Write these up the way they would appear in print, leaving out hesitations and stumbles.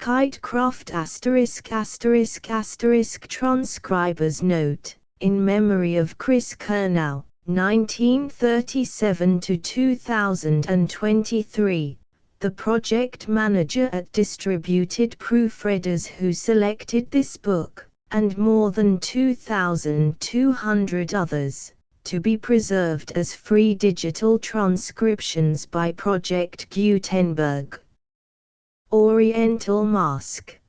Kitecraft **** transcriber's note, in memory of Chris Kernow, 1937 to 2023, the project manager at Distributed Proofreaders who selected this book, and more than 2,200 others, to be preserved as free digital transcriptions by Project Gutenberg. Oriental Mask.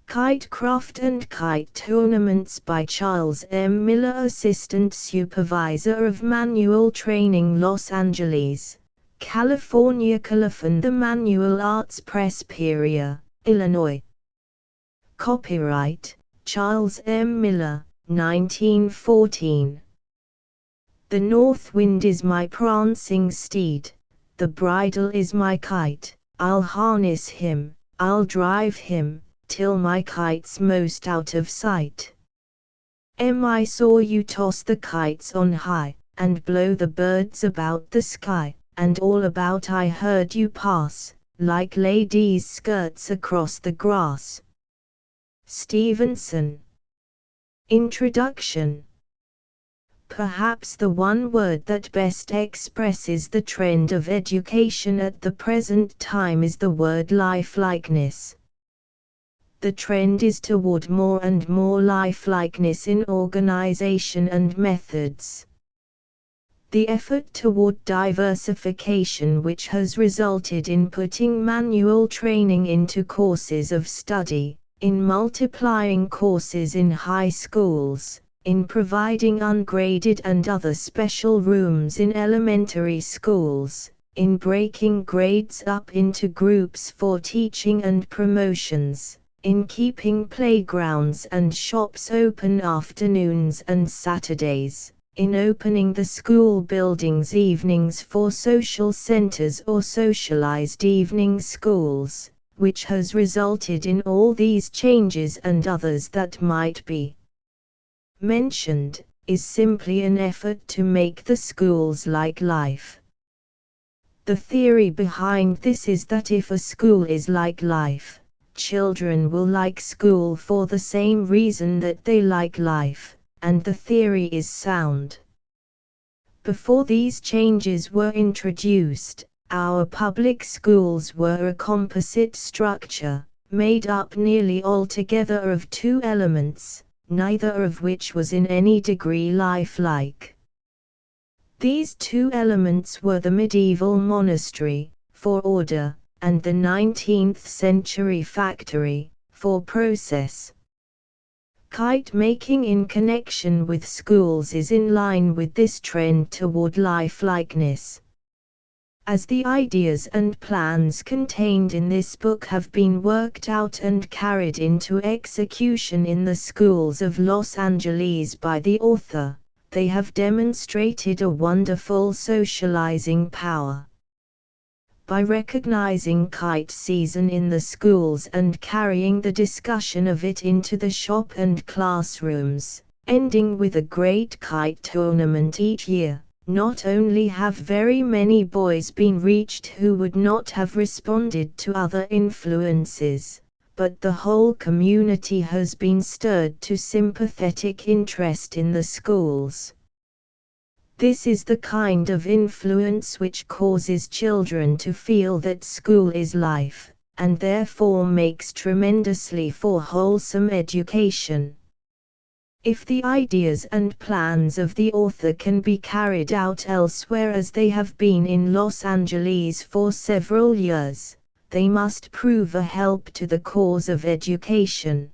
Kitecraft and Kite Tournaments by Charles M. Miller, Assistant Supervisor of Manual Training, Los Angeles, California. The Manual Arts Press, Peoria, Illinois. Copyright, Charles M. Miller, 1914. The north wind is my prancing steed, the bridle is my kite. I'll harness him, I'll drive him, till my kite's most out of sight. I saw you toss the kites on high, and blow the birds about the sky, and all about I heard you pass, like ladies' skirts across the grass. Stevenson. Introduction. Perhaps the one word that best expresses the trend of education at the present time is the word lifelikeness. The trend is toward more and more lifelikeness in organization and methods. The effort toward diversification, which has resulted in putting manual training into courses of study, in multiplying courses in high schools, in providing ungraded and other special rooms in elementary schools, in breaking grades up into groups for teaching and promotions, in keeping playgrounds and shops open afternoons and Saturdays, in opening the school buildings evenings for social centers or socialized evening schools, which has resulted in all these changes and others that might be mentioned, is simply an effort to make the schools like life. The theory behind this is that if a school is like life, children will like school for the same reason that they like life, and the theory is sound. Before these changes were introduced, our public schools were a composite structure, made up nearly altogether of two elements, neither of which was in any degree lifelike. These two elements were the medieval monastery, for order, and the 19th-century factory, for process. Kite making in connection with schools is in line with this trend toward lifelikeness. As the ideas and plans contained in this book have been worked out and carried into execution in the schools of Los Angeles by the author, they have demonstrated a wonderful socializing power. By recognizing kite season in the schools and carrying the discussion of it into the shop and classrooms, ending with a great kite tournament each year, not only have very many boys been reached who would not have responded to other influences, but the whole community has been stirred to sympathetic interest in the schools. This is the kind of influence which causes children to feel that school is life, and therefore makes tremendously for wholesome education. If the ideas and plans of the author can be carried out elsewhere as they have been in Los Angeles for several years, they must prove a help to the cause of education.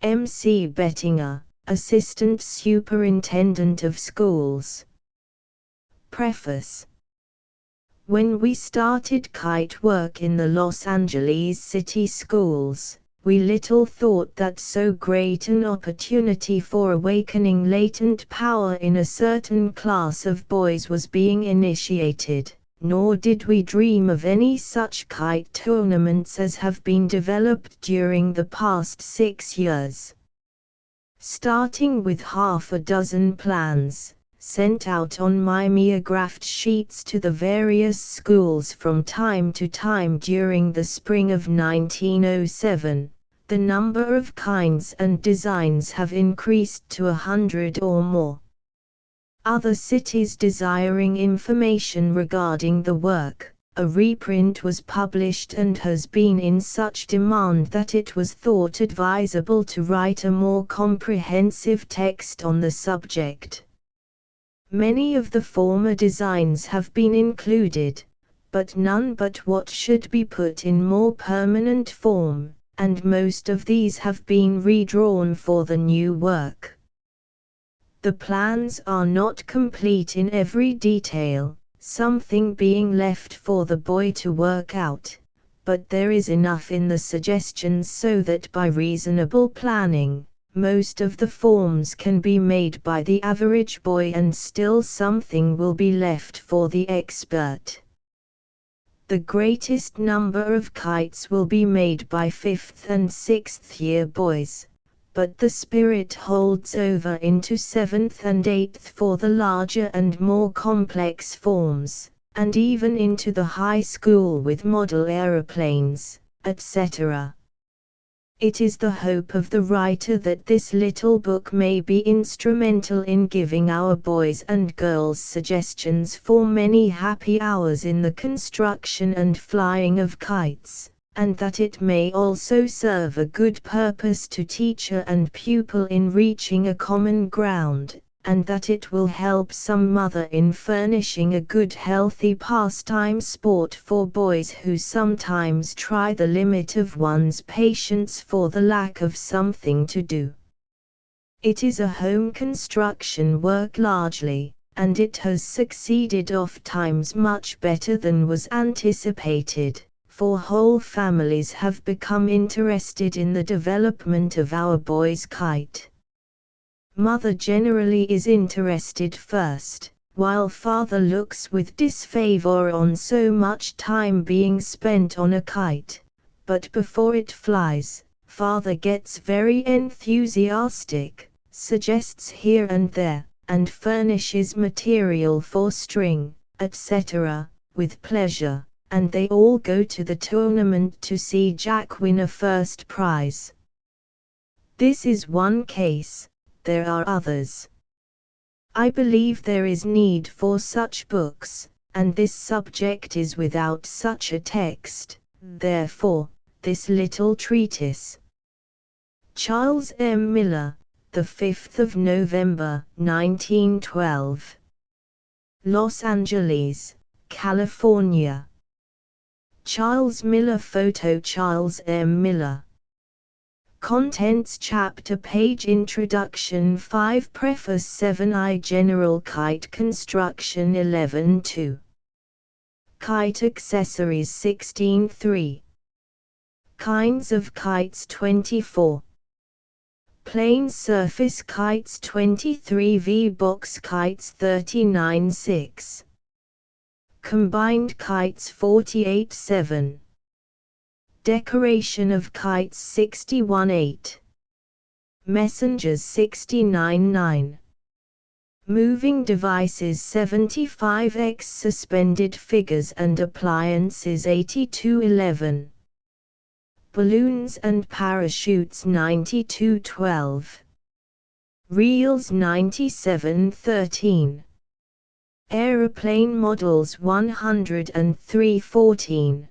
M.C. Bettinger, Assistant Superintendent of Schools. Preface. When we started kite work in the Los Angeles City Schools, we little thought that so great an opportunity for awakening latent power in a certain class of boys was being initiated, nor did we dream of any such kite tournaments as have been developed during the past 6 years. Starting with half a dozen plans, sent out on mimeographed sheets to the various schools from time to time during the spring of 1907, the number of kinds and designs have increased to 100 or more. Other cities desiring information regarding the work, a reprint was published and has been in such demand that it was thought advisable to write a more comprehensive text on the subject. Many of the former designs have been included, but none but what should be put in more permanent form, and most of these have been redrawn for the new work. The plans are not complete in every detail, something being left for the boy to work out, but there is enough in the suggestions so that by reasonable planning, most of the forms can be made by the average boy and still something will be left for the expert. The greatest number of kites will be made by 5th and 6th year boys, but the spirit holds over into 7th and 8th for the larger and more complex forms, and even into the high school with model aeroplanes, etc. It is the hope of the writer that this little book may be instrumental in giving our boys and girls suggestions for many happy hours in the construction and flying of kites, and that it may also serve a good purpose to teacher and pupil in reaching a common ground, and that it will help some mother in furnishing a good healthy pastime sport for boys who sometimes try the limit of one's patience for the lack of something to do. It is a home construction work largely, and it has succeeded oft-times much better than was anticipated, for whole families have become interested in the development of our boy's kite. Mother generally is interested first, while father looks with disfavor on so much time being spent on a kite, but before it flies, father gets very enthusiastic, suggests here and there, and furnishes material for string, etc., with pleasure, and they all go to the tournament to see Jack win a first prize. This is one case. There are others. I believe there is need for such books, and this subject is without such a text, therefore, this little treatise. Charles M. Miller, the 5th of November, 1912. Los Angeles, California. Charles Miller Photo Charles M. Miller. Contents Chapter Page Introduction 5 Preface 7 General Kite Construction 11-2 Kite Accessories 16-3 Kinds of Kites 24 Plain Surface Kites 23 V-Box Kites 39-6 Combined Kites 48-7 Decoration of Kites 61-8 Messengers 69-9 Moving Devices 75x Suspended Figures and Appliances 82-11 Balloons and Parachutes 92-12 Reels 97-13 Aeroplane Models 103-14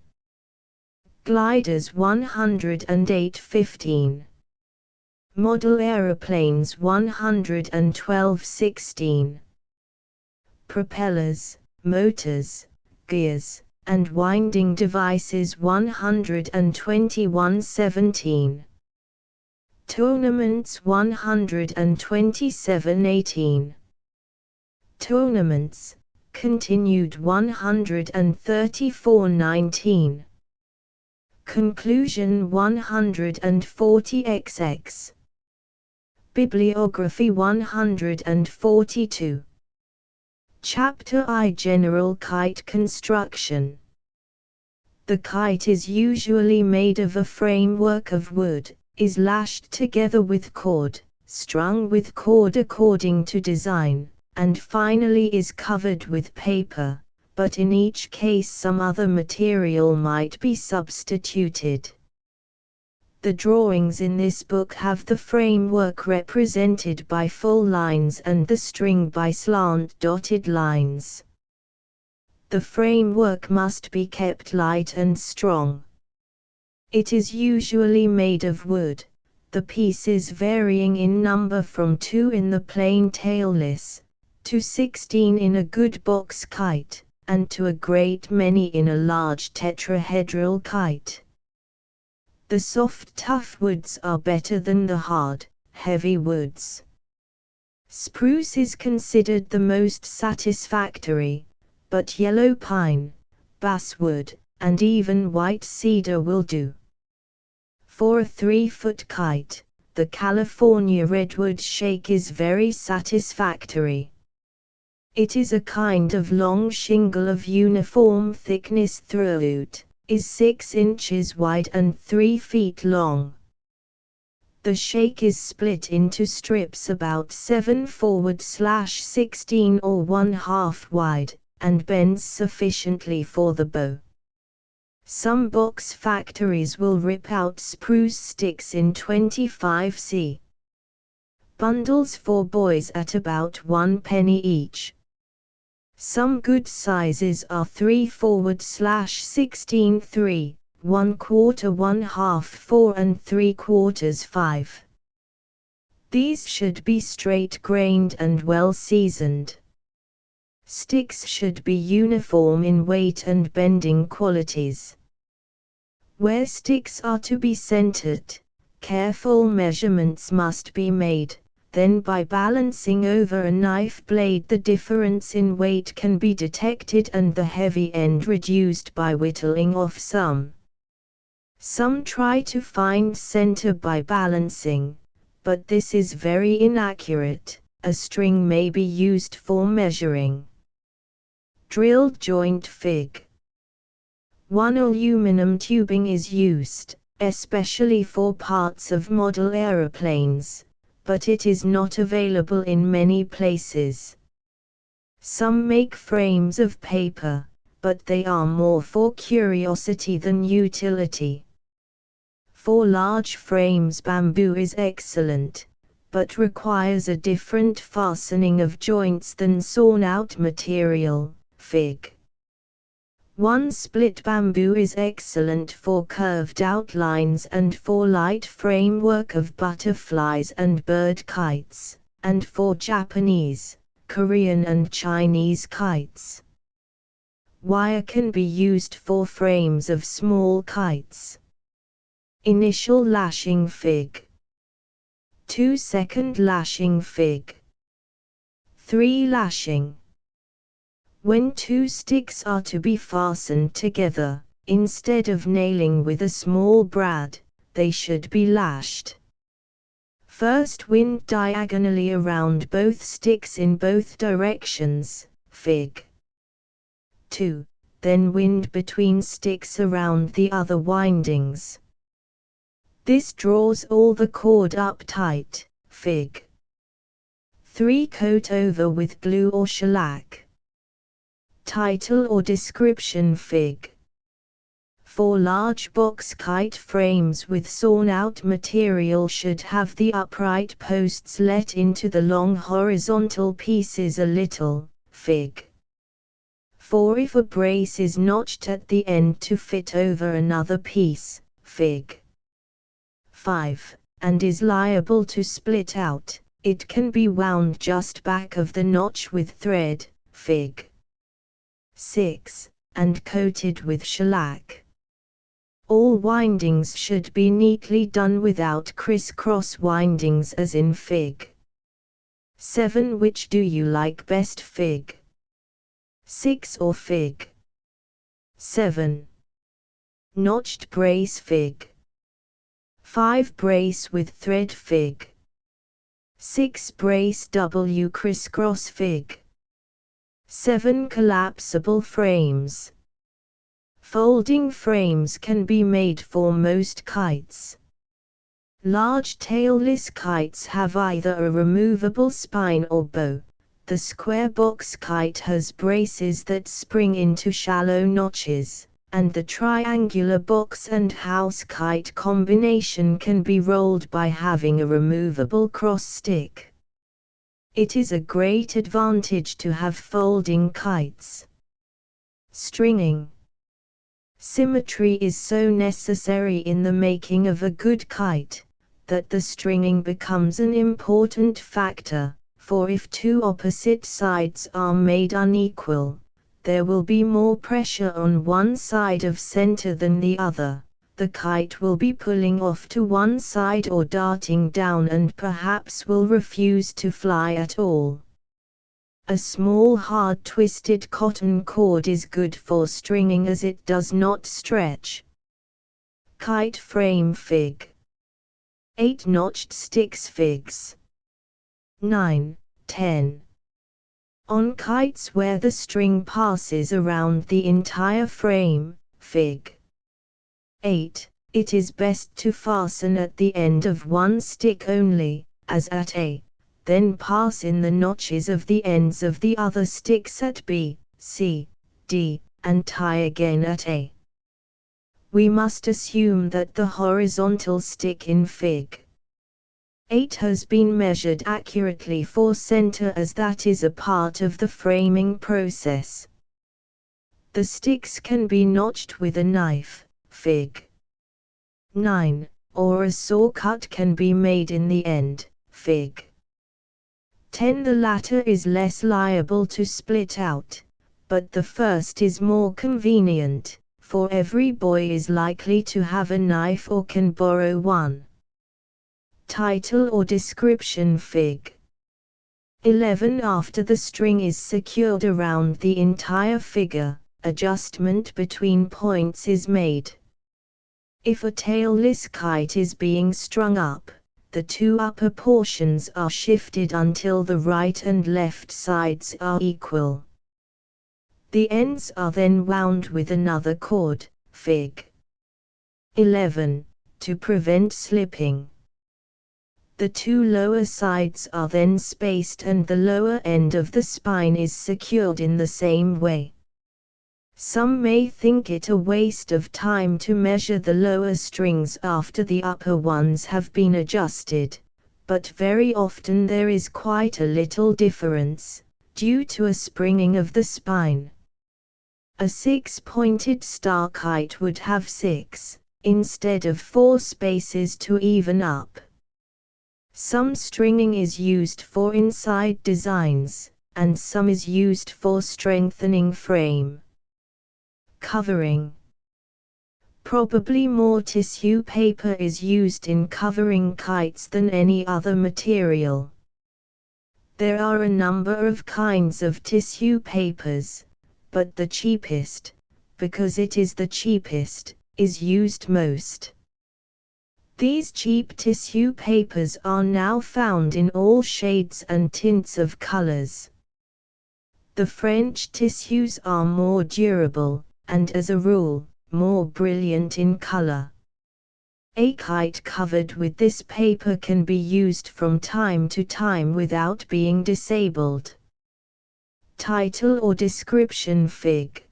Gliders 108-15 Model Aeroplanes 112-16 Propellers, Motors, Gears, and Winding Devices 121-17 Tournaments 127-18 Tournaments, continued 134-19 Conclusion 140XX Bibliography 142 Chapter I General Kite Construction The kite is usually made of a framework of wood, is lashed together with cord, strung with cord according to design, and finally is covered with paper, but in each case some other material might be substituted. The drawings in this book have the framework represented by full lines and the string by slant dotted lines. The framework must be kept light and strong. It is usually made of wood, the pieces varying in number from 2 in the plain tailless, to 16 in a good box kite, and to a great many in a large tetrahedral kite. The soft tough woods are better than the hard, heavy woods. Spruce is considered the most satisfactory, but yellow pine, basswood, and even white cedar will do. For a 3-foot kite, the California redwood shake is very satisfactory. It is a kind of long shingle of uniform thickness throughout, is 6 inches wide and 3 feet long. The shake is split into strips about 7 forward/16 or 1/2 wide, and bends sufficiently for the bow. Some box factories will rip out spruce sticks in 25 cm. Bundles for boys at about 1 penny each. Some good sizes are 3 forward/16 3, 1/4 1/2 4 and 3/4 5. These should be straight-grained and well seasoned. Sticks should be uniform in weight and bending qualities. Where sticks are to be centered, careful measurements must be made, then by balancing over a knife blade the difference in weight can be detected and the heavy end reduced by whittling off some. Some try to find center by balancing, but this is very inaccurate. A string may be used for measuring. Drilled joint fig. 1 aluminum tubing is used, especially for parts of model aeroplanes, but it is not available in many places. Some make frames of paper, but they are more for curiosity than utility. For large frames bamboo is excellent, but requires a different fastening of joints than sawn-out material, fig. 1 split bamboo is excellent for curved outlines and for light framework of butterflies and bird kites, and for Japanese, Korean and Chinese kites. Wire can be used for frames of small kites. Initial lashing fig. 2 second lashing fig. 3 lashing. When 2 sticks are to be fastened together, instead of nailing with a small brad, they should be lashed. First wind diagonally around both sticks in both directions, fig. 2. Then wind between sticks around the other windings. This draws all the cord up tight, fig. 3. Coat over with glue or shellac. Title or description fig. For large box kite frames with sawn-out material should have the upright posts let into the long horizontal pieces a little, fig. For if a brace is notched at the end to fit over another piece, fig. 5, and is liable to split out, it can be wound just back of the notch with thread, fig. 6, and coated with shellac. All windings should be neatly done without criss-cross windings as in fig. 7. Which do you like best, fig. 6 or fig. 7. Notched brace fig. 5. Brace with thread fig. 6. Brace W criss-cross fig. 7. Collapsible frames. Folding frames can be made for most kites. Large tailless kites have either a removable spine or bow, The square box kite has braces that spring into shallow notches, and the triangular box and house kite combination can be rolled by having a removable cross stick. It is a great advantage to have folding kites. Stringing. Symmetry is so necessary in the making of a good kite, that the stringing becomes an important factor, for if two opposite sides are made unequal, there will be more pressure on one side of center than the other. The kite will be pulling off to one side or darting down and perhaps will refuse to fly at all. A small hard twisted cotton cord is good for stringing as it does not stretch. Kite frame fig. 8 notched sticks figs. 9, 10. On kites where the string passes around the entire frame, fig. 8. It is best to fasten at the end of one stick only, as at A, then pass in the notches of the ends of the other sticks at B, C, D, and tie again at A. We must assume that the horizontal stick in fig. 8 has been measured accurately for center as that is a part of the framing process. The sticks can be notched with a knife, fig. 9, or a saw cut can be made in the end, fig. 10. The latter is less liable to split out, but the first is more convenient, for every boy is likely to have a knife or can borrow one. Title or description fig. 11. After the string is secured around the entire figure, adjustment between points is made. If a tailless kite is being strung up, the two upper portions are shifted until the right and left sides are equal. The ends are then wound with another cord, fig. 11, to prevent slipping. The two lower sides are then spaced and the lower end of the spine is secured in the same way. Some may think it a waste of time to measure the lower strings after the upper ones have been adjusted, but very often there is quite a little difference, due to a springing of the spine. A 6-pointed star kite would have 6, instead of 4 spaces to even up. Some stringing is used for inside designs, and some is used for strengthening frame. Covering. Probably more tissue paper is used in covering kites than any other material. There are a number of kinds of tissue papers, but the cheapest, because it is the cheapest, is used most. These cheap tissue papers are now found in all shades and tints of colors. The French tissues are more durable, and as a rule, more brilliant in color. A kite covered with this paper can be used from time to time without being disabled. Title or description fig.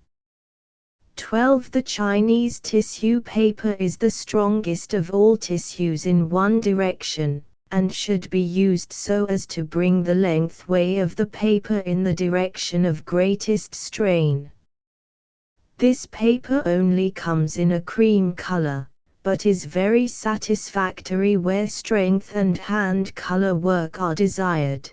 12. The Chinese tissue paper is the strongest of all tissues in one direction, and should be used so as to bring the lengthway of the paper in the direction of greatest strain. This paper only comes in a cream color, but is very satisfactory where strength and hand color work are desired.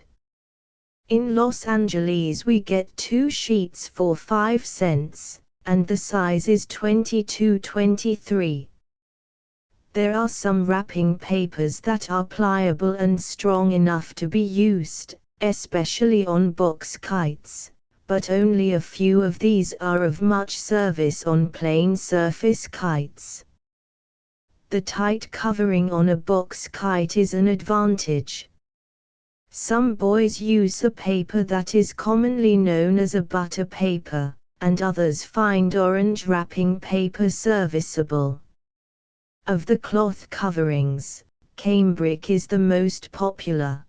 In Los Angeles we get 2 sheets for 5 cents, and the size is 22-23. There are some wrapping papers that are pliable and strong enough to be used, especially on box kites, but only a few of these are of much service on plain surface kites. The tight covering on a box kite is an advantage. Some boys use a paper that is commonly known as a butter paper, and others find orange wrapping paper serviceable. Of the cloth coverings, cambric is the most popular.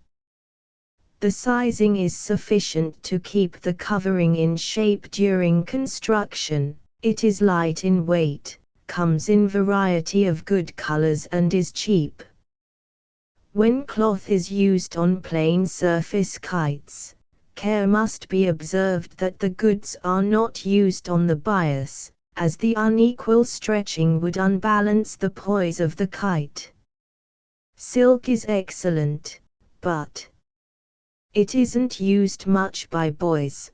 The sizing is sufficient to keep the covering in shape during construction. It is light in weight, comes in variety of good colors and is cheap. When cloth is used on plain surface kites, care must be observed that the goods are not used on the bias, as the unequal stretching would unbalance the poise of the kite. Silk is excellent, but it isn't used much by boys.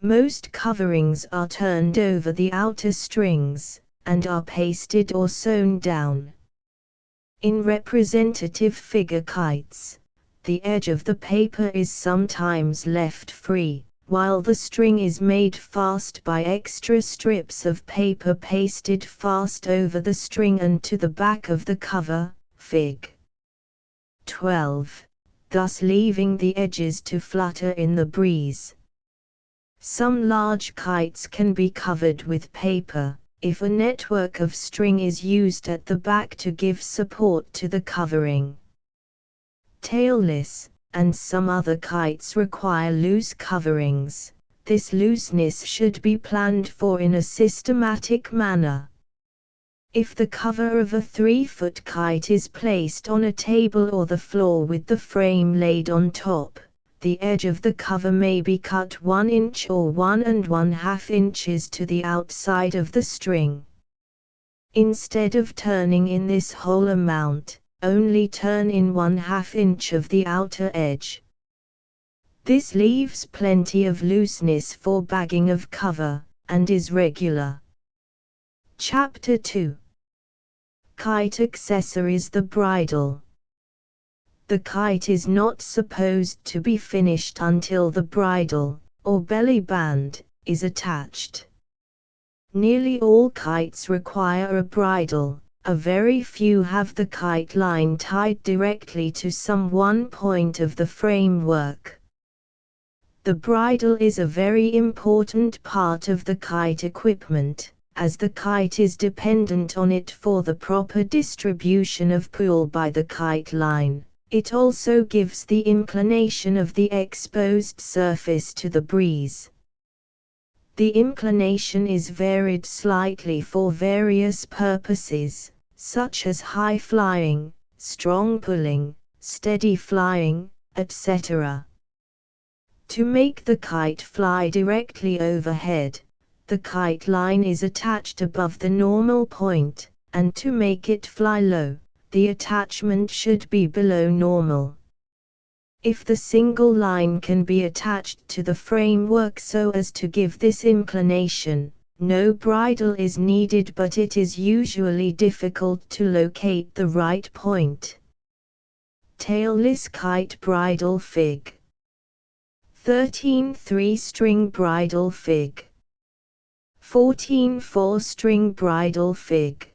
Most coverings are turned over the outer strings, and are pasted or sewn down. In representative figure kites, the edge of the paper is sometimes left free, while the string is made fast by extra strips of paper pasted fast over the string and to the back of the cover, Fig. 12, thus leaving the edges to flutter in the breeze. Some large kites can be covered with paper, if a network of string is used at the back to give support to the covering. Tailless, and some other kites require loose coverings. This looseness should be planned for in a systematic manner. If the cover of a 3-foot kite is placed on a table or the floor with the frame laid on top, the edge of the cover may be cut 1 inch or 1½ inches to the outside of the string. Instead of turning in this whole amount, only turn in 1/2 inch of the outer edge. This leaves plenty of looseness for bagging of cover, and is regular. Chapter 2. Kite accessories. The bridle. The kite is not supposed to be finished until the bridle, or belly band, is attached. Nearly all kites require a bridle. A very few have the kite line tied directly to some one point of the framework. The bridle is a very important part of the kite equipment, as the kite is dependent on it for the proper distribution of pull by the kite line. It also gives the inclination of the exposed surface to the breeze. The inclination is varied slightly for various purposes, such as high flying, strong pulling, steady flying, etc. To make the kite fly directly overhead, the kite line is attached above the normal point, and to make it fly low, the attachment should be below normal. If the single line can be attached to the framework so as to give this inclination, no bridle is needed, but it is usually difficult to locate the right point. Tailless kite bridle. Fig. 13. 3-string bridle. Fig. 14. 4-string bridle. Fig.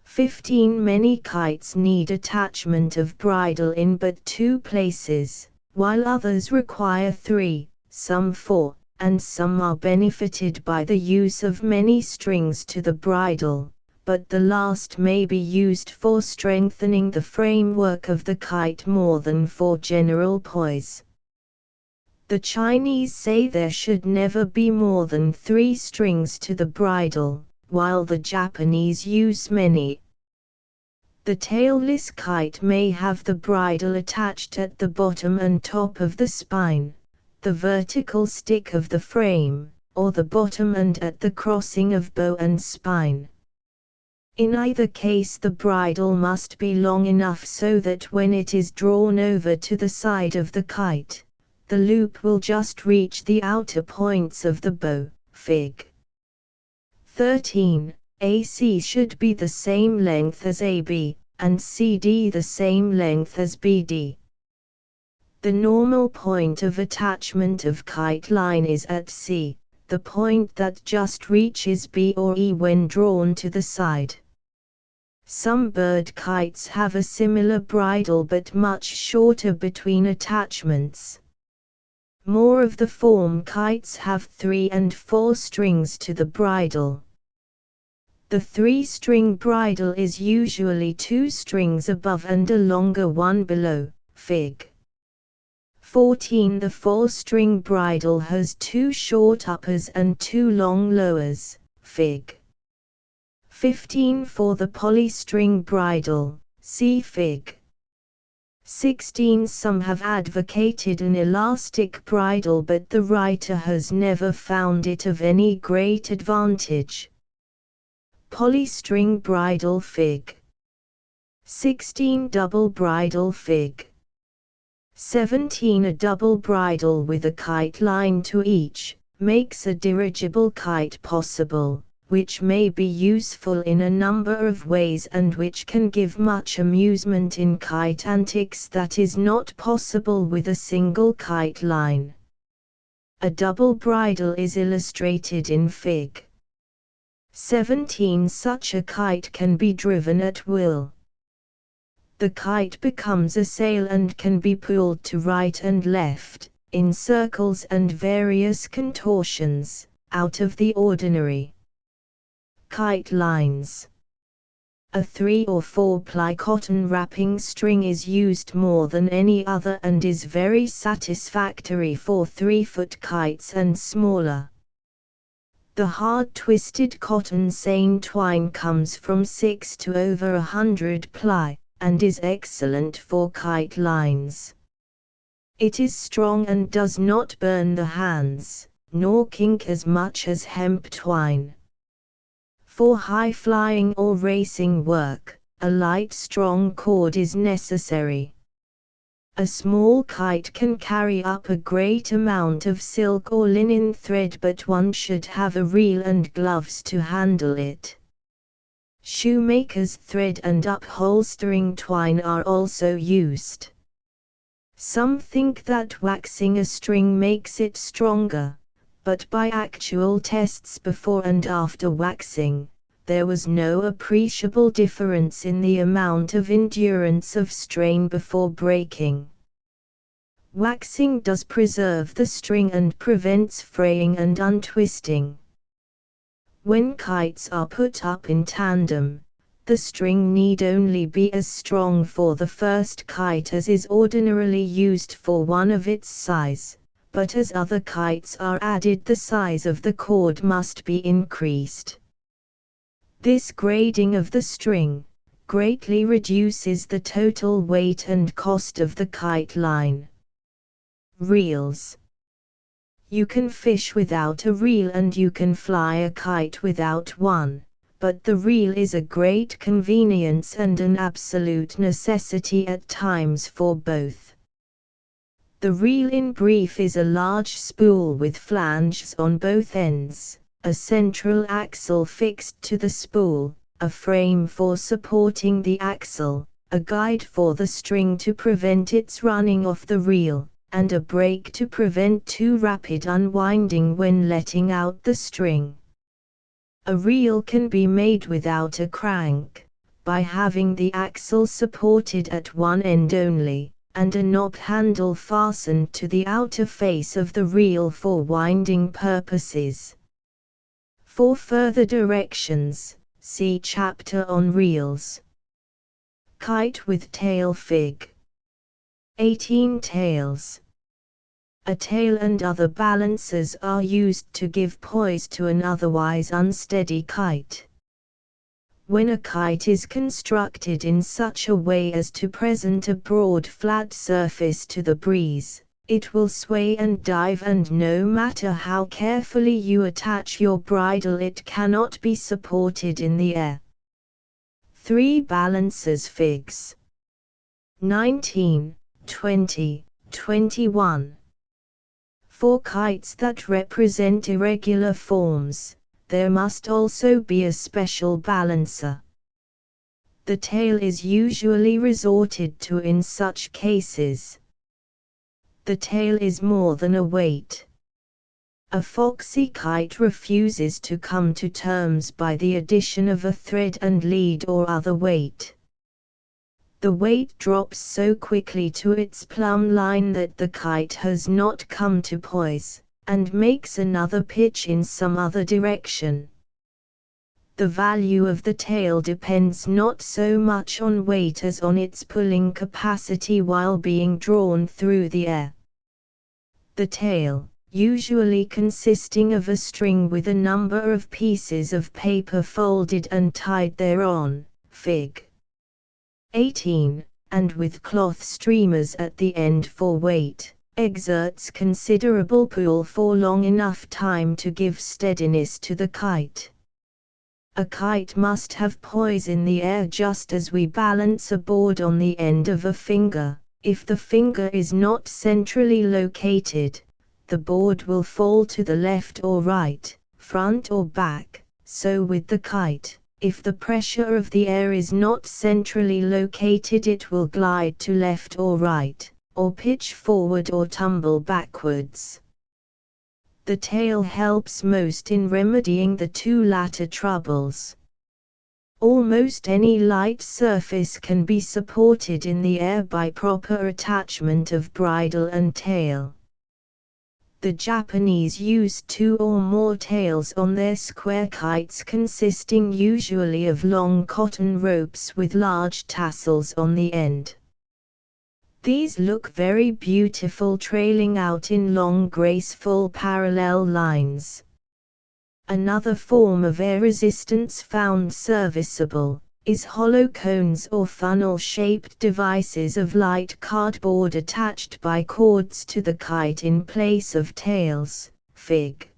15. Many kites need attachment of bridle in but 2 places, while others require 3, some 4, and some are benefited by the use of many strings to the bridle, but the last may be used for strengthening the framework of the kite more than for general poise. The Chinese say there should never be more than 3 strings to the bridle, while the Japanese use many. The tailless kite may have the bridle attached at the bottom and top of the spine, the vertical stick of the frame, or the bottom and at the crossing of bow and spine. In either case the bridle must be long enough so that when it is drawn over to the side of the kite, the loop will just reach the outer points of the bow. Fig. 13. AC should be the same length as AB, and CD the same length as BD. The normal point of attachment of kite line is at C, the point that just reaches B or E when drawn to the side. Some bird kites have a similar bridle but much shorter between attachments. More of the form kites have 3 and 4 strings to the bridle. The 3-string bridle is usually 2 strings above and a longer one below. Fig. 14. The 4-string bridle has 2 short uppers and 2 long lowers, Fig. 15. For the polystring bridle, see Fig. 16. Some have advocated an elastic bridle, but the writer has never found it of any great advantage. Polystring bridle, Fig. 16. Double bridle, Fig. 17. A double bridle with a kite line to each makes a dirigible kite possible, which may be useful in a number of ways and which can give much amusement in kite antics that is not possible with a single kite line. A double bridle is illustrated in Fig. 17. Such a kite can be driven at will. The kite becomes a sail and can be pulled to right and left, in circles and various contortions, out of the ordinary. Kite lines. A 3 or 4 ply cotton wrapping string is used more than any other and is very satisfactory for 3-foot kites and smaller. The hard twisted cotton seine twine comes from 6 to over 100 ply, and is excellent for kite lines. It is strong and does not burn the hands, nor kink as much as hemp twine. For high-flying or racing work, a light strong cord is necessary. A small kite can carry up a great amount of silk or linen thread, but one should have a reel and gloves to handle it. Shoemaker's thread and upholstering twine are also used. Some think that waxing a string makes it stronger, but by actual tests before and after waxing, there was no appreciable difference in the amount of endurance of strain before breaking. Waxing does preserve the string and prevents fraying and untwisting. When kites are put up in tandem, the string need only be as strong for the first kite as is ordinarily used for one of its size, but as other kites are added, the size of the cord must be increased. This grading of the string greatly reduces the total weight and cost of the kite line. Reels. You can fish without a reel and you can fly a kite without one, but the reel is a great convenience and an absolute necessity at times for both. The reel in brief is a large spool with flanges on both ends, a central axle fixed to the spool, a frame for supporting the axle, a guide for the string to prevent its running off the reel, and a brake to prevent too rapid unwinding when letting out the string. A reel can be made without a crank, by having the axle supported at one end only, and a knob handle fastened to the outer face of the reel for winding purposes. For further directions, see chapter on reels. Kite with tail, Fig. 18. Tails. A tail and other balancers are used to give poise to an otherwise unsteady kite. When a kite is constructed in such a way as to present a broad flat surface to the breeze, it will sway and dive, and no matter how carefully you attach your bridle it cannot be supported in the air. 3 balancers, Figs. 19, 20, 21. For kites that represent irregular forms, there must also be a special balancer. The tail is usually resorted to in such cases. The tail is more than a weight. A foxy kite refuses to come to terms by the addition of a thread and lead or other weight. The weight drops so quickly to its plumb line that the kite has not come to poise, and makes another pitch in some other direction. The value of the tail depends not so much on weight as on its pulling capacity while being drawn through the air. The tail, usually consisting of a string with a number of pieces of paper folded and tied thereon, Fig. 18, and with cloth streamers at the end for weight, exerts considerable pull for long enough time to give steadiness to the kite. A kite must have poise in the air just as we balance a board on the end of a finger. If the finger is not centrally located, the board will fall to the left or right, front or back. So with the kite, if the pressure of the air is not centrally located, it will glide to left or right, or pitch forward or tumble backwards. The tail helps most in remedying the two latter troubles. Almost any light surface can be supported in the air by proper attachment of bridle and tail. The Japanese use 2 or more tails on their square kites, consisting usually of long cotton ropes with large tassels on the end. These look very beautiful, trailing out in long graceful parallel lines. Another form of air resistance found serviceable is hollow cones or funnel-shaped devices of light cardboard attached by cords to the kite in place of tails. Fig.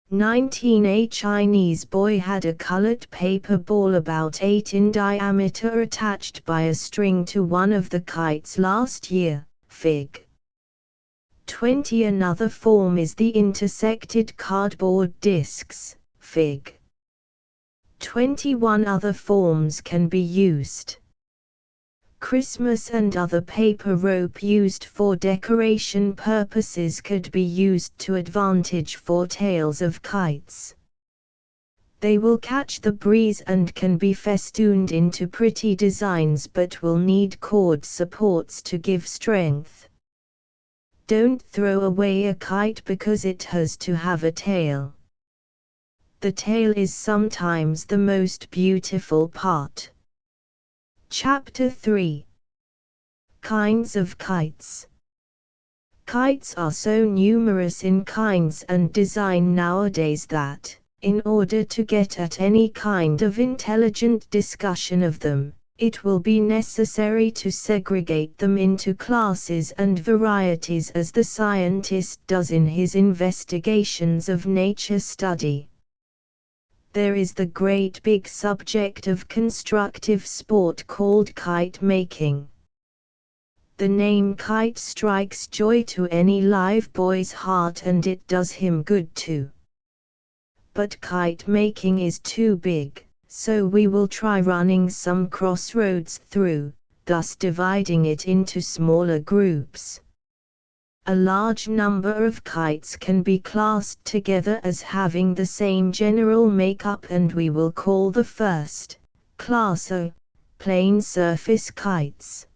19. A Chinese boy had a colored paper ball about 8 in diameter attached by a string to one of the kites last year. Fig. 20. Another form is the intersected cardboard discs. Fig. 21. Other forms can be used. Christmas and other paper rope used for decoration purposes could be used to advantage for tails of kites. They will catch the breeze and can be festooned into pretty designs, but will need cord supports to give strength. Don't throw away a kite because it has to have a tail. The tail is sometimes the most beautiful part. Chapter 3. Kinds of kites. Kites are so numerous in kinds and design nowadays that, in order to get at any kind of intelligent discussion of them, it will be necessary to segregate them into classes and varieties as the scientist does in his investigations of nature study. There is the great big subject of constructive sport called kite making. The name kite strikes joy to any live boy's heart, and it does him good too. But kite making is too big, so we will try running some crossroads through, thus dividing it into smaller groups. A large number of kites can be classed together as having the same general makeup, and we will call the first class A, plain surface kites.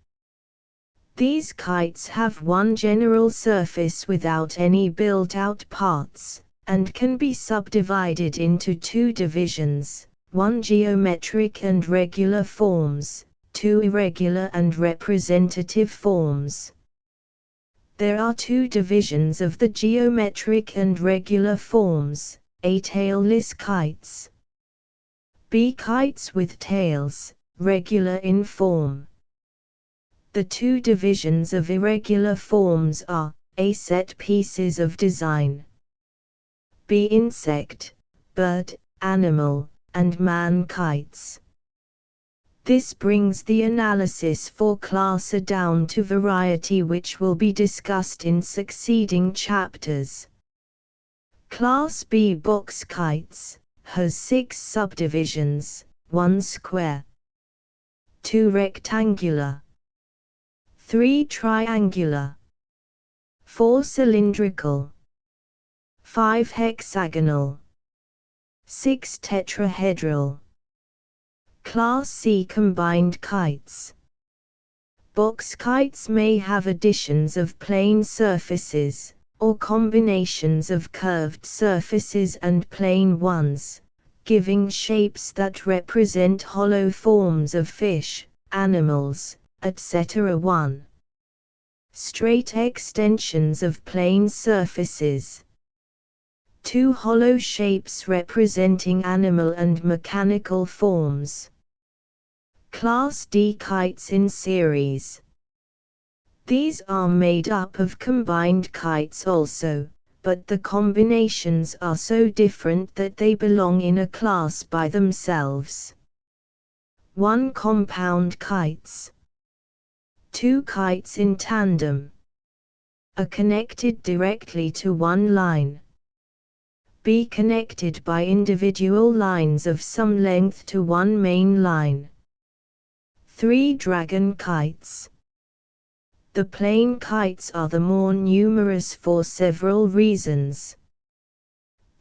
These kites have one general surface without any built-out parts, and can be subdivided into 2 divisions, 1 geometric and regular forms, 2 irregular and representative forms. There are 2 divisions of the geometric and regular forms: A. Tailless kites, B. Kites with tails, regular in form. The 2 divisions of irregular forms are A. Set pieces of design, B. Insect, bird, animal, and man kites. This brings the analysis for Class A down to variety, which will be discussed in succeeding chapters. Class B box kites has 6 subdivisions: 1 square, 2 rectangular, 3 triangular, 4 cylindrical, 5 hexagonal, 6 tetrahedral. Class C combined kites. Box kites may have additions of plane surfaces, or combinations of curved surfaces and plane ones, giving shapes that represent hollow forms of fish, animals, etc. 1. straight extensions of plane surfaces. 2 hollow shapes representing animal and mechanical forms. Class D kites in series. These are made up of combined kites also, but the combinations are so different that they belong in a class by themselves. 1 compound kites. 2 kites in tandem. A connected directly to one line. B connected by individual lines of some length to one main line. 3 dragon kites. The plain kites are the more numerous for several reasons.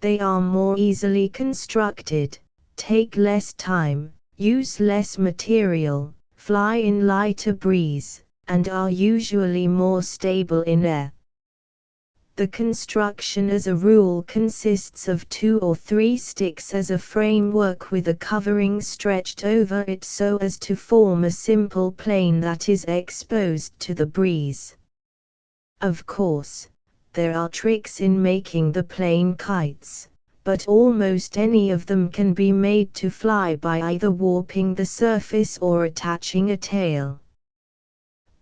They are more easily constructed, take less time, use less material, fly in lighter breeze, and are usually more stable in air. The construction as a rule consists of 2 or 3 sticks as a framework with a covering stretched over it so as to form a simple plane that is exposed to the breeze. Of course, there are tricks in making the plane kites, but almost any of them can be made to fly by either warping the surface or attaching a tail.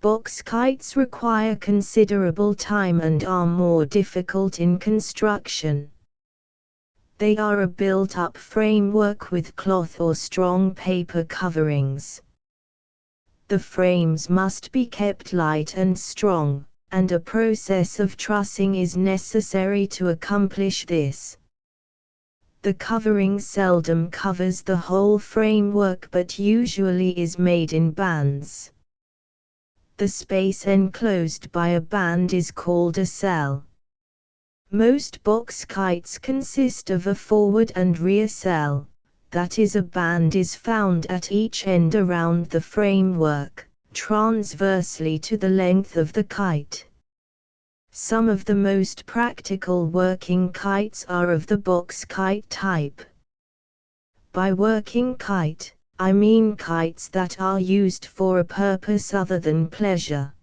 Box kites require considerable time and are more difficult in construction. They are a built-up framework with cloth or strong paper coverings. The frames must be kept light and strong, and a process of trussing is necessary to accomplish this. The covering seldom covers the whole framework but usually is made in bands. The space enclosed by a band is called a cell. Most box kites consist of a forward and rear cell, that is, a band is found at each end around the framework, transversely to the length of the kite. Some of the most practical working kites are of the box kite type. By working kite, I mean kites that are used for a purpose other than pleasure.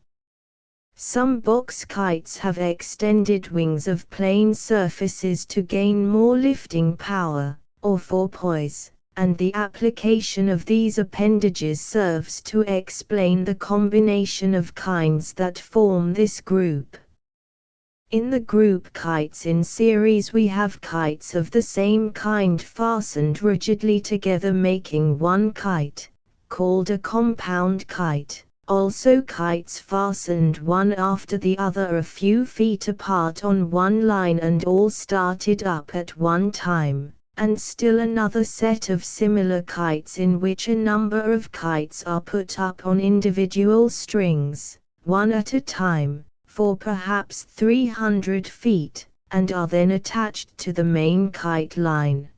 Some box kites have extended wings of plane surfaces to gain more lifting power, or for poise, and the application of these appendages serves to explain the combination of kinds that form this group. In the group kites in series we have kites of the same kind fastened rigidly together making one kite, called a compound kite, also kites fastened one after the other a few feet apart on one line and all started up at one time, and still another set of similar kites in which a number of kites are put up on individual strings, one at a time, for perhaps 300 feet, and are then attached to the main kite line.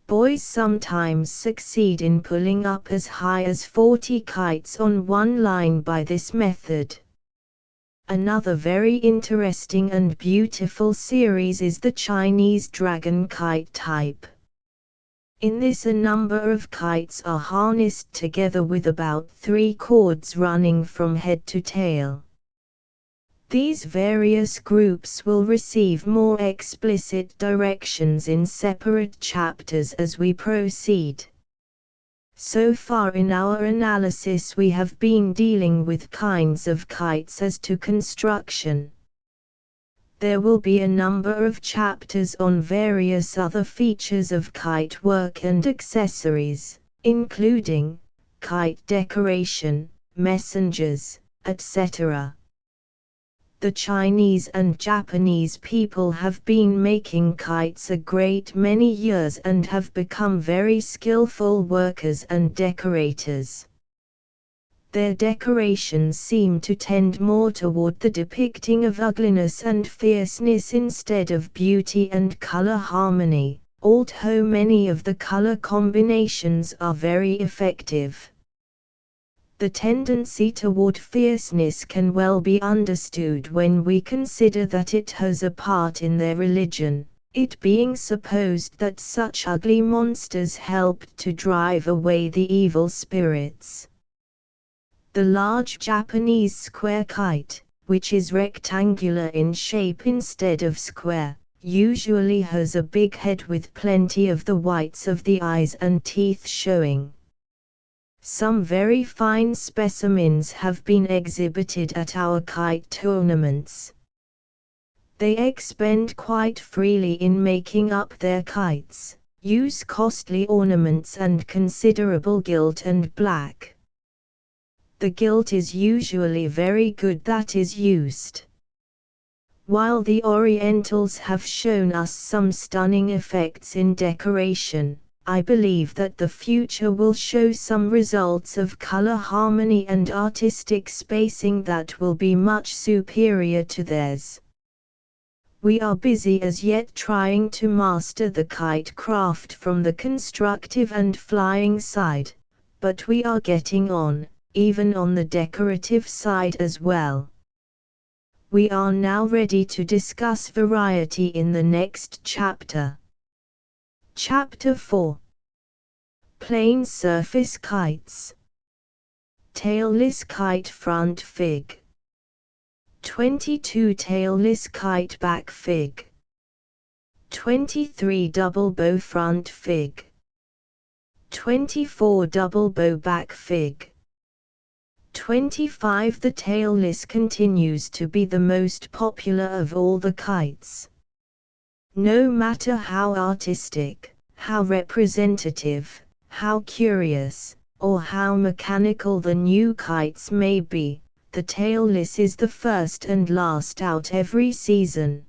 Boys sometimes succeed in pulling up as high as 40 kites on one line by this method. Another very interesting and beautiful series is the Chinese dragon kite type. In this a number of kites are harnessed together with about 3 cords running from head to tail. These various groups will receive more explicit directions in separate chapters as we proceed. So far in our analysis we have been dealing with kinds of kites as to construction. There will be a number of chapters on various other features of kite work and accessories, including kite decoration, messengers, etc. The Chinese and Japanese people have been making kites a great many years and have become very skillful workers and decorators. Their decorations seem to tend more toward the depicting of ugliness and fierceness instead of beauty and color harmony, although many of the color combinations are very effective. The tendency toward fierceness can well be understood when we consider that it has a part in their religion, it being supposed that such ugly monsters helped to drive away the evil spirits. The large Japanese square kite, which is rectangular in shape instead of square, usually has a big head with plenty of the whites of the eyes and teeth showing. Some very fine specimens have been exhibited at our kite tournaments. They expend quite freely in making up their kites, use costly ornaments and considerable gilt and black. The gilt is usually very good that is used. While the Orientals have shown us some stunning effects in decoration, I believe that the future will show some results of color harmony and artistic spacing that will be much superior to theirs. We are busy as yet trying to master the kite craft from the constructive and flying side, but we are getting on, even on the decorative side as well. We are now ready to discuss variety in the next chapter. Chapter 4. Plain surface kites. Tailless kite front fig. 22 tailless kite back fig. 23 double bow front fig. 24 double bow back fig. 25 The tailless continues to be the most popular of all the kites. No matter how artistic, how representative, how curious, or how mechanical the new kites may be, the tailless is the first and last out every season.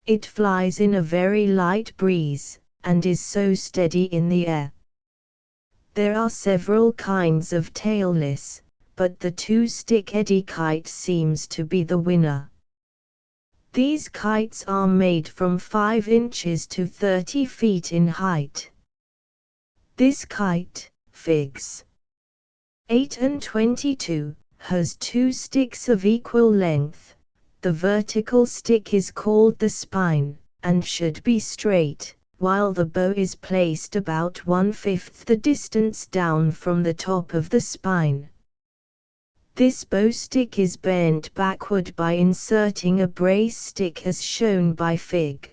It flies in a very light breeze, and is so steady in the air. There are several kinds of tailless, but the two-stick eddy kite seems to be the winner. These kites are made from 5 inches to 30 feet in height. This kite, Figs 8 and 22, has 2 sticks of equal length. The vertical stick is called the spine, and should be straight, while the bow is placed about 1/5 the distance down from the top of the spine. This bow stick is bent backward by inserting a brace stick as shown by Fig.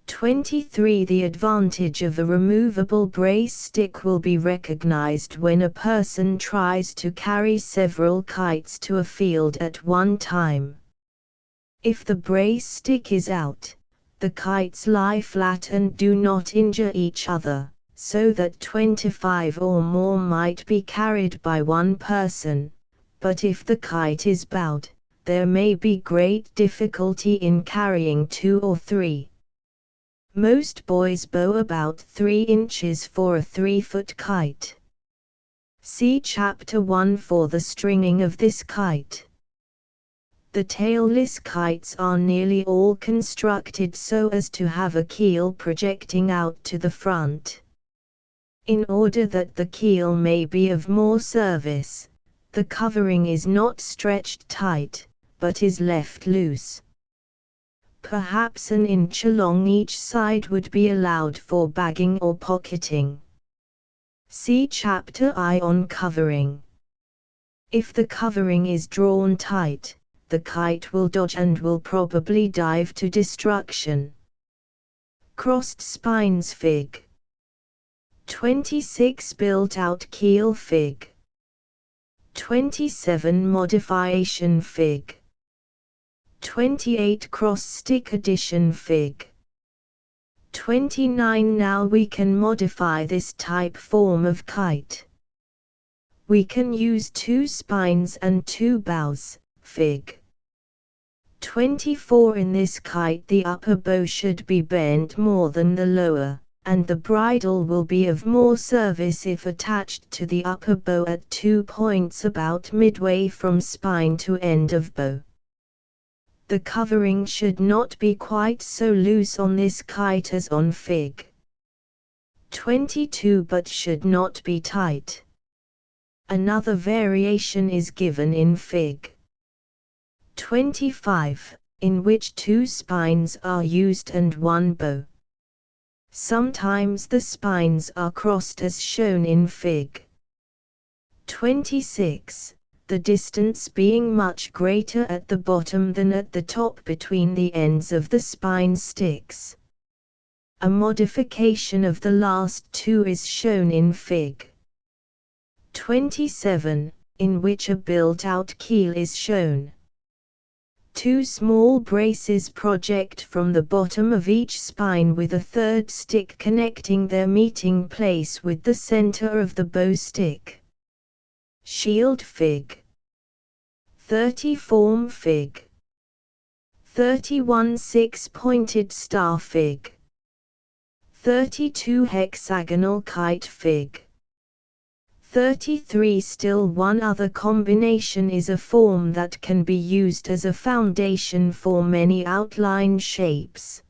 23. The advantage of a removable brace stick will be recognized when a person tries to carry several kites to a field at one time. If the brace stick is out, the kites lie flat and do not injure each other, so that 25 or more might be carried by one person. But if the kite is bowed, there may be great difficulty in carrying 2 or 3. Most boys bow about 3 inches for a 3-foot kite. See Chapter 1 for the stringing of this kite. The tailless kites are nearly all constructed so as to have a keel projecting out to the front. In order that the keel may be of more service, the covering is not stretched tight, but is left loose. Perhaps an inch along each side would be allowed for bagging or pocketing. See Chapter I on covering. If the covering is drawn tight, the kite will dodge and will probably dive to destruction. Crossed spines Fig. 26 Built-out keel Fig. 27 Modification Fig. 28 Cross-stick addition Fig. 29 Now we can modify this type form of kite. We can use 2 spines and 2 bows, Fig. 24 In this kite the upper bow should be bent more than the lower, and the bridle will be of more service if attached to the upper bow at 2 points about midway from spine to end of bow. The covering should not be quite so loose on this kite as on Fig. 22 but should not be tight. Another variation is given in Fig. 25, in which 2 spines are used and 1 bow. Sometimes the spines are crossed as shown in Fig. 26. The distance being much greater at the bottom than at the top between the ends of the spine sticks. A modification of the last two is shown in Fig. 27, in which a built-out keel is shown. Two small braces project from the bottom of each spine with a third stick connecting their meeting place with the center of the bow stick. Shield Fig. 30 Form Fig. 31 Six-pointed star Fig. 32 Hexagonal kite Fig. 33 Still one other combination is a form that can be used as a foundation for many outline shapes.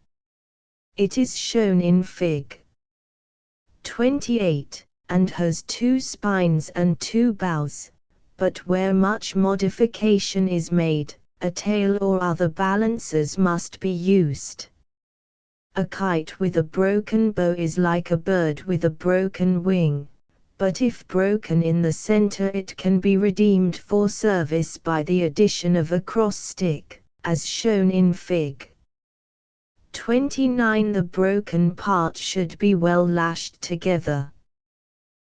It is shown in Fig. 28, and has two spines and two bows, but where much modification is made, a tail or other balancers must be used. A kite with a broken bow is like a bird with a broken wing, but if broken in the center it can be redeemed for service by the addition of a cross stick, as shown in Fig. 29. The broken part should be well lashed together.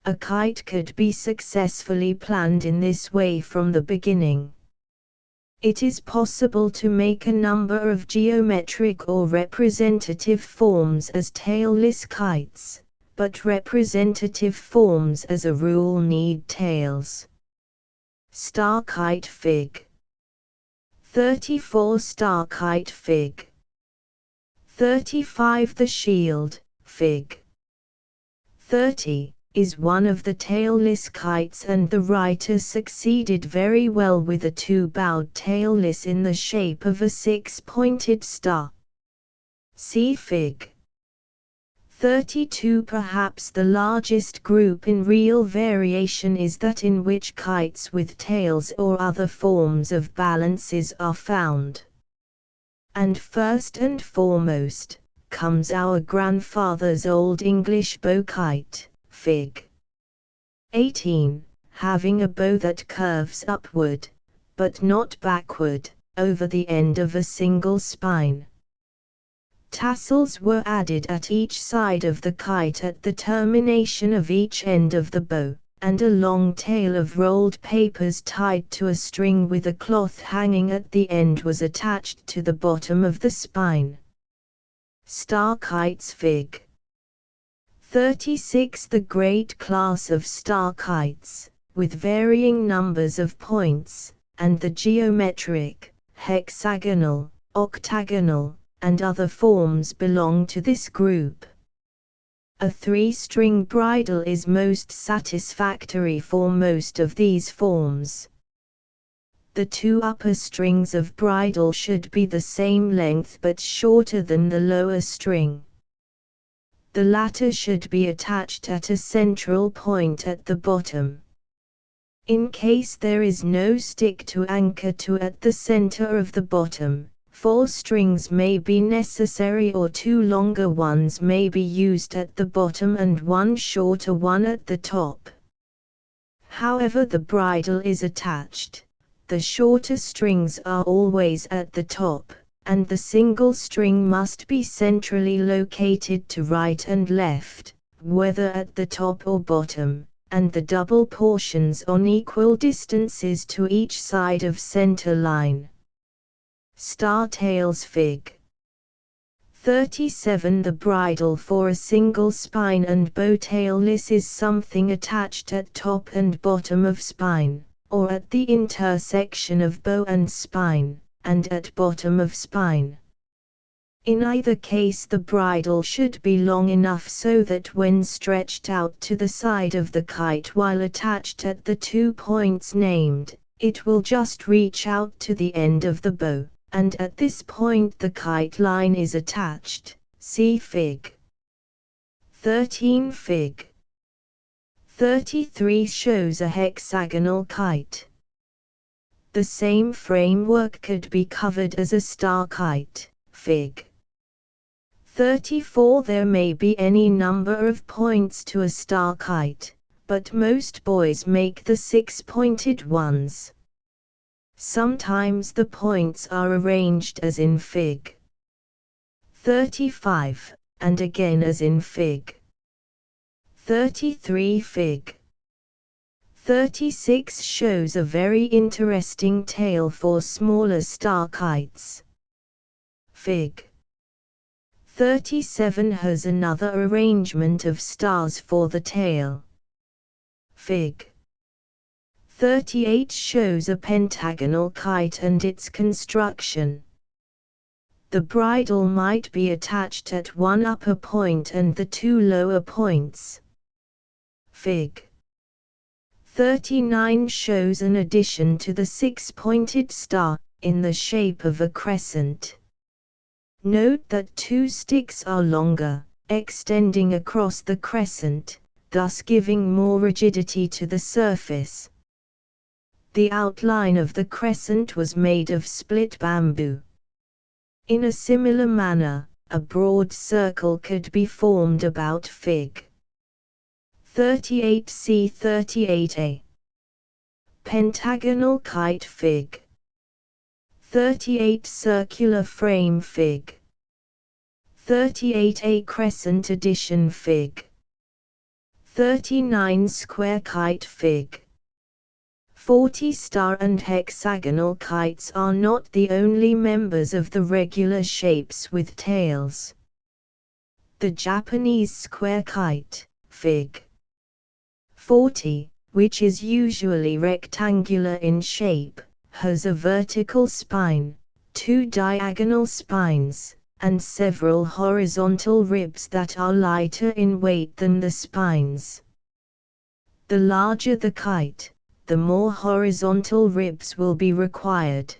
A kite could be successfully planned in this way from the beginning. It is possible to make a number of geometric or representative forms as tailless kites, but representative forms as a rule need tails. Star Kite Fig. 34 Star Kite Fig. 35 The Shield Fig. 30 is one of the tailless kites, and the writer succeeded very well with a two-bowed tailless in the shape of a six-pointed star. See Fig. 32. Perhaps the largest group in real variation is that in which kites with tails or other forms of balances are found. And first and foremost, comes our grandfather's Old English bow kite, Fig. 18, having a bow that curves upward, but not backward, over the end of a single spine. Tassels were added at each side of the kite at the termination of each end of the bow, and a long tail of rolled papers tied to a string with a cloth hanging at the end was attached to the bottom of the spine. Star kites Fig. 36. The great class of star kites, with varying numbers of points, and the geometric, hexagonal, octagonal, and other forms belong to this group. A three-string bridle is most satisfactory for most of these forms. The two upper strings of bridle should be the same length but shorter than the lower string. The latter should be attached at a central point at the bottom. In case there is no stick to anchor to at the center of the bottom, 4 strings may be necessary, or 2 longer ones may be used at the bottom and 1 shorter one at the top. However the bridle is attached, the shorter strings are always at the top, and the single string must be centrally located to right and left, whether at the top or bottom, and the double portions on equal distances to each side of center line. Star tails Fig. 37. The bridle for a single spine and bow tailless is something attached at top and bottom of spine, or at the intersection of bow and spine, and at bottom of spine. In either case the bridle should be long enough so that when stretched out to the side of the kite while attached at the 2 points named, it will just reach out to the end of the bow, and at this point the kite line is attached. See Fig. 13 Fig. 33 shows a hexagonal kite. The same framework could be covered as a star kite, Fig. 34. There may be any number of points to a star kite, but most boys make the 6-pointed ones. Sometimes the points are arranged as in Fig. 35, and again as in Fig. 33. Fig. 36 shows a very interesting tail for smaller star kites. Fig. 37 has another arrangement of stars for the tail. Fig. 38 shows a pentagonal kite and its construction. The bridle might be attached at one upper point and the two lower points. Fig. 39 shows an addition to the 6-pointed star, in the shape of a crescent. Note that two sticks are longer, extending across the crescent, thus giving more rigidity to the surface. The outline of the crescent was made of split bamboo. In a similar manner, a broad circle could be formed about Fig. 38c. 38a. Pentagonal kite. Fig. 38 circular frame. Fig. 38a crescent addition. Fig. 39 square kite. Fig. 40 star and hexagonal kites are not the only members of the regular shapes with tails. The Japanese square kite, Fig. 40, which is usually rectangular in shape, has a vertical spine, two diagonal spines, and several horizontal ribs that are lighter in weight than the spines. The larger the kite, the more horizontal ribs will be required.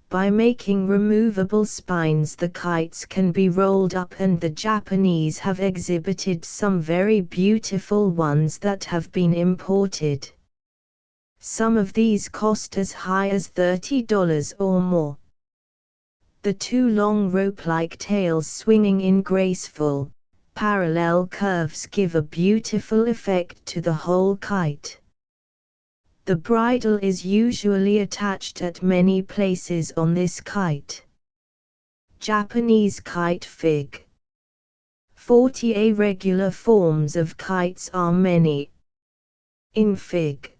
By making removable spines, the kites can be rolled up, and the Japanese have exhibited some very beautiful ones that have been imported. Some of these cost as high as $30 or more. The two long rope-like tails swinging in graceful, parallel curves give a beautiful effect to the whole kite. The bridle is usually attached at many places on this kite. Japanese kite. Fig. 40a regular forms of kites are many. In Fig.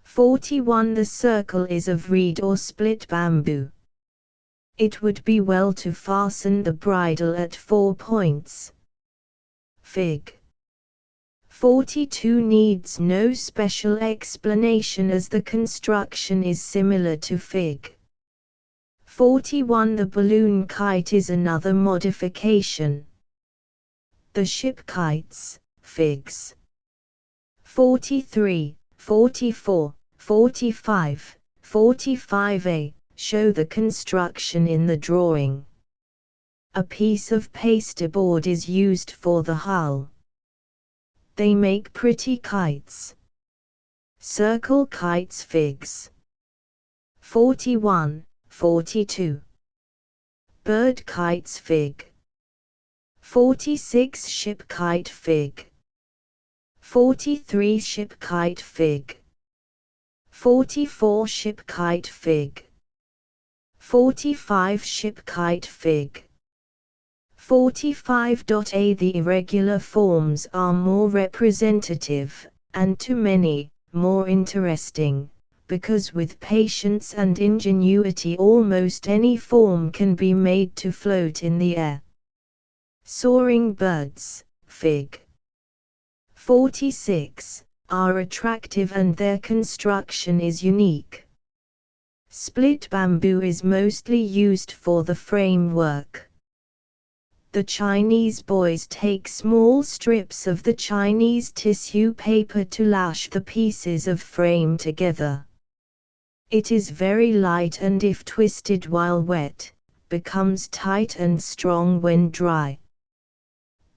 41 the circle is of reed or split bamboo. It would be well to fasten the bridle at 4 points. Fig. 42 needs no special explanation as the construction is similar to Fig. 41 the balloon kite is another modification. The ship kites, Figs. 43, 44, 45, 45a, show the construction in the drawing. A piece of pasteboard is used for the hull. They make pretty kites. Circle kites. Figs. 41, 42. Bird kites. Fig. 46 ship kite. Fig. 43 ship kite. Fig. 44 ship kite. Fig. 45 ship kite. Fig. 45.a The irregular forms are more representative, and to many, more interesting, because with patience and ingenuity almost any form can be made to float in the air. Soaring birds, Fig. 46, are attractive and their construction is unique. Split bamboo is mostly used for the framework. The Chinese boys take small strips of the Chinese tissue paper to lash the pieces of frame together. It is very light and if twisted while wet, becomes tight and strong when dry.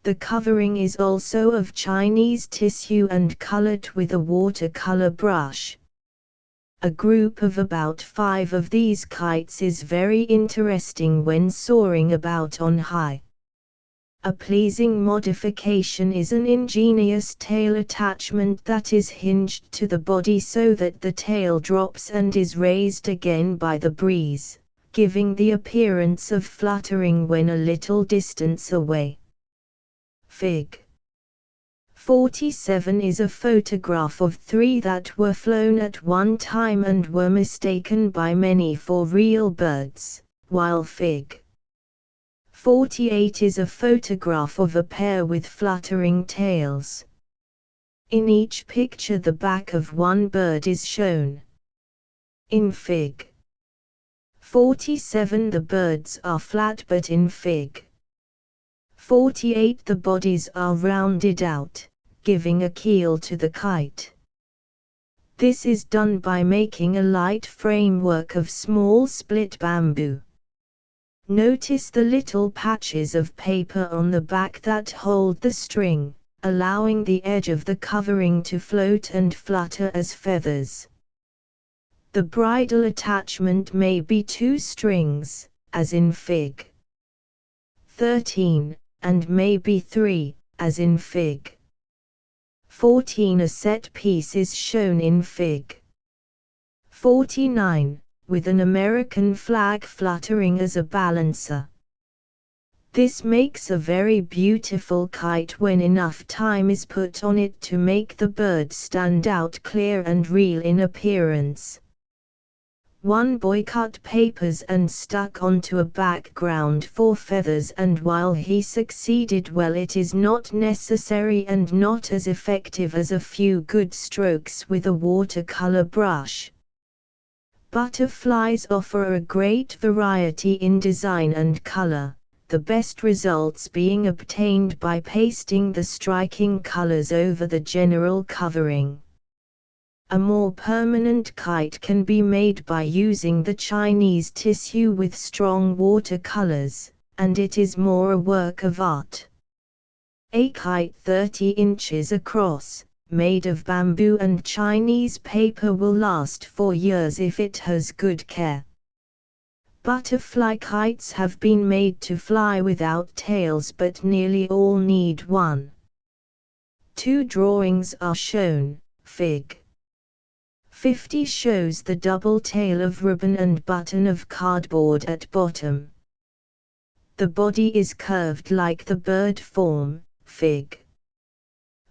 The covering is also of Chinese tissue and colored with a watercolor brush. A group of about 5 of these kites is very interesting when soaring about on high. A pleasing modification is an ingenious tail attachment that is hinged to the body so that the tail drops and is raised again by the breeze, giving the appearance of fluttering when a little distance away. Fig. 47 is a photograph of 3 that were flown at one time and were mistaken by many for real birds, while Fig. 48 is a photograph of a pair with fluttering tails. In each picture the back of one bird is shown. In Fig. 47 the birds are flat, but in Fig. 48 the bodies are rounded out, giving a keel to the kite. This is done by making a light framework of small split bamboo. Notice the little patches of paper on the back that hold the string, allowing the edge of the covering to float and flutter as feathers. The bridle attachment may be 2 strings, as in Fig. 13, and may be 3, as in Fig. 14. A set piece is shown in Fig. 49. With an American flag fluttering as a balancer. This makes a very beautiful kite when enough time is put on it to make the bird stand out clear and real in appearance. One boy cut papers and stuck onto a background for feathers, and while he succeeded well, it is not necessary and not as effective as a few good strokes with a watercolor brush. Butterflies offer a great variety in design and color, the best results being obtained by pasting the striking colors over the general covering. A more permanent kite can be made by using the Chinese tissue with strong watercolors, and it is more a work of art. A kite 30 inches across, made of bamboo and Chinese paper, will last for years if it has good care. Butterfly kites have been made to fly without tails, but nearly all need one. 2 drawings are shown. Fig. 50 shows the double tail of ribbon and button of cardboard at bottom. The body is curved like the bird form, Fig.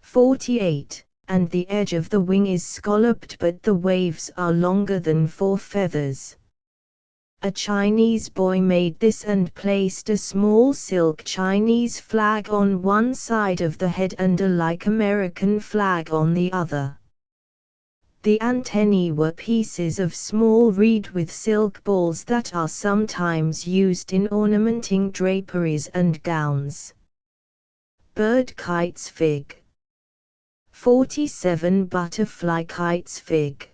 48, and the edge of the wing is scalloped, but the waves are longer than for feathers. A Chinese boy made this and placed a small silk Chinese flag on one side of the head and a like American flag on the other. The antennae were pieces of small reed with silk balls that are sometimes used in ornamenting draperies and gowns. Bird kites Fig. 47 butterfly kites Fig.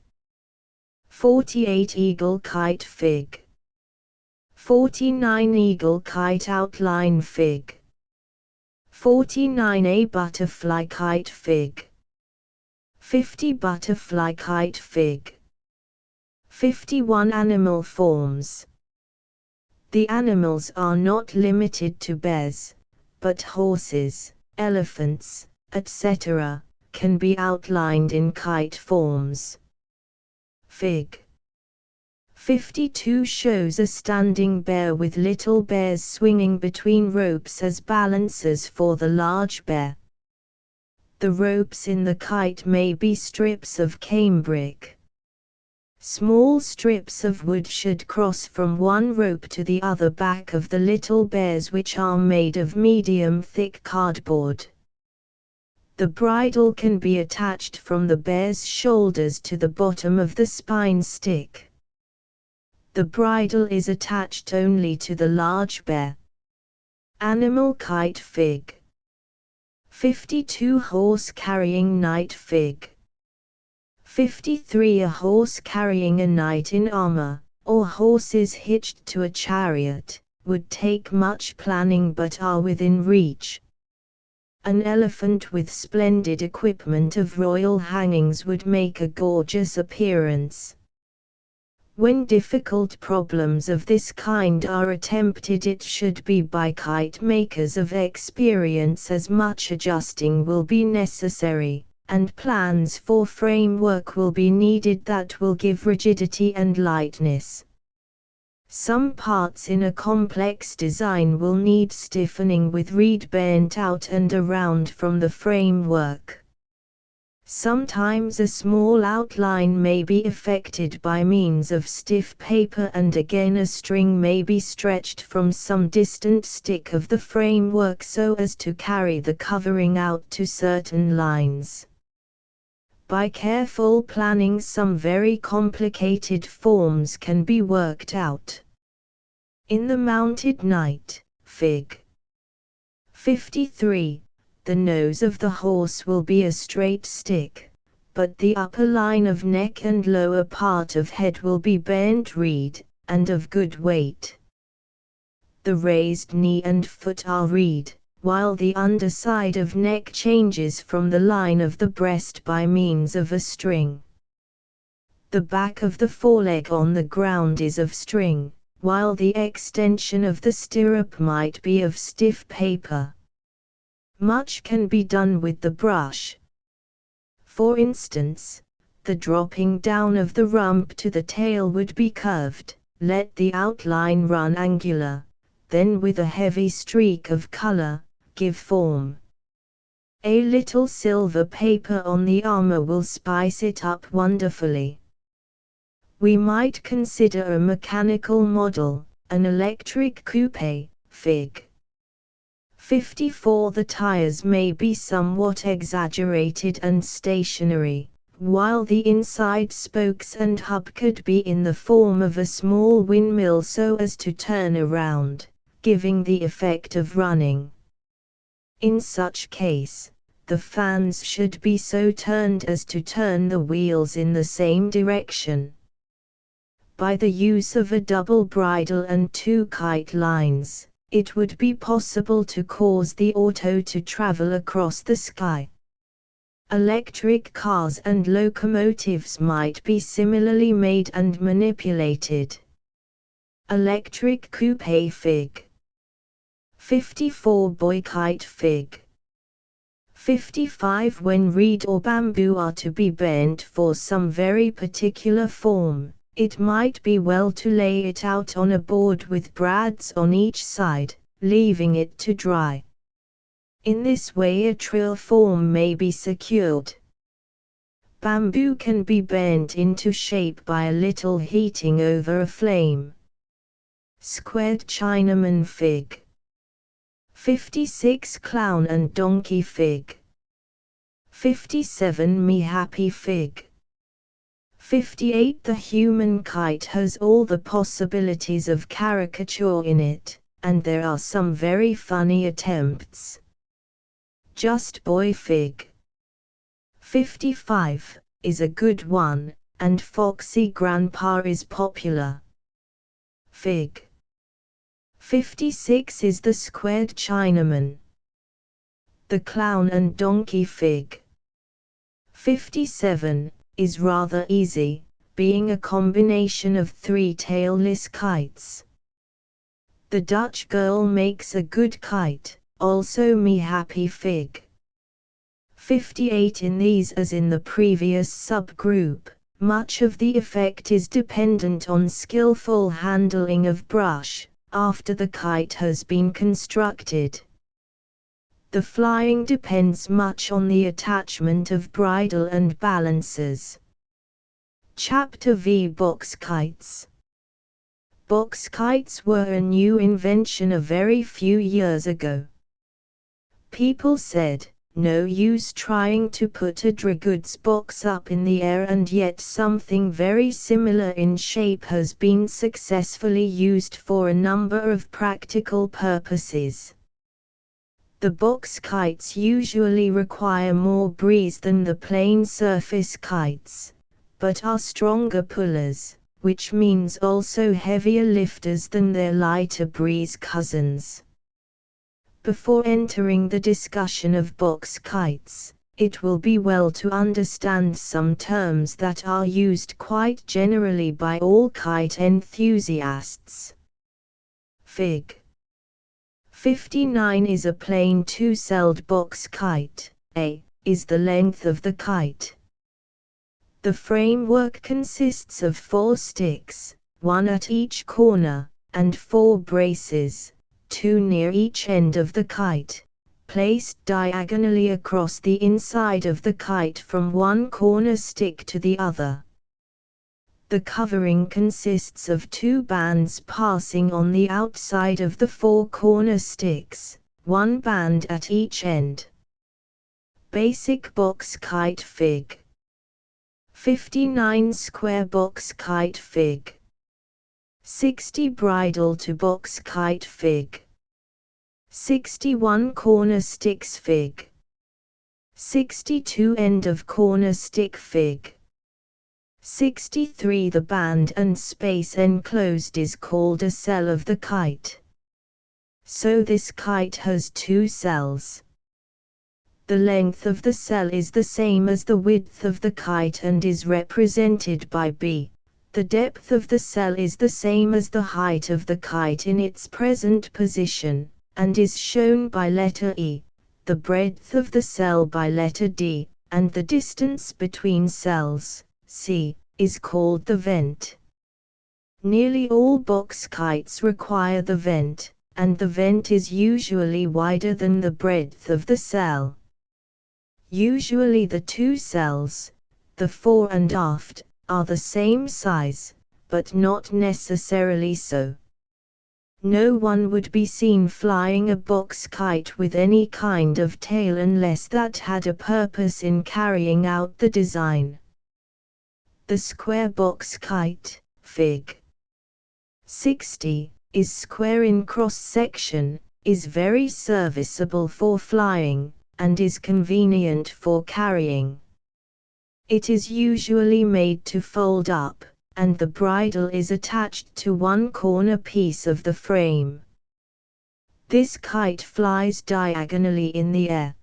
48 eagle kite Fig. 49 eagle kite outline Fig. 49 a butterfly kite Fig. 50 butterfly kite Fig. 51 animal forms. The animals are not limited to bears, but horses, elephants, etc., can be outlined in kite forms. Fig. 52 shows a standing bear with little bears swinging between ropes as balancers for the large bear. The ropes in the kite may be strips of cambric. Small strips of wood should cross from one rope to the other back of the little bears, which are made of medium thick cardboard. The bridle can be attached from the bear's shoulders to the bottom of the spine stick. The bridle is attached only to the large bear. Animal kite Fig. 52 horse carrying knight Fig. 53 a horse carrying a knight in armor, or horses hitched to a chariot, would take much planning but are within reach. An elephant with splendid equipment of royal hangings would make a gorgeous appearance. When difficult problems of this kind are attempted, it should be by kite makers of experience, as much adjusting will be necessary, and plans for framework will be needed that will give rigidity and lightness. Some parts in a complex design will need stiffening with reed bent out and around from the framework. Sometimes a small outline may be effected by means of stiff paper, and again a string may be stretched from some distant stick of the framework so as to carry the covering out to certain lines. By careful planning, some very complicated forms can be worked out. In the mounted knight, Fig. 53, the nose of the horse will be a straight stick, but the upper line of neck and lower part of head will be bent reed, and of good weight. The raised knee and foot are reed, while the underside of neck changes from the line of the breast by means of a string. The back of the foreleg on the ground is of string, while the extension of the stirrup might be of stiff paper. Much can be done with the brush. For instance, the dropping down of the rump to the tail would be curved, let the outline run angular, then with a heavy streak of color, give form. A little silver paper on the armor will spice it up wonderfully. We might consider a mechanical model, an electric coupe, Fig. 54. The tires may be somewhat exaggerated and stationary, while the inside spokes and hub could be in the form of a small windmill so as to turn around, giving the effect of running. In such case, the fans should be so turned as to turn the wheels in the same direction. By the use of a double bridle and two kite lines, it would be possible to cause the auto to travel across the sky. Electric cars and locomotives might be similarly made and manipulated. Electric coupe, Fig. 54. Boy kite, Fig. 55. When reed or bamboo are to be bent for some very particular form, it might be well to lay it out on a board with brads on each side, leaving it to dry. In this way a trill form may be secured. Bamboo can be bent into shape by a little heating over a flame. Squared Chinaman, Fig. 56. Clown and donkey, Fig. 57. Me happy, Fig. 58. The human kite has all the possibilities of caricature in it, and there are some very funny attempts. Just Boy, Fig. 55, is a good one, and Foxy Grandpa is popular. Fig. 56 is the squared Chinaman. The clown and donkey, Fig. 57, is rather easy, being a combination of three tailless kites. The Dutch girl makes a good kite, also Me happy, Fig. 58. In these as in the previous subgroup, much of the effect is dependent on skillful handling of brush, after the kite has been constructed. The flying depends much on the attachment of bridle and balancers. Chapter V. Box kites. Box kites were a new invention a very few years ago. People said, no use trying to put a dry goods box up in the air, and yet something very similar in shape has been successfully used for a number of practical purposes. The box kites usually require more breeze than the plain surface kites, but are stronger pullers, which means also heavier lifters than their lighter breeze cousins. Before entering the discussion of box kites, it will be well to understand some terms that are used quite generally by all kite enthusiasts. Fig. 59 is a plain two-celled box kite. A is the length of the kite. The framework consists of 4 sticks, 1 at each corner, and 4 braces, 2 near each end of the kite, placed diagonally across the inside of the kite from one corner stick to the other. The covering consists of 2 bands passing on the outside of the 4 corner sticks, 1 band at each end. Basic box kite. Fig. 59 square box kite. Fig. 60 bridle to box kite. Fig. 61 corner sticks. Fig. 62 end of corner stick. Fig. 63 The band and space enclosed is called a cell of the kite. So this kite has 2 cells. The length of the cell is the same as the width of the kite and is represented by B. The depth of the cell is the same as the height of the kite in its present position, and is shown by letter E, the breadth of the cell by letter D, and the distance between cells, C, is called the vent. Nearly all box kites require the vent, and the vent is usually wider than the breadth of the cell. Usually the 2 cells, the fore and aft, are the same size, but not necessarily so. No one would be seen flying a box kite with any kind of tail unless that had a purpose in carrying out the design. The square box kite, Fig. 60, is square in cross-section, is very serviceable for flying, and is convenient for carrying. It is usually made to fold up, and the bridle is attached to one corner piece of the frame. This kite flies diagonally in the air.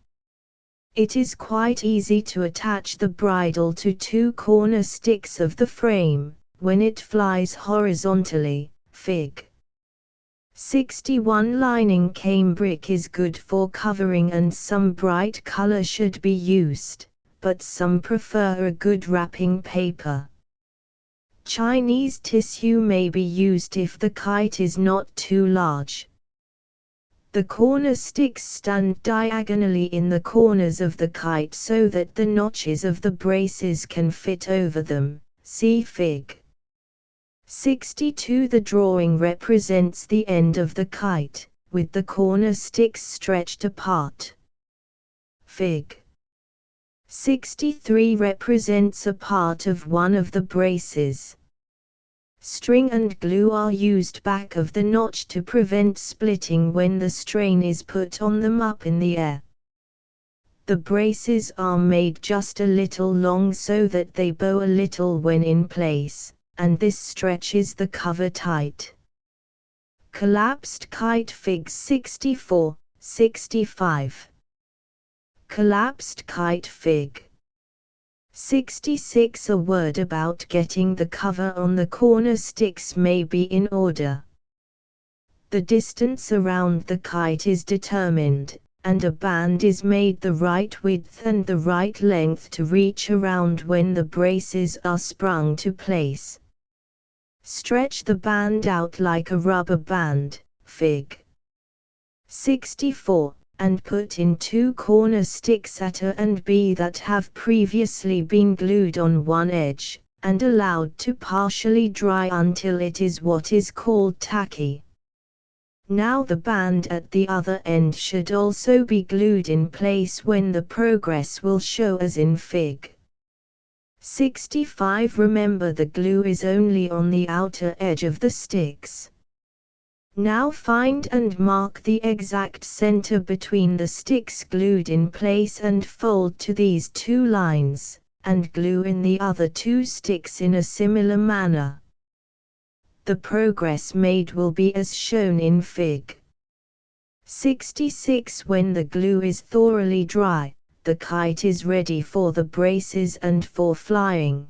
It is quite easy to attach the bridle to 2 corner sticks of the frame. When it flies horizontally, Fig. 61 lining cambric is good for covering and some bright color should be used, but some prefer a good wrapping paper. Chinese tissue may be used if the kite is not too large. The corner sticks stand diagonally in the corners of the kite so that the notches of the braces can fit over them. See Fig. 62. The drawing represents the end of the kite, with the corner sticks stretched apart. Fig. 63 represents a part of one of the braces. String and glue are used back of the notch to prevent splitting when the strain is put on them up in the air. The braces are made just a little long so that they bow a little when in place, and this stretches the cover tight. Collapsed kite. Fig. 64, 65. Collapsed kite. Fig. 66. A word about getting the cover on the corner sticks may be in order. The distance around the kite is determined, and a band is made the right width and the right length to reach around when the braces are sprung to place. Stretch the band out like a rubber band, Fig. 64, and put in 2 corner sticks at A and B that have previously been glued on one edge, and allowed to partially dry until it is what is called tacky. Now the band at the other end should also be glued in place when the progress will show as in Fig. 65. Remember the glue is only on the outer edge of the sticks. Now find and mark the exact center between the sticks glued in place and fold to these 2 lines, and glue in the other 2 sticks in a similar manner. The progress made will be as shown in Fig. 66. When the glue is thoroughly dry, the kite is ready for the braces and for flying.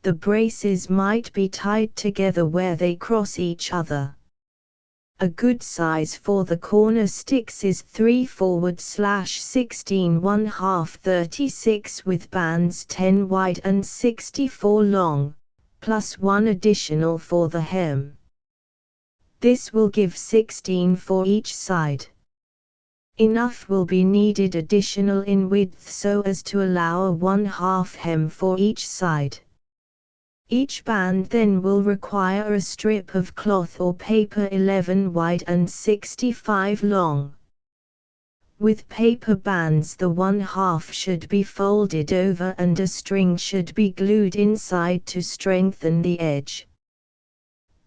The braces might be tied together where they cross each other. A good size for the corner sticks is 3/16 1/2 36 with bands 10 wide and 64 long, plus one additional for the hem. This will give 16 for each side. Enough will be needed additional in width so as to allow a 1/2 hem for each side. Each band then will require a strip of cloth or paper 11 wide and 65 long. With paper bands the 1/2 should be folded over and a string should be glued inside to strengthen the edge.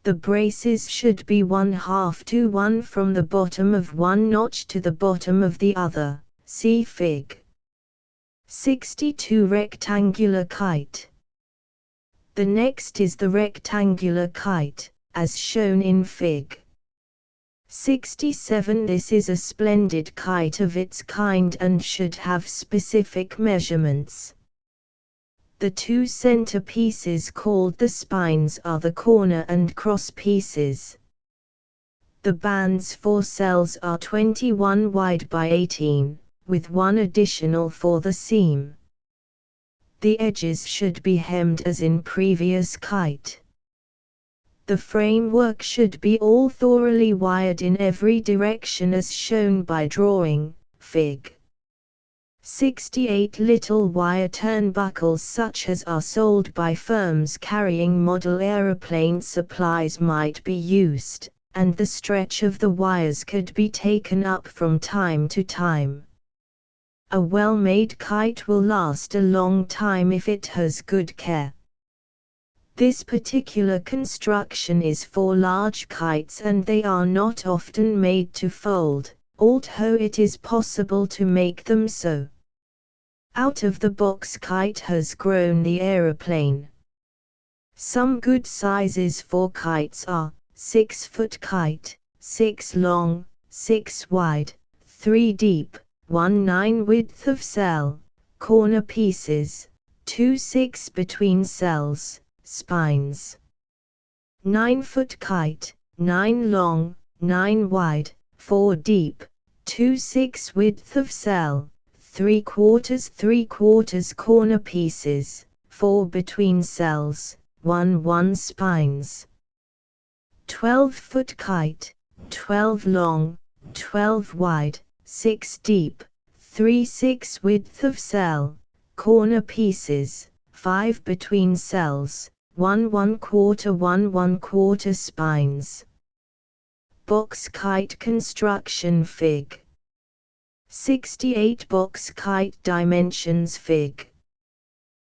The braces should be 1/2 to 1 from the bottom of one notch to the bottom of the other. See Fig. 62 rectangular kite. The next is the rectangular kite, as shown in Fig. 67. This is a splendid kite of its kind and should have specific measurements. The two center pieces called the spines are the corner and cross pieces. The bands for cells are 21 wide by 18, with one additional for the seam. The edges should be hemmed as in previous kite. The framework should be all thoroughly wired in every direction as shown by drawing, Fig. 68. Little wire turnbuckles such as are sold by firms carrying model aeroplane supplies might be used, and the stretch of the wires could be taken up from time to time. A well-made kite will last a long time if it has good care. This particular construction is for large kites and they are not often made to fold, although it is possible to make them so. Out-of-the-box kite has grown the aeroplane. Some good sizes for kites are 6-foot kite, 6 long, 6 wide, 3 deep, 1/9 width of cell, corner pieces, 2/6 between cells, spines. 9-foot kite, 9 long, 9 wide, 4 deep, 2/6 width of cell, 3/4 corner pieces, 4 between cells, 1/1 spines. 12-foot kite, 12 long, 12 wide, 6 deep, 3/6 width of cell, corner pieces, 5 between cells, 1/1/4 spines. Box kite construction Fig. 68. Box kite dimensions Fig.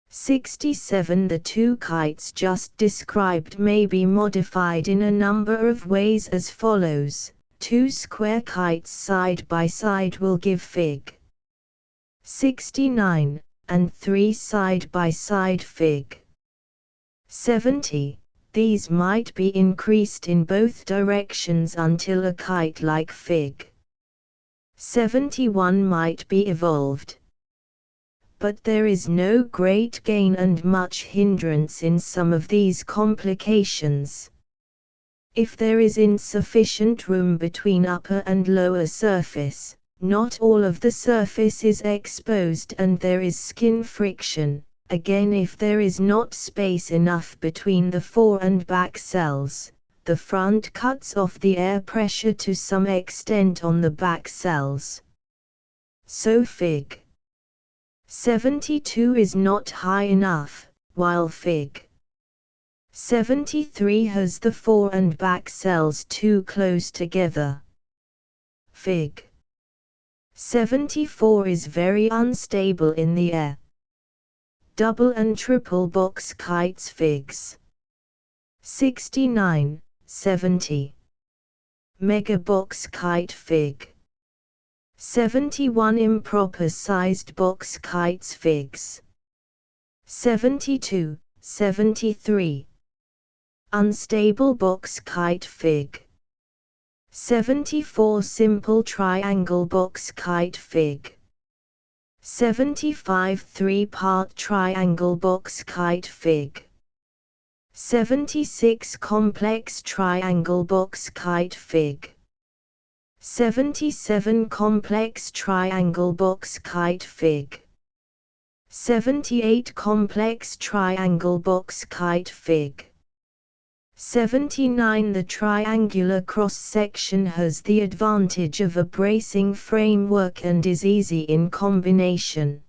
67. The two kites just described may be modified in a number of ways as follows. 2 square kites side by side will give Fig. 69, and 3 side by side Fig. 70. These might be increased in both directions until a kite like Fig. 71 might be evolved. But there is no great gain and much hindrance in some of these complications. If there is insufficient room between upper and lower surface, not all of the surface is exposed and there is skin friction. Again, if there is not space enough between the fore and back cells, the front cuts off the air pressure to some extent on the back cells. So Fig. 72 is not high enough, while Fig. 73 has the fore and back cells too close together. Fig. 74 is very unstable in the air. Double and triple box kites Figs. 69, 70. Mega box kite Fig. 71. Improper sized box kites Figs. 72, 73. Unstable box kite Fig. 74. Simple triangle box kite Fig. 75 3-part triangle box kite fig. 76 complex triangle box kite fig. 77 complex triangle box kite fig. 78 complex triangle box kite fig. 79 The triangular cross-section has the advantage of a bracing framework and is easy in combination.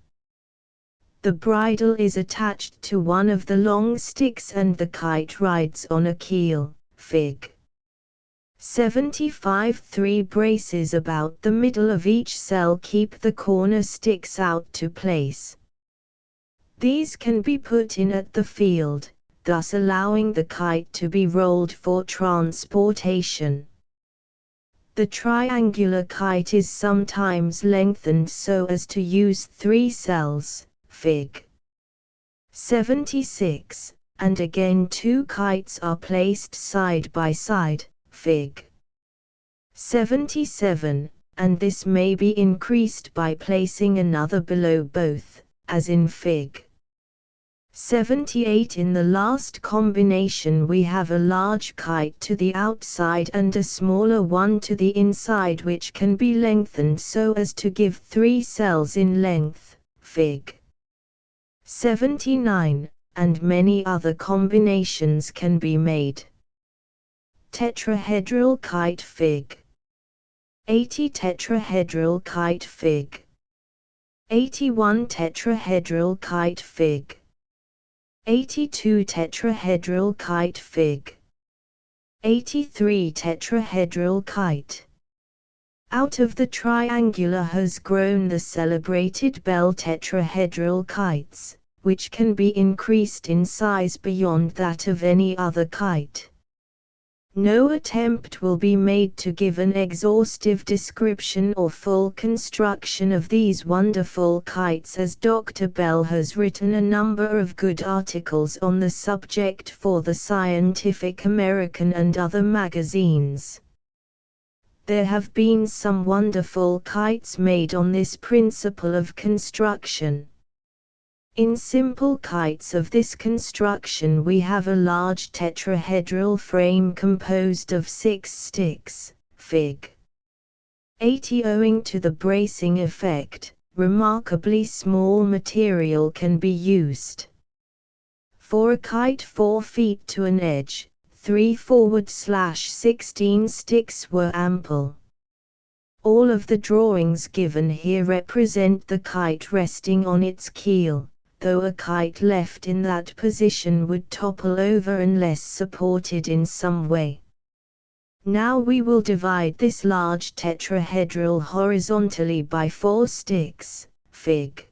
The bridle is attached to one of the long sticks and the kite rides on a keel, fig. 75 3 braces about the middle of each cell keep the corner sticks out to place. These can be put in at the field, thus allowing the kite to be rolled for transportation. The triangular kite is sometimes lengthened so as to use 3 cells, fig. 76, and again 2 kites are placed side by side, fig. 77, and this may be increased by placing another below both, as in fig. 78 In the last combination we have a large kite to the outside and a smaller one to the inside which can be lengthened so as to give 3 cells in length, fig. 79, and many other combinations can be made. Tetrahedral kite fig. 80 tetrahedral kite fig. 81 tetrahedral kite fig. 82 tetrahedral kite fig. 83 tetrahedral kite. Out of the triangular has grown the celebrated bell tetrahedral kites, which can be increased in size beyond that of any other kite. No attempt will be made to give an exhaustive description or full construction of these wonderful kites, as Dr. Bell has written a number of good articles on the subject for the Scientific American and other magazines. There have been some wonderful kites made on this principle of construction. In simple kites of this construction we have a large tetrahedral frame composed of 6 sticks, fig. 80 Owing to the bracing effect, remarkably small material can be used. For a kite 4 feet to an edge, 3/16 sticks were ample. All of the drawings given here represent the kite resting on its keel, though a kite left in that position would topple over unless supported in some way. Now we will divide this large tetrahedral horizontally by 4 sticks, fig.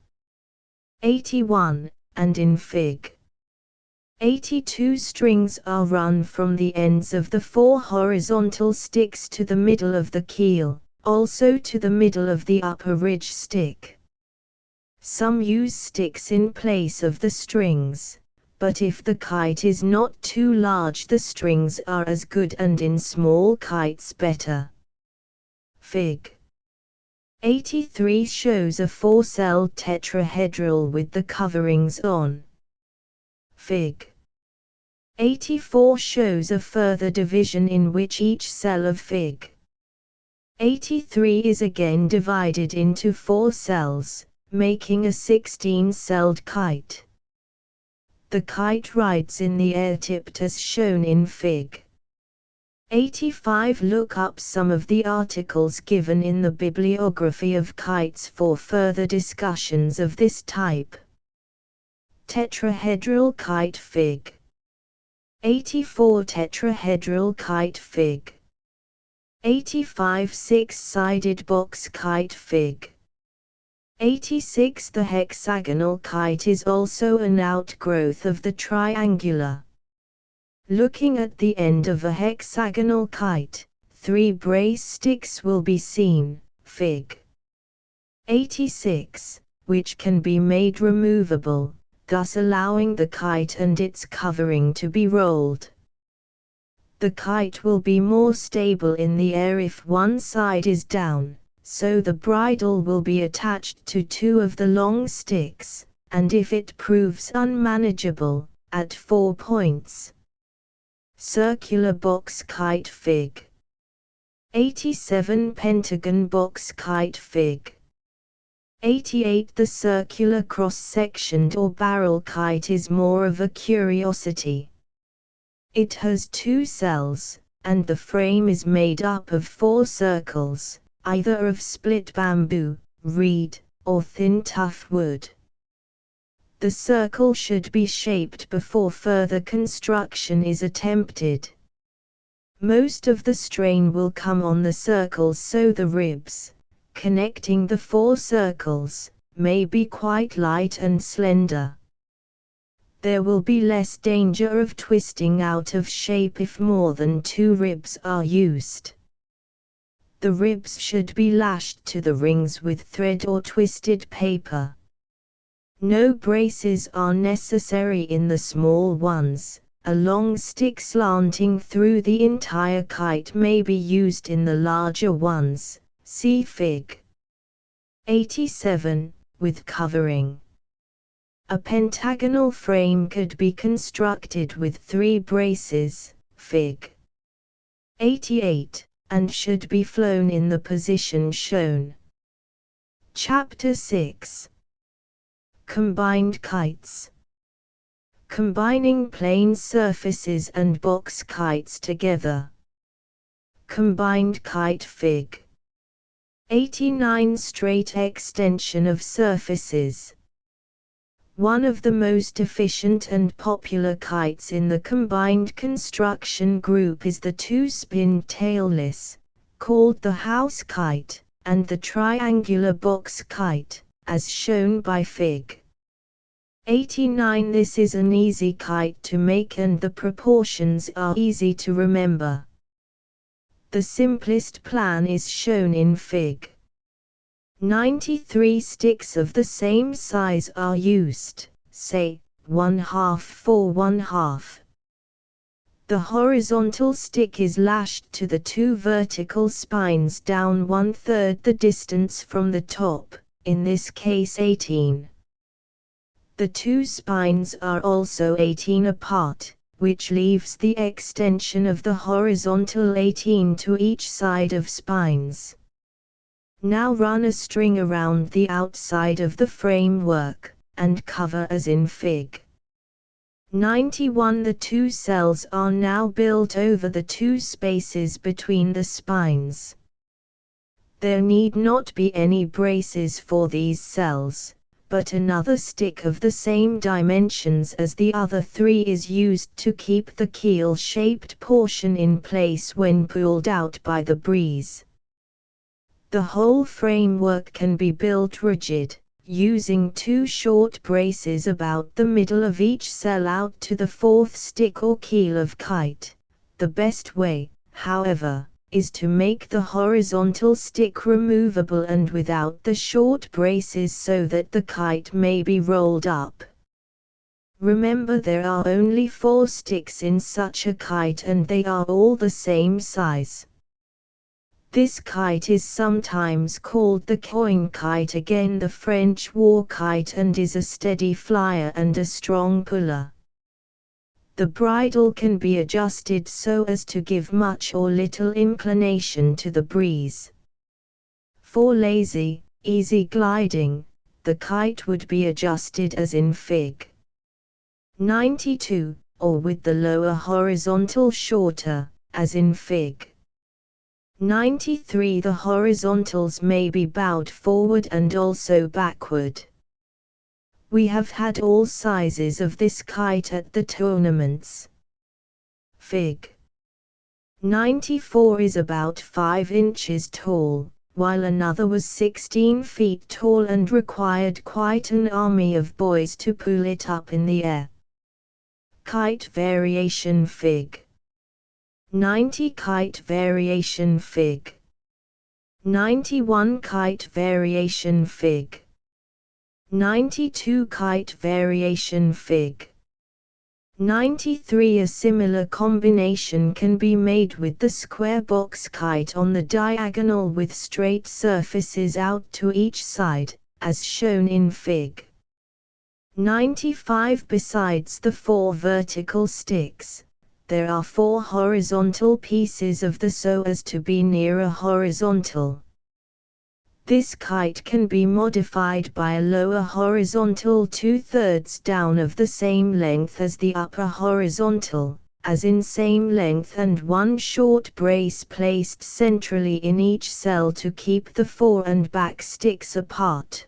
81, and in fig. 82 strings are run from the ends of the 4 horizontal sticks to the middle of the keel, also to the middle of the upper ridge stick. Some use sticks in place of the strings, but if the kite is not too large the strings are as good and in small kites better. Fig. 83 shows a 4-cell tetrahedral with the coverings on. Fig. 84 shows a further division in which each cell of fig. 83 is again divided into 4 cells, making a 16-celled kite. The kite rides in the air tipped as shown in fig. 85 Look up some of the articles given in the bibliography of kites for further discussions of this type. Tetrahedral kite fig. 84 Tetrahedral kite fig. 85 6-sided box kite fig. 86 The hexagonal kite is also an outgrowth of the triangular. Looking at the end of a hexagonal kite, 3 brace sticks will be seen, fig. 86, which can be made removable, thus allowing the kite and its covering to be rolled. The kite will be more stable in the air if one side is down, so the bridle will be attached to 2 of the long sticks, and if it proves unmanageable, at 4 points. Circular box kite Fig. 87 Pentagon box kite Fig. 88 The circular cross-sectioned or barrel kite is more of a curiosity. It has 2 cells, and the frame is made up of 4 circles, either of split bamboo, reed, or thin tough wood. The circle should be shaped before further construction is attempted. Most of the strain will come on the circles, so the ribs, connecting the 4 circles, may be quite light and slender. There will be less danger of twisting out of shape if more than 2 ribs are used. The ribs should be lashed to the rings with thread or twisted paper. No braces are necessary in the small ones. A long stick slanting through the entire kite may be used in the larger ones, see Fig. 87, with covering. A pentagonal frame could be constructed with 3 braces, Fig. 88, and should be flown in the position shown. Chapter 6. Combined kites. Combining plane surfaces and box kites together. Combined kite Fig. 89 Straight extension of surfaces. One of the most efficient and popular kites in the combined construction group is the 2-spin tailless, called the house kite, and the triangular box kite, as shown by Fig. 89. This is an easy kite to make and the proportions are easy to remember. The simplest plan is shown in Fig. 93 sticks of the same size are used, say, 1/2 for 1/2. The horizontal stick is lashed to the 2 vertical spines down 1/3 the distance from the top, in this case 18. The 2 spines are also 18 apart, which leaves the extension of the horizontal 18 to each side of spines. Now run a string around the outside of the framework, and cover as in Fig. 91. The 2 cells are now built over the 2 spaces between the spines. There need not be any braces for these cells, but another stick of the same dimensions as the other 3 is used to keep the keel-shaped portion in place when pulled out by the breeze. The whole framework can be built rigid, using 2 short braces about the middle of each cell out to the 4th stick or keel of kite. The best way, however, is to make the horizontal stick removable and without the short braces so that the kite may be rolled up. Remember, there are only 4 sticks in such a kite and they are all the same size. This kite is sometimes called the coin kite, again the French war kite, and is a steady flyer and a strong puller. The bridle can be adjusted so as to give much or little inclination to the breeze. For lazy, easy gliding, the kite would be adjusted as in Fig. 92, or with the lower horizontal shorter, as in Fig. 93. The horizontals may be bowed forward and also backward. We have had all sizes of this kite at the tournaments. Fig. 94 is about 5 inches tall, while another was 16 feet tall and required quite an army of boys to pull it up in the air. Kite variation Fig. 90. Kite variation Fig. 91. Kite variation Fig. 92. Kite variation Fig. 93. A similar combination can be made with the square box kite on the diagonal with straight surfaces out to each side, as shown in Fig. 95. Besides the 4 vertical sticks, there are 4 horizontal pieces of the so as to be nearer horizontal. This kite can be modified by a lower horizontal 2/3 down of the same length as the upper horizontal, as in same length, and 1 short brace placed centrally in each cell to keep the fore and back sticks apart.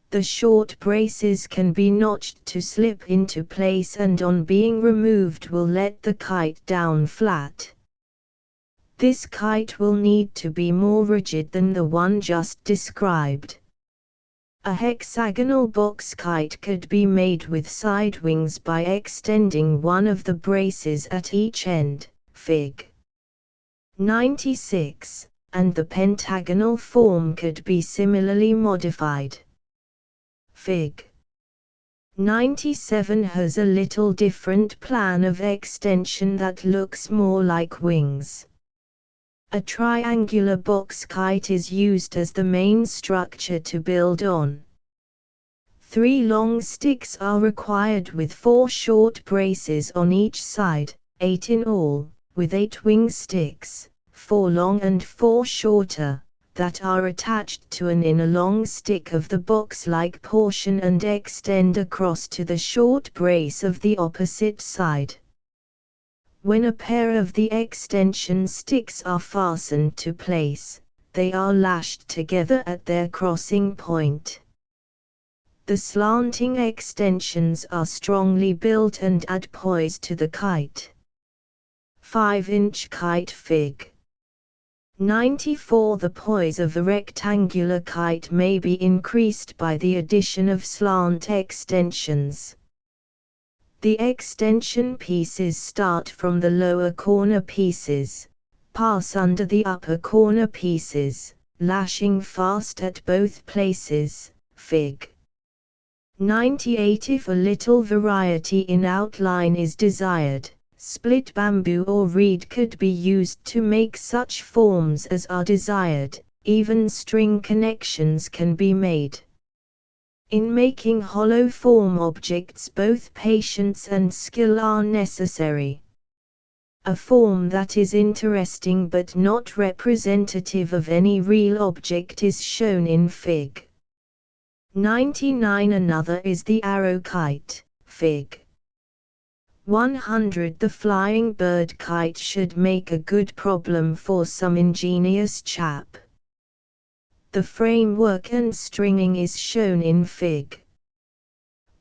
The short braces can be notched to slip into place and on being removed will let the kite down flat. This kite will need to be more rigid than the one just described. A hexagonal box kite could be made with side wings by extending one of the braces at each end, Fig. 96, and the pentagonal form could be similarly modified. Fig. 97 has a little different plan of extension that looks more like wings. A triangular box kite is used as the main structure to build on. 3 long sticks are required with 4 short braces on each side, 8 in all, with 8 wing sticks, 4 long and 4 shorter, that are attached to an inner long stick of the box-like portion and extend across to the short brace of the opposite side. When a pair of the extension sticks are fastened to place, they are lashed together at their crossing point. The slanting extensions are strongly built and add poise to the kite. 5-inch kite Fig. 94. The poise of a rectangular kite may be increased by the addition of slant extensions. The extension pieces start from the lower corner pieces, pass under the upper corner pieces, lashing fast at both places, Fig. 98. If a little variety in outline is desired, split bamboo or reed could be used to make such forms as are desired. Even string connections can be made. In making hollow form objects both patience and skill are necessary. A form that is interesting but not representative of any real object is shown in Fig. 99. Another is the arrow kite, Fig. 100. The flying bird kite should make a good problem for some ingenious chap. The framework and stringing is shown in Fig.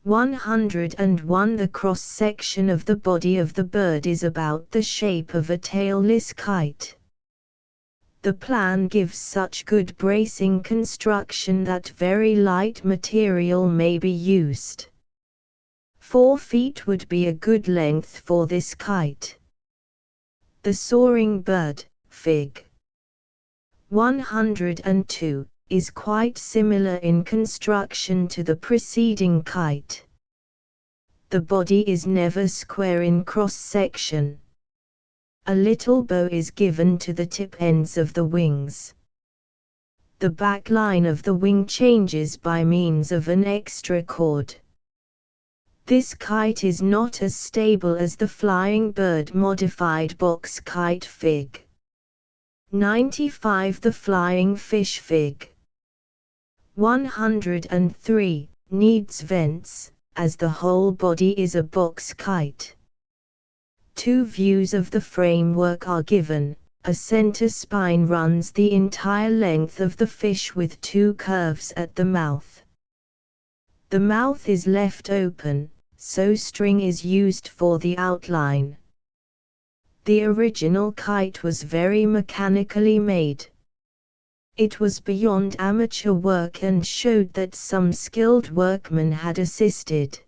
101. The cross-section of the body of the bird is about the shape of a tailless kite. The plan gives such good bracing construction that very light material may be used. 4 feet would be a good length for this kite. The soaring bird, Fig. 102, is quite similar in construction to the preceding kite. The body is never square in cross-section. A little bow is given to the tip ends of the wings. The back line of the wing changes by means of an extra cord. This kite is not as stable as the flying bird modified box kite Fig. 95. The flying fish Fig. 103, needs vents, as the whole body is a box kite. 2 views of the framework are given. A center spine runs the entire length of the fish with 2 curves at the mouth. The mouth is left open, so string is used for the outline. The original kite was very mechanically made. It was beyond amateur work and showed that some skilled workmen had assisted.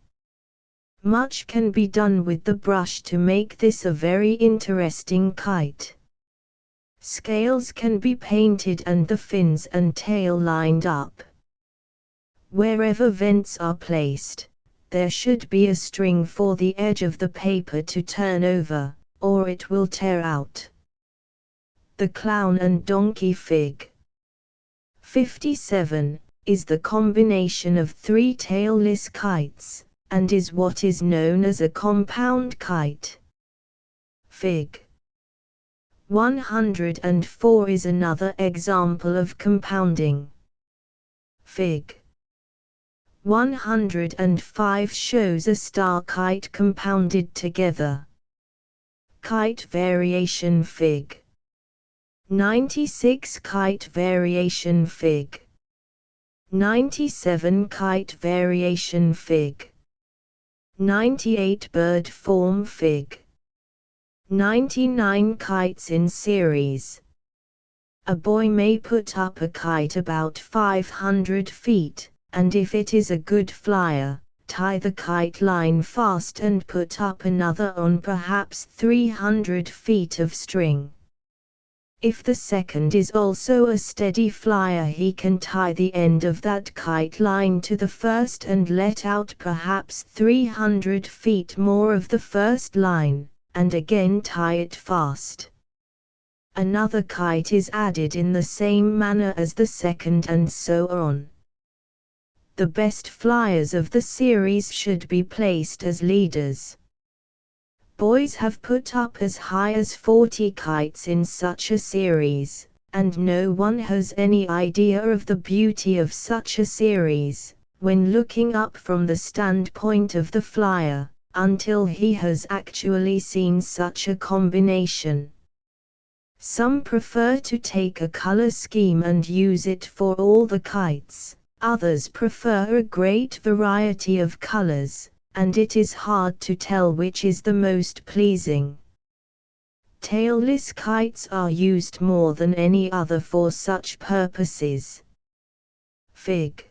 Much can be done with the brush to make this a very interesting kite. Scales can be painted and the fins and tail lined up. Wherever vents are placed, there should be a string for the edge of the paper to turn over, or it will tear out. The clown and donkey fig. 57, is the combination of three tailless kites, and is what is known as a compound kite. Fig. 104 is another example of compounding. Fig. 105 shows a star kite compounded together. Kite variation fig. 96 kite variation fig. 97 kite variation fig. 98 bird form fig. 99 kites in series. A boy may put up a kite about 500 feet, and if it is a good flyer, tie the kite line fast and put up another on perhaps 300 feet of string. If the second is also a steady flyer, he can tie the end of that kite line to the first and let out perhaps 300 feet more of the first line, and again tie it fast. Another kite is added in the same manner as the second, and so on. The best flyers of the series should be placed as leaders. Boys have put up as high as 40 kites in such a series, and no one has any idea of the beauty of such a series, when looking up from the standpoint of the flyer, until he has actually seen such a combination. Some prefer to take a color scheme and use it for all the kites, others prefer a great variety of colors, and it is hard to tell which is the most pleasing. Tailless kites are used more than any other for such purposes. Fig.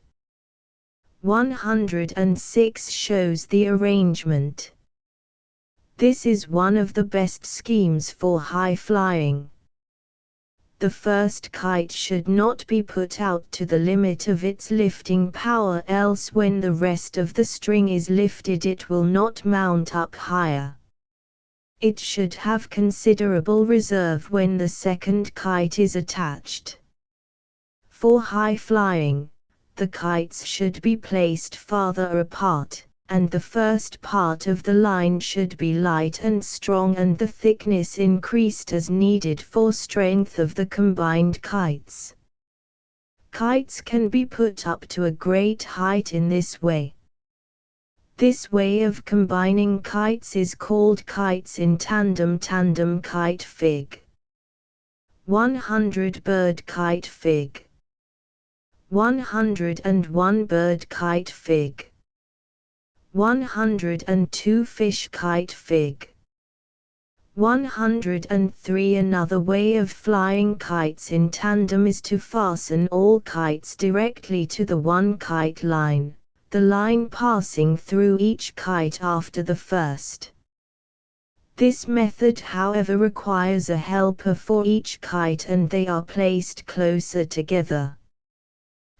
106 shows the arrangement. This is one of the best schemes for high flying. The first kite should not be put out to the limit of its lifting power, else when the rest of the string is lifted it will not mount up higher. It should have considerable reserve when the second kite is attached. For high flying, the kites should be placed farther apart, and the first part of the line should be light and strong and the thickness increased as needed for strength of the combined kites. Kites can be put up to a great height in this way. This way of combining kites is called kites in tandem. Tandem kite fig. 100 bird kite fig. 101 bird kite fig. 102 fish kite fig. 103 Another way of flying kites in tandem is to fasten all kites directly to the one kite line, the line passing through each kite after the first. This method, however, requires a helper for each kite and they are placed closer together.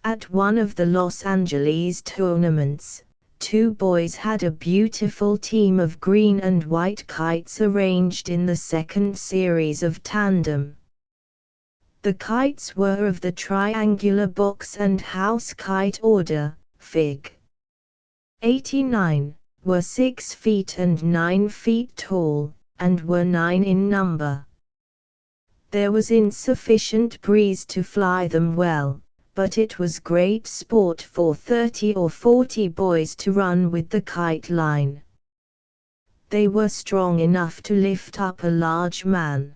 At one of the Los Angeles tournaments, two boys had a beautiful team of green and white kites arranged in the second series of tandem. The kites were of the triangular box and house kite order, Fig. 89, were 6 feet and 9 feet tall, and were 9 in number. There was insufficient breeze to fly them well, but it was great sport for 30 or 40 boys to run with the kite line. They were strong enough to lift up a large man.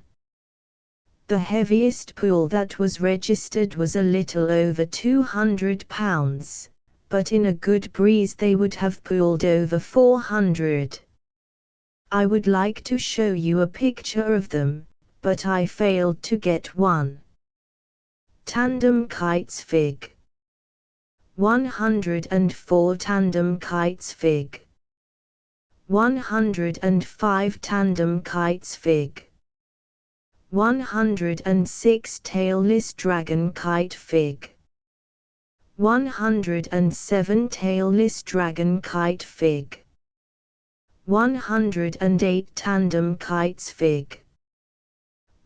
The heaviest pull that was registered was a little over 200 pounds, but in a good breeze they would have pulled over 400. I would like to show you a picture of them, but I failed to get one. Tandem kites Fig. 104 Tandem kites Fig. 105 Tandem kites Fig. 106 Tailless dragon kite Fig. 107 Tailless dragon kite fig. 108 tandem kites fig.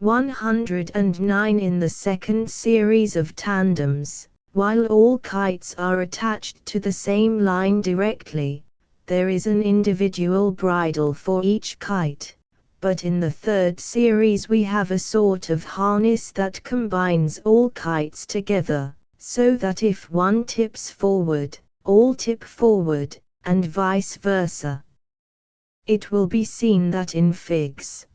109 in the second series of tandems, while all kites are attached to the same line directly, there is an individual bridle for each kite, but in the third series we have a sort of harness that combines all kites together, so that if one tips forward, all tip forward, and vice versa. It will be seen that in figs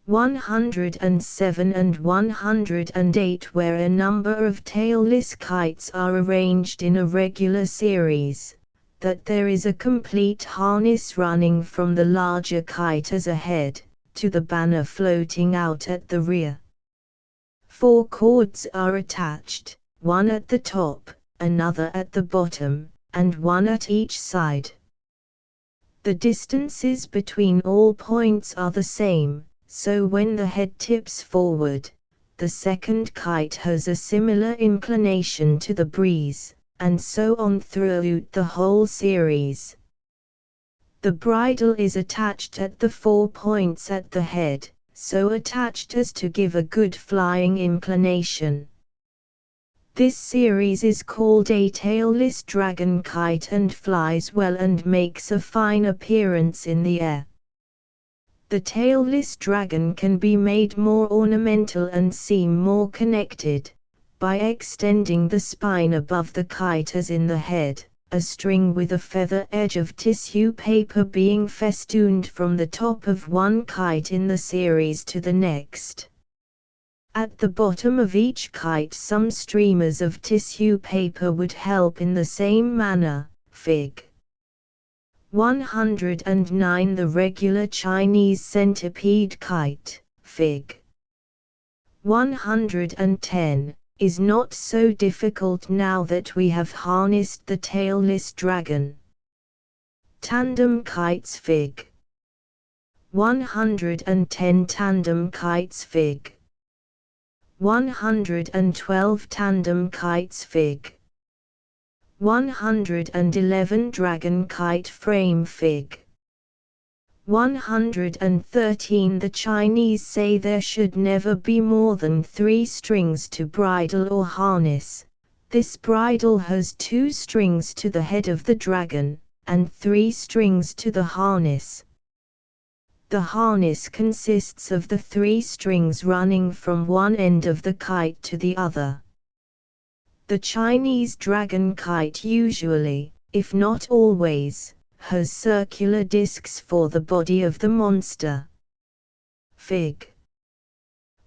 107 and 108, where a number of tailless kites are arranged in a regular series, that there is a complete harness running from the larger kite as a head, to the banner floating out at the rear. 4 cords are attached, one at the top, another at the bottom, and one at each side. The distances between all points are the same, so when the head tips forward, the second kite has a similar inclination to the breeze, and so on throughout the whole series. The bridle is attached at the 4 points at the head, so attached as to give a good flying inclination. This series is called a tailless dragon kite and flies well and makes a fine appearance in the air. The tailless dragon can be made more ornamental and seem more connected, by extending the spine above the kite as in the head, a string with a feather edge of tissue paper being festooned from the top of one kite in the series to the next. At the bottom of each kite some streamers of tissue paper would help in the same manner. Fig. 109 The regular Chinese centipede kite, Fig. 110, is not so difficult now that we have harnessed the tailless dragon. Tandem kites Fig. 110 Tandem kites Fig. 112 Tandem kites Fig. 111 Dragon kite frame Fig. 113 The Chinese say there should never be more than 3 strings to bridle or harness. This bridle has 2 strings to the head of the dragon, and 3 strings to the harness. The harness consists of the 3 strings running from one end of the kite to the other. The Chinese dragon kite usually, if not always, has circular discs for the body of the monster. Fig.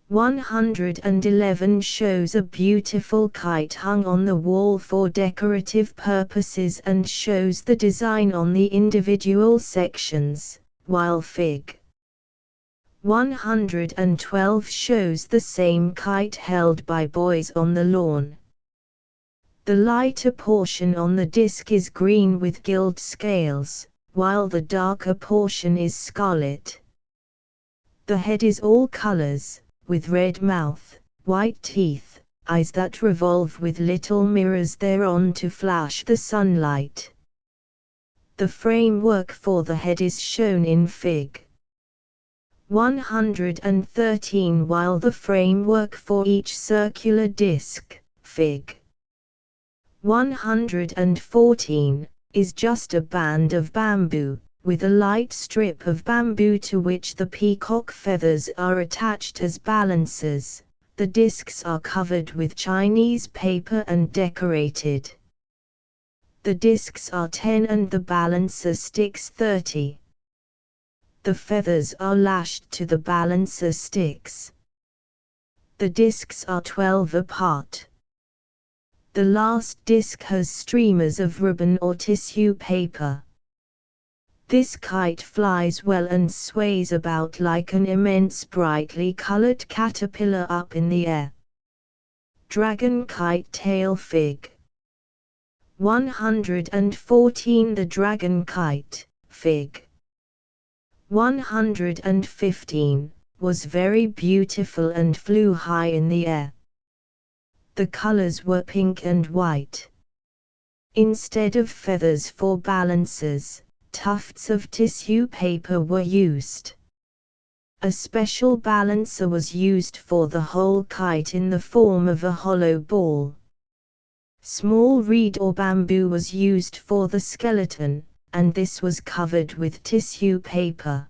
111 shows a beautiful kite hung on the wall for decorative purposes and shows the design on the individual sections, while Fig. 112 shows the same kite held by boys on the lawn. The lighter portion on the disc is green with gilt scales, while the darker portion is scarlet. The head is all colors, with red mouth, white teeth, eyes that revolve with little mirrors thereon to flash the sunlight. The framework for the head is shown in Fig. 113, while the framework for each circular disc, Fig. 114, is just a band of bamboo, with a light strip of bamboo to which the peacock feathers are attached as balancers. The discs are covered with Chinese paper and decorated. The discs are 10 and the balancer sticks 30. The feathers are lashed to the balancer sticks. The discs are 12 apart. The last disc has streamers of ribbon or tissue paper. This kite flies well and sways about like an immense brightly colored caterpillar up in the air. Dragon kite tail Fig. 114 The dragon kite, Fig. 115, was very beautiful and flew high in the air. The colors were pink and white. Instead of feathers for balances, tufts of tissue paper were used. A special balancer was used for the whole kite in the form of a hollow ball. Small reed or bamboo was used for the skeleton, and this was covered with tissue paper.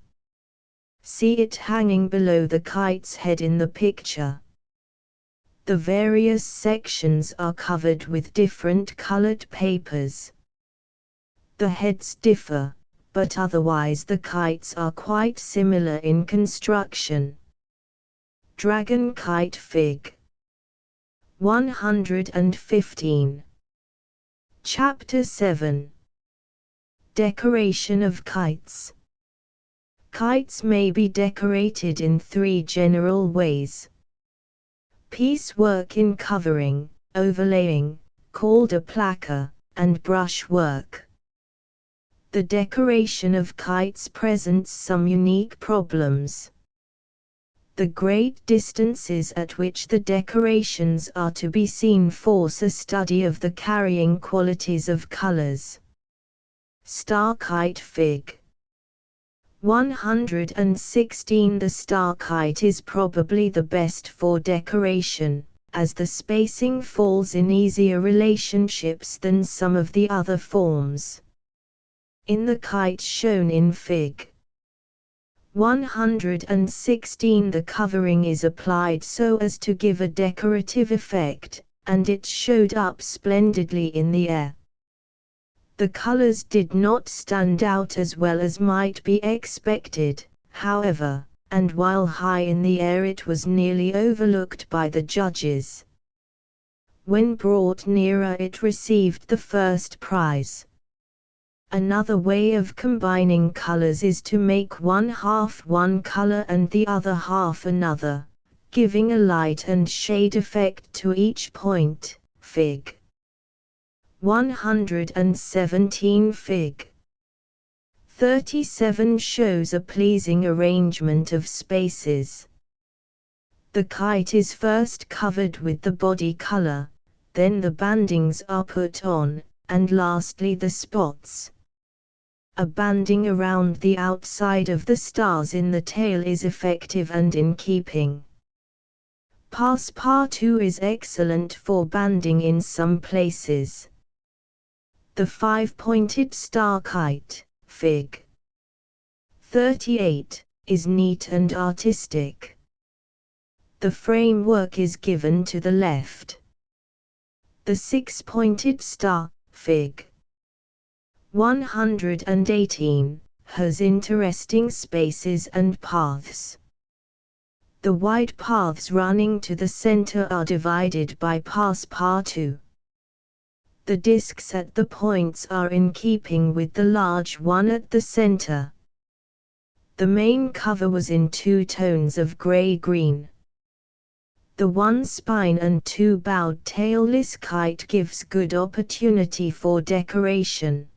See it hanging below the kite's head in the picture. The various sections are covered with different colored papers. The heads differ, but otherwise the kites are quite similar in construction. Dragon Kite Fig. 115. Chapter 7. Decoration of kites. Kites may be decorated in 3 general ways. Piecework in covering, overlaying, called a placa, and brushwork. The decoration of kites presents some unique problems. The great distances at which the decorations are to be seen force a study of the carrying qualities of colors. Star Kite Fig. 116. The star kite is probably the best for decoration, as the spacing falls in easier relationships than some of the other forms. In the kite shown in Fig. 116, the covering is applied so as to give a decorative effect, and it showed up splendidly in the air. The colors did not stand out as well as might be expected, however, and while high in the air it was nearly overlooked by the judges. When brought nearer it received the first prize. Another way of combining colors is to make one half one color and the other half another, giving a light and shade effect to each point. Fig. 117. Fig. 37 shows a pleasing arrangement of spaces. The kite is first covered with the body color, then the bandings are put on, and lastly the spots. A banding around the outside of the stars in the tail is effective and in keeping. Passepartout is excellent for banding in some places. The 5-pointed star kite, Fig. 38, is neat and artistic. The framework is given to the left. The 6-pointed star, Fig. 118, has interesting spaces and paths. The wide paths running to the center are divided by Passepartout. The discs at the points are in keeping with the large one at the center. The main cover was in 2 tones of gray-green. The 1 spine and 2 bowed tailless kite gives good opportunity for decoration.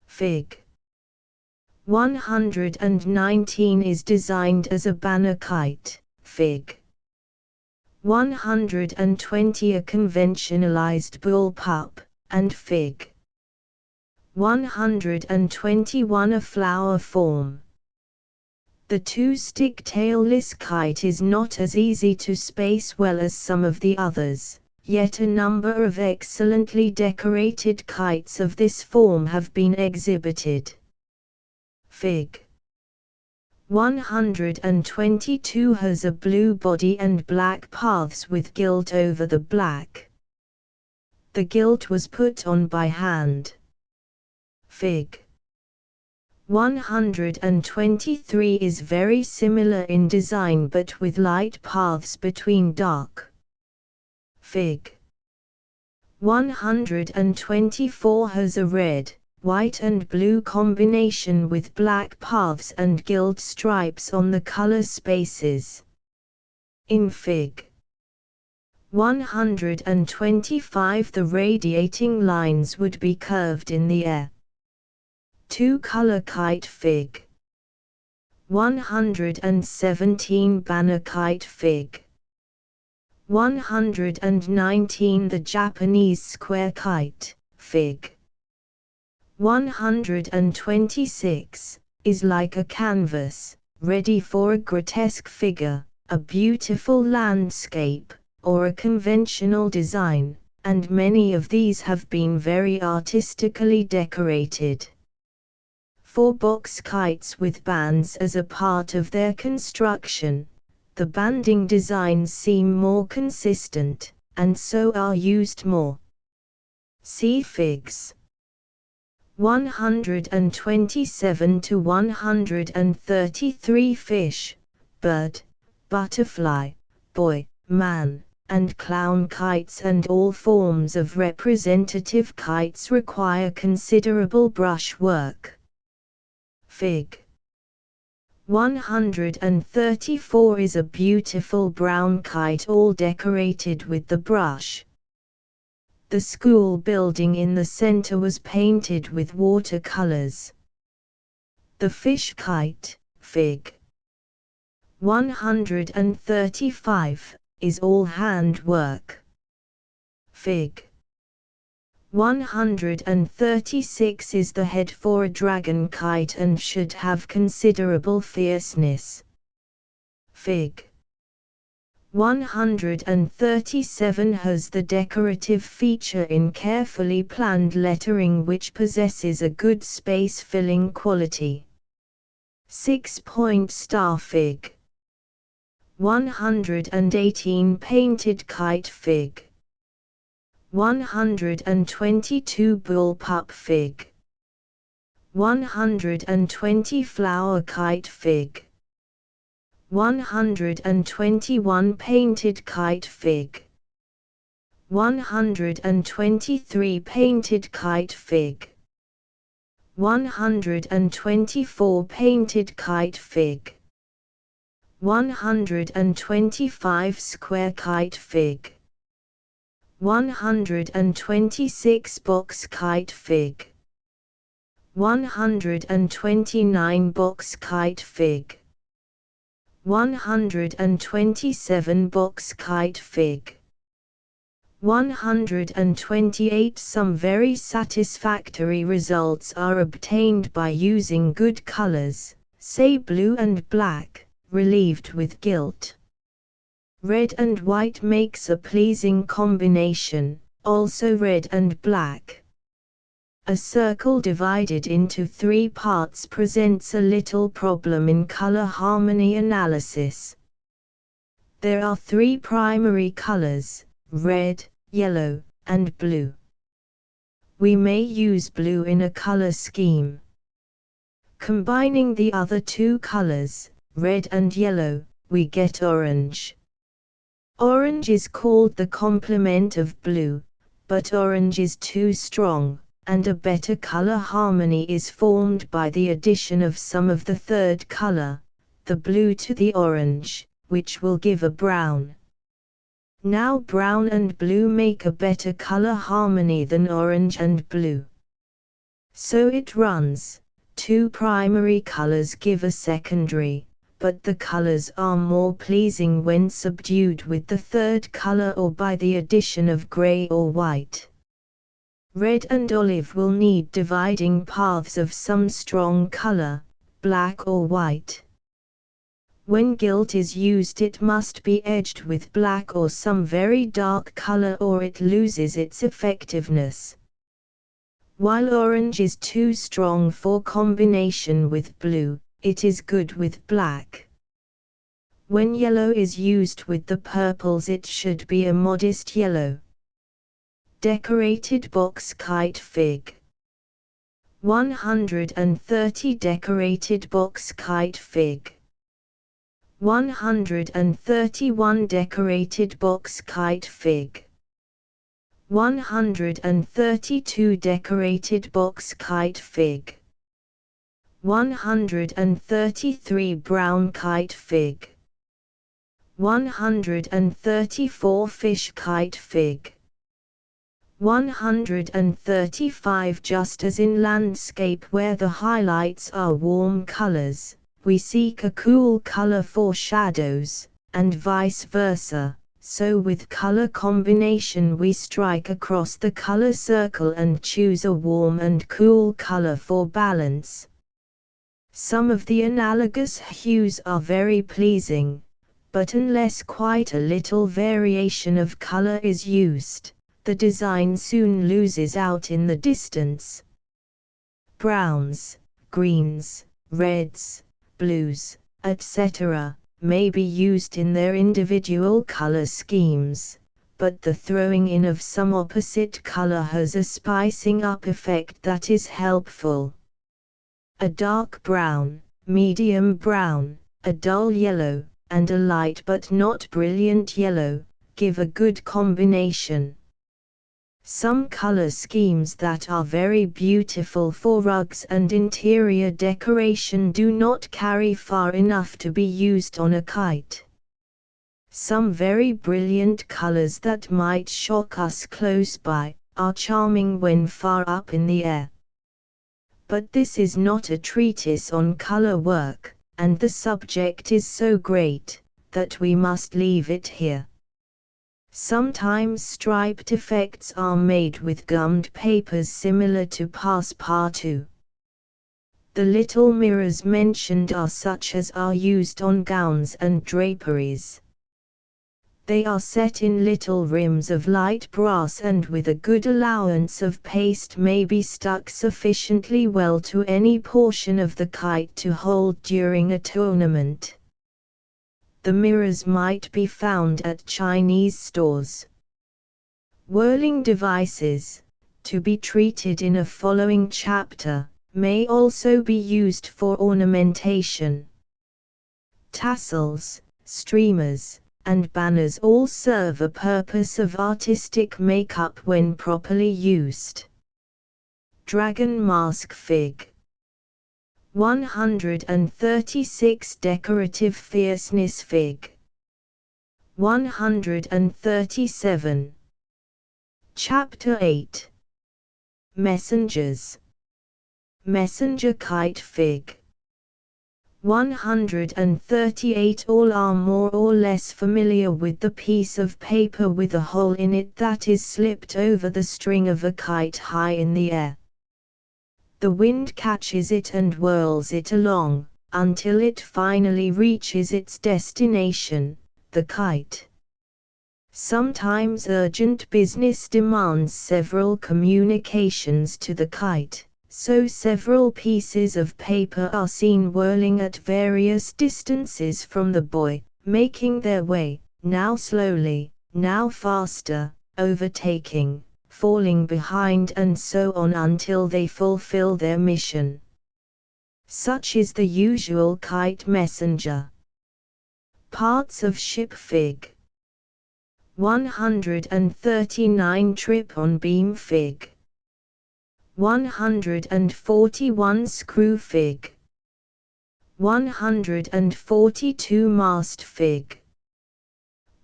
Fig. 119 is designed as a banner kite, Fig. 120 a conventionalized bullpup, and Fig. 121 a flower form. The 2-stick tailless kite is not as easy to space well as some of the others, yet a number of excellently decorated kites of this form have been exhibited. Fig. 122 has a blue body and black paths with gilt over the black. The gilt was put on by hand. Fig. 123 is very similar in design but with light paths between dark. Fig. 124 has a red, white and blue combination with black paths and gilt stripes on the color spaces. In Fig. 125 the radiating lines would be curved in the air. 2-color kite Fig. 117 banner kite Fig. 119 The Japanese square kite, Fig. 126, is like a canvas, ready for a grotesque figure, a beautiful landscape, or a conventional design, and many of these have been very artistically decorated. For box kites with bands as a part of their construction, the banding designs seem more consistent, and so are used more. See Figs. 127 to 133 Fish, bird, butterfly, boy, man, and clown kites and all forms of representative kites require considerable brush work. Fig. 134 is a beautiful brown kite all decorated with the brush. The school building in the center was painted with watercolors. The fish kite, Fig. 135, is all handwork. Fig. 136 is the head for a dragon kite and should have considerable fierceness. Fig. 137 has the decorative feature in carefully planned lettering which possesses a good space-filling quality. 6-point star Fig. 118 painted kite Fig. 122 bullpup Fig. 120 flower kite Fig. 121 painted kite Fig. 123 painted kite Fig. 124 painted kite Fig. 125 square kite Fig. 126 box kite Fig. 129 box kite Fig. 127 box kite Fig. 128 Some very satisfactory results are obtained by using good colors, say blue and black, relieved with gilt. Red and white makes a pleasing combination, also red and black. A circle divided into 3 parts presents a little problem in color harmony analysis. There are 3 primary colors, red, yellow, and blue. We may use blue in a color scheme. Combining the other 2 colors, red and yellow, we get orange. Orange is called the complement of blue, but orange is too strong, and a better color harmony is formed by the addition of some of the 3rd color, the blue to the orange, which will give a brown. Now brown and blue make a better color harmony than orange and blue. So it runs, 2 primary colors give a secondary, but the colors are more pleasing when subdued with the 3rd color or by the addition of gray or white. Red and olive will need dividing paths of some strong color, black or white. When gilt is used it must be edged with black or some very dark color or it loses its effectiveness. While orange is too strong for combination with blue, it is good with black. When yellow is used with the purples it should be a modest yellow. Decorated box kite Fig. 130 decorated box kite Fig. 131 decorated box kite Fig. 132 decorated box kite Fig. 133 brown kite Fig. 134 fish kite Fig. 135 Just as in landscape where the highlights are warm colors, we seek a cool color for shadows, and vice versa, So with color combination we strike across the color circle and choose a warm and cool color for balance. Some of the analogous hues are very pleasing, but unless quite a little variation of color is used, the design soon loses out in the distance. Browns, greens, reds, blues, etc., may be used in their individual color schemes, but the throwing in of some opposite color has a spicing up effect that is helpful. A dark brown, medium brown, a dull yellow, and a light but not brilliant yellow, give a good combination. Some color schemes that are very beautiful for rugs and interior decoration do not carry far enough to be used on a kite. Some very brilliant colors that might shock us close by are charming when far up in the air. But this is not a treatise on color work, and the subject is so great that we must leave it here. Sometimes striped effects are made with gummed papers similar to passe-partout. The little mirrors mentioned are such as are used on gowns and draperies. They are set in little rims of light brass and with a good allowance of paste may be stuck sufficiently well to any portion of the kite to hold during a tournament. The mirrors might be found at Chinese stores. Whirling devices, to be treated in a following chapter, may also be used for ornamentation. Tassels, streamers, and banners all serve a purpose of artistic makeup when properly used. Dragon mask fig. 136 Decorative fierceness fig. 137. Chapter 8. Messengers. Messenger kite fig. 138. All are more or less familiar with the piece of paper with a hole in it that is slipped over the string of a kite high in the air. The wind catches it and whirls it along, until it finally reaches its destination, the kite. Sometimes urgent business demands several communications to the kite, so several pieces of paper are seen whirling at various distances from the buoy, making their way, now slowly, now faster, overtaking, falling behind and so on until they fulfill their mission. Such is the usual kite messenger. Parts of ship fig. 139 Trip on beam fig. 141 Screw fig. 142 Mast fig.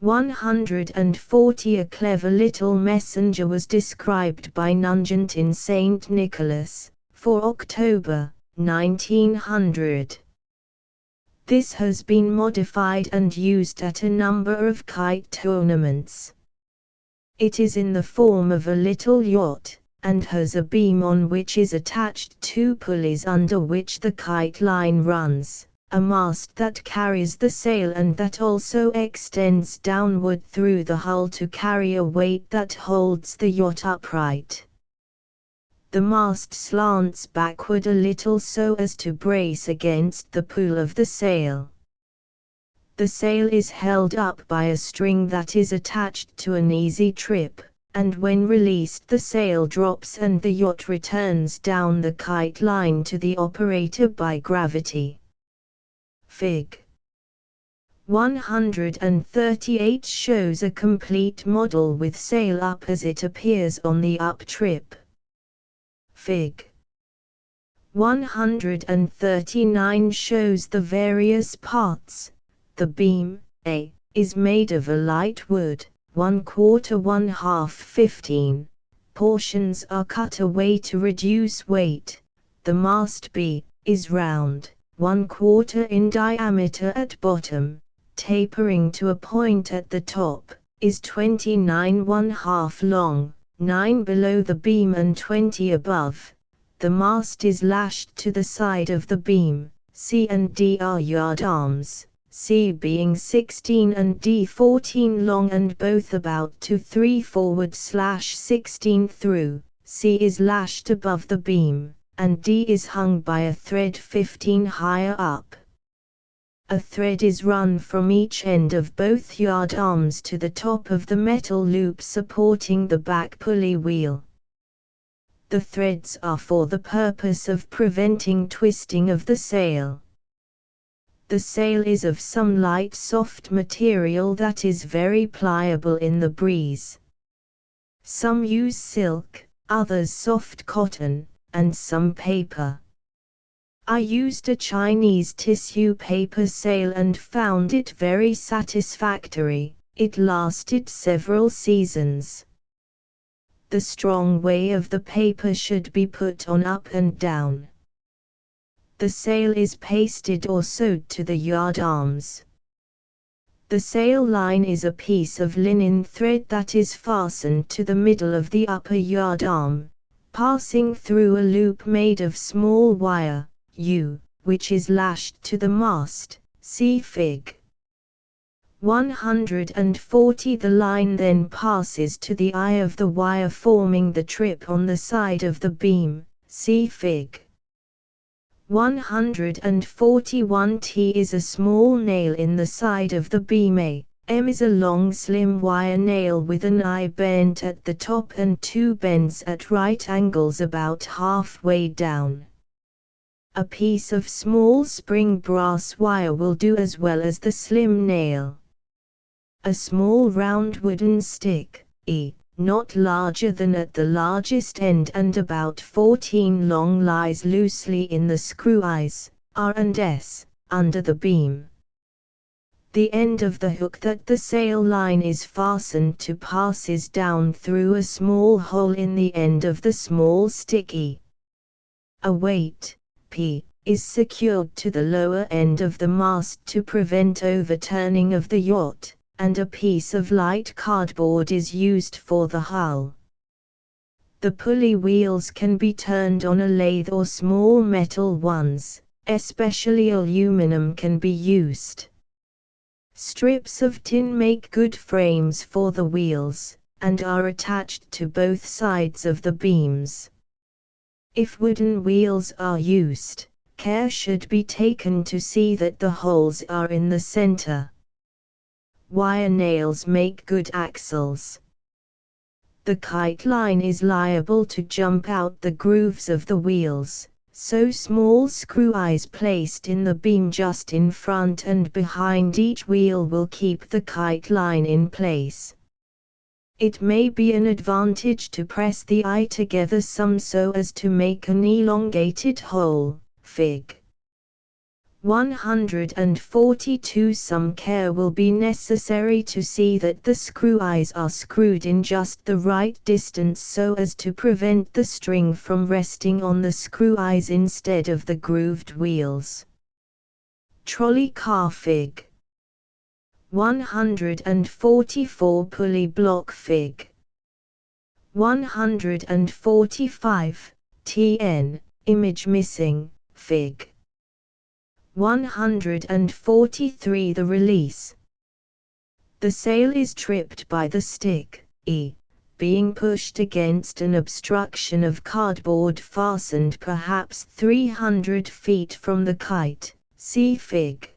140 A clever little messenger was described by Nugent in St. Nicholas, for October, 1900. This has been modified and used at a number of kite tournaments. It is in the form of a little yacht, and has a beam on which is attached two pulleys under which the kite line runs, a mast that carries the sail and that also extends downward through the hull to carry a weight that holds the yacht upright. The mast slants backward a little so as to brace against the pull of the sail. The sail is held up by a string that is attached to an easy trip, and when released the sail drops and the yacht returns down the kite line to the operator by gravity. Fig. 138 shows a complete model with sail up as it appears on the up trip. Fig. 139 shows the various parts. The beam, A, is made of a light wood, 1/4 1/2 15. Portions are cut away to reduce weight. The mast, B, is round, 1/4 in diameter at bottom, tapering to a point at the top, is 29½ long, 9 below the beam and 20 above. The mast is lashed to the side of the beam. C and D are yard arms, C being 16 and D 14 long and both about 2-3 forward/16 through. C is lashed above the beam, and D is hung by a thread 15 higher up. A thread is run from each end of both yard arms to the top of the metal loop supporting the back pulley wheel. The threads are for the purpose of preventing twisting of the sail. The sail is of some light soft material that is very pliable in the breeze. Some use silk, others soft cotton, and some paper. I used a Chinese tissue paper sail and found it very satisfactory. It lasted several seasons. The strong way of the paper should be put on up and down. The sail is pasted or sewed to the yard arms. The sail line is a piece of linen thread that is fastened to the middle of the upper yard arm, passing through a loop made of small wire, U, which is lashed to the mast. See Fig. 140. The line then passes to the eye of the wire forming the trip on the side of the beam. See Fig. 141. T is a small nail in the side of the beam. A. M is a long slim wire nail with an eye bent at the top and two bends at right angles about halfway down. A piece of small spring brass wire will do as well as the slim nail. A small round wooden stick, E, not larger than at the largest end and about 14 long, lies loosely in the screw eyes, R and S, under the beam. The end of the hook that the sail line is fastened to passes down through a small hole in the end of the small stick E. A weight, P, is secured to the lower end of the mast to prevent overturning of the yacht, and a piece of light cardboard is used for the hull. The pulley wheels can be turned on a lathe or small metal ones, especially aluminum can be used. Strips of tin make good frames for the wheels, and are attached to both sides of the beams. If wooden wheels are used, care should be taken to see that the holes are in the center. Wire nails make good axles. The kite line is liable to jump out the grooves of the wheels, so small screw eyes placed in the beam just in front and behind each wheel will keep the kite line in place. It may be an advantage to press the eye together some so as to make an elongated hole. Fig. 142. Some care will be necessary to see that the screw eyes are screwed in just the right distance so as to prevent the string from resting on the screw eyes instead of the grooved wheels. Trolley car Fig. 144. Pulley block Fig. 145. TN, image missing, Fig. 143. The release. The sail is tripped by the stick, E, being pushed against an obstruction of cardboard fastened perhaps 300 feet from the kite. See Fig.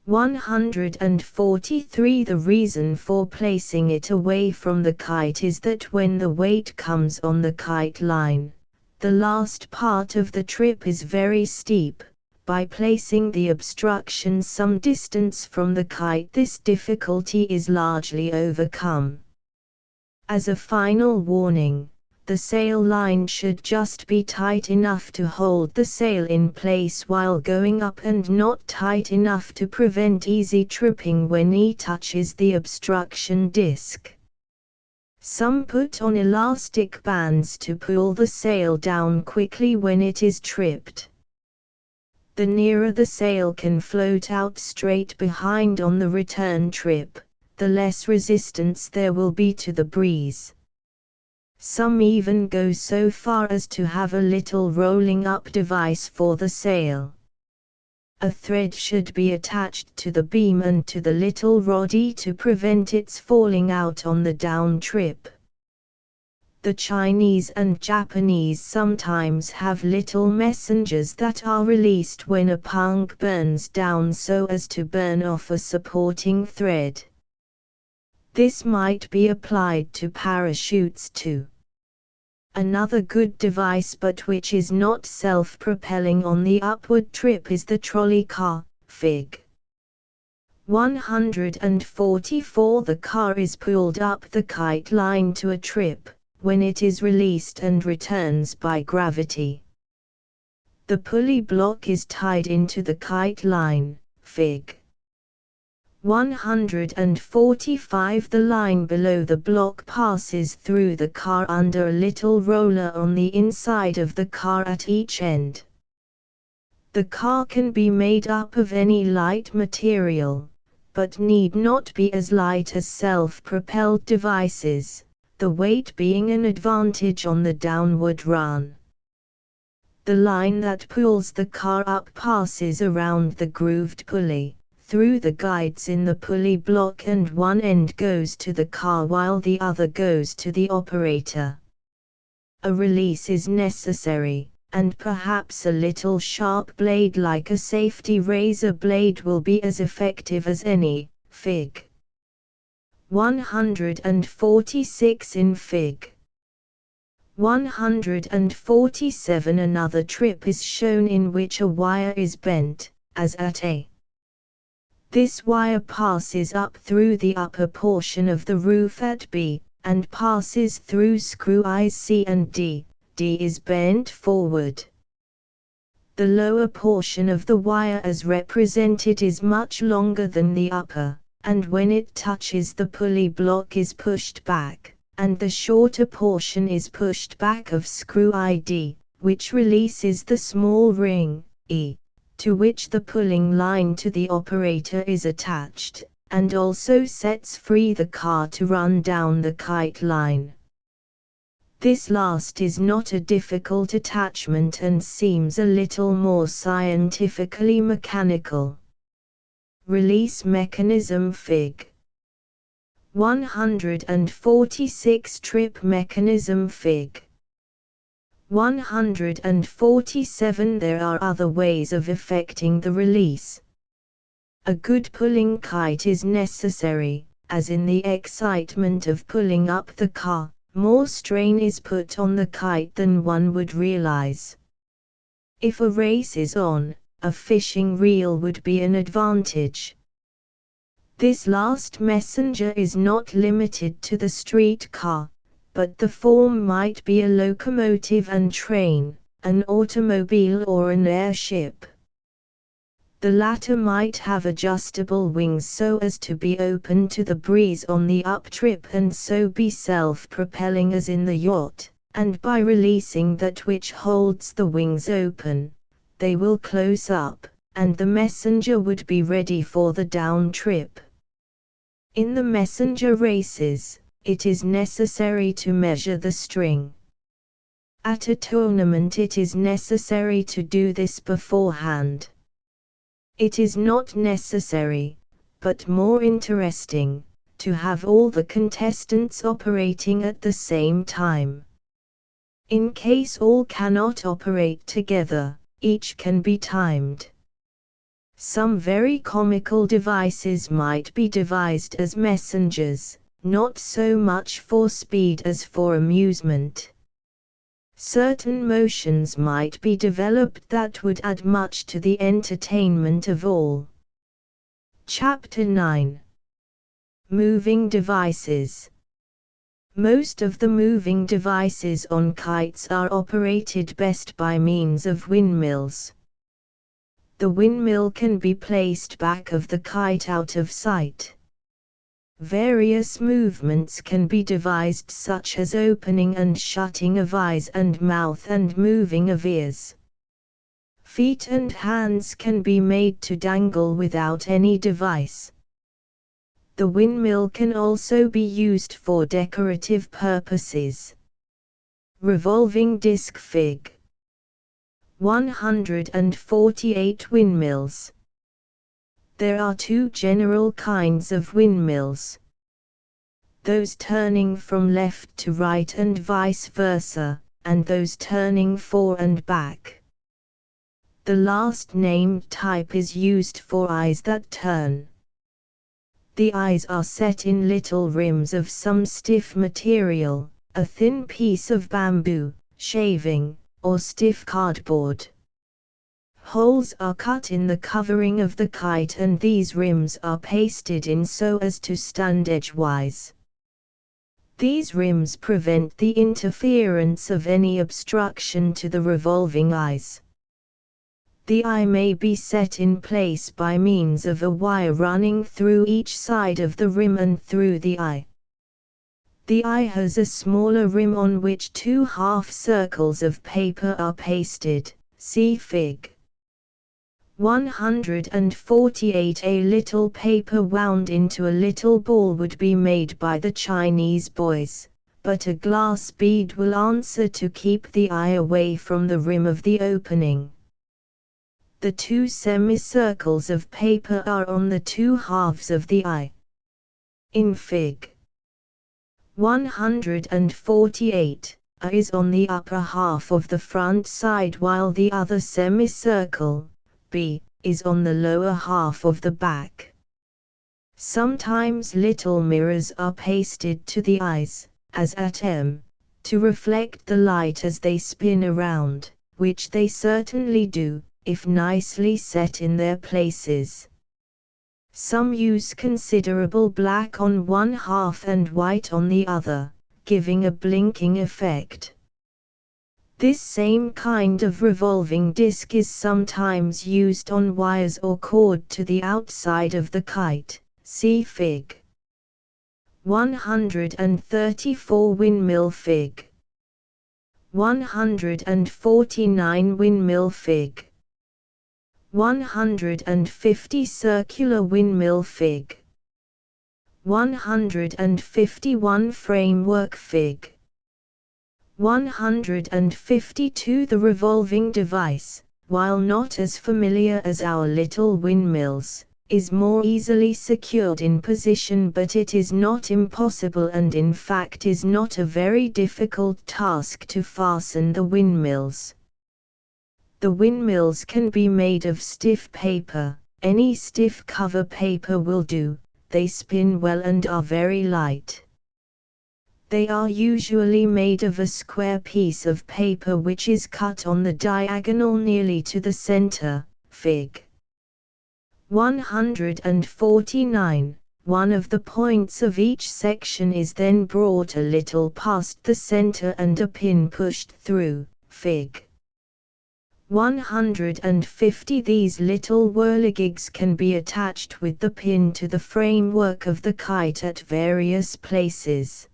143. The reason for placing it away from the kite is that when the weight comes on the kite line, the last part of the trip is very steep. By placing the obstruction some distance from the kite, this difficulty is largely overcome. As a final warning, the sail line should just be tight enough to hold the sail in place while going up and not tight enough to prevent easy tripping when it touches the obstruction disc. Some put on elastic bands to pull the sail down quickly when it is tripped. The nearer the sail can float out straight behind on the return trip, the less resistance there will be to the breeze. Some even go so far as to have a little rolling up device for the sail. A thread should be attached to the beam and to the little roddy to prevent its falling out on the down trip. The Chinese and Japanese sometimes have little messengers that are released when a punk burns down so as to burn off a supporting thread. This might be applied to parachutes too. Another good device but which is not self-propelling on the upward trip is the trolley car, Fig. 144. The car is pulled up the kite line to a trip, when it is released and returns by gravity. The pulley block is tied into the kite line, Fig. 145. The line below the block passes through the car under a little roller on the inside of the car at each end. The car can be made up of any light material, but need not be as light as self-propelled devices, the weight being an advantage on the downward run. The line that pulls the car up passes around the grooved pulley, through the guides in the pulley block, and one end goes to the car while the other goes to the operator. A release is necessary, and perhaps a little sharp blade like a safety razor blade will be as effective as any. Fig. 146. In Fig. 147 another trip is shown in which a wire is bent, as at A. This wire passes up through the upper portion of the roof at B, and passes through screw eyes C and D. D is bent forward. The lower portion of the wire as represented is much longer than the upper, and when it touches the pulley block is pushed back, and the shorter portion is pushed back of screw eye D, which releases the small ring, E, to which the pulling line to the operator is attached, and also sets free the car to run down the kite line. This last is not a difficult attachment and seems a little more scientifically mechanical. Release mechanism. Fig. 146 trip mechanism. Fig. 147 There are other ways of effecting the release. A good pulling kite is necessary, as in the excitement of pulling up the car, more strain is put on the kite than one would realize. If a race is on, a fishing reel would be an advantage. This last messenger is not limited to the street car, but the form might be a locomotive and train, an automobile or an airship. The latter might have adjustable wings so as to be open to the breeze on the uptrip and so be self-propelling as in the yacht, and by releasing that which holds the wings open, they will close up, and the messenger would be ready for the down trip. In the messenger races, it is necessary to measure the string. At a tournament it is necessary to do this beforehand. It is not necessary, but more interesting, to have all the contestants operating at the same time. In case all cannot operate together, each can be timed. Some very comical devices might be devised as messengers, not so much for speed as for amusement. Certain motions might be developed that would add much to the entertainment of all. Chapter 9. Moving devices. Most of the moving devices on kites are operated best by means of windmills. The windmill can be placed back of the kite out of sight. Various movements can be devised such as opening and shutting of eyes and mouth and moving of ears. Feet and hands can be made to dangle without any device. The windmill can also be used for decorative purposes. Revolving disc Fig. 148 windmills. There are two general kinds of windmills. Those turning from left to right and vice versa, and those turning fore and back. The last named type is used for eyes that turn. The eyes are set in little rims of some stiff material, a thin piece of bamboo, shaving, or stiff cardboard. Holes are cut in the covering of the kite and these rims are pasted in so as to stand edgewise. These rims prevent the interference of any obstruction to the revolving eyes. The eye may be set in place by means of a wire running through each side of the rim and through the eye. The eye has a smaller rim on which two half circles of paper are pasted. See Fig. 148. A little paper wound into a little ball would be made by the Chinese boys, but a glass bead will answer to keep the eye away from the rim of the opening. The two semicircles of paper are on the two halves of the eye. In Fig. 148, A is on the upper half of the front side while the other semicircle, B, is on the lower half of the back. Sometimes little mirrors are pasted to the eyes, as at M, to reflect the light as they spin around, which they certainly do, if nicely set in their places. Some use considerable black on one half and white on the other, giving a blinking effect. This same kind of revolving disc is sometimes used on wires or cord to the outside of the kite. See Fig. 134. Windmill Fig. 149. Windmill Fig. 150. Circular windmill Fig. 151. Framework Fig. 152. The revolving device, while not as familiar as our little windmills, is more easily secured in position, but it is not impossible and in fact is not a very difficult task to fasten the windmills. The windmills can be made of stiff paper, any stiff cover paper will do, they spin well and are very light. They are usually made of a square piece of paper which is cut on the diagonal nearly to the center. Fig. 149. One of the points of each section is then brought a little past the center and a pin pushed through. Fig. 150. These little whirligigs can be attached with the pin to the framework of the kite at various places.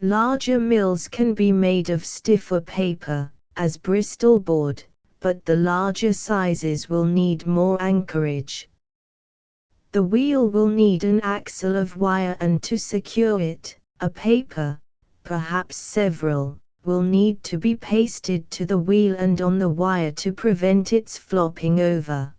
Larger mills can be made of stiffer paper, as Bristol board, but the larger sizes will need more anchorage. The wheel will need an axle of wire and to secure it, a paper, perhaps several, will need to be pasted to the wheel and on the wire to prevent its flopping over.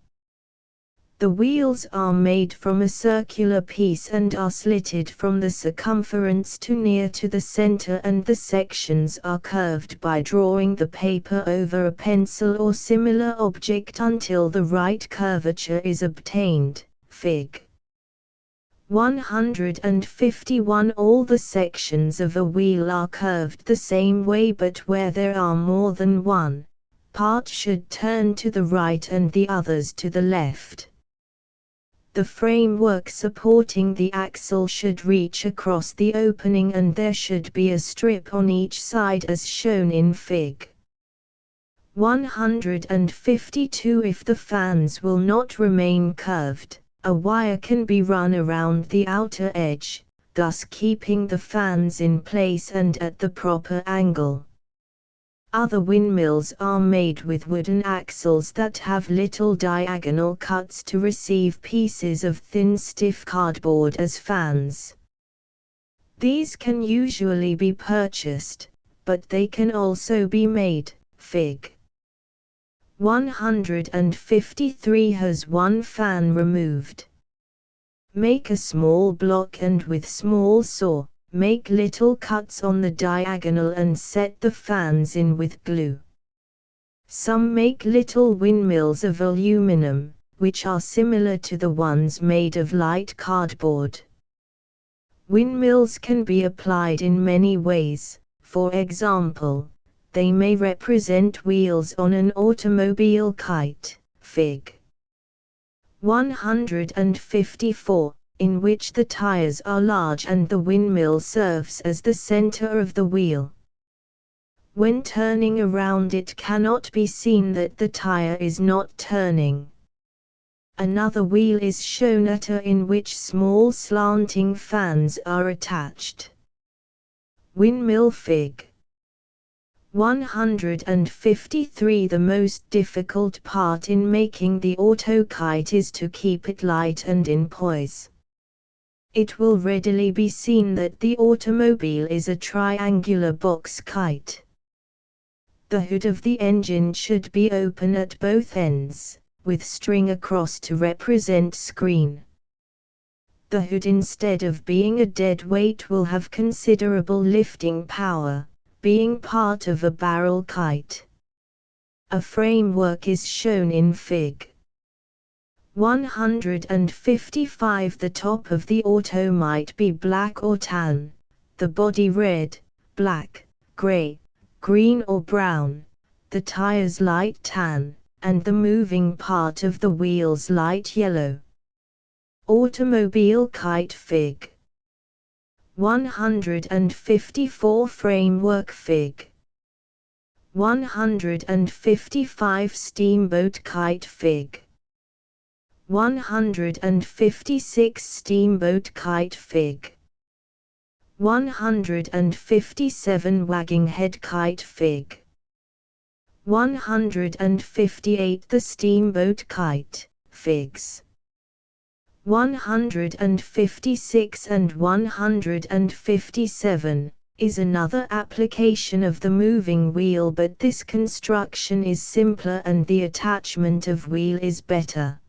The wheels are made from a circular piece and are slitted from the circumference to near to the center, and the sections are curved by drawing the paper over a pencil or similar object until the right curvature is obtained. Fig. 151. All the sections of a wheel are curved the same way, but where there are more than one, part should turn to the right and the others to the left. The framework supporting the axle should reach across the opening and there should be a strip on each side as shown in Fig. 152. If the fans will not remain curved, a wire can be run around the outer edge, thus keeping the fans in place and at the proper angle. Other windmills are made with wooden axles that have little diagonal cuts to receive pieces of thin stiff cardboard as fans. These can usually be purchased, but they can also be made. Fig. 153 has one fan removed. Make a small block and with small saw, make little cuts on the diagonal and set the fans in with glue. Some make little windmills of aluminum, which are similar to the ones made of light cardboard. Windmills can be applied in many ways. For example, they may represent wheels on an automobile kite, Fig. 154, in which the tires are large and the windmill serves as the center of the wheel. When turning around, it cannot be seen that the tire is not turning. Another wheel is shown in which small slanting fans are attached. Windmill. Fig. 153. The most difficult part in making the autokite is to keep it light and in poise. It will readily be seen that the automobile is a triangular box kite. The hood of the engine should be open at both ends, with string across to represent screen. The hood, instead of being a dead weight, will have considerable lifting power, being part of a barrel kite. A framework is shown in Fig. 155. The top of the auto might be black or tan, the body red, black, gray, green or brown, the tires light tan, and the moving part of the wheels light yellow. Automobile kite. Fig. 154. Framework. Fig. 155. Steamboat kite. Fig. 156. Steamboat kite. Fig. 157. Wagging head kite. Fig. 158. The steamboat kite. Figs. 156 and 157, is another application of the moving wheel, but this construction is simpler and the attachment of wheel is better.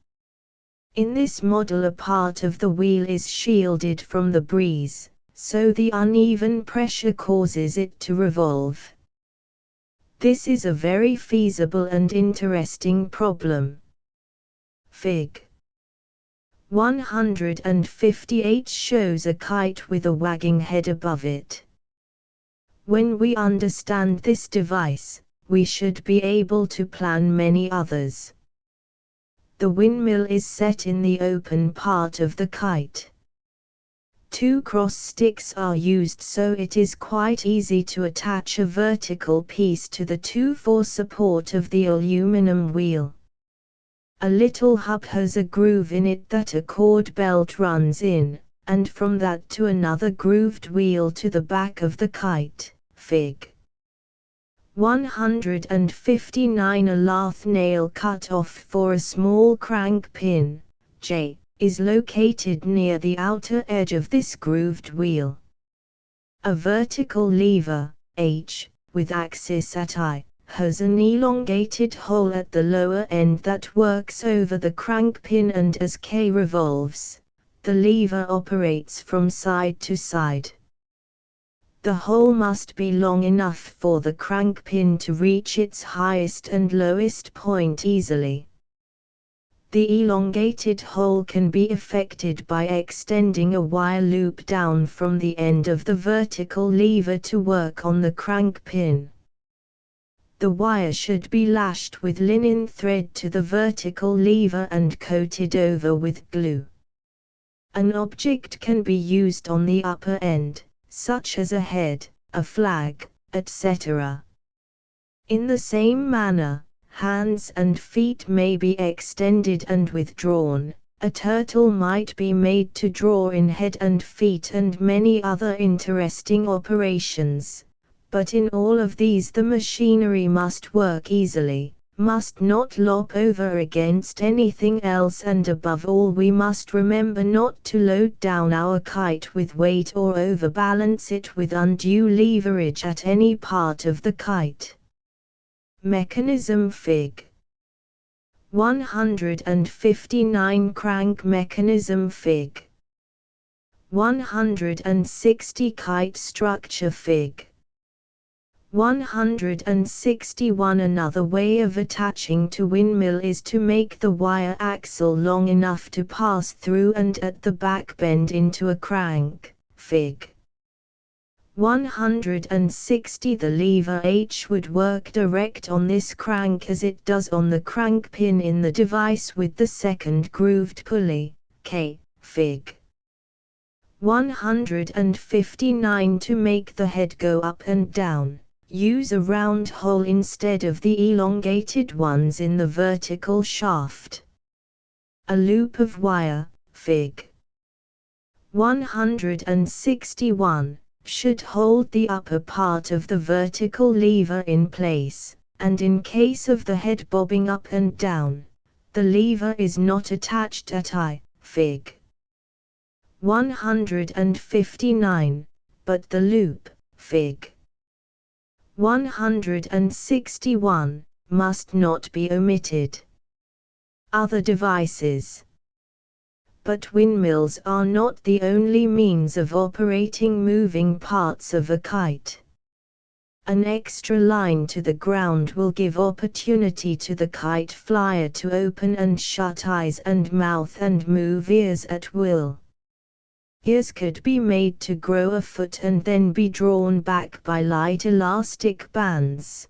In this model, a part of the wheel is shielded from the breeze, so the uneven pressure causes it to revolve. This is a very feasible and interesting problem. Fig. 158 shows a kite with a wagging head above it. When we understand this device, we should be able to plan many others. The windmill is set in the open part of the kite. 2 cross sticks are used, so it is quite easy to attach a vertical piece to the 2 for support of the aluminum wheel. A little hub has a groove in it that a cord belt runs in, and from that to another grooved wheel to the back of the kite. Fig. 159. A lath nail cut off for a small crank pin, J, is located near the outer edge of this grooved wheel. A vertical lever, H, with axis at I, has an elongated hole at the lower end that works over the crank pin, and as K revolves, the lever operates from side to side. The hole must be long enough for the crank pin to reach its highest and lowest point easily. The elongated hole can be effected by extending a wire loop down from the end of the vertical lever to work on the crank pin. The wire should be lashed with linen thread to the vertical lever and coated over with glue. An object can be used on the upper end, such as a head, a flag, etc. In the same manner, hands and feet may be extended and withdrawn. A turtle might be made to draw in head and feet, and many other interesting operations. But in all of these the machinery must work easily, must not lop over against anything else, and above all we must remember not to load down our kite with weight or overbalance it with undue leverage at any part of the kite. Mechanism Fig. 159 Crank mechanism Fig. 160 Kite structure Fig. 161 Another way of attaching to windmill is to make the wire axle long enough to pass through and at the back bend into a crank, Fig. 160 The lever H would work direct on this crank as it does on the crank pin in the device with the second grooved pulley, K, Fig. 159 To make the head go up and down, use a round hole instead of the elongated ones in the vertical shaft. A loop of wire, Fig. 161, should hold the upper part of the vertical lever in place, and in case of the head bobbing up and down, the lever is not attached at I, Fig. 159, but the loop, Fig. 161, must not be omitted. Other devices. But windmills are not the only means of operating moving parts of a kite. An extra line to the ground will give opportunity to the kite flyer to open and shut eyes and mouth and move ears at will. Ears could be made to grow a foot and then be drawn back by light elastic bands.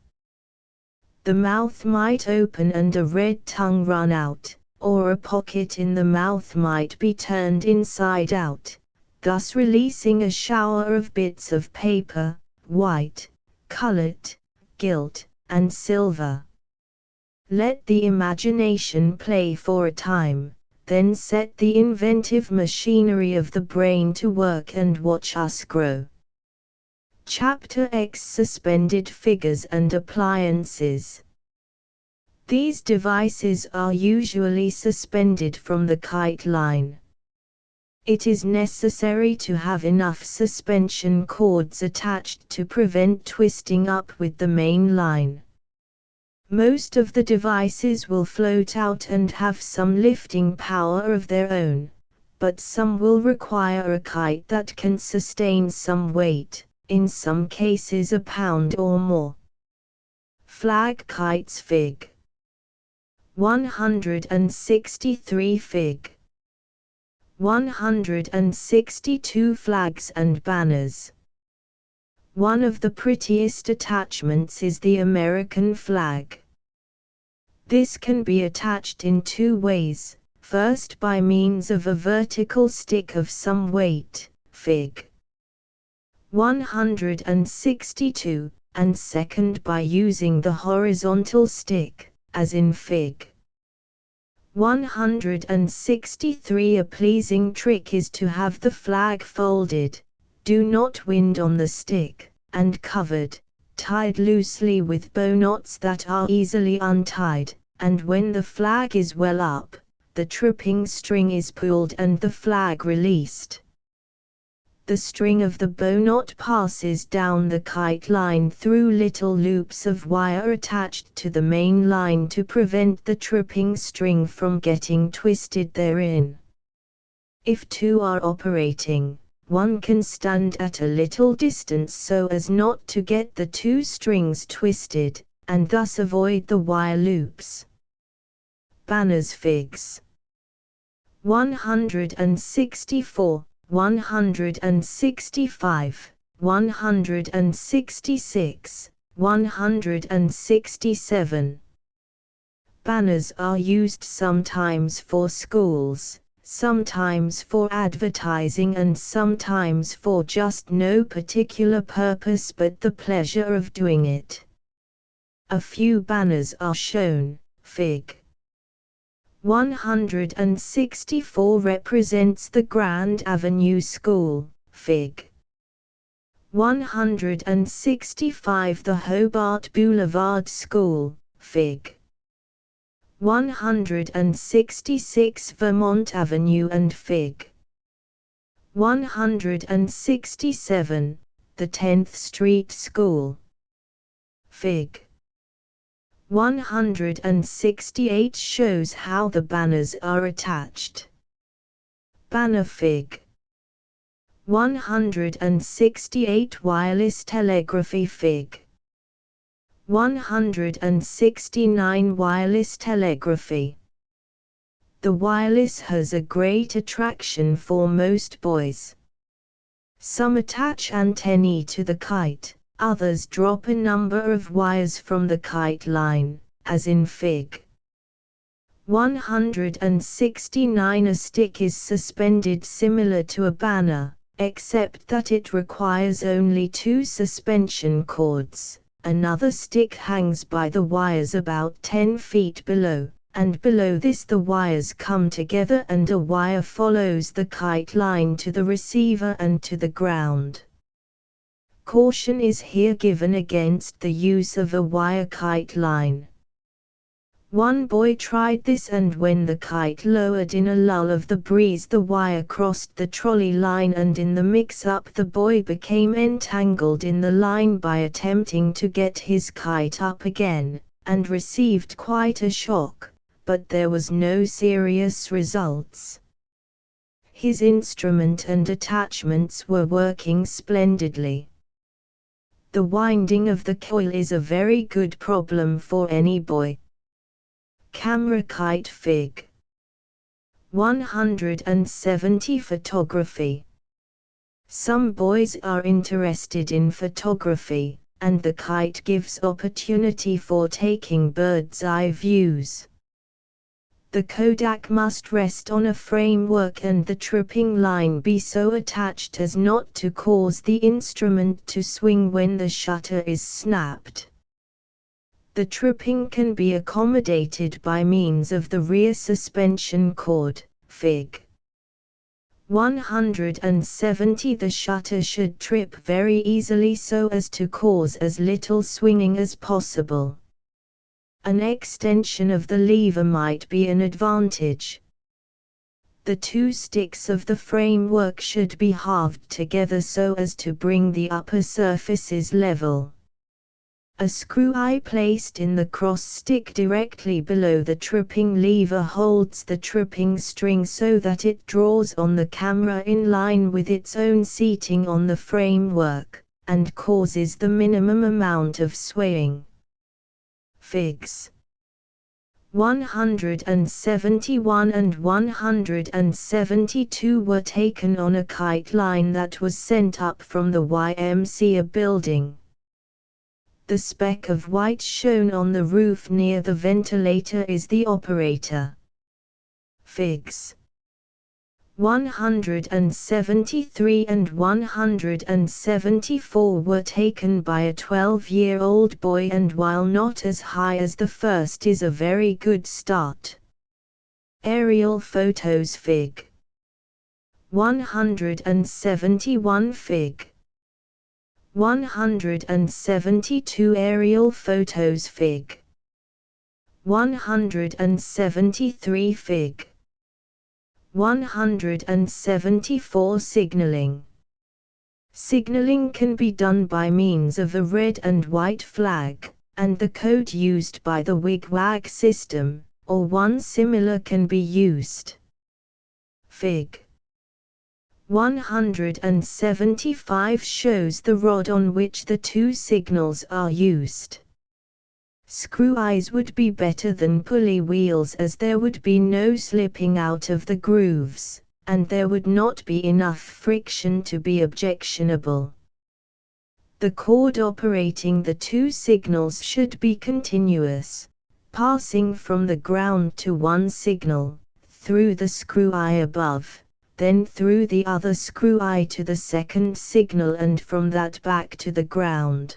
The mouth might open and a red tongue run out, or a pocket in the mouth might be turned inside out, thus releasing a shower of bits of paper, white, colored, gilt, and silver. Let the imagination play for a time, then set the inventive machinery of the brain to work and watch us grow. Chapter X Suspended Figures and Appliances. These devices are usually suspended from the kite line. It is necessary to have enough suspension cords attached to prevent twisting up with the main line. Most of the devices will float out and have some lifting power of their own, but some will require a kite that can sustain some weight, in some cases a pound or more. Flag kites Fig. 163 Fig. 162 Flags and banners. One of the prettiest attachments is the American flag. This can be attached in two ways, first by means of a vertical stick of some weight, Fig. 162, and second by using the horizontal stick, as in Fig. 163. A pleasing trick is to have the flag folded, do not wind on the stick, and covered, tied loosely with bow knots that are easily untied, and when the flag is well up, the tripping string is pulled and the flag released. The string of the bow knot passes down the kite line through little loops of wire attached to the main line to prevent the tripping string from getting twisted therein. If two are operating, one can stand at a little distance so as not to get the two strings twisted, and thus avoid the wire loops. Banners Figs. 164, 165, 166, 167. Banners are used sometimes for schools, sometimes for advertising, and sometimes for just no particular purpose but the pleasure of doing it. A few banners are shown. Fig. 164 represents the Grand Avenue School, Fig. 165 The Hobart Boulevard School, Fig. 166 Vermont Avenue and Fig. 167, the 10th Street School, Fig. 168 shows how the banners are attached. Banner Fig. 168 Wireless telegraphy Fig. 169 Wireless telegraphy. The wireless has a great attraction for most boys. Some attach antennae to the kite, others drop a number of wires from the kite line, as in Fig. 169. A stick is suspended similar to a banner, except that it requires only 2 suspension cords. Another stick hangs by the wires about 10 feet below, and below this the wires come together and a wire follows the kite line to the receiver and to the ground. Caution is here given against the use of a wire kite line. One boy tried this, and when the kite lowered in a lull of the breeze, the wire crossed the trolley line, and in the mix-up the boy became entangled in the line by attempting to get his kite up again, and received quite a shock, but there was no serious results. His instrument and attachments were working splendidly. The winding of the coil is a very good problem for any boy. Camera kite Fig. 170 Photography. Some boys are interested in photography, and the kite gives opportunity for taking bird's eye views. The Kodak must rest on a framework and the tripping line be so attached as not to cause the instrument to swing when the shutter is snapped. The tripping can be accommodated by means of the rear suspension cord, Fig. 170. The shutter should trip very easily so as to cause as little swinging as possible. An extension of the lever might be an advantage. The 2 sticks of the framework should be halved together so as to bring the upper surfaces level. A screw eye placed in the cross stick directly below the tripping lever holds the tripping string so that it draws on the camera in line with its own seating on the framework, and causes the minimum amount of swaying. Figs. 171 and 172 were taken on a kite line that was sent up from the YMCA building. The speck of white shown on the roof near the ventilator is the operator. Figs. 173 and 174 were taken by a 12-year-old boy, and while not as high as the first is a very good start. Aerial photos Fig. 171 Fig. 172 Aerial photos Fig. 173 Fig. 174 Signaling. Signaling can be done by means of a red and white flag, and the code used by the wigwag system, or one similar can be used. Fig. 175 shows the rod on which the 2 signals are used. Screw eyes would be better than pulley wheels, as there would be no slipping out of the grooves, and there would not be enough friction to be objectionable. The cord operating the 2 signals should be continuous, passing from the ground to one signal, through the screw eye above, then through the other screw eye to the second signal, and from that back to the ground.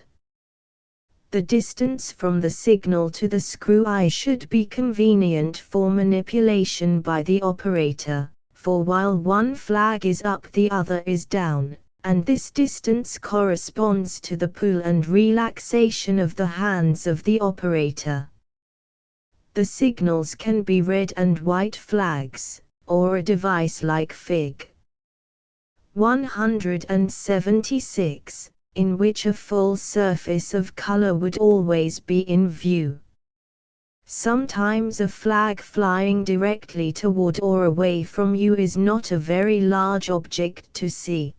The distance from the signal to the screw eye should be convenient for manipulation by the operator, for while one flag is up the other is down, and this distance corresponds to the pull and relaxation of the hands of the operator. The signals can be red and white flags, or a device like Fig. 176, in which a full surface of color would always be in view. Sometimes a flag flying directly toward or away from you is not a very large object to see.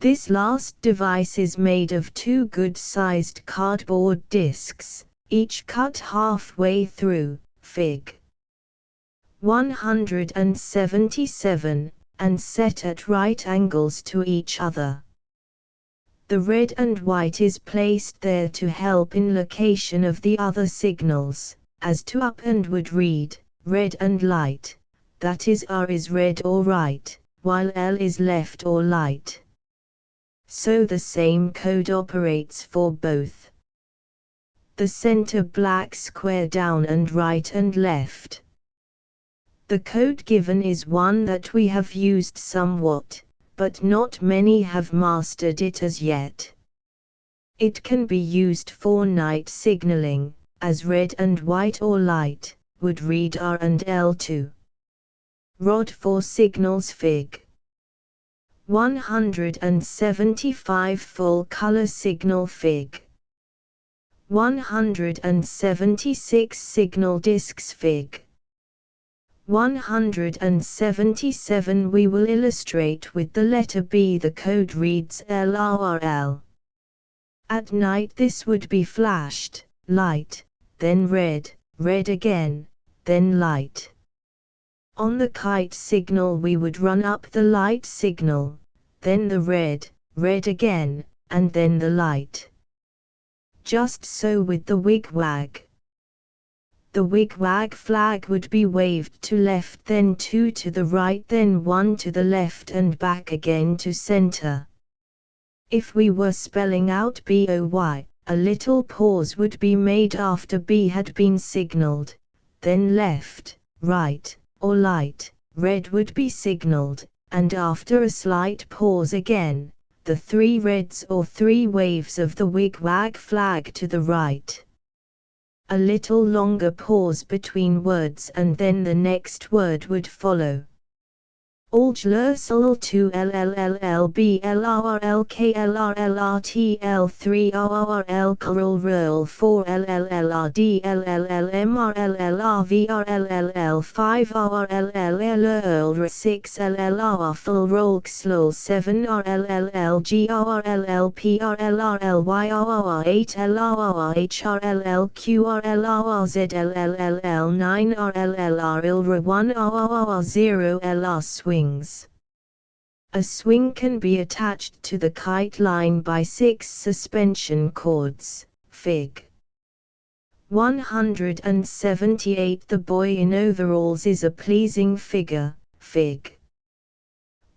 This last device is made of two good-sized cardboard discs, each cut halfway through, Fig. 177, and set at right angles to each other. The red and white is placed there to help in location of the other signals, as to up and would read, red and light, that is R is red or right, while L is left or light. So the same code operates for both. The center black square down and right and left. The code given is one that we have used somewhat, but not many have mastered it as yet. It can be used for night signaling, as red and white or light would read R and L2. Rod for signals Fig. 175 full color signal Fig. 176 signal discs Fig. 177 we will illustrate with the letter B. The code reads LRL. At night this would be flashed, light, then red, red again, then light. On the kite signal we would run up the light signal, then the red, red again, and then the light. Just so with the wigwag. The wigwag flag would be waved to left, then two to the right, then one to the left and back again to center. If we were spelling out BOY, a little pause would be made after B had been signaled, then left, right, or light, red would be signaled, and after a slight pause again, the three reds or three waves of the wigwag flag to the right. A little longer pause between words and then the next word would follow. Alglursul 2 LLLB LRLK LRLRT L3 RRL Coral Rurl 4 LLLRD LLLMR LLRVR LLL 5 RRLL 6 LLR Full Roll XLOL 7 RLLL GRRLL PRLRLY RR 8 LRR HRLL QRLR ZLLL 9 RLLR ILRA 1 RRR 0 LR Swing. A swing can be attached to the kite line by 6 suspension cords, Fig. 178 The boy in overalls is a pleasing figure, Fig.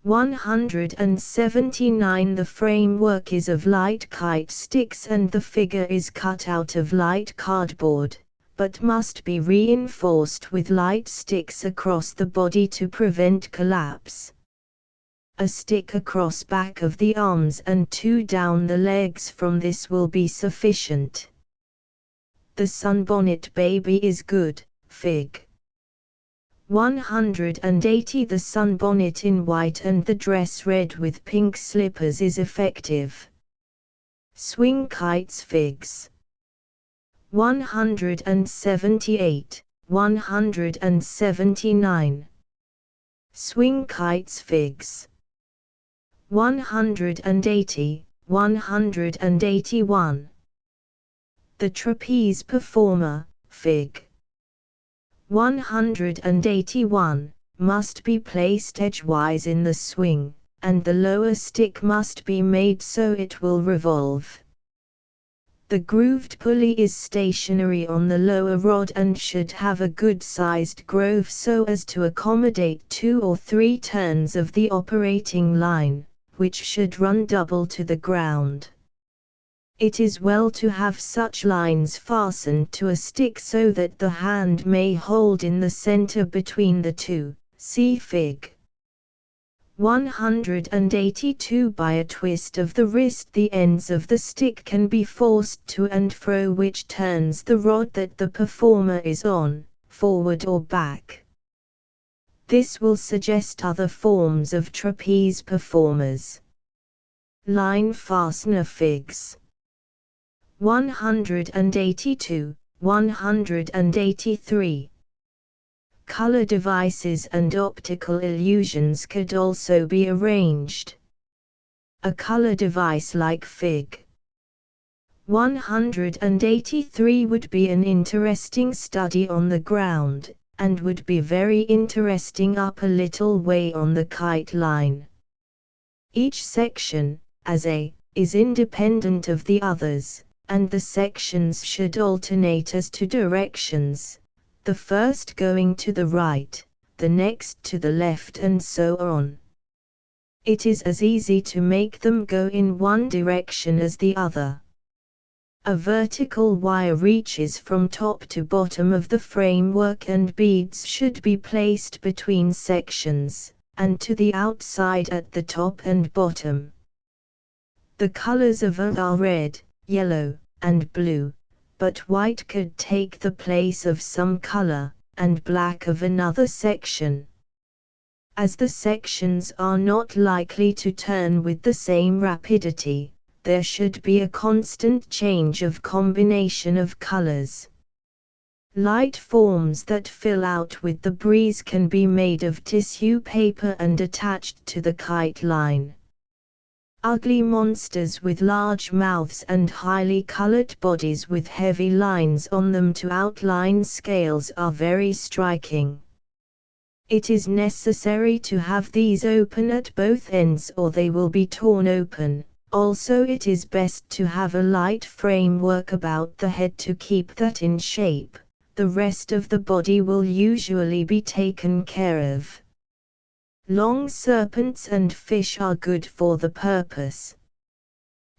179 The framework is of light kite sticks and the figure is cut out of light cardboard, but must be reinforced with light sticks across the body to prevent collapse. A stick across back of the arms and 2 down the legs from this will be sufficient. The sunbonnet baby is good, Fig. 180 The sunbonnet in white and the dress red with pink slippers is effective. Swing kites Figs. 178, 179. Swing kites Figs. 180, 181. The trapeze performer, Fig. 181, must be placed edgewise in the swing, and the lower stick must be made so it will revolve. The grooved pulley is stationary on the lower rod and should have a good-sized groove so as to accommodate 2 or 3 turns of the operating line, which should run double to the ground. It is well to have such lines fastened to a stick so that the hand may hold in the center between the two, see Fig. 182 By a twist of the wrist the ends of the stick can be forced to and fro, which turns the rod that the performer is on, forward or back. This will suggest other forms of trapeze performers. Line fastener figs. 182, 183. Color devices and optical illusions could also be arranged. A color device like fig. 183 would be an interesting study on the ground, and would be very interesting up a little way on the kite line. Each section, as A, is independent of the others, and the sections should alternate as to directions, the first going to the right, the next to the left, and so on. It is as easy to make them go in one direction as the other. A vertical wire reaches from top to bottom of the framework, and beads should be placed between sections, and to the outside at the top and bottom. The colors of A are red, yellow, and blue, but white could take the place of some color, and black of another section. As the sections are not likely to turn with the same rapidity, there should be a constant change of combination of colors. Light forms that fill out with the breeze can be made of tissue paper and attached to the kite line. Ugly monsters with large mouths and highly colored bodies with heavy lines on them to outline scales are very striking. It is necessary to have these open at both ends or they will be torn open. Also, it is best to have a light framework about the head to keep that in shape. The rest of the body will usually be taken care of. Long serpents and fish are good for the purpose.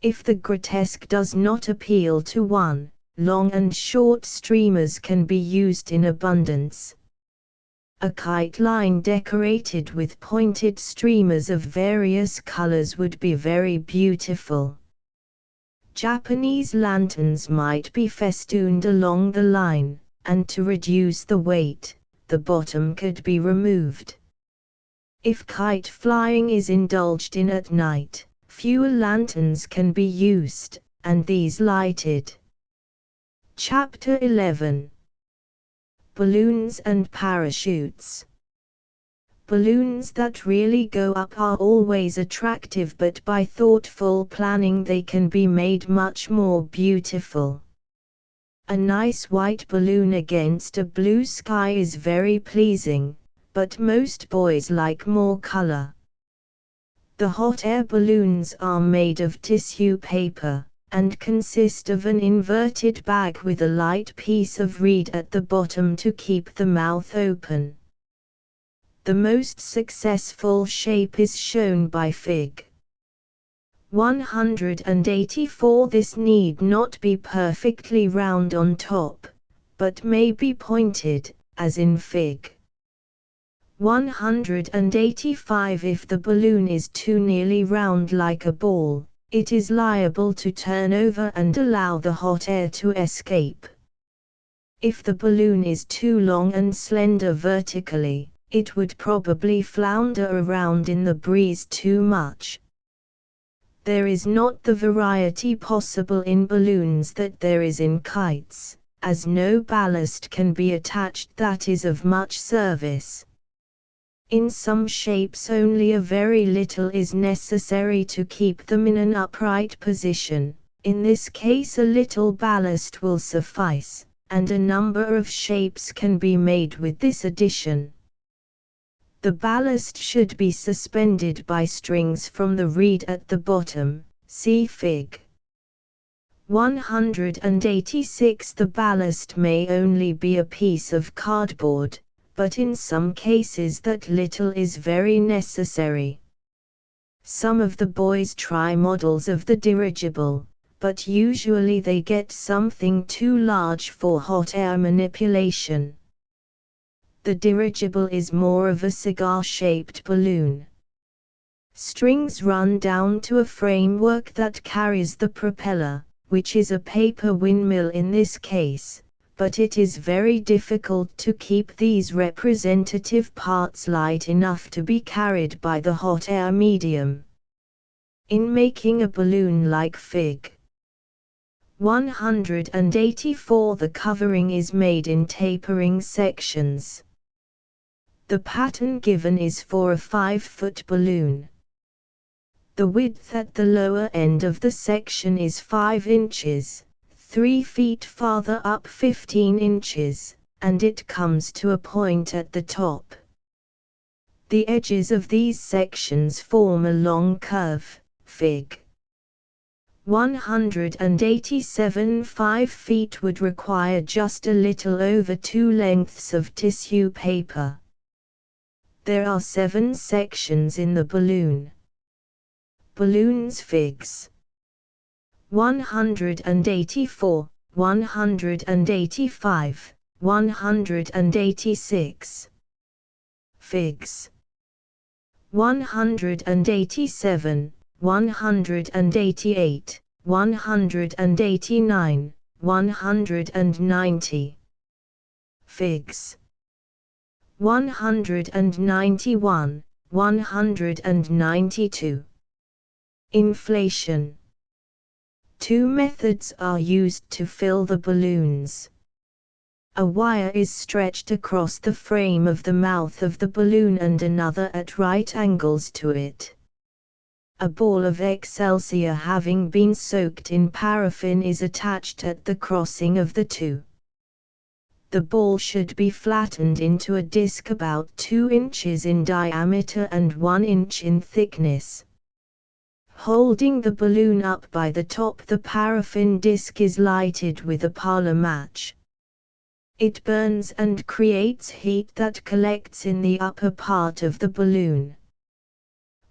If the grotesque does not appeal to one, long and short streamers can be used in abundance. A kite line decorated with pointed streamers of various colors would be very beautiful. Japanese lanterns might be festooned along the line, and to reduce the weight, the bottom could be removed. If kite flying is indulged in at night, fewer lanterns can be used, and these lighted. Chapter 11. Balloons and parachutes. Balloons that really go up are always attractive, but by thoughtful planning they can be made much more beautiful. A nice white balloon against a blue sky is very pleasing, but most boys like more color. The hot air balloons are made of tissue paper, and consist of an inverted bag with a light piece of reed at the bottom to keep the mouth open. The most successful shape is shown by Fig. 184. This need not be perfectly round on top, but may be pointed, as in Fig. 185. If the balloon is too nearly round like a ball, it is liable to turn over and allow the hot air to escape. If the balloon is too long and slender vertically, it would probably flounder around in the breeze too much. There is not the variety possible in balloons that there is in kites, as no ballast can be attached that is of much service. In some shapes only a very little is necessary to keep them in an upright position. In this case a little ballast will suffice, and a number of shapes can be made with this addition. The ballast should be suspended by strings from the reed at the bottom, see Fig. 186. The ballast may only be a piece of cardboard, but in some cases that little is very necessary. Some of the boys try models of the dirigible, but usually they get something too large for hot air manipulation. The dirigible is more of a cigar-shaped balloon. Strings run down to a framework that carries the propeller, which is a paper windmill in this case, but it is very difficult to keep these representative parts light enough to be carried by the hot air medium. In making a balloon-like Fig. 184, the covering is made in tapering sections. The pattern given is for a 5-foot balloon. The width at the lower end of the section is 5 inches, 3 feet farther up 15 inches, and it comes to a point at the top. The edges of these sections form a long curve. Fig. 187, 5 feet would require just a little over 2 lengths of tissue paper. There are 7 sections in the balloon. Balloons Figs. 184, 185, 186. Figs. 187, 188, 189, 190. Figs. 191, 192. Inflation. 2 methods are used to fill the balloons. A wire is stretched across the frame of the mouth of the balloon and another at right angles to it. A ball of excelsior having been soaked in paraffin is attached at the crossing of the two. The ball should be flattened into a disc about 2 inches in diameter and 1 inch in thickness. Holding the balloon up by the top, the paraffin disc is lighted with a parlor match. It burns and creates heat that collects in the upper part of the balloon.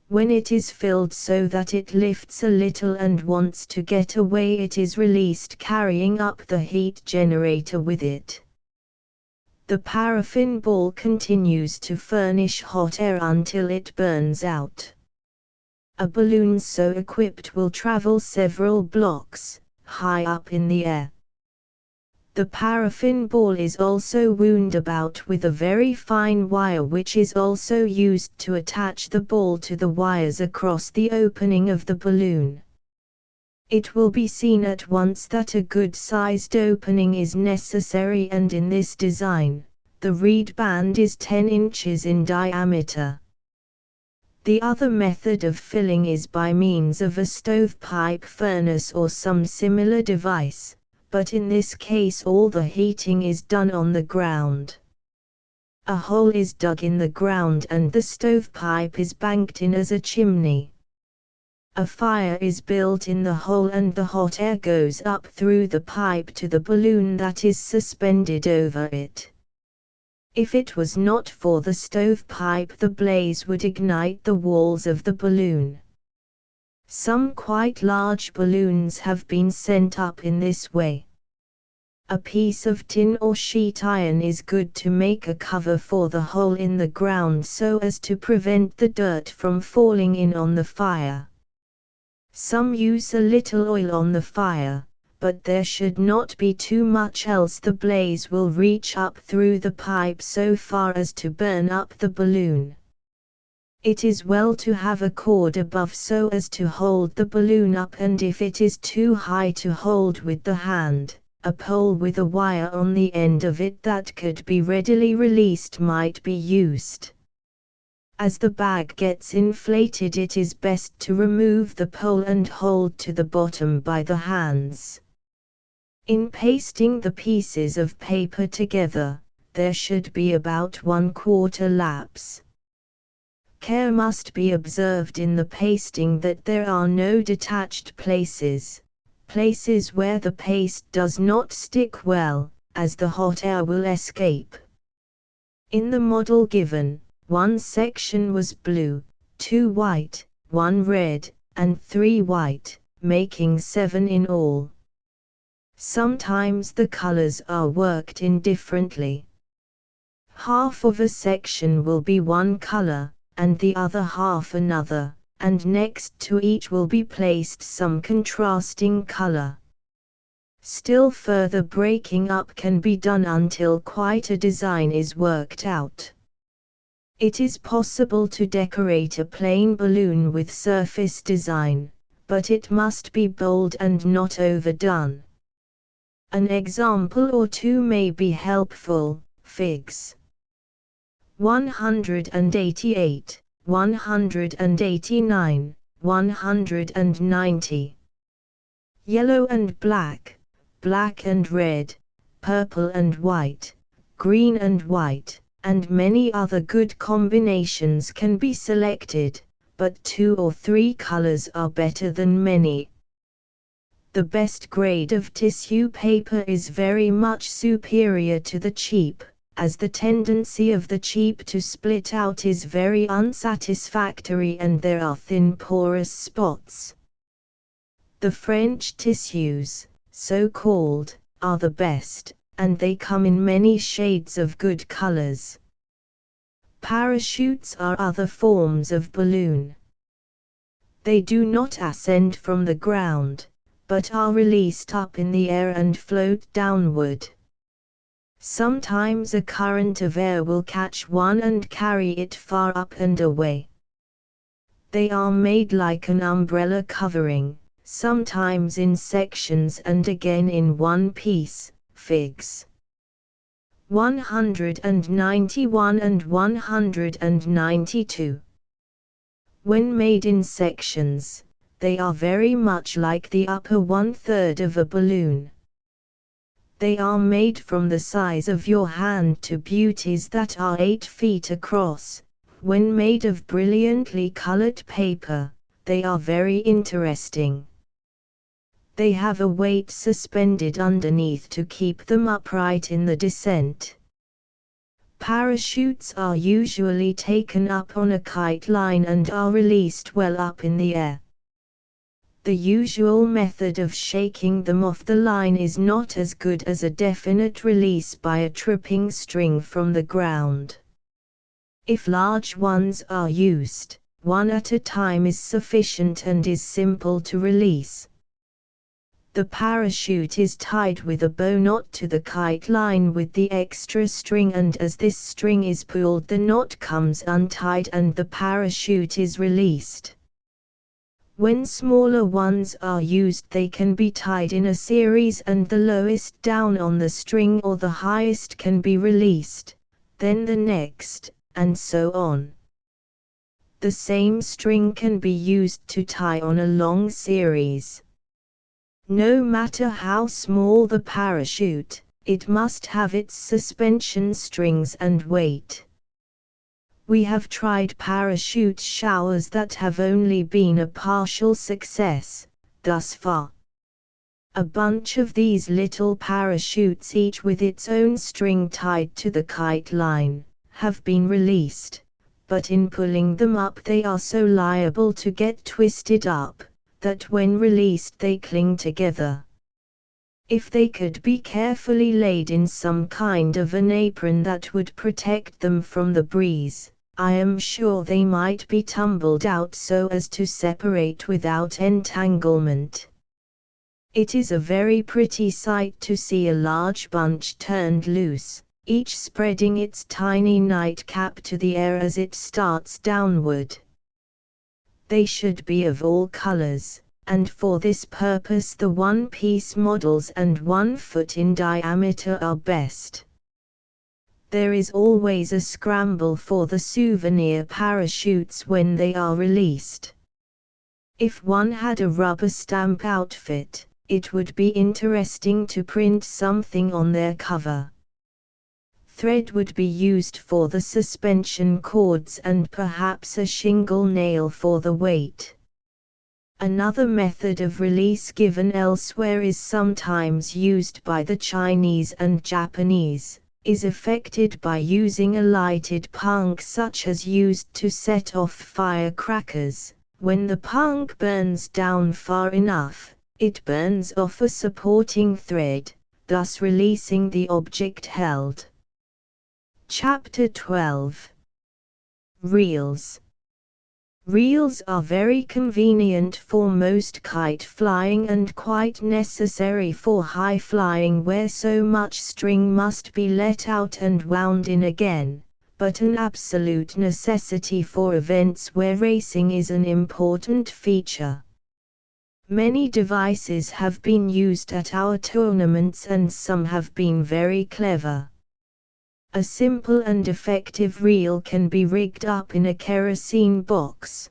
When it is filled so that it lifts a little and wants to get away, it is released, carrying up the heat generator with it. The paraffin ball continues to furnish hot air until it burns out. A balloon so equipped will travel several blocks, high up in the air. The paraffin ball is also wound about with a very fine wire, which is also used to attach the ball to the wires across the opening of the balloon. It will be seen at once that a good-sized opening is necessary, and in this design, the reed band is 10 inches in diameter. The other method of filling is by means of a stovepipe furnace or some similar device, but in this case all the heating is done on the ground. A hole is dug in the ground and the stovepipe is banked in as a chimney. A fire is built in the hole and the hot air goes up through the pipe to the balloon that is suspended over it. If it was not for the stovepipe, the blaze would ignite the walls of the balloon. Some quite large balloons have been sent up in this way. A piece of tin or sheet iron is good to make a cover for the hole in the ground so as to prevent the dirt from falling in on the fire. Some use a little oil on the fire, but there should not be too much, else the blaze will reach up through the pipe so far as to burn up the balloon. It is well to have a cord above so as to hold the balloon up, and if it is too high to hold with the hand, a pole with a wire on the end of it that could be readily released might be used. As the bag gets inflated, it is best to remove the pole and hold to the bottom by the hands. In pasting the pieces of paper together, there should be about 1/4 lapse. Care must be observed in the pasting that there are no detached places where the paste does not stick well, as the hot air will escape. In the model given, 1 section was blue, 2 white, 1 red, and 3 white, making 7 in all. Sometimes the colors are worked in differently. Half of a section will be one color, and the other half another, and next to each will be placed some contrasting color. Still further breaking up can be done until quite a design is worked out. It is possible to decorate a plain balloon with surface design, but it must be bold and not overdone. An example or two may be helpful. Figs. 188, 189, 190. Yellow and black, black and red, purple and white, green and white, and many other good combinations can be selected, but 2 or 3 colors are better than many. The best grade of tissue paper is very much superior to the cheap, as the tendency of the cheap to split out is very unsatisfactory and there are thin porous spots. The French tissues, so called, are the best, and they come in many shades of good colors. Parachutes are other forms of balloon. They do not ascend from the ground, but are released up in the air and float downward. Sometimes a current of air will catch one and carry it far up and away. They are made like an umbrella covering, sometimes in sections and again in one piece. Figs. 191 and 192. When made in sections, they are very much like the upper 1/3 of a balloon. They are made from the size of your hand to beauties that are 8 feet across. When made of brilliantly colored paper, they are very interesting. They have a weight suspended underneath to keep them upright in the descent. Parachutes are usually taken up on a kite line and are released well up in the air. The usual method of shaking them off the line is not as good as a definite release by a tripping string from the ground. If large ones are used, one at a time is sufficient and is simple to release. The parachute is tied with a bow knot to the kite line with the extra string, and as this string is pulled the knot comes untied and the parachute is released. When smaller ones are used they can be tied in a series and the lowest down on the string or the highest can be released, then the next, and so on. The same string can be used to tie on a long series. No matter how small the parachute, it must have its suspension strings and weight. We have tried parachute showers that have only been a partial success, thus far. A bunch of these little parachutes, each with its own string tied to the kite line, have been released, but in pulling them up they are so liable to get twisted up, that when released they cling together. If they could be carefully laid in some kind of an apron that would protect them from the breeze, I am sure they might be tumbled out so as to separate without entanglement. It is a very pretty sight to see a large bunch turned loose, each spreading its tiny nightcap to the air as it starts downward. They should be of all colors, and for this purpose the one-piece models and 1 foot in diameter are best. There is always a scramble for the souvenir parachutes when they are released. If one had a rubber stamp outfit, it would be interesting to print something on their cover. Thread would be used for the suspension cords and perhaps a shingle nail for the weight. Another method of release given elsewhere is sometimes used by the Chinese and Japanese, is effected by using a lighted punk such as used to set off firecrackers. When the punk burns down far enough, it burns off a supporting thread, thus releasing the object held. Chapter 12. Reels. Reels are very convenient for most kite flying and quite necessary for high flying where so much string must be let out and wound in again, but an absolute necessity for events where racing is an important feature. Many devices have been used at our tournaments and some have been very clever. A simple and effective reel can be rigged up in a kerosene box.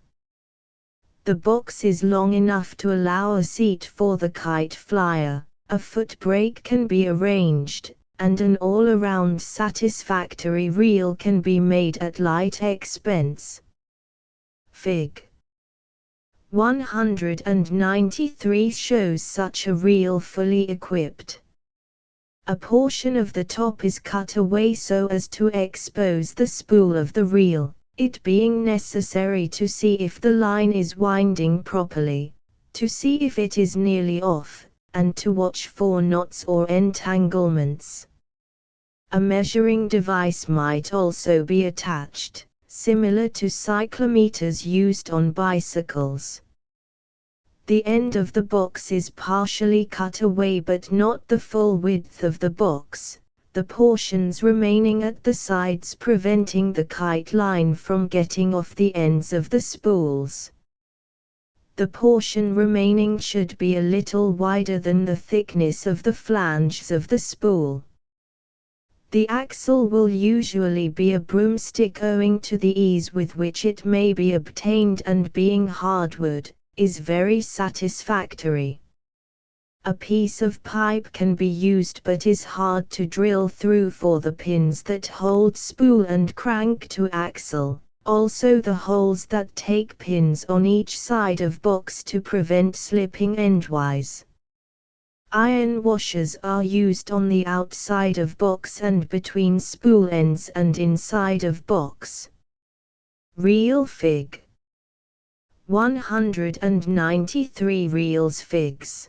The box is long enough to allow a seat for the kite flyer, a foot brake can be arranged, and an all-around satisfactory reel can be made at light expense. Fig. 193 shows such a reel fully equipped. A portion of the top is cut away so as to expose the spool of the reel, it being necessary to see if the line is winding properly, to see if it is nearly off, and to watch for knots or entanglements. A measuring device might also be attached, similar to cyclometers used on bicycles. The end of the box is partially cut away but not the full width of the box, the portions remaining at the sides preventing the kite line from getting off the ends of the spools. The portion remaining should be a little wider than the thickness of the flanges of the spool. The axle will usually be a broomstick owing to the ease with which it may be obtained and being hardwood, is very satisfactory. A piece of pipe can be used but is hard to drill through for the pins that hold spool and crank to axle, also the holes that take pins on each side of box to prevent slipping endwise. Iron washers are used on the outside of box and between spool ends and inside of box. Reel Fig. 193 reels figs.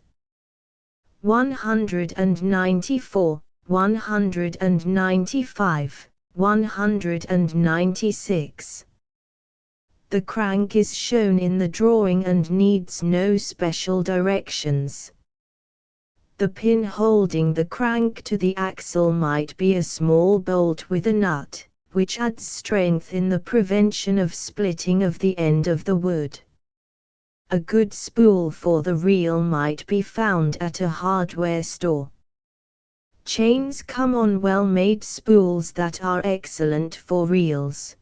194, 195, 196. The crank is shown in the drawing and needs no special directions. The pin holding the crank to the axle might be a small bolt with a nut, which adds strength in the prevention of splitting of the end of the wood. A good spool for the reel might be found at a hardware store. Chains come on well-made spools that are excellent for reels.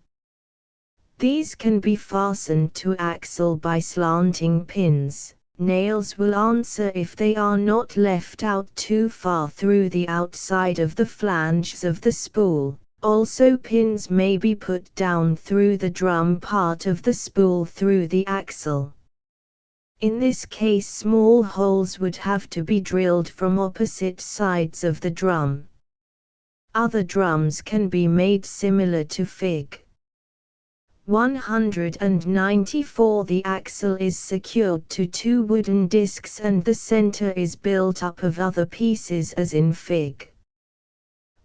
These can be fastened to axle by slanting pins. Nails will answer if they are not left out too far through the outside of the flanges of the spool. Also pins may be put down through the drum part of the spool through the axle. In this case small holes would have to be drilled from opposite sides of the drum. Other drums can be made similar to Fig. 194. The axle is secured to two wooden discs and the center is built up of other pieces as in Fig.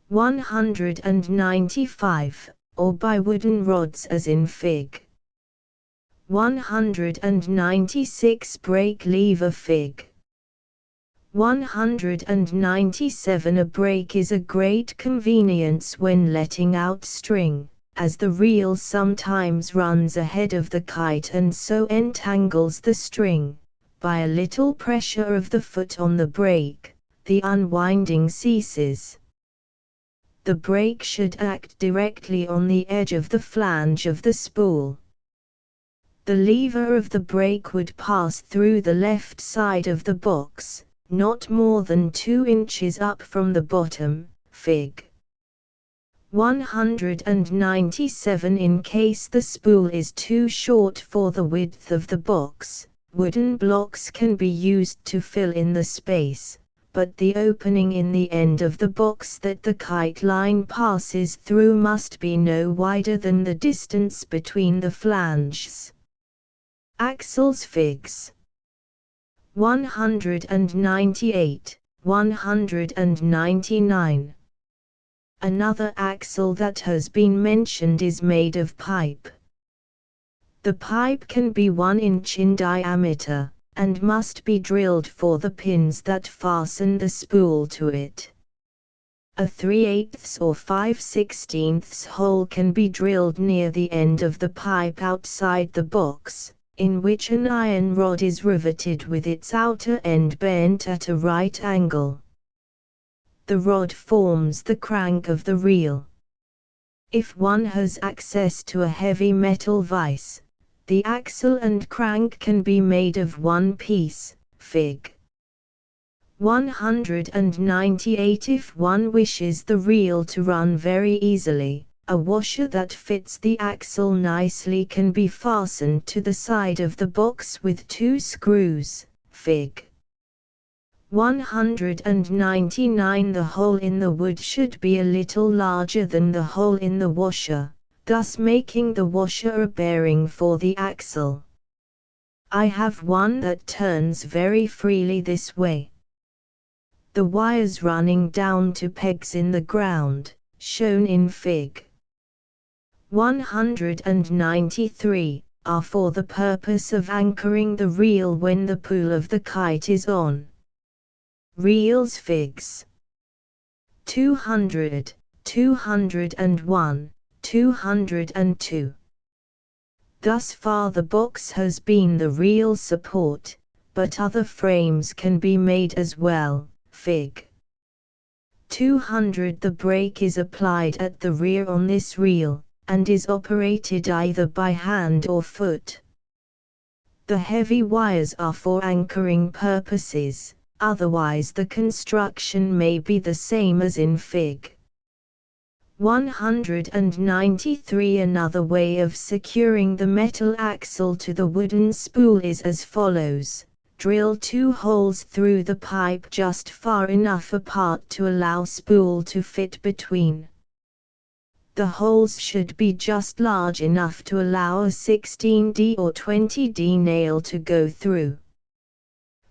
195, or by wooden rods as in Fig. 196. Brake lever Fig. 197. A brake is a great convenience when letting out string, as the reel sometimes runs ahead of the kite and so entangles the string. By a little pressure of the foot on the brake, the unwinding ceases. The brake should act directly on the edge of the flange of the spool. The lever of the brake would pass through the left side of the box, not more than 2 inches up from the bottom, Fig. 197. In case the spool is too short for the width of the box, wooden blocks can be used to fill in the space, but the opening in the end of the box that the kite line passes through must be no wider than the distance between the flanges. Axles Figs. 198, 199. Another axle that has been mentioned is made of pipe. The pipe can be 1 inch in diameter, and must be drilled for the pins that fasten the spool to it. A 3/8 or 5/16 hole can be drilled near the end of the pipe outside the box, in which an iron rod is riveted with its outer end bent at a right angle. The rod forms the crank of the reel. If one has access to a heavy metal vise, the axle and crank can be made of one piece, Fig. 198. If one wishes the reel to run very easily, a washer that fits the axle nicely can be fastened to the side of the box with 2 screws, Fig. 199. The hole in the wood should be a little larger than the hole in the washer, thus making the washer a bearing for the axle. I have one that turns very freely this way. The wires running down to pegs in the ground, shown in Fig. 193, are for the purpose of anchoring the reel when the pull of the kite is on. Reels Figs 200, 201, 202. Thus far the box has been the reel support, but other frames can be made as well. Fig. 200. The brake is applied at the rear on this reel, and is operated either by hand or foot. The heavy wires are for anchoring purposes, otherwise the construction may be the same as in Fig. 193. Another way of securing the metal axle to the wooden spool is as follows. Drill 2 holes through the pipe just far enough apart to allow spool to fit between. The holes should be just large enough to allow a 16D or 20D nail to go through.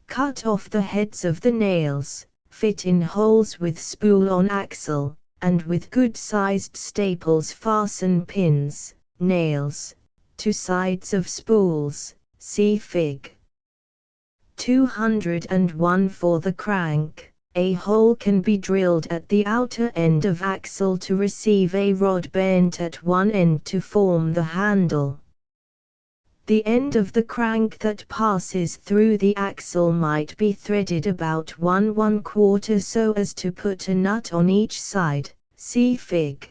Cut off the heads of the nails, fit in holes with spool on axle, and with good-sized staples fasten pins, nails, to sides of spools, see Fig. 201. For the crank, a hole can be drilled at the outer end of axle to receive a rod bent at one end to form the handle. The end of the crank that passes through the axle might be threaded about 1/4 so as to put a nut on each side, see Fig.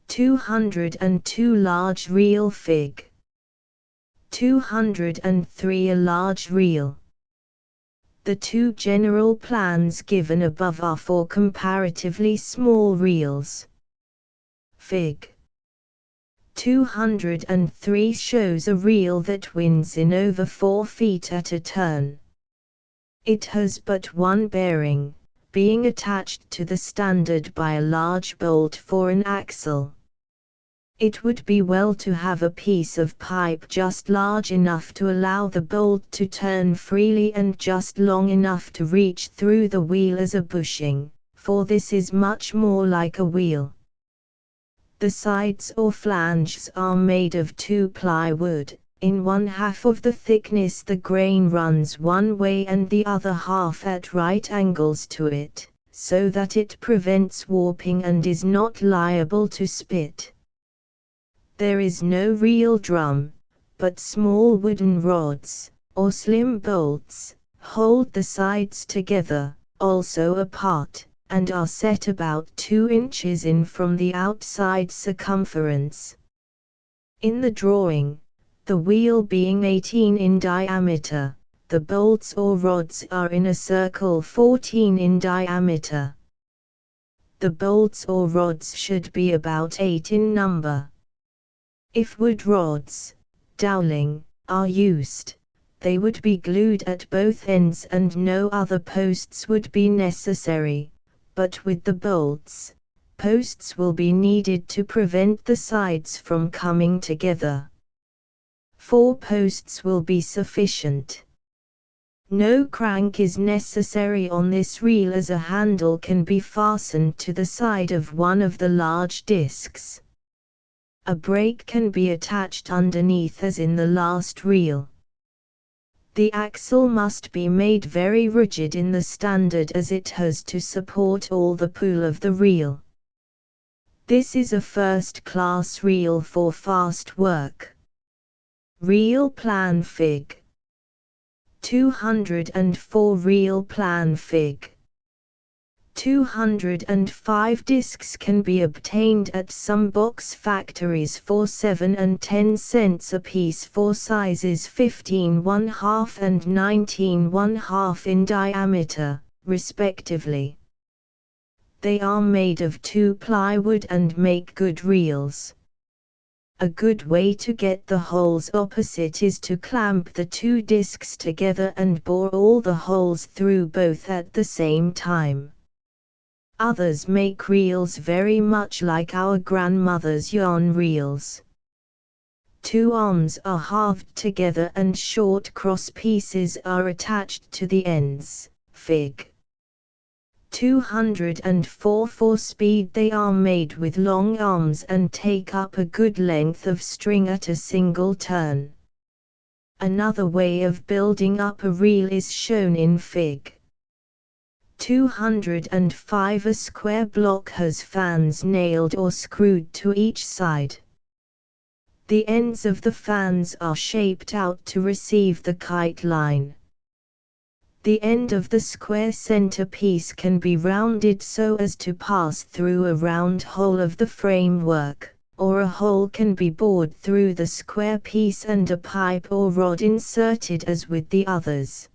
202. Large reel Fig. 203. A large reel. The 2 general plans given above are for comparatively small reels. Fig. 203 shows a reel that winds in over 4 feet at a turn. It has but one bearing, being attached to the standard by a large bolt for an axle. It would be well to have a piece of pipe just large enough to allow the bolt to turn freely and just long enough to reach through the wheel as a bushing, for this is much more like a wheel. The sides or flanges are made of 2-ply wood. In 1/2 of the thickness the grain runs one way and the other half at right angles to it, so that it prevents warping and is not liable to spit. There is no reel drum, but small wooden rods, or slim bolts, hold the sides together, also apart, and are set about 2 inches in from the outside circumference. In the drawing, the wheel being 18 in diameter, the bolts or rods are in a circle 14 in diameter. The bolts or rods should be about 8 in number. If wood rods, dowling, are used, they would be glued at both ends and no other posts would be necessary, but with the bolts, posts will be needed to prevent the sides from coming together. 4 posts will be sufficient. No crank is necessary on this reel as a handle can be fastened to the side of one of the large discs. A brake can be attached underneath as in the last reel. The axle must be made very rigid in the standard as it has to support all the pull of the reel. This is a first-class reel for fast work. Reel plan Fig. 204 Reel plan Fig. 205 discs can be obtained at some box factories for 7 and 10 cents apiece for sizes 15½ and 19½ in diameter, respectively. They are made of 2 plywood and make good reels. A good way to get the holes opposite is to clamp the 2 discs together and bore all the holes through both at the same time. Others make reels very much like our grandmother's yarn reels. 2 arms are halved together and short cross pieces are attached to the ends. Fig. 204 For speed they are made with long arms and take up a good length of string at a single turn. Another way of building up a reel is shown in Fig. 205 A square block has fans nailed or screwed to each side. The ends of the fans are shaped out to receive the kite line. The end of the square center piece can be rounded so as to pass through a round hole of the framework, or a hole can be bored through the square piece and a pipe or rod inserted as with the others.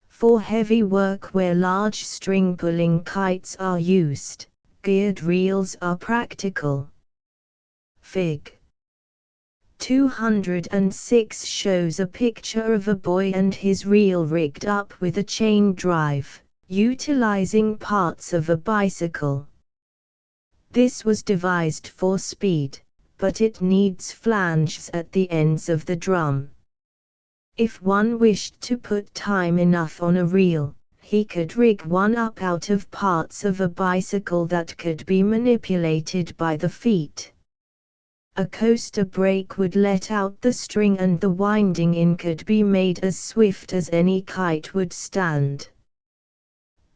For heavy work where large string pulling kites are used, geared reels are practical. Fig. 206 shows a picture of a boy and his reel rigged up with a chain drive, utilizing parts of a bicycle. This was devised for speed, but it needs flanges at the ends of the drum. If one wished to put time enough on a reel, he could rig one up out of parts of a bicycle that could be manipulated by the feet. A coaster brake would let out the string and the winding in could be made as swift as any kite would stand.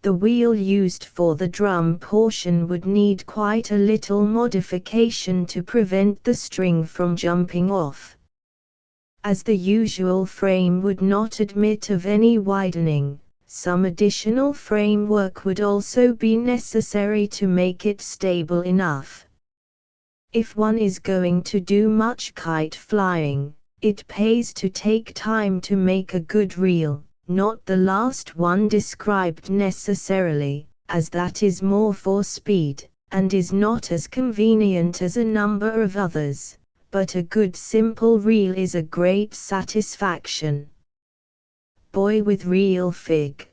The wheel used for the drum portion would need quite a little modification to prevent the string from jumping off. As the usual frame would not admit of any widening, some additional framework would also be necessary to make it stable enough. If one is going to do much kite flying, it pays to take time to make a good reel, not the last one described necessarily, as that is more for speed, and is not as convenient as a number of others. But a good simple reel is a great satisfaction. Boy with reel Fig.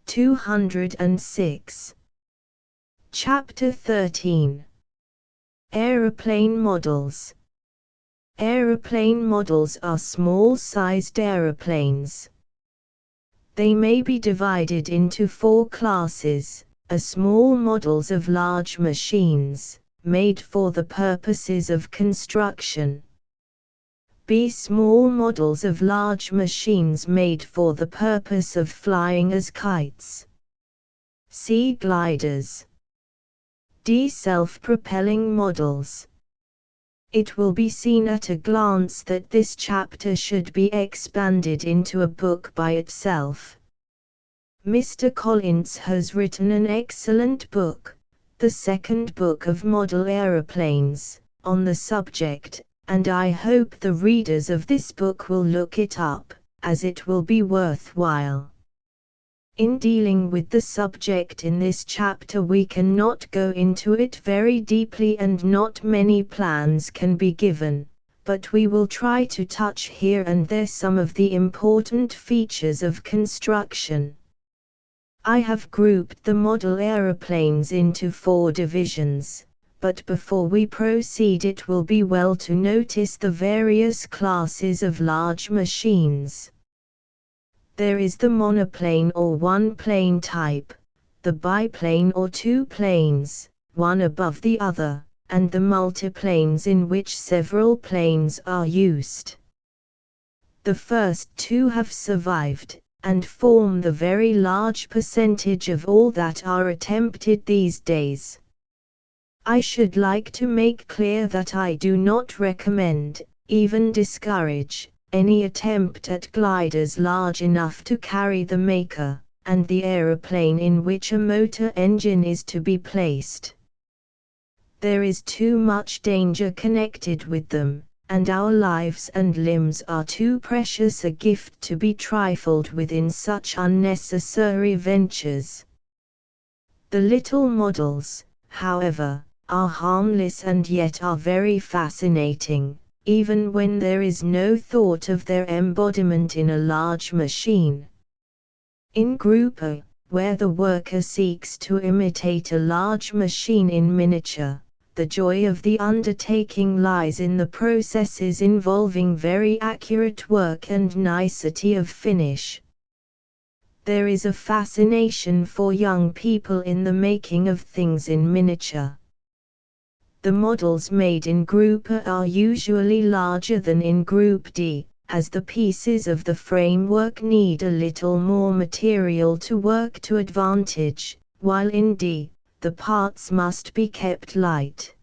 206. Chapter 13. Aeroplane models. Aeroplane models are small-sized aeroplanes. They may be divided into 4 classes: A. Small models of large machines, made for the purposes of construction. B. Small models of large machines made for the purpose of flying as kites. C. Gliders. D. Self-propelling models. It will be seen at a glance that this chapter should be expanded into a book by itself. Mr. Collins has written an excellent book, the second book of model aeroplanes, on the subject, and I hope the readers of this book will look it up, as it will be worthwhile. In dealing with the subject in this chapter we cannot go into it very deeply and not many plans can be given, but we will try to touch here and there some of the important features of construction. I have grouped the model aeroplanes into 4 divisions, but before we proceed it will be well to notice the various classes of large machines. There is the monoplane or one-plane type, the biplane or 2 planes, one above the other, and the multiplanes in which several planes are used. The first two have survived, and form the very large percentage of all that are attempted these days. I should like to make clear that I do not recommend, even discourage, any attempt at gliders large enough to carry the maker, and the aeroplane in which a motor engine is to be placed. There is too much danger connected with them, and our lives and limbs are too precious a gift to be trifled with in such unnecessary ventures. The little models, however, are harmless and yet are very fascinating, even when there is no thought of their embodiment in a large machine. In Group A, where the worker seeks to imitate a large machine in miniature, the joy of the undertaking lies in the processes involving very accurate work and nicety of finish. There is a fascination for young people in the making of things in miniature. The models made in Group A are usually larger than in Group D, as the pieces of the framework need a little more material to work to advantage, while in D, the parts must be kept light.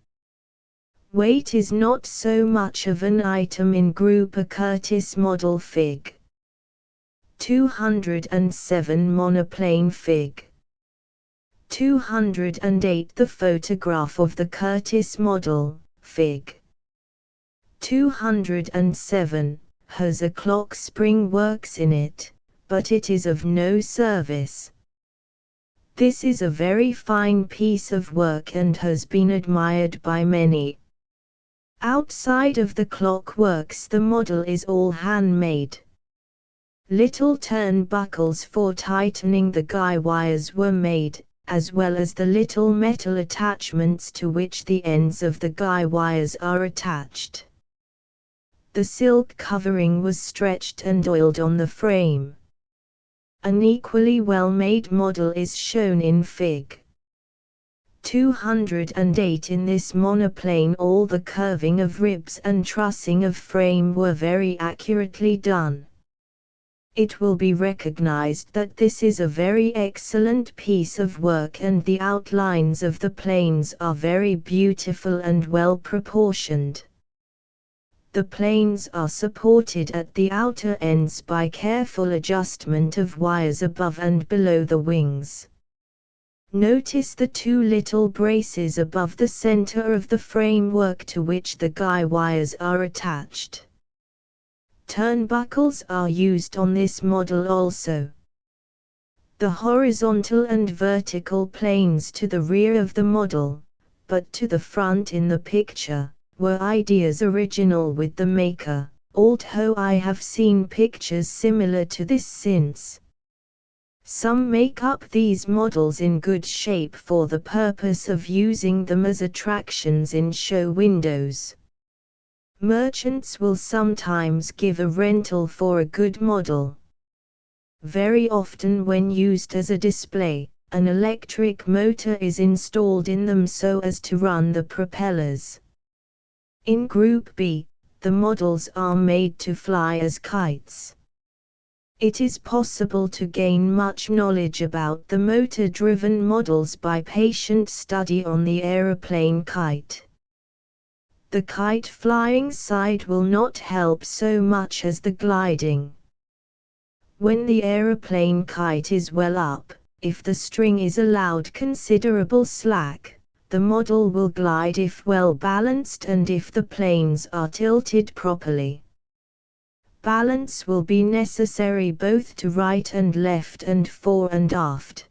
Weight is not so much of an item in Group A. Curtis model Fig. 207 monoplane Fig. 208 The photograph of the Curtis model, Fig. 207, has a clock spring works in it, but it is of no service. This is a very fine piece of work and has been admired by many. Outside of the clock works the model is all handmade. Little turnbuckles for tightening the guy wires were made, as well as the little metal attachments to which the ends of the guy wires are attached. The silk covering was stretched and oiled on the frame. An equally well-made model is shown in Fig. 208. In this monoplane all the curving of ribs and trussing of frame were very accurately done. It will be recognized that this is a very excellent piece of work and the outlines of the planes are very beautiful and well proportioned. The planes are supported at the outer ends by careful adjustment of wires above and below the wings. Notice the two little braces above the center of the framework to which the guy wires are attached. Turnbuckles are used on this model also. The horizontal and vertical planes to the rear of the model, but to the front in the picture, were ideas original with the maker, although I have seen pictures similar to this since. Some make up these models in good shape for the purpose of using them as attractions in show windows. Merchants will sometimes give a rental for a good model. Very often when used as a display, an electric motor is installed in them so as to run the propellers. In Group B, the models are made to fly as kites. It is possible to gain much knowledge about the motor-driven models by patient study on the aeroplane kite. The kite flying side will not help so much as the gliding. When the aeroplane kite is well up, if the string is allowed considerable slack, the model will glide if well balanced and if the planes are tilted properly. Balance will be necessary both to right and left and fore and aft.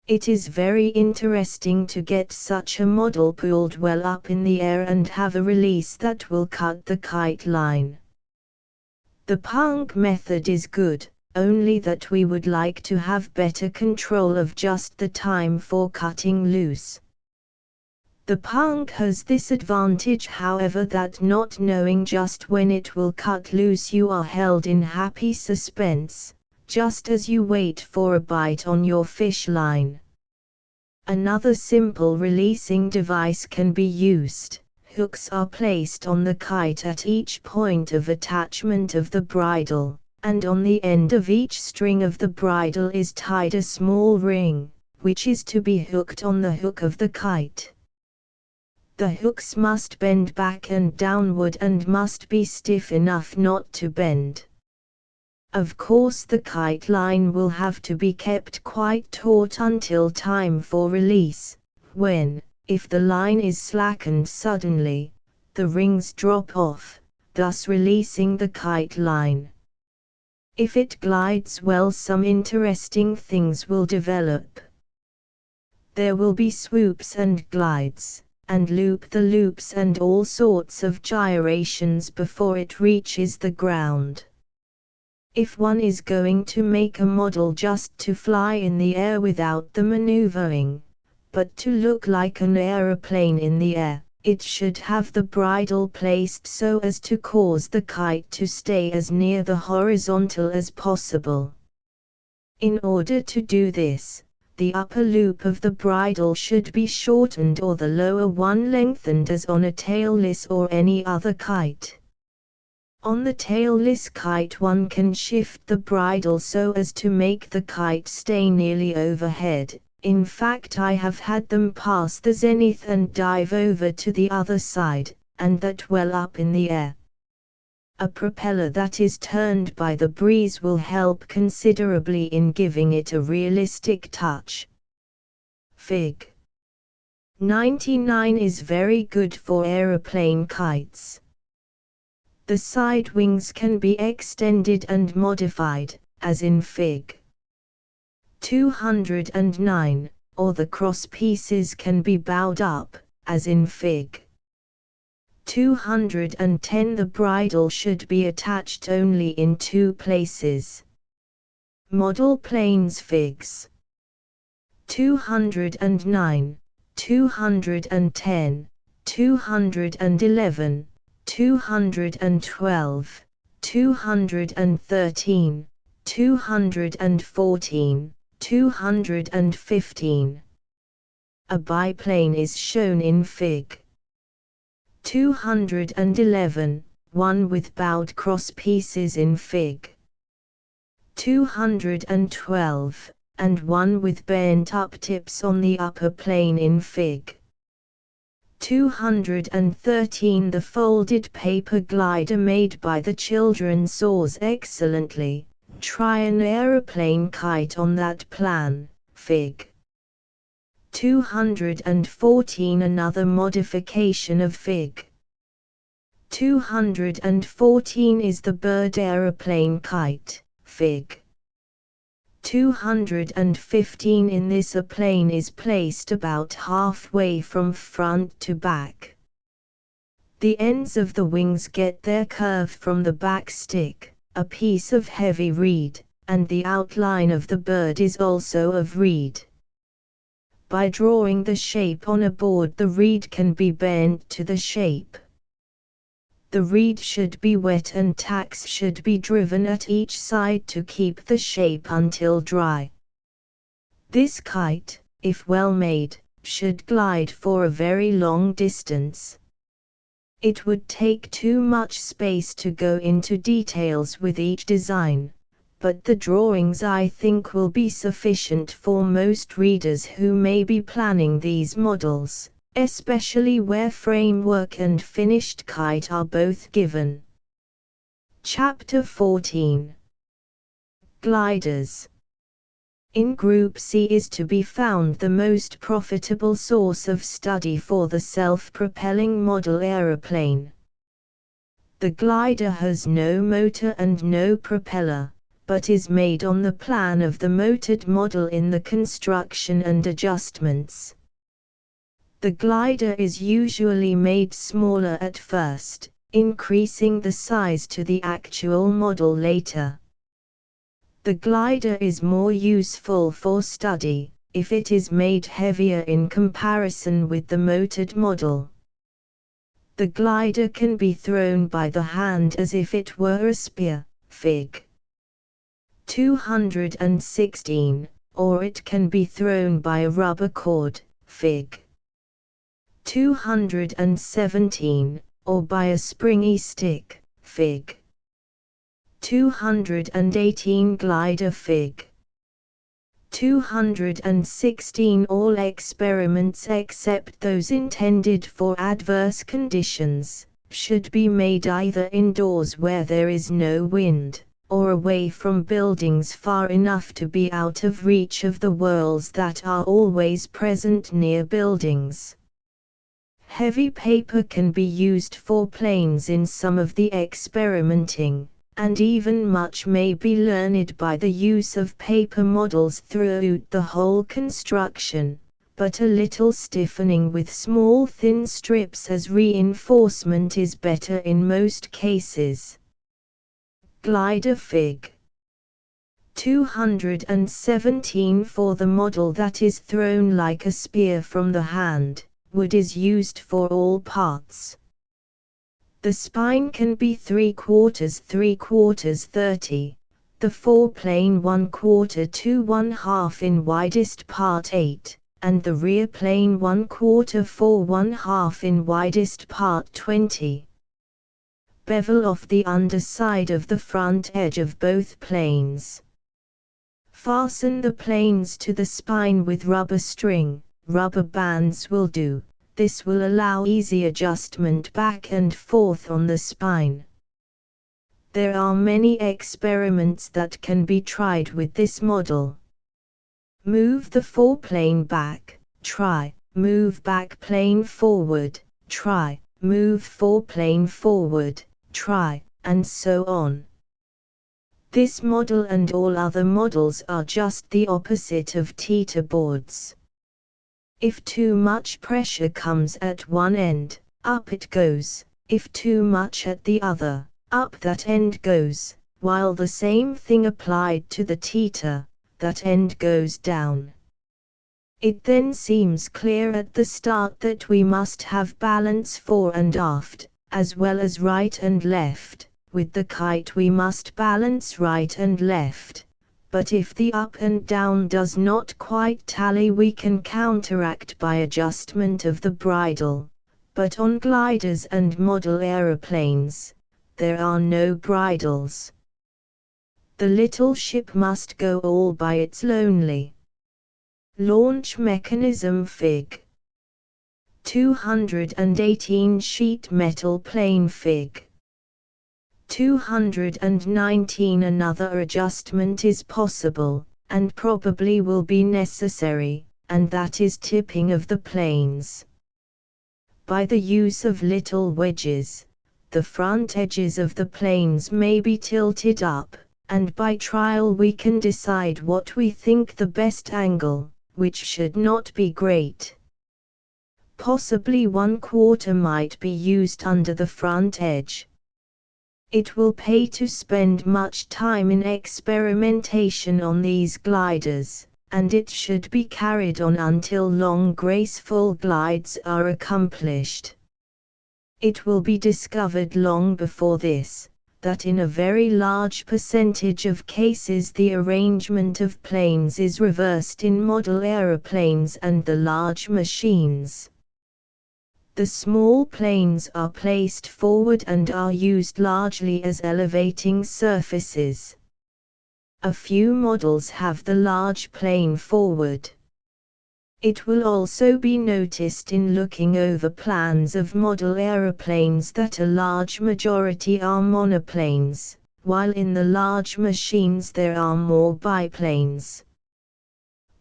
It is very interesting to get such a model pulled well up in the air and have a release that will cut the kite line. The punk method is good, only that we would like to have better control of just the time for cutting loose. The punk has this advantage, however, that not knowing just when it will cut loose, you are held in happy suspense, just as you wait for a bite on your fish line. Another simple releasing device can be used. Hooks are placed on the kite at each point of attachment of the bridle, and on the end of each string of the bridle is tied a small ring, which is to be hooked on the hook of the kite. The hooks must bend back and downward and must be stiff enough not to bend. Of course the kite line will have to be kept quite taut until time for release, when, if the line is slackened suddenly, the rings drop off, thus releasing the kite line. If it glides well, some interesting things will develop. There will be swoops and glides, and loop-the-loops and all sorts of gyrations before it reaches the ground. If one is going to make a model just to fly in the air without the maneuvering, but to look like an aeroplane in the air, it should have the bridle placed so as to cause the kite to stay as near the horizontal as possible. In order to do this, the upper loop of the bridle should be shortened or the lower one lengthened as on a tailless or any other kite. On the tailless kite one can shift the bridle so as to make the kite stay nearly overhead. In fact, I have had them pass the zenith and dive over to the other side, and that well up in the air. A propeller that is turned by the breeze will help considerably in giving it a realistic touch. Fig. 99 is very good for aeroplane kites. The side wings can be extended and modified, as in Fig. 209, or the cross pieces can be bowed up, as in Fig. 210. The bridle should be attached only in two places. Model planes. Figs. 209, 210, 211, 212, 213, 214, 215. A biplane is shown in Fig. 211, one with bowed cross pieces in Fig. 212, and one with bent up tips on the upper plane in Fig. 213. The folded paper glider made by the children soars excellently. Try an aeroplane kite on that plan. Fig. 214. Another modification of Fig. 214 is the bird aeroplane kite. Fig. 215. In this a plane is placed about halfway from front to back. The ends of the wings get their curve from the back stick, a piece of heavy reed, and the outline of the bird is also of reed. By drawing the shape on a board, the reed can be bent to the shape. The reed should be wet and tacks should be driven at each side to keep the shape until dry. This kite, if well made, should glide for a very long distance. It would take too much space to go into details with each design, but the drawings I think will be sufficient for most readers who may be planning these models, especially where framework and finished kite are both given. Chapter 14. Gliders. In Group C is to be found the most profitable source of study for the self-propelling model aeroplane. The glider has no motor and no propeller, but is made on the plan of the motored model in the construction and adjustments. The glider is usually made smaller at first, increasing the size to the actual model later. The glider is more useful for study, if it is made heavier in comparison with the motored model. The glider can be thrown by the hand as if it were a spear, Fig. 216, or it can be thrown by a rubber cord, Fig. 217, or by a springy stick, Fig. 218 glider, Fig. 216. All experiments except those intended for adverse conditions should be made either indoors where there is no wind, or away from buildings far enough to be out of reach of the whirls that are always present near buildings. Heavy paper can be used for planes in some of the experimenting, and even much may be learned by the use of paper models throughout the whole construction, but a little stiffening with small thin strips as reinforcement is better in most cases. Glider, Fig. 217. For the model that is thrown like a spear from the hand, wood is used for all parts. The spine can be 3/4 30, the foreplane 1/4 to 1/2 in widest part 8, and the rear plane 1/4 for 1/2 in widest part 20. Bevel off the underside of the front edge of both planes. Fasten the planes to the spine with rubber string, rubber bands will do. This will allow easy adjustment back and forth on the spine. There are many experiments that can be tried with this model. Move the foreplane back, try. Move back plane forward, try. Move foreplane forward, try, and so on. This model and all other models are just the opposite of teeter boards. If too much pressure comes at one end, up it goes, if too much at the other, up that end goes, while the same thing applied to the teeter, that end goes down. It then seems clear at the start that we must have balance fore and aft, as well as right and left. With the kite we must balance right and left. But if the up and down does not quite tally, we can counteract by adjustment of the bridle. But on gliders and model aeroplanes, there are no bridles. The little ship must go all by its lonely. Launch mechanism, Fig. 218. Sheet metal plane, Fig. 219. Another adjustment is possible, and probably will be necessary, and that is tipping of the planes. By the use of little wedges, the front edges of the planes may be tilted up, and by trial we can decide what we think the best angle, which should not be great. Possibly 1/4 might be used under the front edge. It will pay to spend much time in experimentation on these gliders, and it should be carried on until long graceful glides are accomplished. It will be discovered long before this, that in a very large percentage of cases the arrangement of planes is reversed in model aeroplanes and the large machines. The small planes are placed forward and are used largely as elevating surfaces. A few models have the large plane forward. It will also be noticed in looking over plans of model aeroplanes that a large majority are monoplanes, while in the large machines there are more biplanes.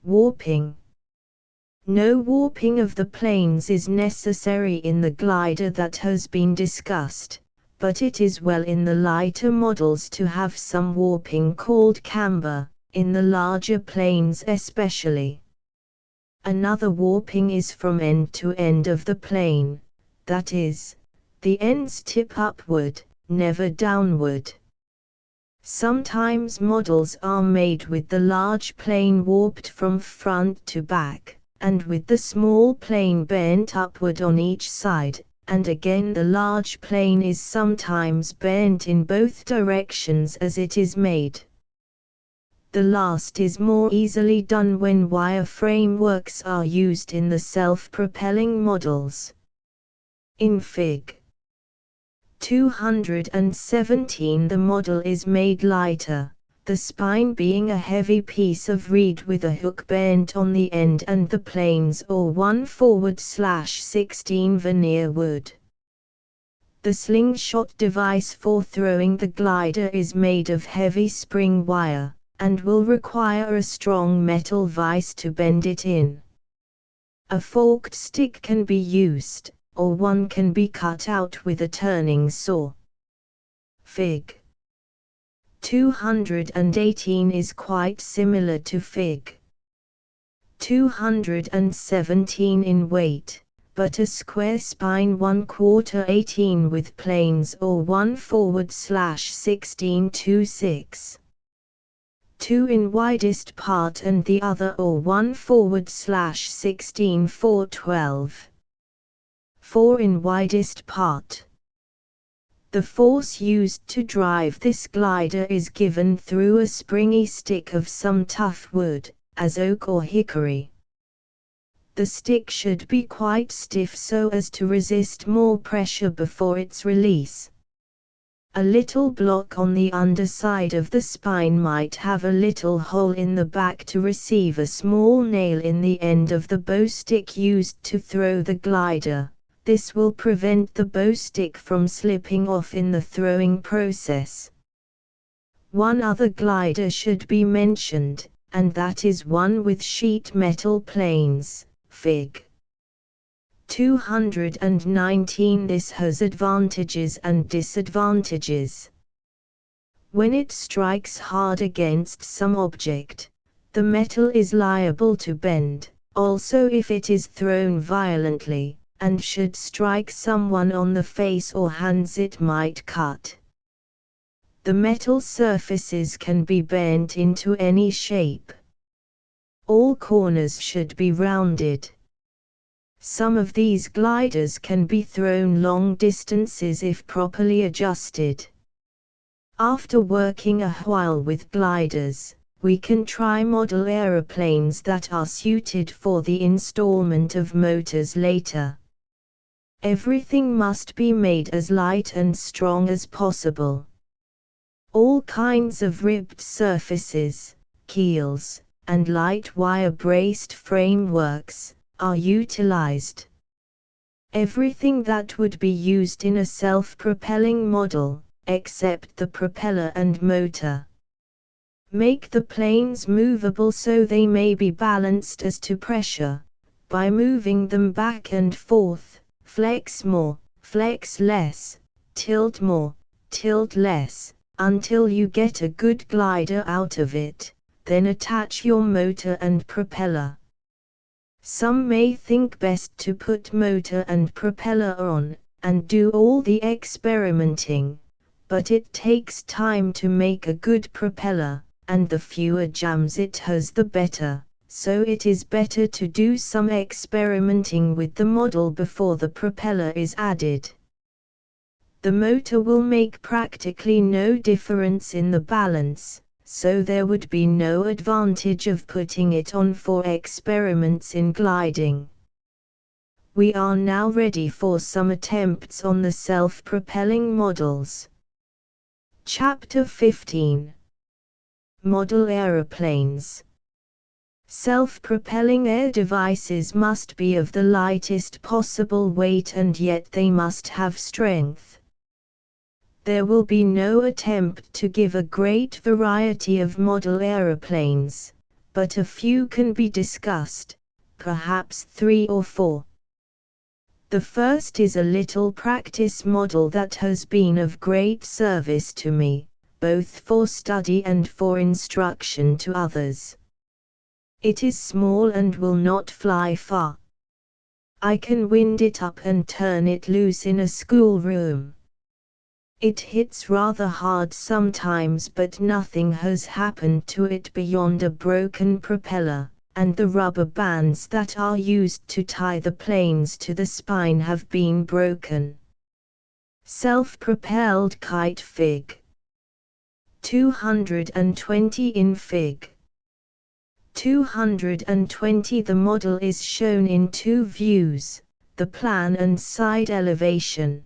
Warping. No warping of the planes is necessary in the glider that has been discussed, but it is well in the lighter models to have some warping called camber, in the larger planes especially. Another warping is from end to end of the plane, that is, the ends tip upward, never downward. Sometimes models are made with the large plane warped from front to back, and with the small plane bent upward on each side, and again the large plane is sometimes bent in both directions as it is made. The last is more easily done when wire frameworks are used in the self-propelling models. In Fig. 217 the model is made lighter, the spine being a heavy piece of reed with a hook bent on the end and the planes or 1/16 veneer wood. The slingshot device for throwing the glider is made of heavy spring wire, and will require a strong metal vise to bend it in. A forked stick can be used, or one can be cut out with a turning saw. Fig. 218 is quite similar to Fig. 217 in weight, but a square spine 1/4 18 with planes or 1/16 2 in widest part and the other or 1/16 4/12. 4 in widest part. The force used to drive this glider is given through a springy stick of some tough wood, as oak or hickory. The stick should be quite stiff so as to resist more pressure before its release. A little block on the underside of the spine might have a little hole in the back to receive a small nail in the end of the bow stick used to throw the glider. This will prevent the bow stick from slipping off in the throwing process. One other glider should be mentioned, and that is one with sheet metal planes, Fig. 219. This has advantages and disadvantages. When it strikes hard against some object, the metal is liable to bend, also if it is thrown violently, and should strike someone on the face or hands it might cut. The metal surfaces can be bent into any shape. All corners should be rounded. Some of these gliders can be thrown long distances if properly adjusted. After working a while with gliders, we can try model aeroplanes that are suited for the installment of motors later. Everything must be made as light and strong as possible. All kinds of ribbed surfaces, keels, and light wire-braced frameworks are utilized. Everything that would be used in a self-propelling model, except the propeller and motor. Make the planes movable so they may be balanced as to pressure, by moving them back and forth, flex more, flex less, tilt more, tilt less, until you get a good glider out of it, then attach your motor and propeller. Some may think best to put motor and propeller on, and do all the experimenting, but it takes time to make a good propeller, and the fewer jams it has the better, so it is better to do some experimenting with the model before the propeller is added. The motor will make practically no difference in the balance, so there would be no advantage of putting it on for experiments in gliding. We are now ready for some attempts on the self-propelling models. Chapter 15. Model aeroplanes. Self-propelling air devices must be of the lightest possible weight and yet they must have strength. There will be no attempt to give a great variety of model aeroplanes, but a few can be discussed, perhaps 3 or 4. The first is a little practice model that has been of great service to me, both for study and for instruction to others. It is small and will not fly far. I can wind it up and turn it loose in a schoolroom. It hits rather hard sometimes, but nothing has happened to it beyond a broken propeller, and the rubber bands that are used to tie the planes to the spine have been broken. Self-propelled kite Fig. 220 in Fig. 220 The model is shown in two views, the plan and side elevation.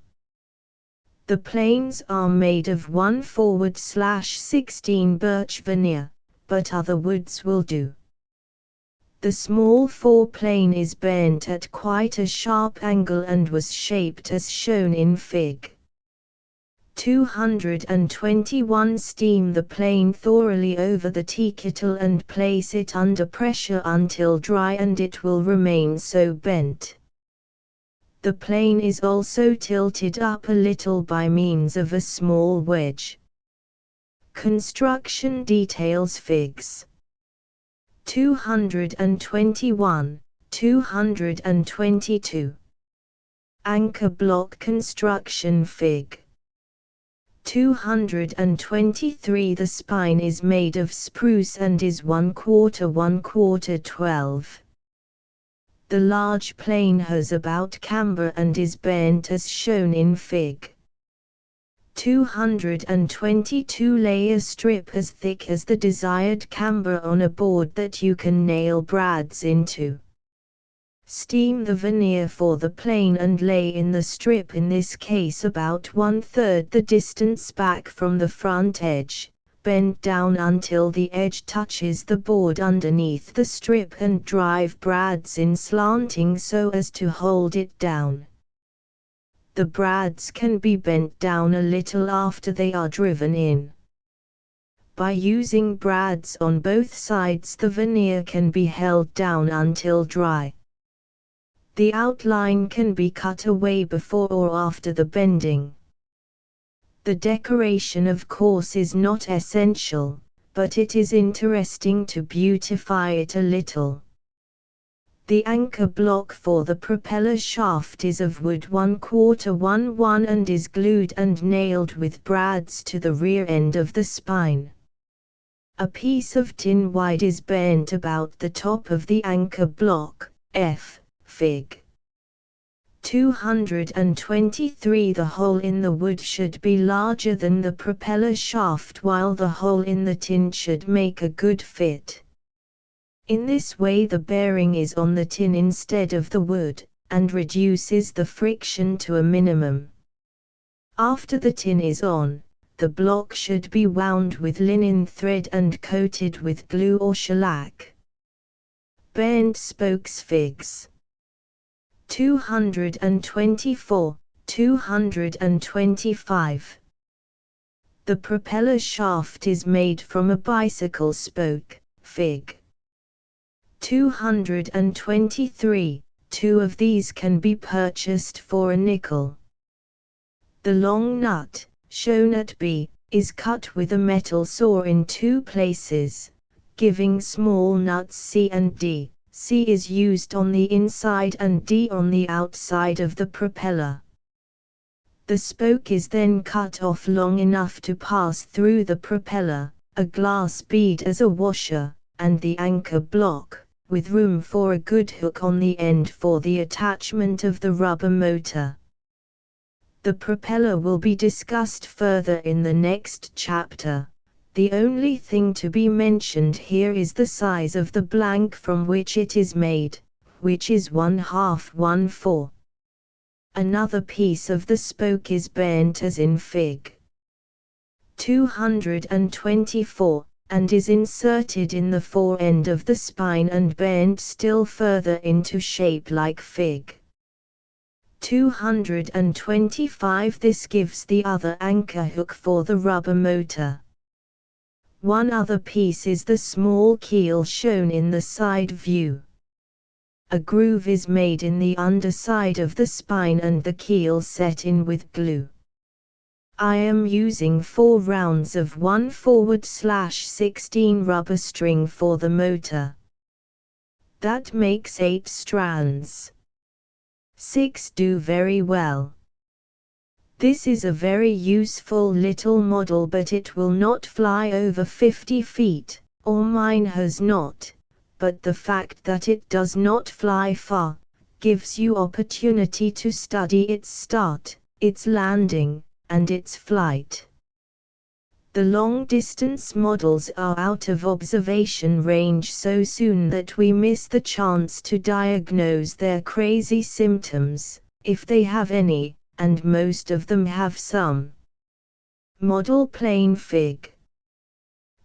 The planes are made of 1/16 birch veneer, but other woods will do. The small foreplane is bent at quite a sharp angle and was shaped as shown in Fig. 221 Steam the plane thoroughly over the tea kettle and place it under pressure until dry, and it will remain so bent. The plane is also tilted up a little by means of a small wedge. Construction details Figs. 221, 222. Anchor block construction Fig. 223 The spine is made of spruce and is 1/4 12. The large plane has about camber and is bent as shown in Fig. 222 Lay a strip as thick as the desired camber on a board that you can nail brads into. Steam the veneer for the plane and lay in the strip, in this case about 1/3 the distance back from the front edge. Bend down until the edge touches the board underneath the strip and drive brads in slanting so as to hold it down. The brads can be bent down a little after they are driven in. By using brads on both sides, the veneer can be held down until dry. The outline can be cut away before or after the bending. The decoration of course is not essential, but it is interesting to beautify it a little. The anchor block for the propeller shaft is of wood 1/4 and is glued and nailed with brads to the rear end of the spine. A piece of tin wide is bent about the top of the anchor block, Fig. 223 The hole in the wood should be larger than the propeller shaft, while the hole in the tin should make a good fit. In this way the bearing is on the tin instead of the wood, and reduces the friction to a minimum. After the tin is on, the block should be wound with linen thread and coated with glue or shellac. Bent spokes Figs. 224, 225. The propeller shaft is made from a bicycle spoke, Fig. 223, two of these can be purchased for a nickel. The long nut, shown at B, is cut with a metal saw in two places, giving small nuts C and D. C is used on the inside and D on the outside of the propeller. The spoke is then cut off long enough to pass through the propeller, a glass bead as a washer, and the anchor block, with room for a good hook on the end for the attachment of the rubber motor. The propeller will be discussed further in the next chapter. The only thing to be mentioned here is the size of the blank from which it is made, which is 1/2 Another piece of the spoke is bent as in Fig. 224, and is inserted in the fore end of the spine and bent still further into shape like Fig. 225 This gives the other anchor hook for the rubber motor. One other piece is the small keel shown in the side view. A groove is made in the underside of the spine and the keel set in with glue. I am using 4 rounds of 1/16 rubber string for the motor. That makes 8 strands. 6 do very well. This is a very useful little model, but it will not fly over 50 feet, or mine has not, but the fact that it does not fly far, gives you opportunity to study its start, its landing, and its flight. The long-distance models are out of observation range so soon that we miss the chance to diagnose their crazy symptoms, if they have any, and most of them have some. Model plane Fig.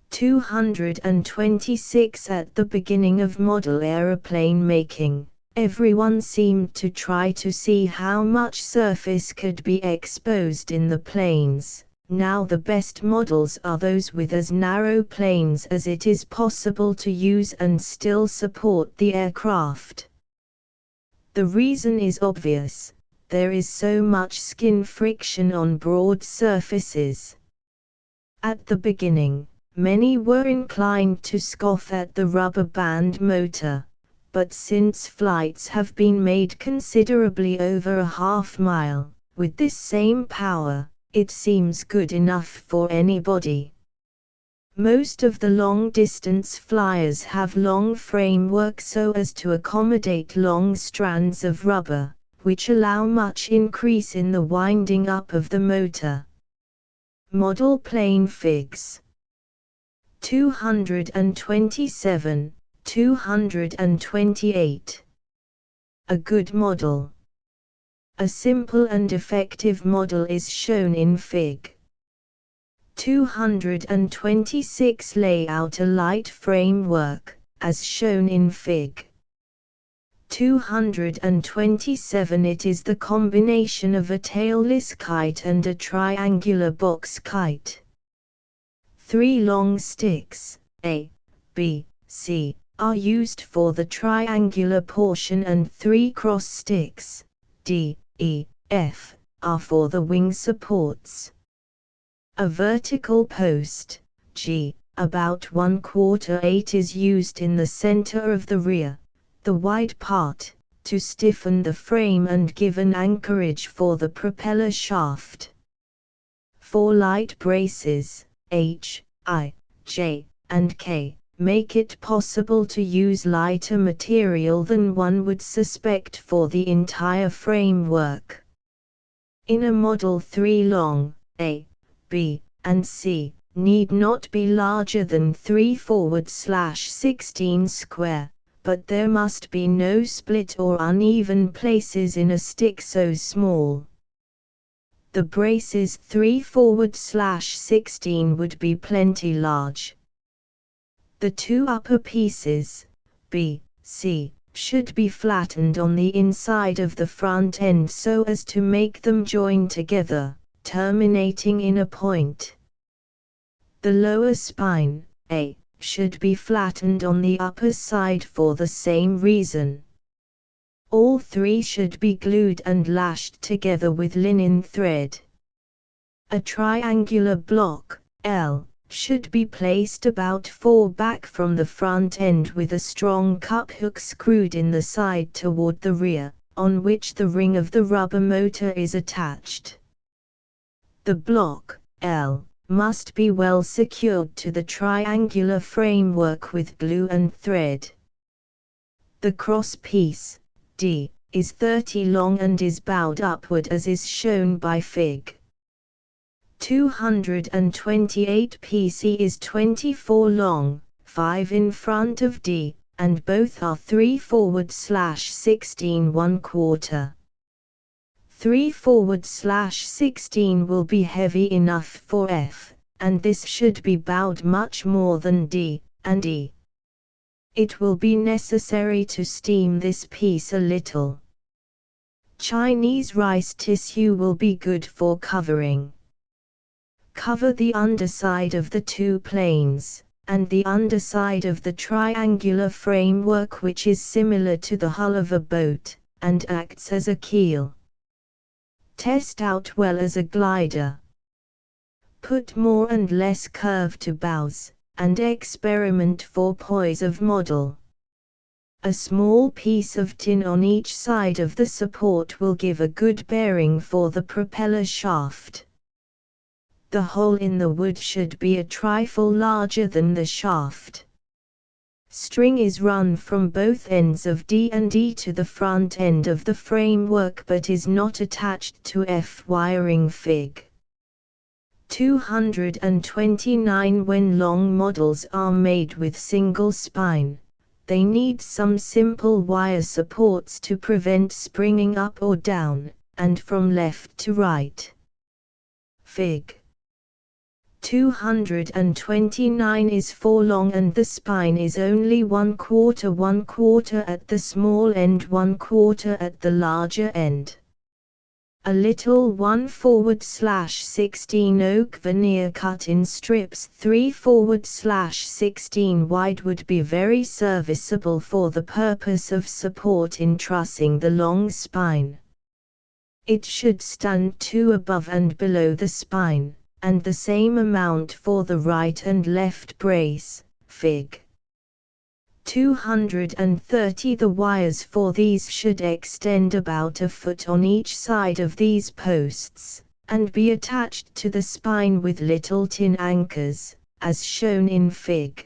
226. At the beginning of model aeroplane making, everyone seemed to try to see how much surface could be exposed in the planes. Now the best models are those with as narrow planes as it is possible to use and still support the aircraft. The reason is obvious: there is so much skin friction on broad surfaces. At the beginning, many were inclined to scoff at the rubber band motor, but since flights have been made considerably over a half-mile, with this same power, it seems good enough for anybody. Most of the long-distance flyers have long framework so as to accommodate long strands of rubber, which allow much increase in the winding up of the motor. Model plane Figs. 227, 228. A good model. A simple and effective model is shown in Fig. 226. Lay out a light framework, as shown in Fig. 227. It is the combination of a tailless kite and a triangular box kite. 3 long sticks, A, B, C, are used for the triangular portion and 3 cross sticks, D, E, F, are for the wing supports. A vertical post, G, about 1/4 8 is used in the center of the rear, the wide part, to stiffen the frame and give an anchorage for the propeller shaft. 4 light braces, H, I, J, and K, make it possible to use lighter material than one would suspect for the entire framework. In a model 3 long, A, B, and C, need not be larger than 3/16 square, but there must be no split or uneven places in a stick so small. The braces 3/16 would be plenty large. The 2 upper pieces, B, C, should be flattened on the inside of the front end so as to make them join together, terminating in a point. The lower spine, A, should be flattened on the upper side for the same reason. All 3 should be glued and lashed together with linen thread. A triangular block, L, should be placed about 4 back from the front end with a strong cup hook screwed in the side toward the rear, on which the ring of the rubber motor is attached. The block, L, must be well secured to the triangular framework with glue and thread. The cross piece, D, is 30 long and is bowed upward as is shown by Fig. 228. PC is 24 long, 5 in front of D, and both are 3/16 1/4. 3/16 will be heavy enough for F, and this should be bowed much more than D and E. It will be necessary to steam this piece a little. Chinese rice tissue will be good for covering. Cover the underside of the 2 planes, and the underside of the triangular framework, which is similar to the hull of a boat, and acts as a keel. Test out well as a glider. Put more and less curve to bows, and experiment for poise of model. A small piece of tin on each side of the support will give a good bearing for the propeller shaft. The hole in the wood should be a trifle larger than the shaft. String is run from both ends of D and E to the front end of the framework but is not attached to F wiring Fig. 229. When long models are made with single spine, they need some simple wire supports to prevent springing up or down, and from left to right. Fig. 229 is 4 long and the spine is only 1/4 at the small end, 1/4 at the larger end. A little 1/16 oak veneer cut in strips 3/16 wide would be very serviceable for the purpose of support in trussing the long spine. It should stand 2 above and below the spine, and the same amount for the right and left brace. Fig. 230. The wires for these should extend about a foot on each side of these posts, and be attached to the spine with little tin anchors, as shown in Fig.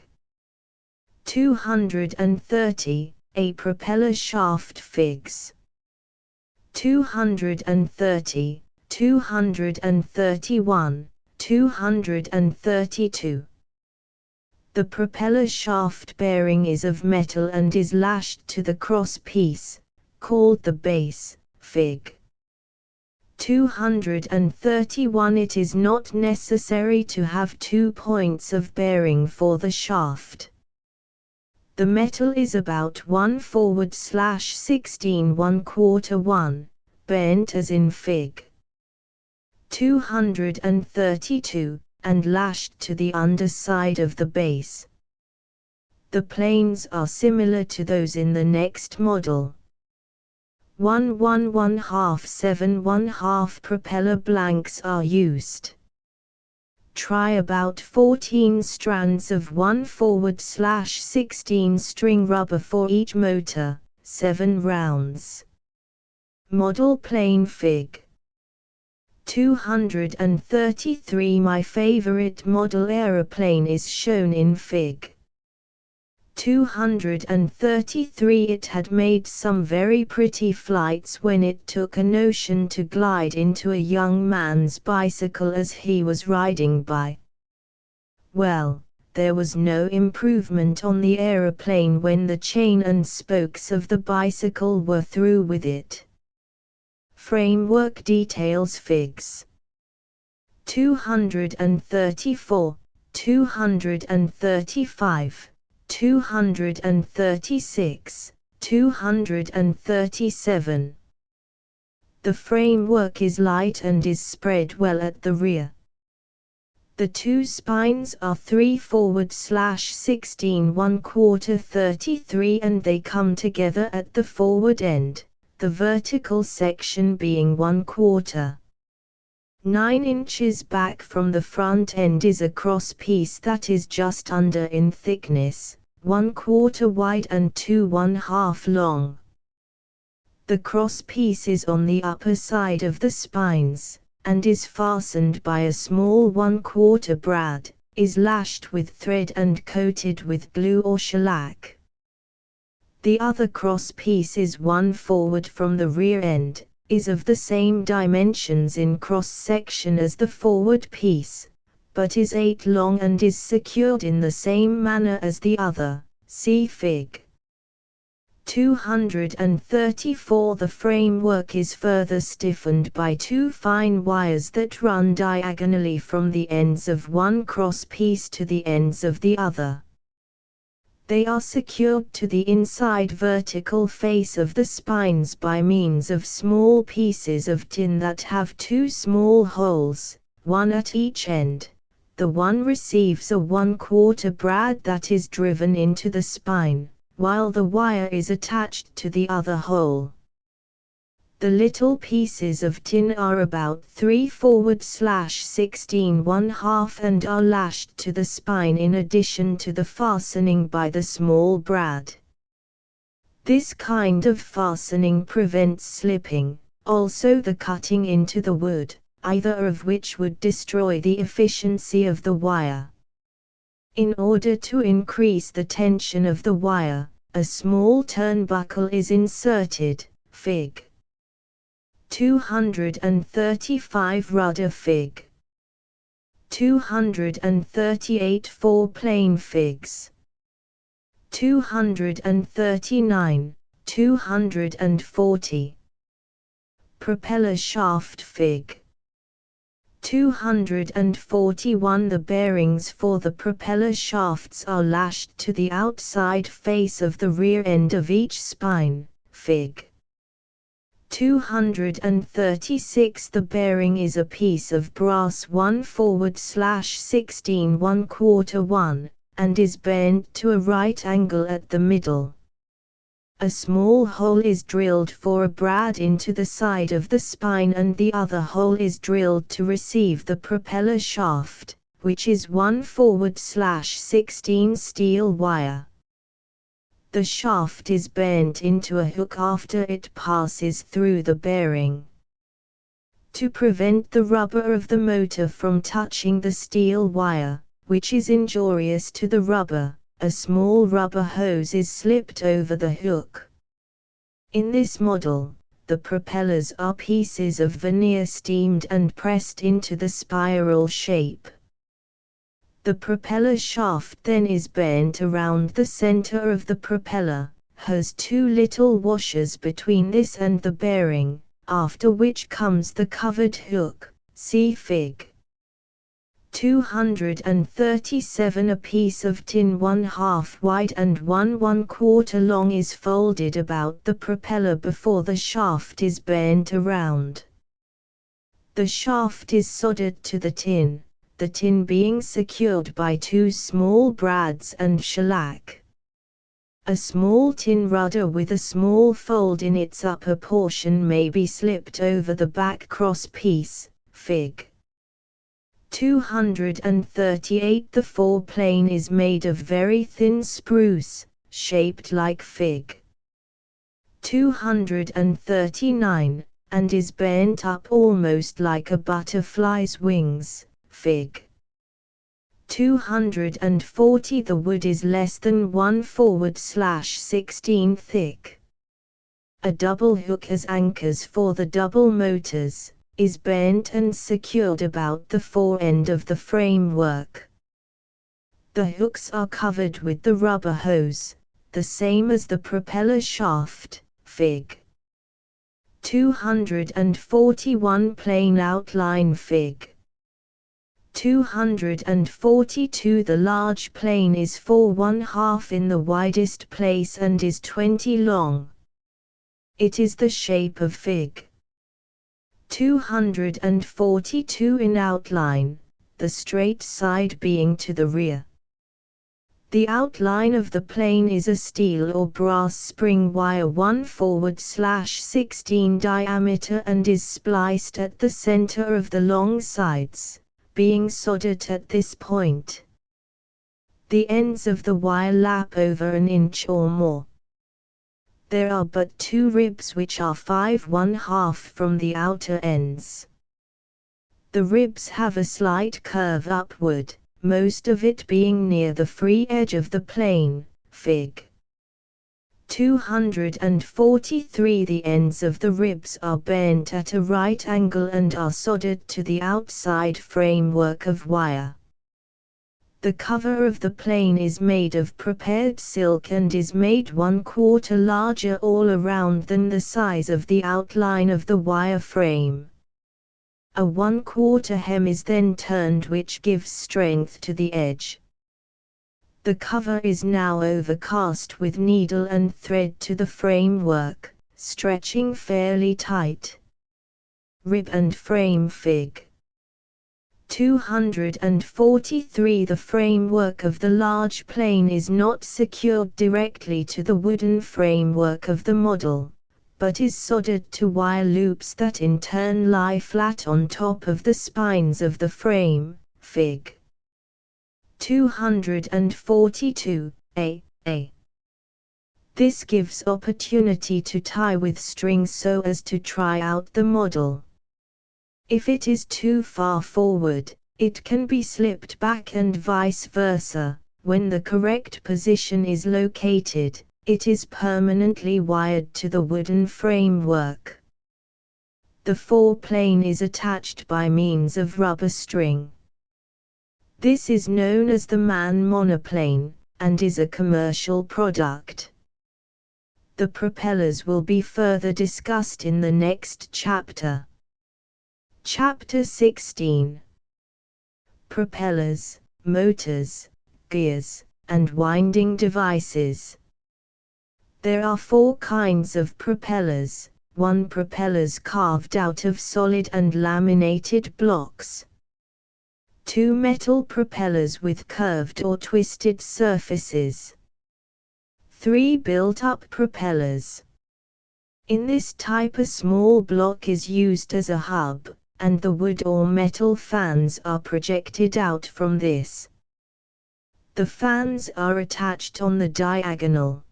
230. A propeller shaft. Figs. 230, 231, 232. The propeller shaft bearing is of metal and is lashed to the cross piece, called the base. Fig. 231. It is not necessary to have 2 points of bearing for the shaft. The metal is about 1/16 1/4, bent as in Fig. 232, and lashed to the underside of the base. The planes are similar to those in the next model. 1 1 1/2 7 1/2 propeller blanks are used. Try about 14 strands of 1/16 string rubber for each motor, 7 rounds. Model plane. Fig. 233. My favorite model aeroplane is shown in Fig. 233. It had made some very pretty flights when it took a notion to glide into a young man's bicycle as he was riding by. Well, there was no improvement on the aeroplane when the chain and spokes of the bicycle were through with it. Framework details. Figs. 234, 235, 236, 237. The framework is light and is spread well at the rear. The 2 spines are 3/16 1/4 33 and they come together at the forward end, the vertical section being 1/4. 9 inches back from the front end is a cross piece that is just under in thickness, 1/4 wide and 2 1/2 long. The cross piece is on the upper side of the spines, and is fastened by a small 1/4 brad, is lashed with thread and coated with glue or shellac. The other cross piece is 1 forward from the rear end, is of the same dimensions in cross-section as the forward piece, but is 8 long and is secured in the same manner as the other. See Fig. 234. The framework is further stiffened by 2 fine wires that run diagonally from the ends of one cross piece to the ends of the other. They are secured to the inside vertical face of the spines by means of small pieces of tin that have 2 small holes, one at each end. The one receives a 1/4 brad that is driven into the spine, while the wire is attached to the other hole. The little pieces of tin are about 3/16 1/2 and are lashed to the spine in addition to the fastening by the small brad. This kind of fastening prevents slipping, also the cutting into the wood, either of which would destroy the efficiency of the wire. In order to increase the tension of the wire, a small turnbuckle is inserted. Fig. 235. Rudder. Fig. 238 4-plane figs. 239, 240. Propeller shaft fig. 241. The bearings for the propeller shafts are lashed to the outside face of the rear end of each spine, fig. 236. The bearing is a piece of brass 1/16 1/4 1, and is bent to a right angle at the middle. A small hole is drilled for a brad into the side of the spine, and the other hole is drilled to receive the propeller shaft, which is 1/16 steel wire. The shaft is bent into a hook after it passes through the bearing. To prevent the rubber of the motor from touching the steel wire, which is injurious to the rubber, a small rubber hose is slipped over the hook. In this model, the propellers are pieces of veneer steamed and pressed into the spiral shape. The propeller shaft then is bent around the center of the propeller, has two little washers between this and the bearing, after which comes the covered hook, see Fig. 237. A piece of tin 1/2 wide and 1/4 long is folded about the propeller before the shaft is bent around. The shaft is soldered to the tin being secured by two small brads and shellac. A small tin rudder with a small fold in its upper portion may be slipped over the back cross piece, Fig. 238. The foreplane is made of very thin spruce, shaped like Fig. 239, and is bent up almost like a butterfly's wings, Fig. 240. The wood is less than 1/16 thick. A double hook as anchors for the double motors is bent and secured about the fore end of the framework. The hooks are covered with the rubber hose, the same as the propeller shaft, Fig. 241. Plain outline Fig. 242. The large plane is 4/1/2 in the widest place and is 20 long. It is the shape of Fig. 242. In outline, the straight side being to the rear. The outline of the plane is a steel or brass spring wire 1/16 diameter and is spliced at the center of the long sides, being soldered at this point. The ends of the wire lap over an inch or more. There are but two ribs which are 5/1/2 from the outer ends. The ribs have a slight curve upward, most of it being near the free edge of the plane, Fig. 243. The ends of the ribs are bent at a right angle and are soldered to the outside framework of wire. The cover of the plane is made of prepared silk and is made 1/4 larger all around than the size of the outline of the wire frame. A 1/4 hem is then turned, which gives strength to the edge. The cover is now overcast with needle and thread to the framework, stretching fairly tight. Rib and frame Fig. 243. The framework of the large plane is not secured directly to the wooden framework of the model, but is soldered to wire loops that in turn lie flat on top of the spines of the frame, Fig. 242, a. This gives opportunity to tie with string so as to try out the model. If it is too far forward, it can be slipped back and vice versa. When the correct position is located, it is permanently wired to the wooden framework. The foreplane is attached by means of rubber string. This is known as the man monoplane, and is a commercial product. The propellers will be further discussed in the next chapter. Chapter 16. Propellers, motors, gears, and winding devices. There are 4 kinds of propellers. 1. Propellers carved out of solid and laminated blocks. 2. Metal propellers with curved or twisted surfaces. 3. Built-up propellers. In this type a small block is used as a hub, and the wood or metal fans are projected out from this. The fans are attached on the diagonal.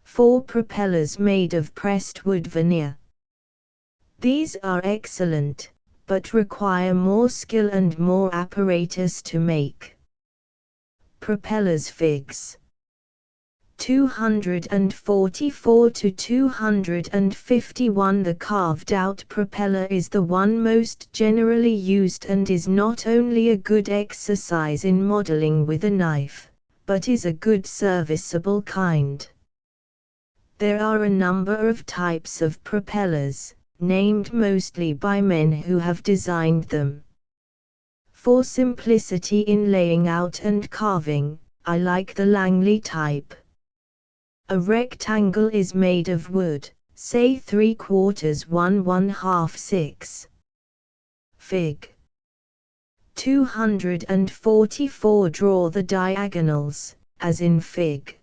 4. Propellers made of pressed wood veneer. These are excellent, but require more skill and more apparatus to make. Propellers Figs. 244 to 251. The carved out propeller is the one most generally used and is not only a good exercise in modeling with a knife, but is a good serviceable kind. There are a number of types of propellers, named mostly by men who have designed them. For simplicity in laying out and carving, I like the Langley type. A rectangle is made of wood, say 3/4 1 1/2 6. Fig. 244. Draw the diagonals, as in Fig.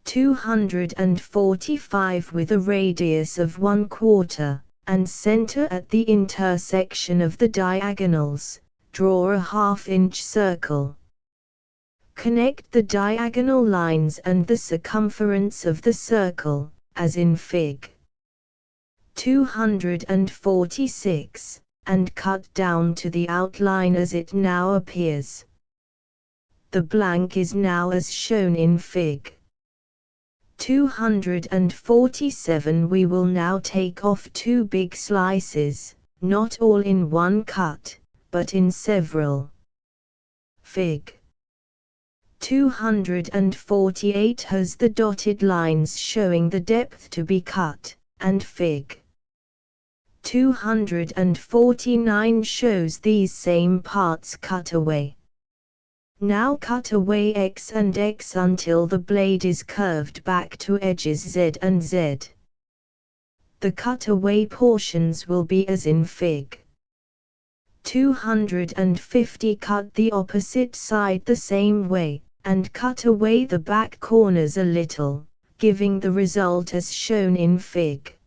245 with a radius of 1/4, and center at the intersection of the diagonals. Draw a 1/2-inch circle. Connect the diagonal lines and the circumference of the circle, as in Fig. 246, and cut down to the outline as it now appears. The blank is now as shown in Fig. 247. We will now take off 2 big slices, not all in one cut, but in several. Fig. 248 has the dotted lines showing the depth to be cut, and Fig. 249 shows these same parts cut away. Now cut away X and X until the blade is curved back to edges Z and Z. The cut away portions will be as in Fig. 250. Cut the opposite side the same way, and cut away the back corners a little, giving the result as shown in Fig.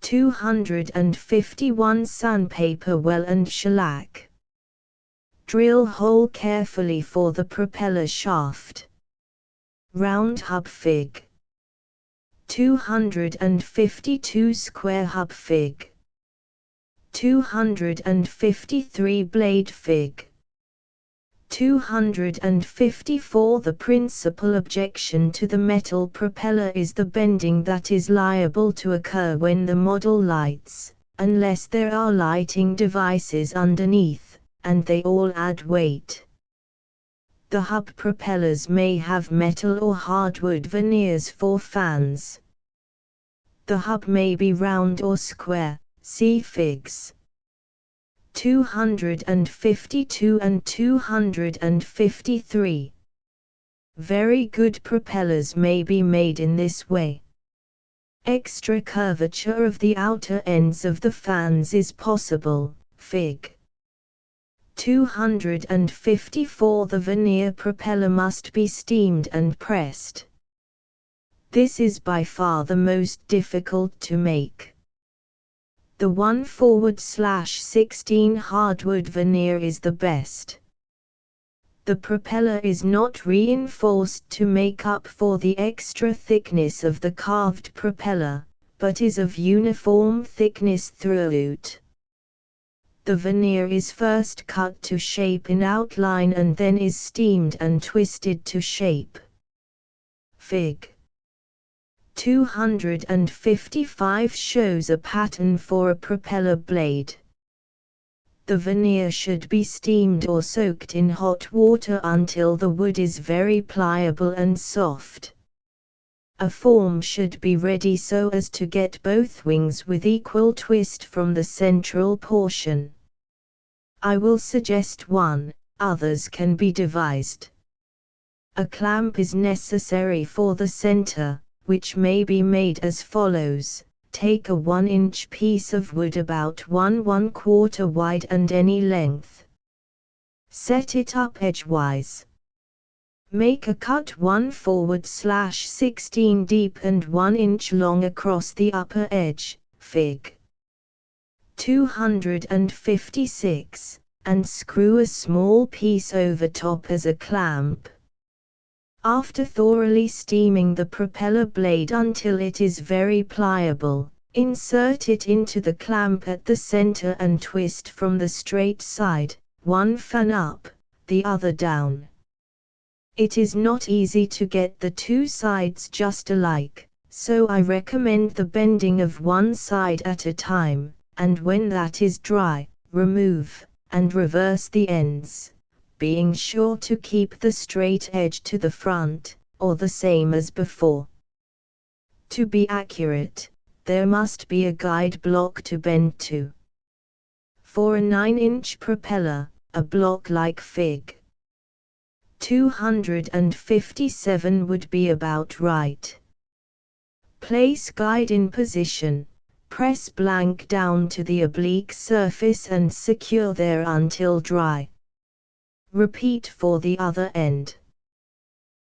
251. Sandpaper well and shellac. Drill hole carefully for the propeller shaft. Round hub Fig. 252. Square hub Fig. 253. Blade Fig. 254. The principal objection to the metal propeller is the bending that is liable to occur when the model lights, unless there are lighting devices underneath, and they all add weight. The hub propellers may have metal or hardwood veneers for fans. The hub may be round or square, see Figs. 252 and 253. Very good propellers may be made in this way. Extra curvature of the outer ends of the fans is possible, Fig. 254. The veneer propeller must be steamed and pressed. This is by far the most difficult to make. The 1/16 hardwood veneer is the best. The propeller is not reinforced to make up for the extra thickness of the carved propeller, but is of uniform thickness throughout. The veneer is first cut to shape in outline and then is steamed and twisted to shape. Fig. 255 shows a pattern for a propeller blade. The veneer should be steamed or soaked in hot water until the wood is very pliable and soft. A form should be ready so as to get both wings with equal twist from the central portion. I will suggest one, others can be devised. A clamp is necessary for the center, which may be made as follows. Take a 1-inch piece of wood about 1/4 wide and any length. Set it up edgewise. Make a cut 1 forward/16 deep and 1 inch long across the upper edge, Fig. 256, and screw a small piece over top as a clamp. After thoroughly steaming the propeller blade until it is very pliable, insert it into the clamp at the center and twist from the straight side, one fan up, the other down. It is not easy to get the two sides just alike, so I recommend the bending of one side at a time, and when that is dry, remove and reverse the ends, being sure to keep the straight edge to the front, or the same as before. To be accurate, there must be a guide block to bend to. For a 9-inch propeller, a block like Fig. 257 would be about right. Place guide in position, press blank down to the oblique surface and secure there until dry. Repeat for the other end.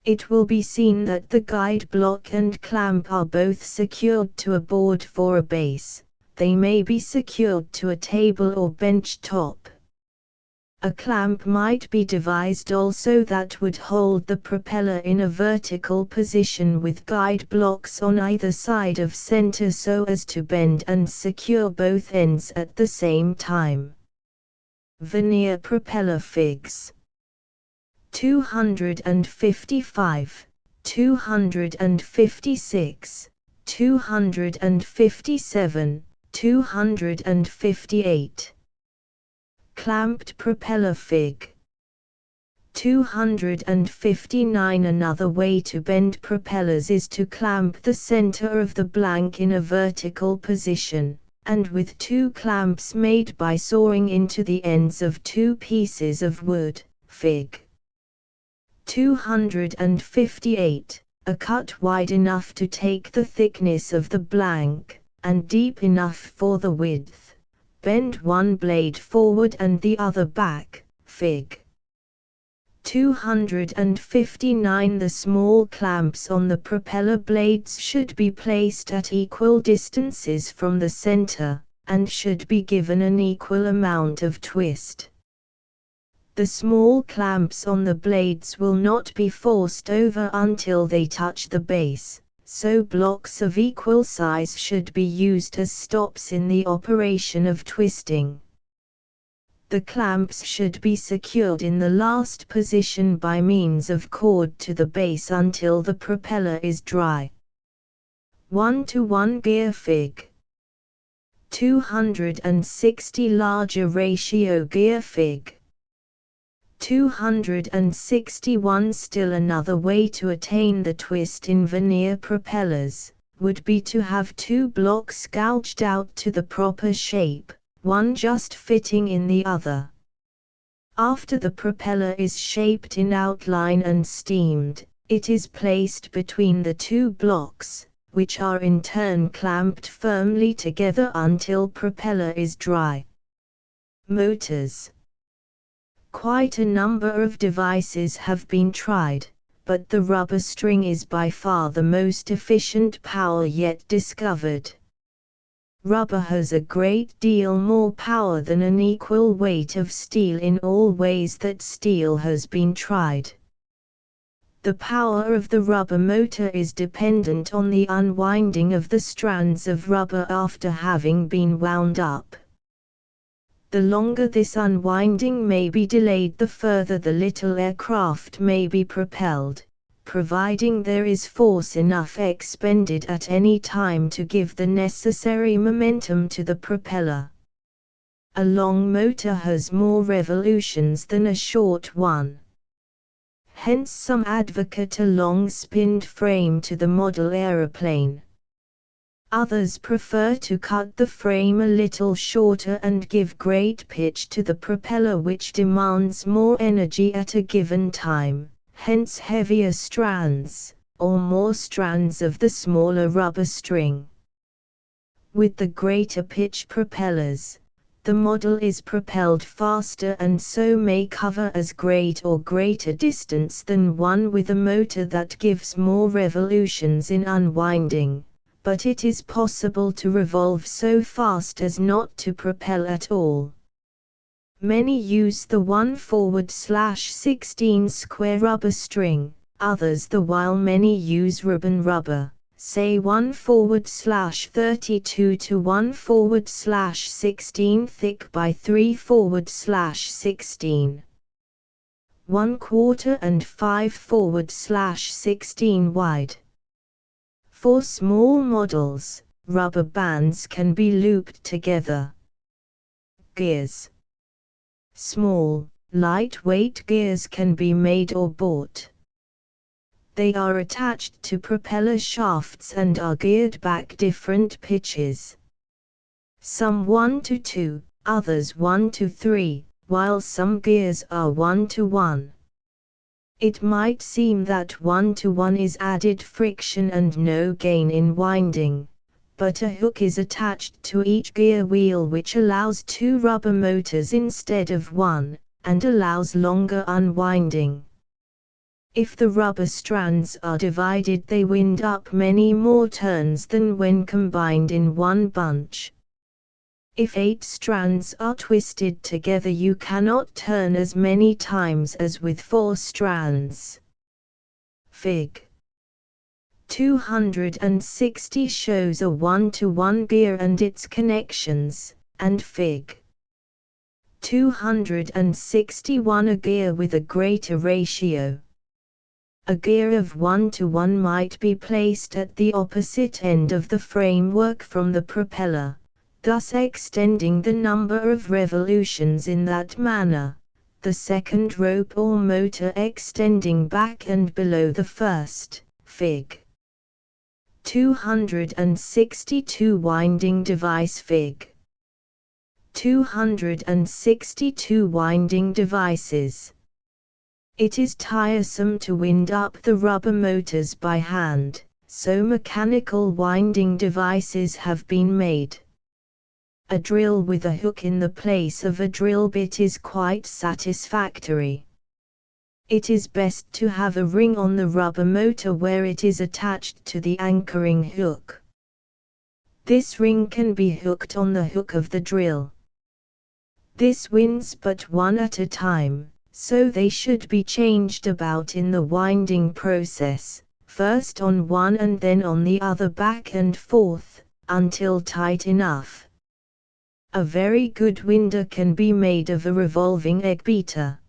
It will be seen that the guide block and clamp are both secured to a board for a base. They may be secured to a table or bench top. A clamp might be devised also that would hold the propeller in a vertical position with guide blocks on either side of center so as to bend and secure both ends at the same time. Veneer propeller figs. 255, 256, 257, 258. Clamped propeller fig. 259. Another way to bend propellers is to clamp the center of the blank in a vertical position, and with two clamps made by sawing into the ends of two pieces of wood, Fig. 258, a cut wide enough to take the thickness of the blank, and deep enough for the width. Bend one blade forward and the other back, Fig. 259. The small clamps on the propeller blades should be placed at equal distances from the center, and should be given an equal amount of twist. The small clamps on the blades will not be forced over until they touch the base, so blocks of equal size should be used as stops in the operation of twisting. The clamps should be secured in the last position by means of cord to the base until the propeller is dry. 1:1 gear Fig. 260. Larger ratio gear Fig. 261. Still another way to attain the twist in veneer propellers would be to have two blocks gouged out to the proper shape, one just fitting in the other. After the propeller is shaped in outline and steamed, it is placed between the two blocks, which are in turn clamped firmly together until propeller is dry. Motors. Quite a number of devices have been tried, but the rubber string is by far the most efficient power yet discovered. Rubber has a great deal more power than an equal weight of steel in all ways that steel has been tried. The power of the rubber motor is dependent on the unwinding of the strands of rubber after having been wound up. The longer this unwinding may be delayed, the further the little aircraft may be propelled, providing there is force enough expended at any time to give the necessary momentum to the propeller. A long motor has more revolutions than a short one. Hence some advocate a long spinned frame to the model aeroplane. Others prefer to cut the frame a little shorter and give great pitch to the propeller, which demands more energy at a given time, hence heavier strands, or more strands of the smaller rubber string. With the greater pitch propellers, the model is propelled faster and so may cover as great or greater distance than one with a motor that gives more revolutions in unwinding, but it is possible to revolve so fast as not to propel at all. Many use the 1/16 square rubber string, others while many use ribbon rubber, say 1/32 to 1/16 thick by 3/16, 1/4 and 5/16 wide. For small models, rubber bands can be looped together. Gears. Small, lightweight gears can be made or bought. They are attached to propeller shafts and are geared back different pitches. Some 1 to 2, others 1 to 3, while some gears are 1 to 1. It might seem that 1 to 1 is added friction and no gain in winding, but a hook is attached to each gear wheel which allows 2 rubber motors instead of 1, and allows longer unwinding. If the rubber strands are divided, they wind up many more turns than when combined in one bunch. If 8 strands are twisted together, you cannot turn as many times as with 4 strands. Fig. 260 shows a 1-to-1 gear and its connections, and Fig. 261 a gear with a greater ratio. A gear of 1-to-1 might be placed at the opposite end of the framework from the propeller, thus extending the number of revolutions in that manner, the second rope or motor extending back and below the first. Fig. 262 winding device. Fig. 262 winding devices. It is tiresome to wind up the rubber motors by hand, so mechanical winding devices have been made. A drill with a hook in the place of a drill bit is quite satisfactory. It is best to have a ring on the rubber motor where it is attached to the anchoring hook. This ring can be hooked on the hook of the drill. This winds but one at a time, so they should be changed about in the winding process, first on one and then on the other, back and forth, until tight enough. A very good winder can be made of a revolving egg beater.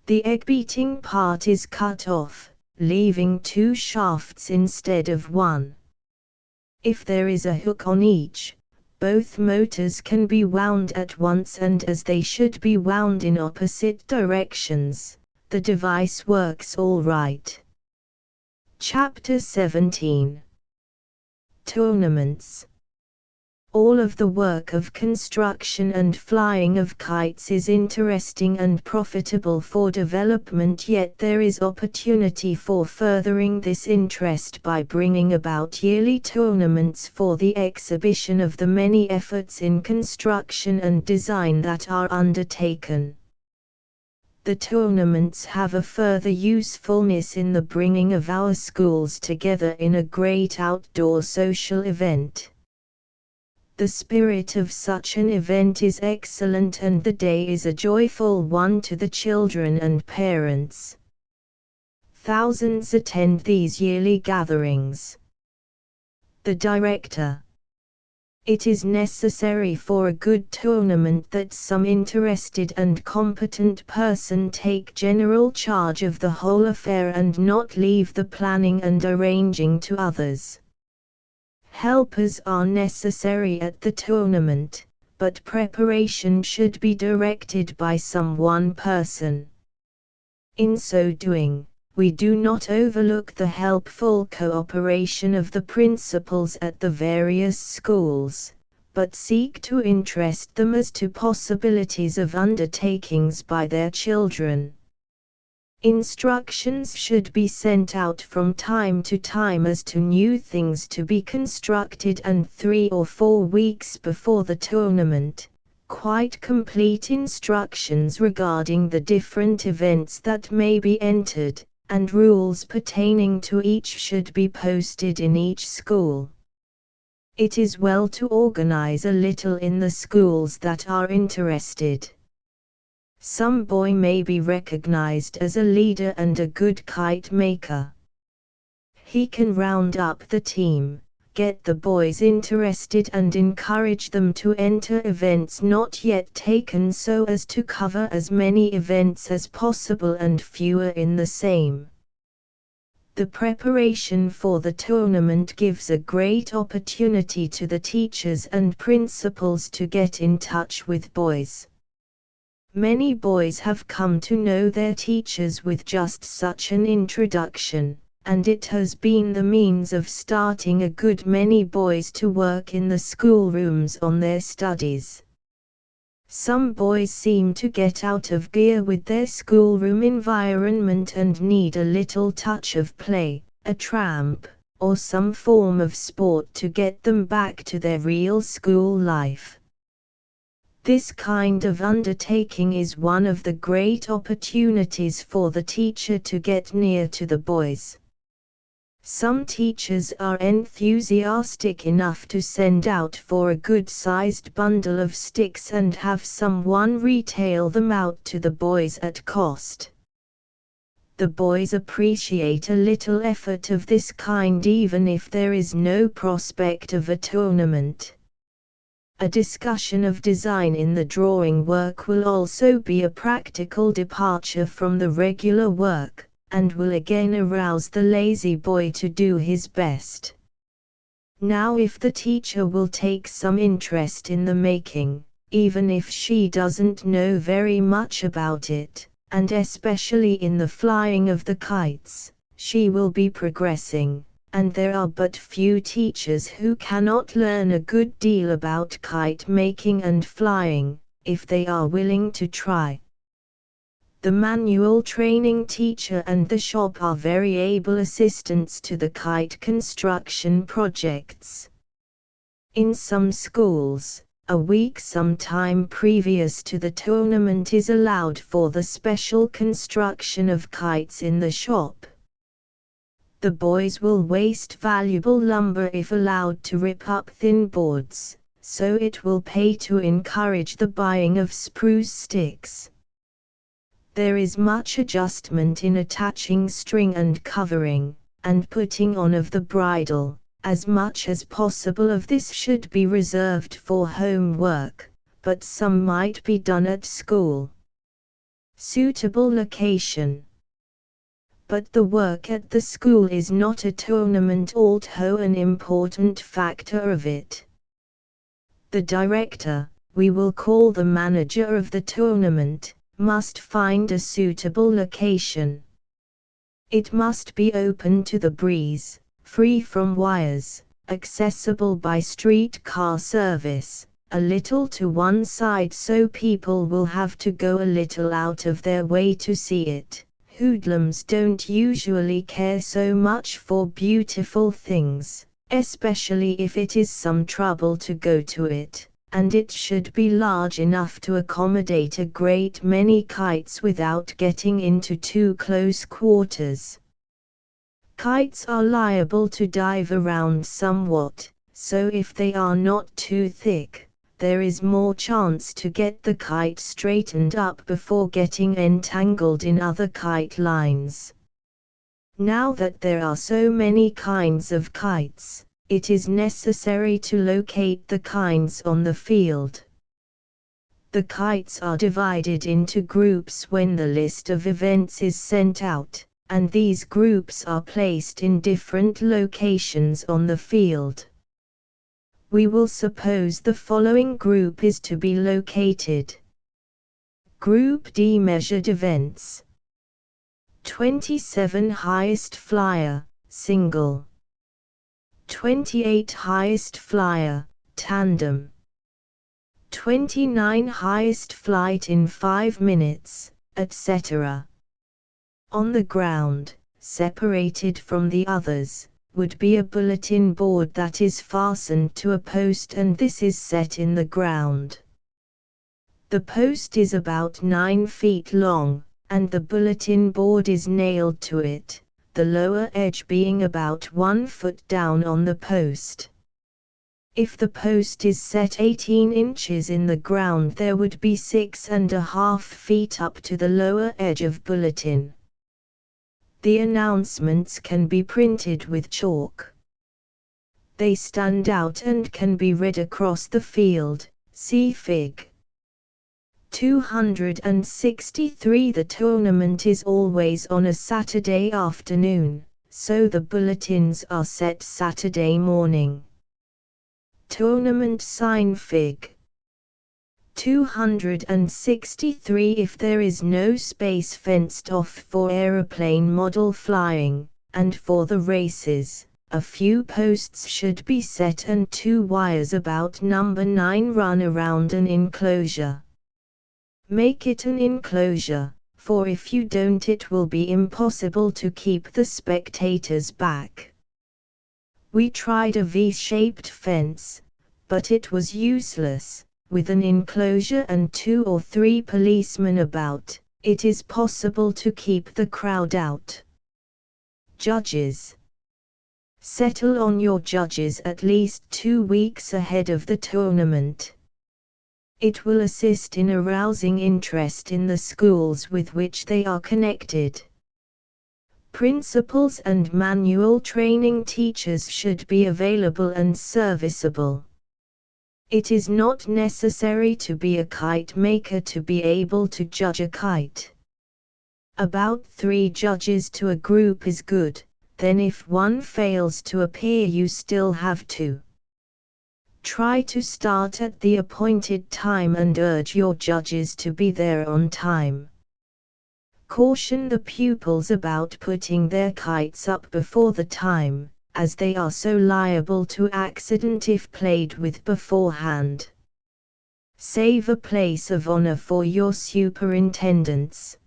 The egg beating part is cut off, leaving 2 shafts instead of 1. If there is a hook on each, both motors can be wound at once, and as they should be wound in opposite directions, the device works all right. Chapter 17. Tournaments. All of the work of construction and flying of kites is interesting and profitable for development, yet there is opportunity for furthering this interest by bringing about yearly tournaments for the exhibition of the many efforts in construction and design that are undertaken. The tournaments have a further usefulness in the bringing of our schools together in a great outdoor social event. The spirit of such an event is excellent, and the day is a joyful one to the children and parents. Thousands attend these yearly gatherings. The director. It is necessary for a good tournament that some interested and competent person take general charge of the whole affair and not leave the planning and arranging to others. Helpers are necessary at the tournament, but preparation should be directed by some one person. In so doing, we do not overlook the helpful cooperation of the principals at the various schools, but seek to interest them as to possibilities of undertakings by their children. Instructions should be sent out from time to time as to new things to be constructed, and 3 or 4 weeks before the tournament, quite complete instructions regarding the different events that may be entered, and rules pertaining to each should be posted in each school. It is well to organize a little in the schools that are interested. Some boy may be recognized as a leader and a good kite maker. He can round up the team, get the boys interested and encourage them to enter events not yet taken so as to cover as many events as possible and fewer in the same. The preparation for the tournament gives a great opportunity to the teachers and principals to get in touch with boys. Many boys have come to know their teachers with just such an introduction, and it has been the means of starting a good many boys to work in the schoolrooms on their studies. Some boys seem to get out of gear with their schoolroom environment and need a little touch of play, a tramp, or some form of sport to get them back to their real school life. This kind of undertaking is one of the great opportunities for the teacher to get near to the boys. Some teachers are enthusiastic enough to send out for a good-sized bundle of sticks and have someone retail them out to the boys at cost. The boys appreciate a little effort of this kind even if there is no prospect of a tournament. A discussion of design in the drawing work will also be a practical departure from the regular work, and will again arouse the lazy boy to do his best. Now if the teacher will take some interest in the making, even if she doesn't know very much about it, and especially in the flying of the kites, she will be progressing, and there are but few teachers who cannot learn a good deal about kite making and flying, if they are willing to try. The manual training teacher and the shop are very able assistants to the kite construction projects. In some schools, a week sometime previous to the tournament is allowed for the special construction of kites in the shop. The boys will waste valuable lumber if allowed to rip up thin boards, so it will pay to encourage the buying of spruce sticks. There is much adjustment in attaching string and covering, and putting on of the bridle. As much as possible of this should be reserved for home work, but some might be done at school. Suitable location. But the work at the school is not a tournament, although an important factor of it. The director, we will call the manager of the tournament, must find a suitable location. It must be open to the breeze, free from wires, accessible by streetcar service, a little to one side so people will have to go a little out of their way to see it. Hoodlums don't usually care so much for beautiful things, especially if it is some trouble to go to it, and it should be large enough to accommodate a great many kites without getting into too close quarters. Kites are liable to dive around somewhat, so if they are not too thick, there is more chance to get the kite straightened up before getting entangled in other kite lines. Now that there are so many kinds of kites, it is necessary to locate the kinds on the field. The kites are divided into groups when the list of events is sent out, and these groups are placed in different locations on the field. We will suppose the following group is to be located. Group D measured events. 27 highest flyer, single. 28 highest flyer, tandem. 29 highest flight in 5 minutes, etc. On the ground, separated from the others, would be a bulletin board that is fastened to a post, and this is set in the ground. The post is about 9 feet long, and the bulletin board is nailed to it, the lower edge being about 1 foot down on the post. If the post is set 18 inches in the ground, there would be 6.5 feet up to the lower edge of bulletin. The announcements can be printed with chalk. They stand out and can be read across the field, see Fig. 263. The tournament is always on a Saturday afternoon, so the bulletins are set Saturday morning. Tournament sign Fig. 263. If there is no space fenced off for aeroplane model flying, and for the races, a few posts should be set and 2 wires about number 9 run around an enclosure. Make it an enclosure, for if you don't it will be impossible to keep the spectators back. We tried a V-shaped fence, but it was useless. With an enclosure and 2 or 3 policemen about, it is possible to keep the crowd out. Judges. Settle on your judges at least 2 weeks ahead of the tournament. It will assist in arousing interest in the schools with which they are connected. Principals and manual training teachers should be available and serviceable. It is not necessary to be a kite maker to be able to judge a kite. About 3 judges to a group is good, then if one fails to appear you still have 2. Try to start at the appointed time and urge your judges to be there on time. Caution the pupils about putting their kites up before the time, as they are so liable to accident if played with beforehand. Save a place of honor for your superintendents.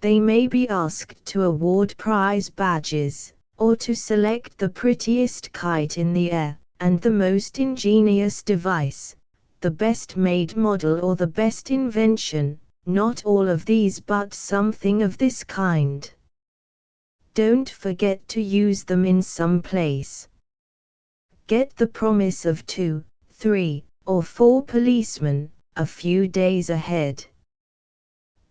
They may be asked to award prize badges, or to select the prettiest kite in the air, and the most ingenious device, the best made model or the best invention, not all of these but something of this kind. Don't forget to use them in some place. Get the promise of 2, 3, or 4 policemen, a few days ahead.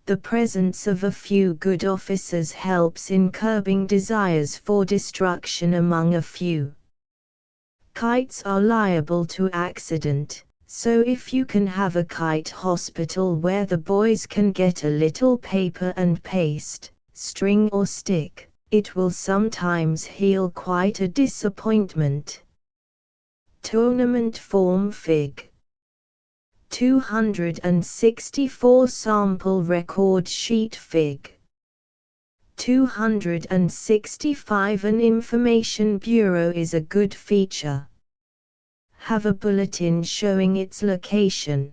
The presence of a few good officers helps in curbing desires for destruction among a few. Kites are liable to accident, so if you can have a kite hospital where the boys can get a little paper and paste, string or stick, it will sometimes heal quite a disappointment. Tournament form Fig. 264. Sample record sheet Fig. 265. An information bureau is a good feature. Have a bulletin showing its location.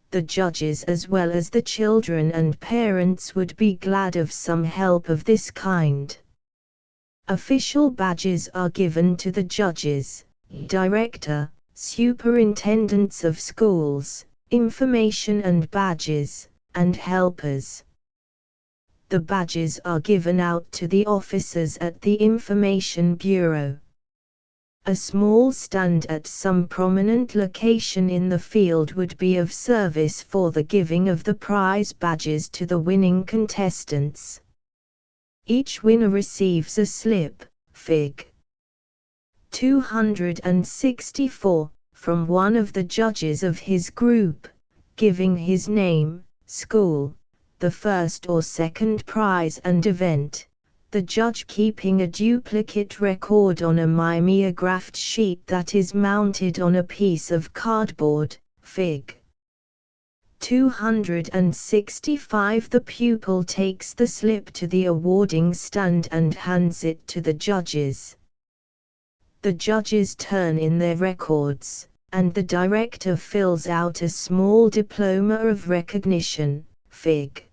The judges as well as the children and parents would be glad of some help of this kind. Official badges are given to the judges, director, superintendents of schools, information and badges, and helpers. The badges are given out to the officers at the Information Bureau. A small stand at some prominent location in the field would be of service for the giving of the prize badges to the winning contestants. Each winner receives a slip, Fig. 264, from one of the judges of his group, giving his name, school, the first or second prize and event, the judge keeping a duplicate record on a mimeographed sheet that is mounted on a piece of cardboard, Fig. 265. The pupil takes the slip to the awarding stand and hands it to the judges. The judges turn in their records, and the director fills out a small diploma of recognition, Fig.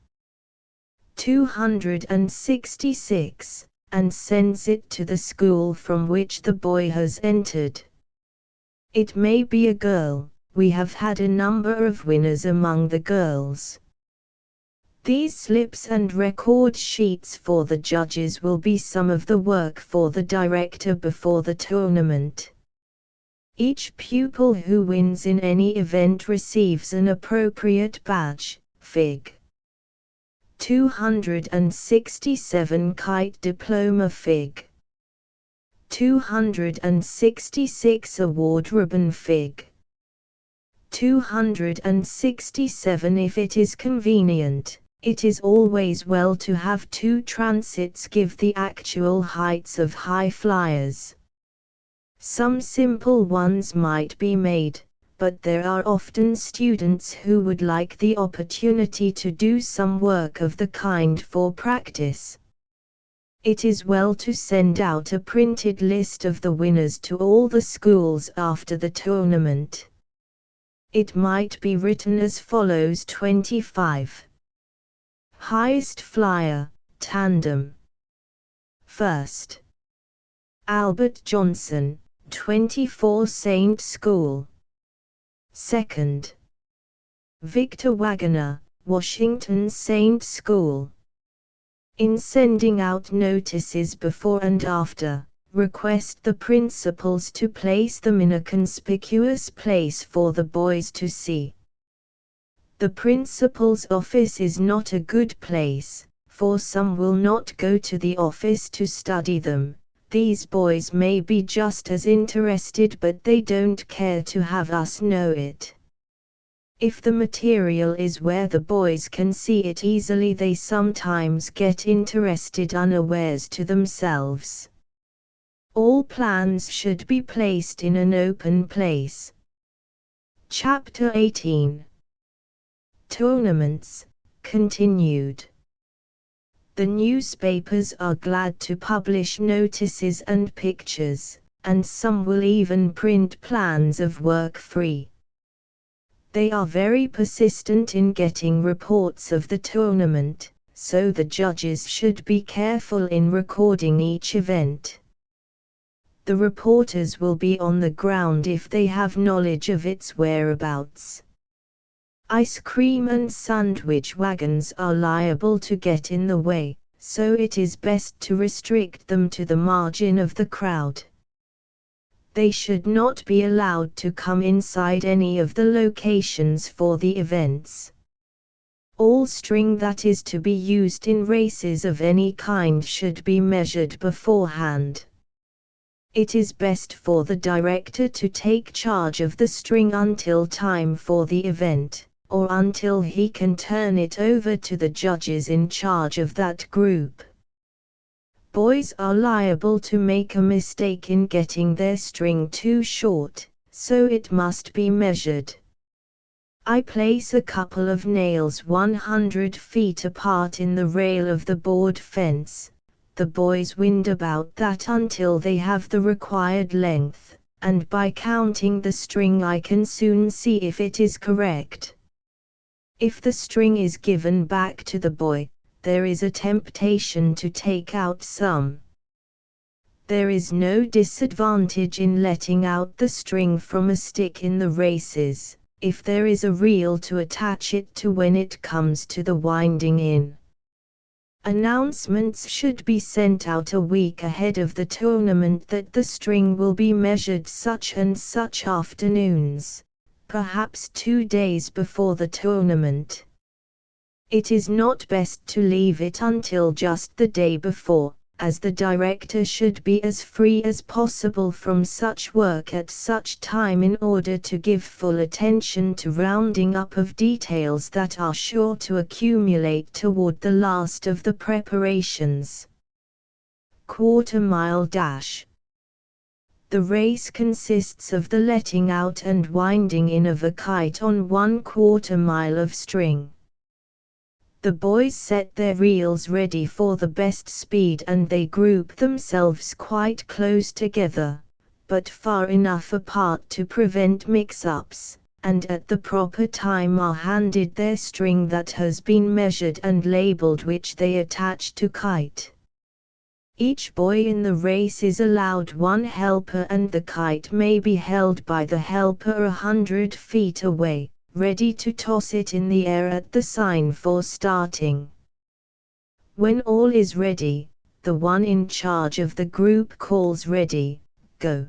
266, and sends it to the school from which the boy has entered. It may be a girl. We have had a number of winners among the girls. These slips and record sheets for the judges will be some of the work for the director before the tournament. Each pupil who wins in any event receives an appropriate badge, Fig. 267. Kite diploma, Fig. 266. Award ribbon, Fig. 267. If it is convenient, it is always well to have two transits give the actual heights of high flyers. Some simple ones might be made, but there are often students who would like the opportunity to do some work of the kind for practice. It is well to send out a printed list of the winners to all the schools after the tournament. It might be written as follows: 25. Highest flyer, tandem. First, Albert Johnson, 24 Saint School. Second, Victor Wagner, Washington Saint School. In sending out notices before and after, request the principals to place them in a conspicuous place for the boys to see. The principal's office is not a good place, for some will not go to the office to study them. These boys may be just as interested, but they don't care to have us know it. If the material is where the boys can see it easily, they sometimes get interested unawares to themselves. All plans should be placed in an open place. Chapter 18. Tournaments, continued. The newspapers are glad to publish notices and pictures, and some will even print plans of work free. They are very persistent in getting reports of the tournament, so the judges should be careful in recording each event. The reporters will be on the ground if they have knowledge of its whereabouts. Ice cream and sandwich wagons are liable to get in the way, so it is best to restrict them to the margin of the crowd. They should not be allowed to come inside any of the locations for the events. All string that is to be used in races of any kind should be measured beforehand. It is best for the director to take charge of the string until time for the event, or until he can turn it over to the judges in charge of that group. Boys are liable to make a mistake in getting their string too short, so it must be measured. I place a couple of nails 100 feet apart in the rail of the board fence. The boys wind about that until they have the required length, and by counting the string I can soon see if it is correct. If the string is given back to the boy, there is a temptation to take out some. There is no disadvantage in letting out the string from a stick in the races, if there is a reel to attach it to when it comes to the winding in. Announcements should be sent out a week ahead of the tournament that the string will be measured such and such afternoons, perhaps 2 days before the tournament. It is not best to leave it until just the day before, as the director should be as free as possible from such work at such time in order to give full attention to rounding up of details that are sure to accumulate toward the last of the preparations. quarter-mile dash. The race consists of the letting out and winding in of a kite on 1/4 mile of string. The boys set their reels ready for the best speed and they group themselves quite close together, but far enough apart to prevent mix-ups, and at the proper time are handed their string that has been measured and labeled, which they attach to kite. Each boy in the race is allowed one helper and the kite may be held by the helper 100 feet away, ready to toss it in the air at the sign for starting. When all is ready, the one in charge of the group calls "Ready, go."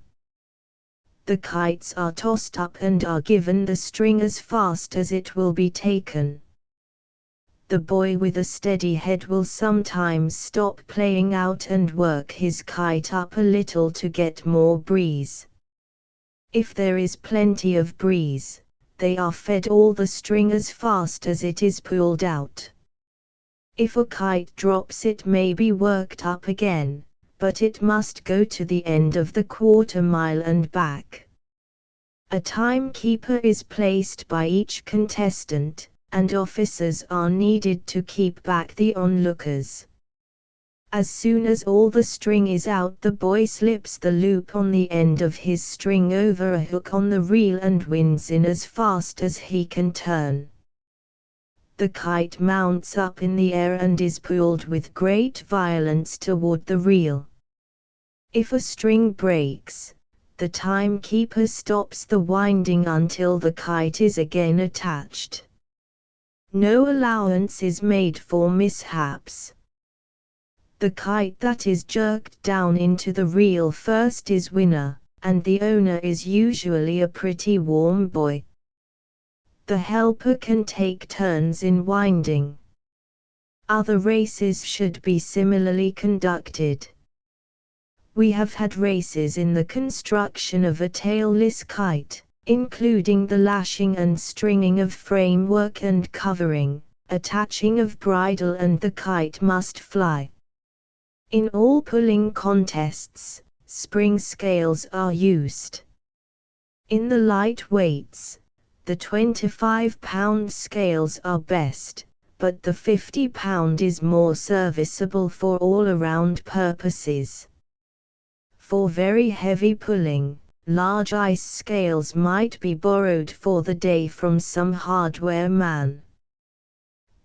The kites are tossed up and are given the string as fast as it will be taken. The boy with a steady head will sometimes stop playing out and work his kite up a little to get more breeze. If there is plenty of breeze, they are fed all the string as fast as it is pulled out. If a kite drops, it may be worked up again, but it must go to the end of the quarter-mile and back. A timekeeper is placed by each contestant, and officers are needed to keep back the onlookers. As soon as all the string is out, the boy slips the loop on the end of his string over a hook on the reel and winds in as fast as he can turn. The kite mounts up in the air and is pulled with great violence toward the reel. If a string breaks, the timekeeper stops the winding until the kite is again attached. No allowance is made for mishaps. The kite that is jerked down into the reel first is winner, and the owner is usually a pretty warm boy. The helper can take turns in winding. Other races should be similarly conducted. We have had races in the construction of a tailless kite, including the lashing and stringing of framework and covering, attaching of bridle, and the kite must fly. In all pulling contests, spring scales are used. In the light weights, the 25-pound scales are best, but the 50-pound is more serviceable for all-around purposes. For very heavy pulling, large ice scales might be borrowed for the day from some hardware man.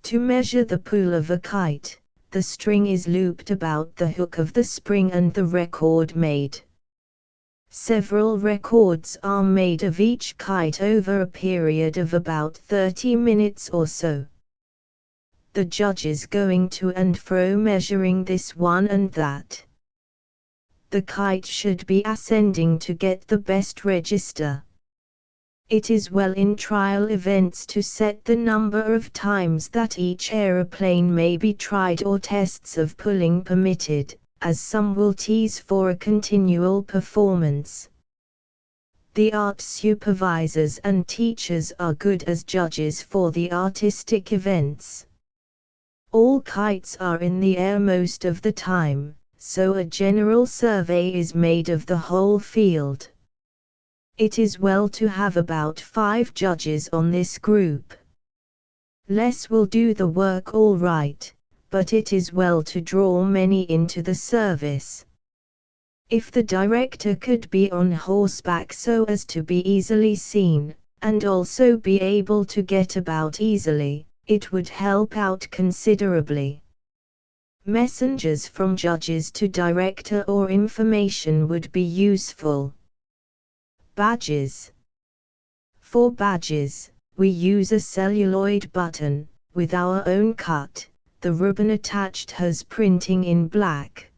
To measure the pull of a kite, the string is looped about the hook of the spring and the record made. Several records are made of each kite over a period of about 30 minutes or so. The judges going to and fro measuring this one and that. The kite should be ascending to get the best register. It is well in trial events to set the number of times that each aeroplane may be tried or tests of pulling permitted, as some will tease for a continual performance. The art supervisors and teachers are good as judges for the artistic events. All kites are in the air most of the time, so a general survey is made of the whole field. It is well to have about 5 judges on this group. Less will do the work all right, but it is well to draw many into the service. If the director could be on horseback so as to be easily seen, and also be able to get about easily, it would help out considerably. Messengers from judges to director or information would be useful. Badges. For badges, we use a celluloid button, with our own cut. The ribbon attached has printing in black.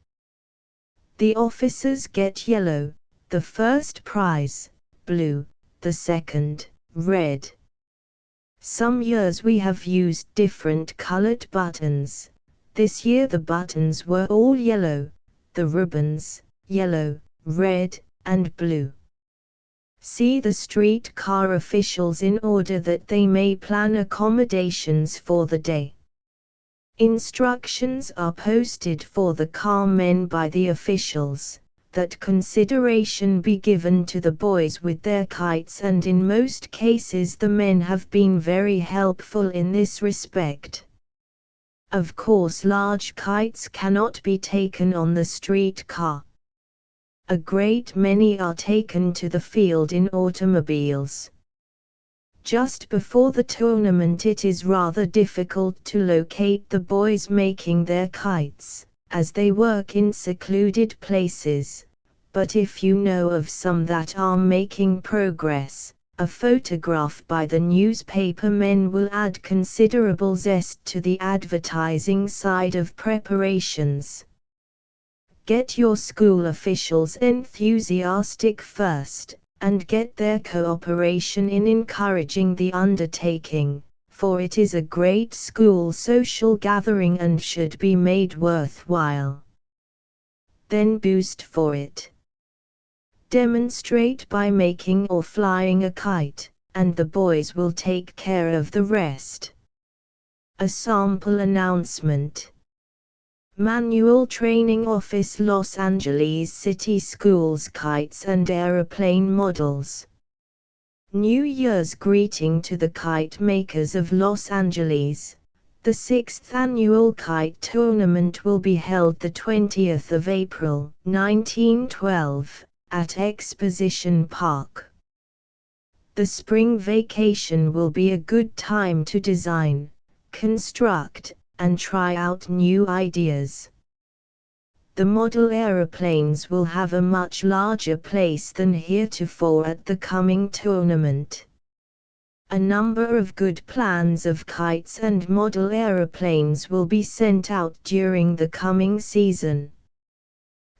The officers get yellow, the first prize, blue, the second, red. Some years we have used different colored buttons. This year the buttons were all yellow, the ribbons, yellow, red, and blue. See the street car officials in order that they may plan accommodations for the day. Instructions are posted for the car men by the officials, that consideration be given to the boys with their kites, and in most cases the men have been very helpful in this respect. Of course large kites cannot be taken on the street car. A great many are taken to the field in automobiles. Just before the tournament it is rather difficult to locate the boys making their kites, as they work in secluded places, but if you know of some that are making progress, a photograph by the newspaper men will add considerable zest to the advertising side of preparations. Get your school officials enthusiastic first, and get their cooperation in encouraging the undertaking, for it is a great school social gathering and should be made worthwhile. Then boost for it. Demonstrate by making or flying a kite, and the boys will take care of the rest. A sample announcement. Manual Training Office, Los Angeles City Schools, Kites and Aeroplane Models. New Year's greeting to the kite makers of Los Angeles. The 6th annual kite tournament will be held the 20th of April, 1912, at Exposition Park. The spring vacation will be a good time to design, construct, and try out new ideas. The model aeroplanes will have a much larger place than heretofore at the coming tournament. A number of good plans of kites and model aeroplanes will be sent out during the coming season.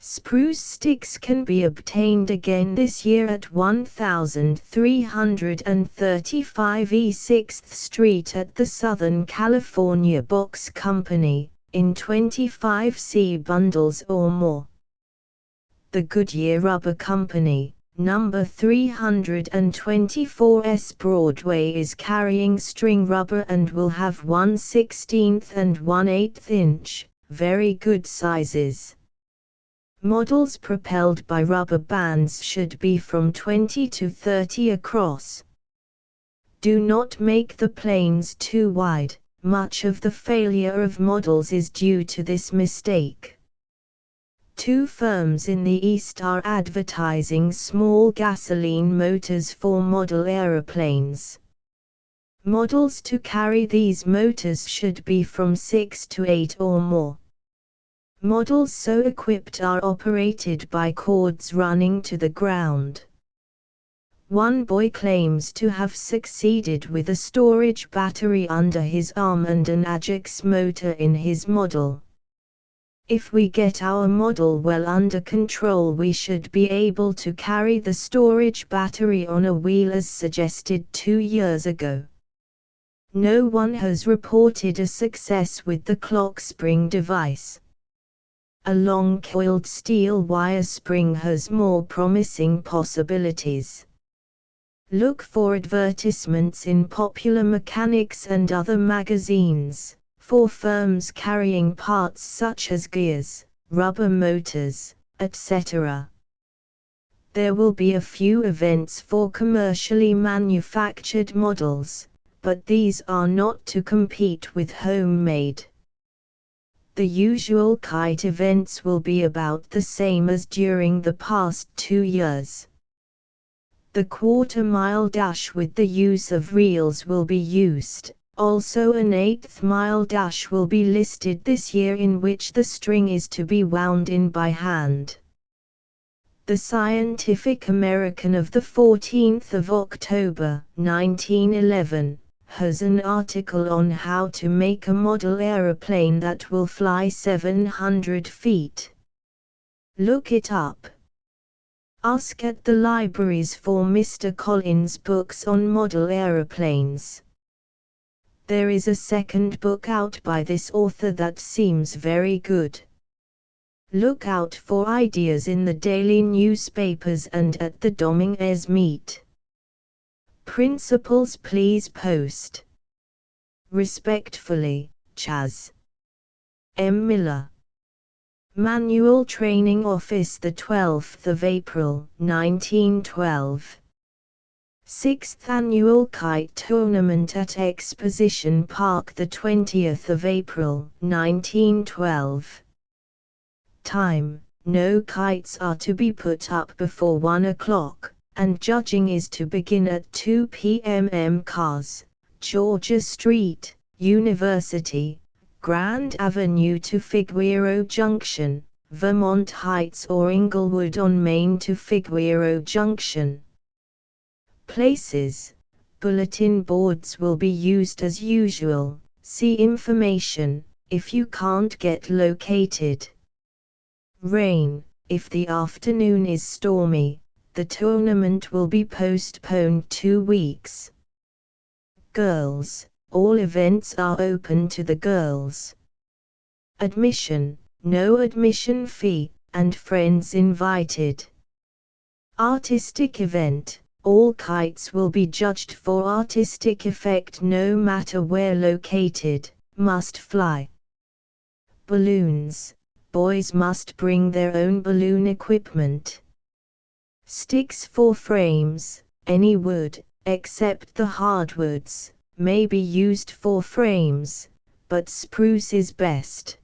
Spruce sticks can be obtained again this year at 1335 E 6th Street at the Southern California Box Company, in 25C bundles or more. The Goodyear Rubber Company, number 324 S Broadway, is carrying string rubber and will have 1/16 and 1/8 inch, very good sizes. Models propelled by rubber bands should be from 20 to 30 across. Do not make the planes too wide. Much of the failure of models is due to this mistake. Two firms in the East are advertising small gasoline motors for model aeroplanes. Models to carry these motors should be from 6 to 8 or more. Models so equipped are operated by cords running to the ground. One boy claims to have succeeded with a storage battery under his arm and an Ajax motor in his model. If we get our model well under control, we should be able to carry the storage battery on a wheel as suggested 2 years ago. No one has reported a success with the clock spring device. A long coiled steel wire spring has more promising possibilities. Look for advertisements in Popular Mechanics and other magazines, for firms carrying parts such as gears, rubber motors, etc. There will be a few events for commercially manufactured models, but these are not to compete with homemade. The usual kite events will be about the same as during the past 2 years. The quarter-mile dash with the use of reels will be used, also an 1/8 mile dash will be listed this year in which the string is to be wound in by hand. The Scientific American of the 14th of October, 1911, has an article on how to make a model aeroplane that will fly 700 feet. Look it up. Ask at the libraries for Mr. Collins' books on model aeroplanes. There is a second book out by this author that seems very good. Look out for ideas in the daily newspapers and at the Dominguez meet. Principals please post. Respectfully, Chaz. M. Miller. Manual Training Office, the 12th of April, 1912. 6th Annual Kite Tournament at Exposition Park, the 20th of April, 1912. Time: no kites are to be put up before 1 o'clock, and judging is to begin at 2 p.m. Cars, Georgia Street, University, Grand Avenue to Figueroa Junction, Vermont Heights or Inglewood on Main to Figueroa Junction. Places: bulletin boards will be used as usual. See information if you can't get located. Rain: if the afternoon is stormy, the tournament will be postponed 2 weeks. Girls: all events are open to the girls. Admission: no admission fee, and friends invited. Artistic event: all kites will be judged for artistic effect no matter where located, must fly. Balloons: boys must bring their own balloon equipment. Sticks for frames: any wood, except the hardwoods, may be used for frames, but spruce is best.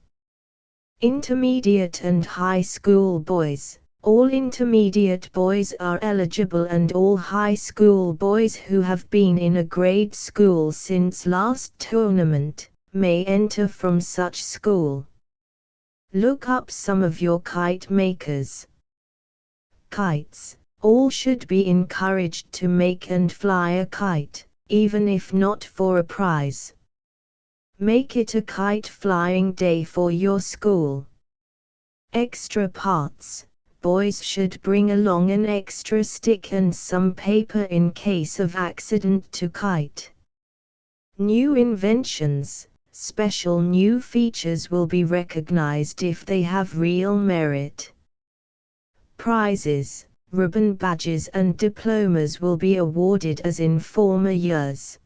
Intermediate and high school boys: all intermediate boys are eligible and all high school boys who have been in a grade school since last tournament may enter from such school. Look up some of your kite makers. Kites: all should be encouraged to make and fly a kite, even if not for a prize. Make it a kite flying day for your school. Extra parts: boys should bring along an extra stick and some paper in case of accident to kite. New inventions: special new features will be recognized if they have real merit. Prizes: ribbon badges and diplomas will be awarded as in former years.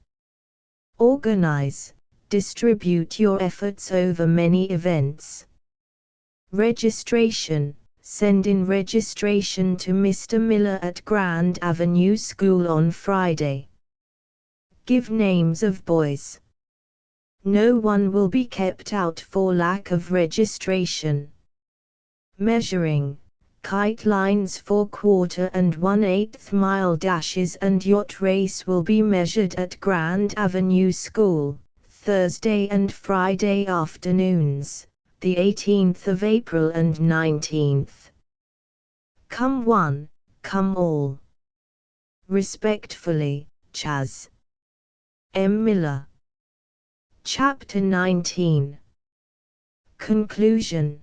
Organize: distribute your efforts over many events. Registration: send in registration to Mr. Miller at Grand Avenue School on Friday. Give names of boys. No one will be kept out for lack of registration. Measuring: kite lines for 1/4 and 1/8 mile dashes and yacht race will be measured at Grand Avenue School, Thursday and Friday afternoons, the 18th of April and 19th. Come one, come all. Respectfully, Chas. M. Miller. Chapter 19. Conclusion.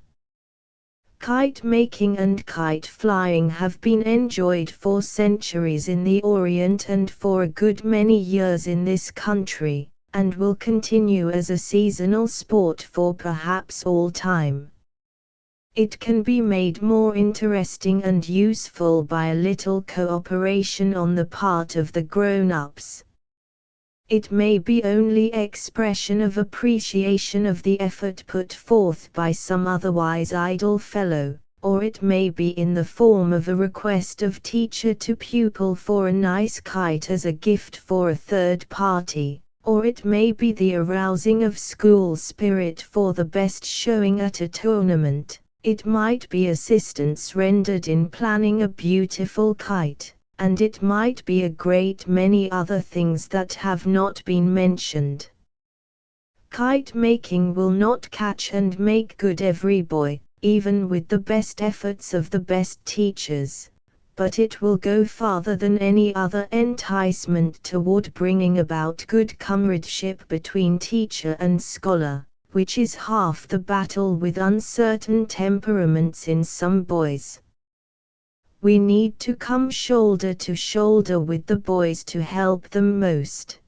Kite making and kite flying have been enjoyed for centuries in the Orient and for a good many years in this country, and will continue as a seasonal sport for perhaps all time. It can be made more interesting and useful by a little cooperation on the part of the grown-ups. It may be only expression of appreciation of the effort put forth by some otherwise idle fellow, or it may be in the form of a request of teacher to pupil for a nice kite as a gift for a third party, or it may be the arousing of school spirit for the best showing at a tournament. It might be assistance rendered in planning a beautiful kite, and it might be a great many other things that have not been mentioned. Kite making will not catch and make good every boy, even with the best efforts of the best teachers, but it will go farther than any other enticement toward bringing about good comradeship between teacher and scholar, which is half the battle with uncertain temperaments in some boys. We need to come shoulder to shoulder with the boys to help them most.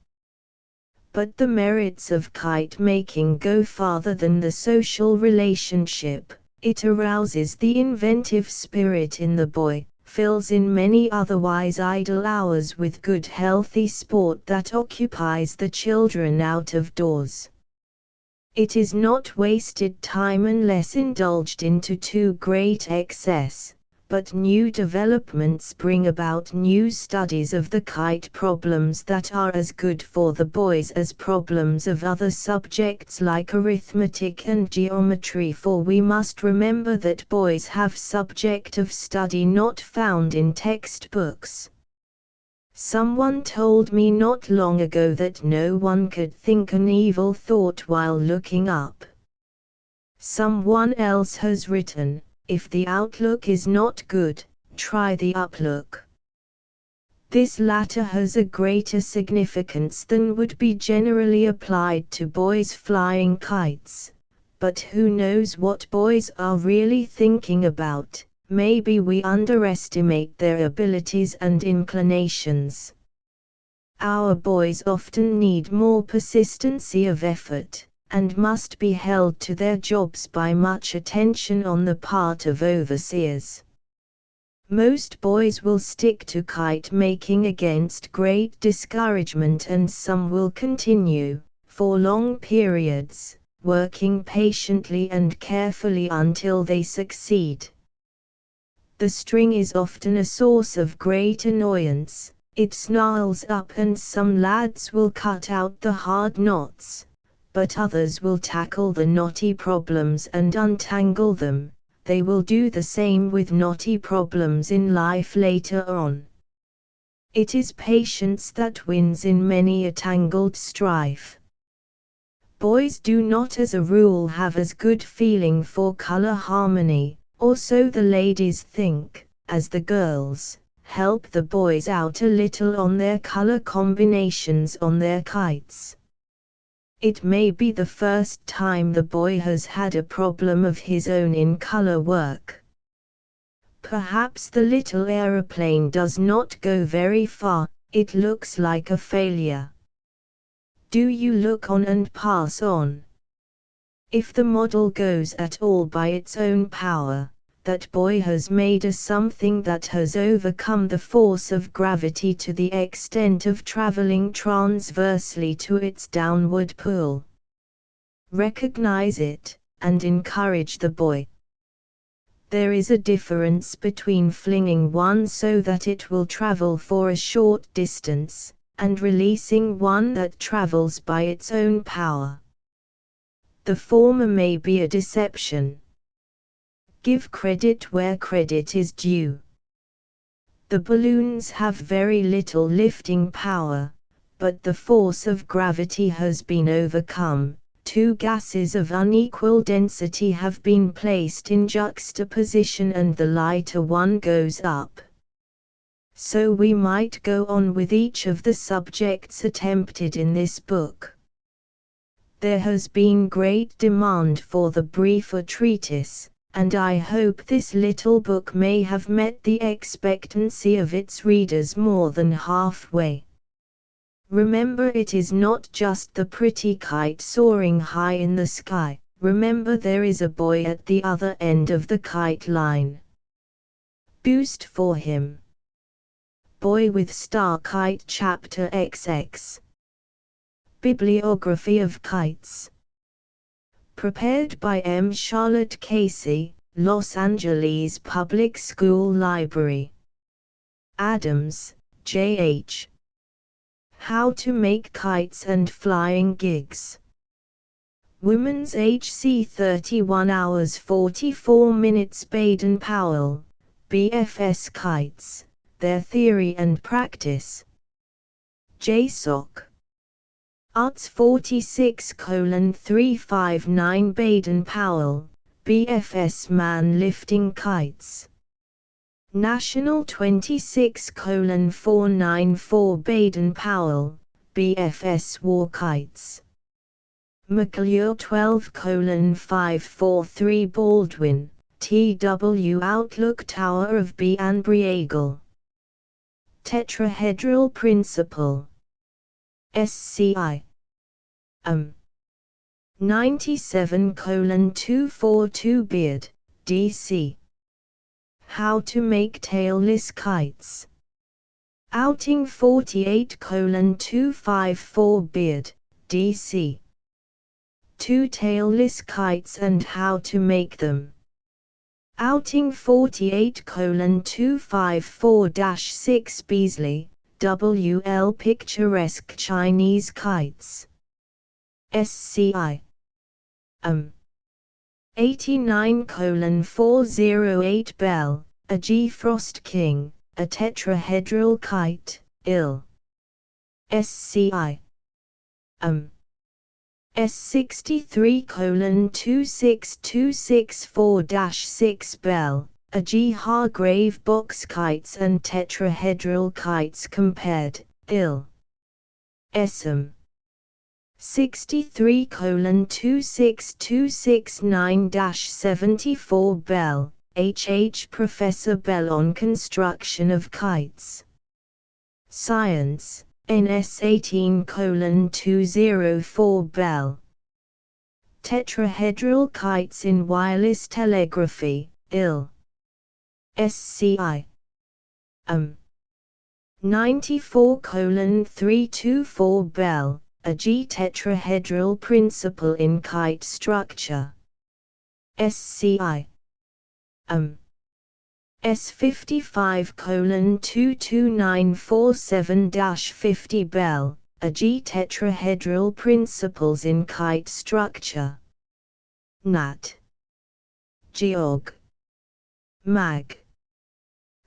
But the merits of kite making go farther than the social relationship. It arouses the inventive spirit in the boy, fills in many otherwise idle hours with good healthy sport that occupies the children out of doors. It is not wasted time unless indulged into too great excess, but new developments bring about new studies of the kite problems that are as good for the boys as problems of other subjects like arithmetic and geometry, for we must remember that boys have subject of study not found in textbooks. Someone told me not long ago that no one could think an evil thought while looking up. Someone else has written, if the outlook is not good, try the uplook. This latter has a greater significance than would be generally applied to boys flying kites, but who knows what boys are really thinking about? Maybe we underestimate their abilities and inclinations. Our boys often need more persistency of effort, and must be held to their jobs by much attention on the part of overseers. Most boys will stick to kite making against great discouragement, and some will continue, for long periods, working patiently and carefully until they succeed. The string is often a source of great annoyance. It snarls up and some lads will cut out the hard knots, but others will tackle the knotty problems and untangle them. They will do the same with knotty problems in life later on. It is patience that wins in many a tangled strife. Boys do not as a rule have as good feeling for color harmony, or so the ladies think, as the girls. Help the boys out a little on their color combinations on their kites. It may be the first time the boy has had a problem of his own in color work. Perhaps the little aeroplane does not go very far, it looks like a failure. Do you look on and pass on? If the model goes at all by its own power, that boy has made a something that has overcome the force of gravity to the extent of traveling transversely to its downward pull. Recognize it, and encourage the boy. There is a difference between flinging one so that it will travel for a short distance, and releasing one that travels by its own power. The former may be a deception. Give credit where credit is due. The balloons have very little lifting power, but the force of gravity has been overcome. Two gases of unequal density have been placed in juxtaposition and the lighter one goes up. So we might go on with each of the subjects attempted in this book. There has been great demand for the briefer treatise, and I hope this little book may have met the expectancy of its readers more than halfway. Remember, it is not just the pretty kite soaring high in the sky. Remember, there is a boy at the other end of the kite line. Boost for him. Boy with Star Kite Chapter XX. Bibliography of Kites. Prepared by M. Charlotte Casey, Los Angeles Public School Library. Adams, J. H. How to Make Kites and Flying Gigs. Women's HC 31 hours 44 minutes. Baden-Powell, BFS Kites, Their Theory and Practice. JSOC. Arts 46:359. Baden-Powell, BFS Man Lifting Kites. National 26:494. Baden-Powell, BFS War Kites. McClure 12:543. Baldwin, TW Outlook Tower of Banbriagle. Tetrahedral Principle. SCI. 97:242. Beard, DC. How to Make Tailless Kites. Outing 48:254. Beard, DC. 2 tailless kites and how to make them. Outing 48:254-6 Beasley, W.L. Picturesque Chinese Kites. SCI. 89:408 Bell, a G. Frost King, a tetrahedral kite, ill. SCI. S63:26264-6 Bell, a G. Hargrave box kites and tetrahedral kites compared, ill. SM. 63:26269-74 Bell, H. Professor Bell on construction of kites. Science, NS 18:204 Bell. Tetrahedral kites in wireless telegraphy, ill. SCI. 94:324 Bell, a G tetrahedral principle in kite structure. SCI. S55:22947-50 Bell, a G tetrahedral principles in kite structure. Nat. Geog. Mag.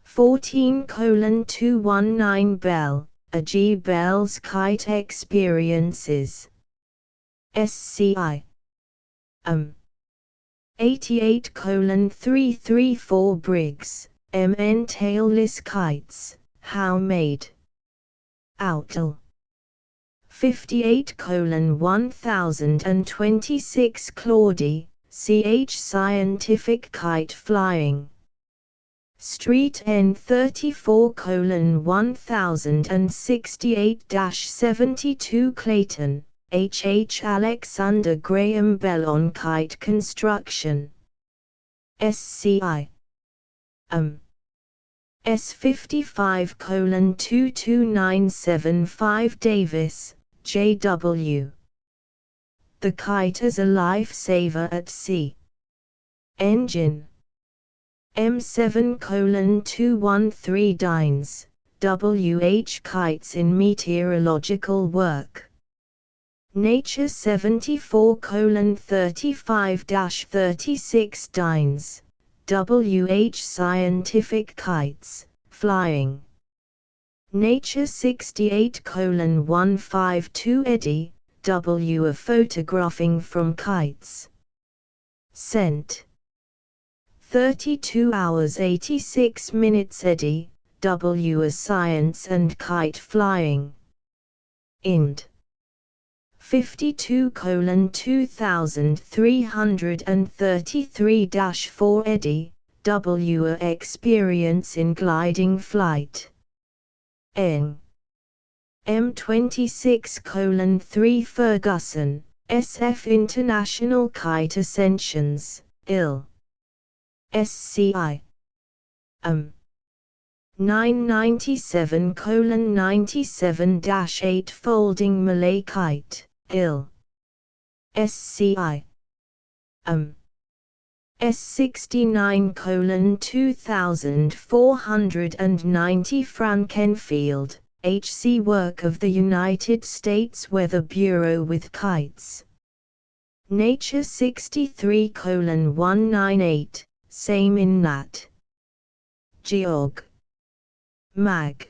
14:219 Bell, a G. Bell's kite experiences. SCI. 88:334 Briggs, MN tailless kites, how made. Outl. 58:1026 Claudie, CH scientific kite flying. Street N 34:1068-72 Clayton, H. Alexander Graham Bell on kite construction. SCI. S55:22975 Davis, J.W. The kite as a lifesaver at sea. Engine. M7:213 Dines, W.H. Kites in meteorological work. Nature 74:35-36 Dines, W.H. Scientific Kites, flying. Nature 68:152 Eddy, W. A photographing from kites. Cent. 32 hours 86 minutes Eddy, W. A science and kite flying. Ind. 52:2333-4 Eddy, W. A experience in gliding flight. N. M26:3 Ferguson, SF International Kite Ascensions, IL. SCI. 997:97-8 Folding Malay Kite, IL. SCI. S69:2490 Frankenfield, HC Work of the United States Weather Bureau with kites. Nature 63:198, same in Nat. Geog. Mag.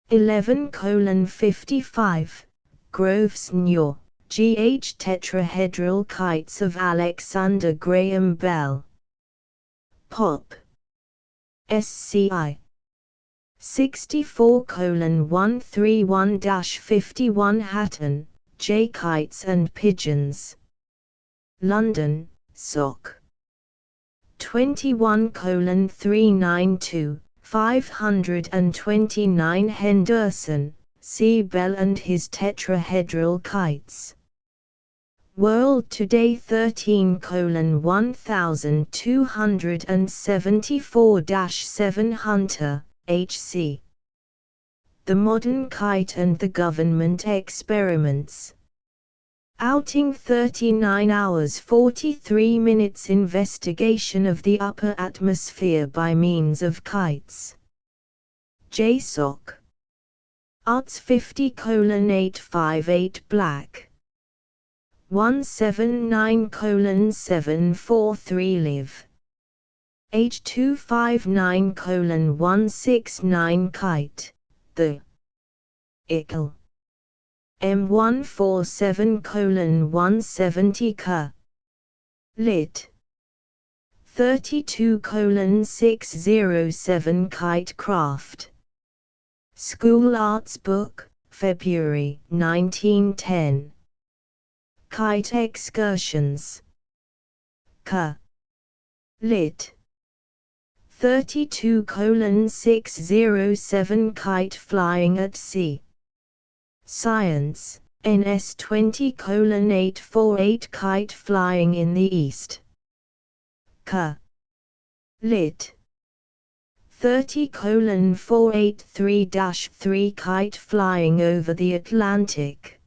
11:55, Groves New, GH Tetrahedral Kites of Alexander Graham Bell. Pop. SCI. 64:131-51 Hatton, J. Kites and Pigeons. London, Soc. 21:392, 529 Henderson, C. Bell and his tetrahedral kites. World Today 13:1274-7 Hunter, H.C. The Modern Kite and the Government Experiments. Outing 39 hours 43 minutes investigation of the upper atmosphere by means of kites. JSOC. Arts 50:858 Black. 179:743 Live. H259:169 Kite, the ICL. M147:170 K. Lit. 32:607 Kitecraft. School Arts Book, February 1910. Kite Excursions. K. Lit. 32:607 Kite Flying at Sea. Science, NS 20:848 Kite Flying in the East. K. Lit. 30:483-3 Kite Flying over the Atlantic.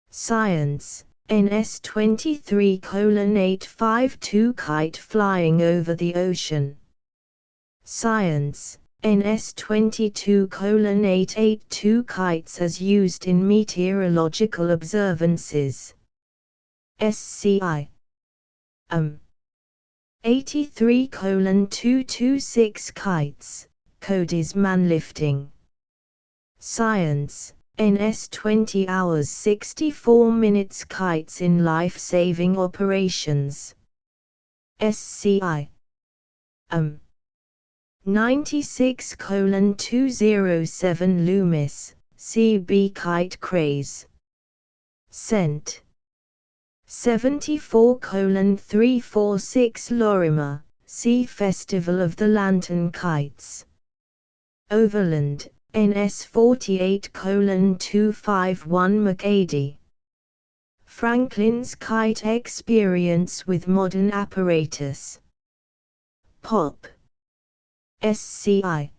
Science, NS 23:852 Kite Flying over the Ocean. Science, NS 22:882 Kites as used in meteorological observances. SCI. 83:226 Kites, code is manlifting. Science, NS 20 hours 64 minutes Kites in life-saving operations. SCI. 96:207 Loomis, CB Kite Craze. Cent. 74:346 Lorimer, Sea Festival of the Lantern Kites. Overland, NS 48:251 McAdie. Franklin's Kite Experience with Modern Apparatus. Pop. SCI.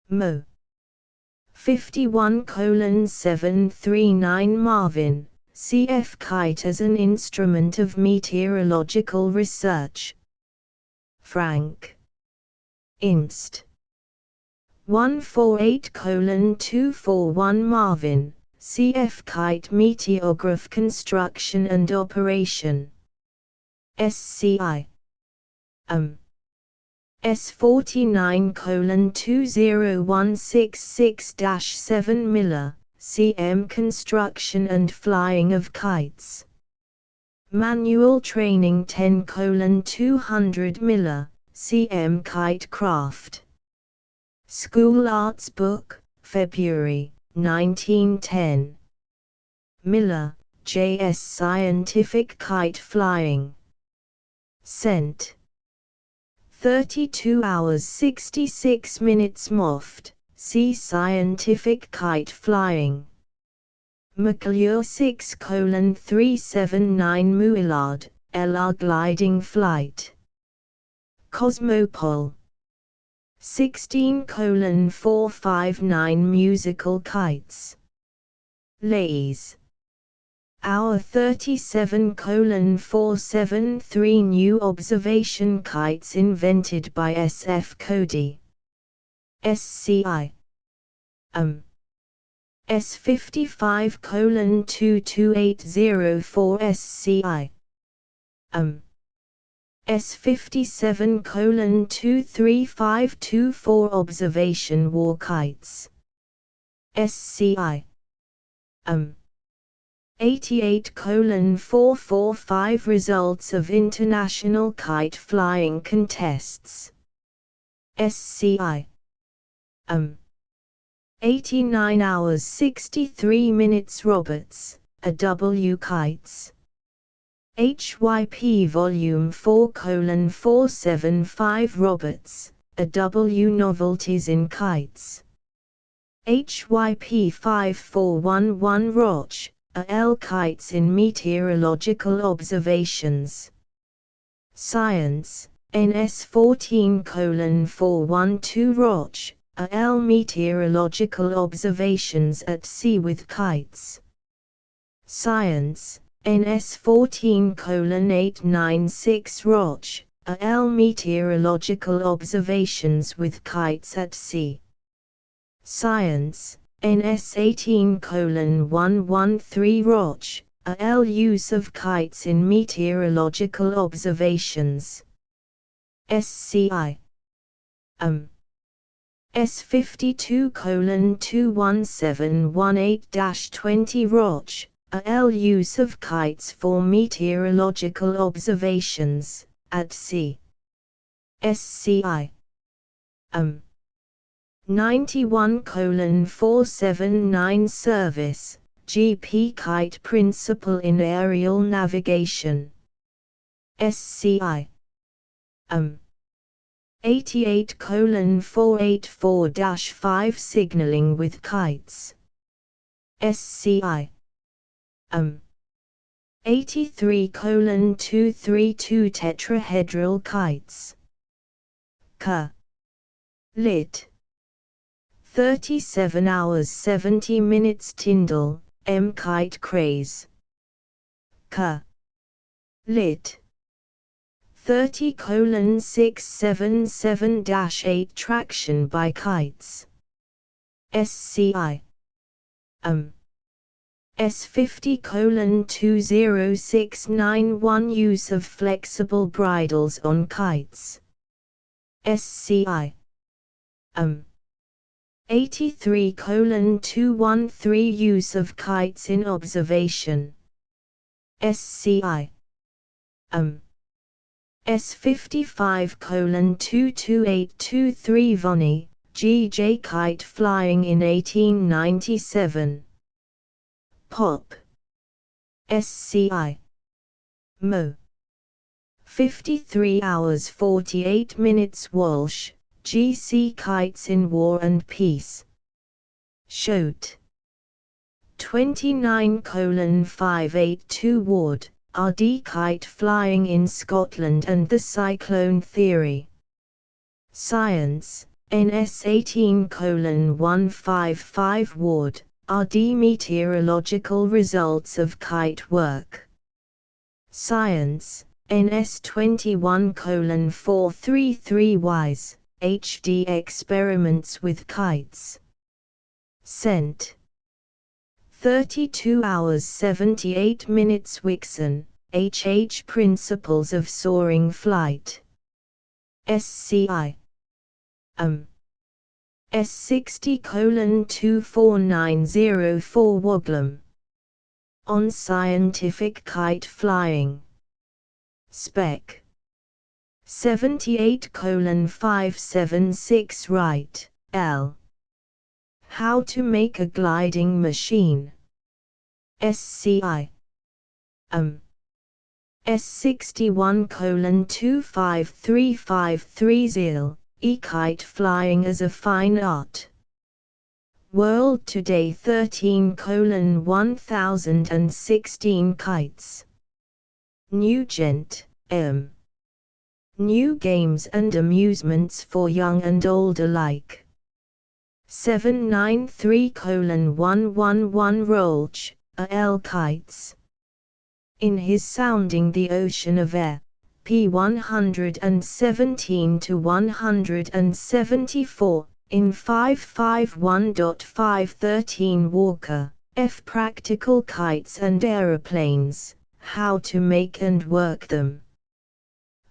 Mo. 51:739 Marvin, CF Kite as an instrument of meteorological research. Frank. Inst. 148:241 Marvin, CF Kite Meteograph Construction and Operation. SCI. S49:20166-7 Miller, CM Construction and Flying of Kites. Manual Training 10:200 Miller, CM Kitecraft. School Arts Book, February 1910. Miller, J.S. Scientific Kite Flying. Cent. 32 hours 66 minutes Moft, C. Scientific Kite Flying. McClure 6:379 Muillard, LR Gliding Flight. Cosmopole. 16:459 Musical Kites. Lays. Hour 37:473 New observation kites invented by S.F. Cody. SCI. S55:22804 SCI. S57:23524 Observation War Kites. SCI. 88:445 Results of International Kite Flying Contests. SCI. 89 hours 63 minutes Roberts, A.W. Kites. HYP Volume 4:475 Roberts, A.W. Novelties in Kites. HYP 5411 Roch, A.L. Kites in Meteorological Observations. Science, NS 14:412 Roch, A.L. Meteorological Observations at Sea with Kites. Science, NS 14:896 Roch, AL Meteorological Observations with Kites at Sea. Science, NS 18:113 Roch, AL Use of Kites in Meteorological Observations. SCI. S52:21718-20 Roch, AL Use of Kites for Meteorological Observations, at Sea. SCI. 91:479 Service, GP Kite Principle in Aerial Navigation. SCI. 88:484-5 Signaling with Kites. SCI. 83:232 Tetrahedral Kites. Lit. 37 hours 70 minutes Tyndall, M. Kite Craze. Lit. 30:677-8 Traction by Kites. SCI. S50:20691 Use of flexible bridles on kites. SCI. 83:213 Use of kites in observation. SCI. S55:22823 Vonnie, G.J. Kite flying in 1897. Pop. SCI. Mo. 53 hours 48 minutes Walsh, G.C. Kites in War and Peace. Shote. 29:582 Ward, R.D. Kite flying in Scotland and the Cyclone Theory. Science, NS 18:155 Ward, R.D. Meteorological Results of Kite Work. Science, NS 21:433 Wise, HD Experiments with Kites. Cent. 32 hours 78 minutes Wixon, H. Principles of Soaring Flight. SCI. S60:24904 Woglum. On Scientific Kite Flying. Spec. 78:576 Wright, L. How to Make a Gliding Machine. SCI. S61:25353 Zeal, E-Kite Flying as a Fine Art. World Today 13:1016 Kites. Nugent, M. New Games and Amusements for Young and Old alike. 793:111 Rolch, A.L. Kites. In his Sounding the Ocean of Air, p. 117-174, in 551.513 Walker, F. Practical Kites and Aeroplanes, How to Make and Work Them.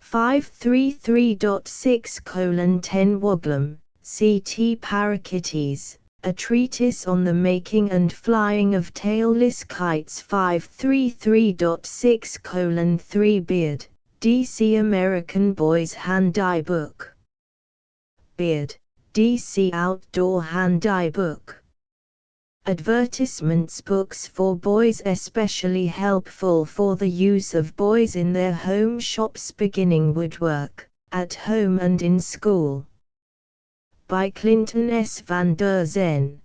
533.6:10 Woglum, C.T. Parakites, A Treatise on the Making and Flying of Tailless Kites. 533.6:3 Beard, D.C. American Boys Hand-Eye Book. Beard, D.C. Outdoor Hand-Eye Book. Advertisements books for boys especially helpful for the use of boys in their home shops beginning woodwork, at home and in school. By Clinton S. van der Zen.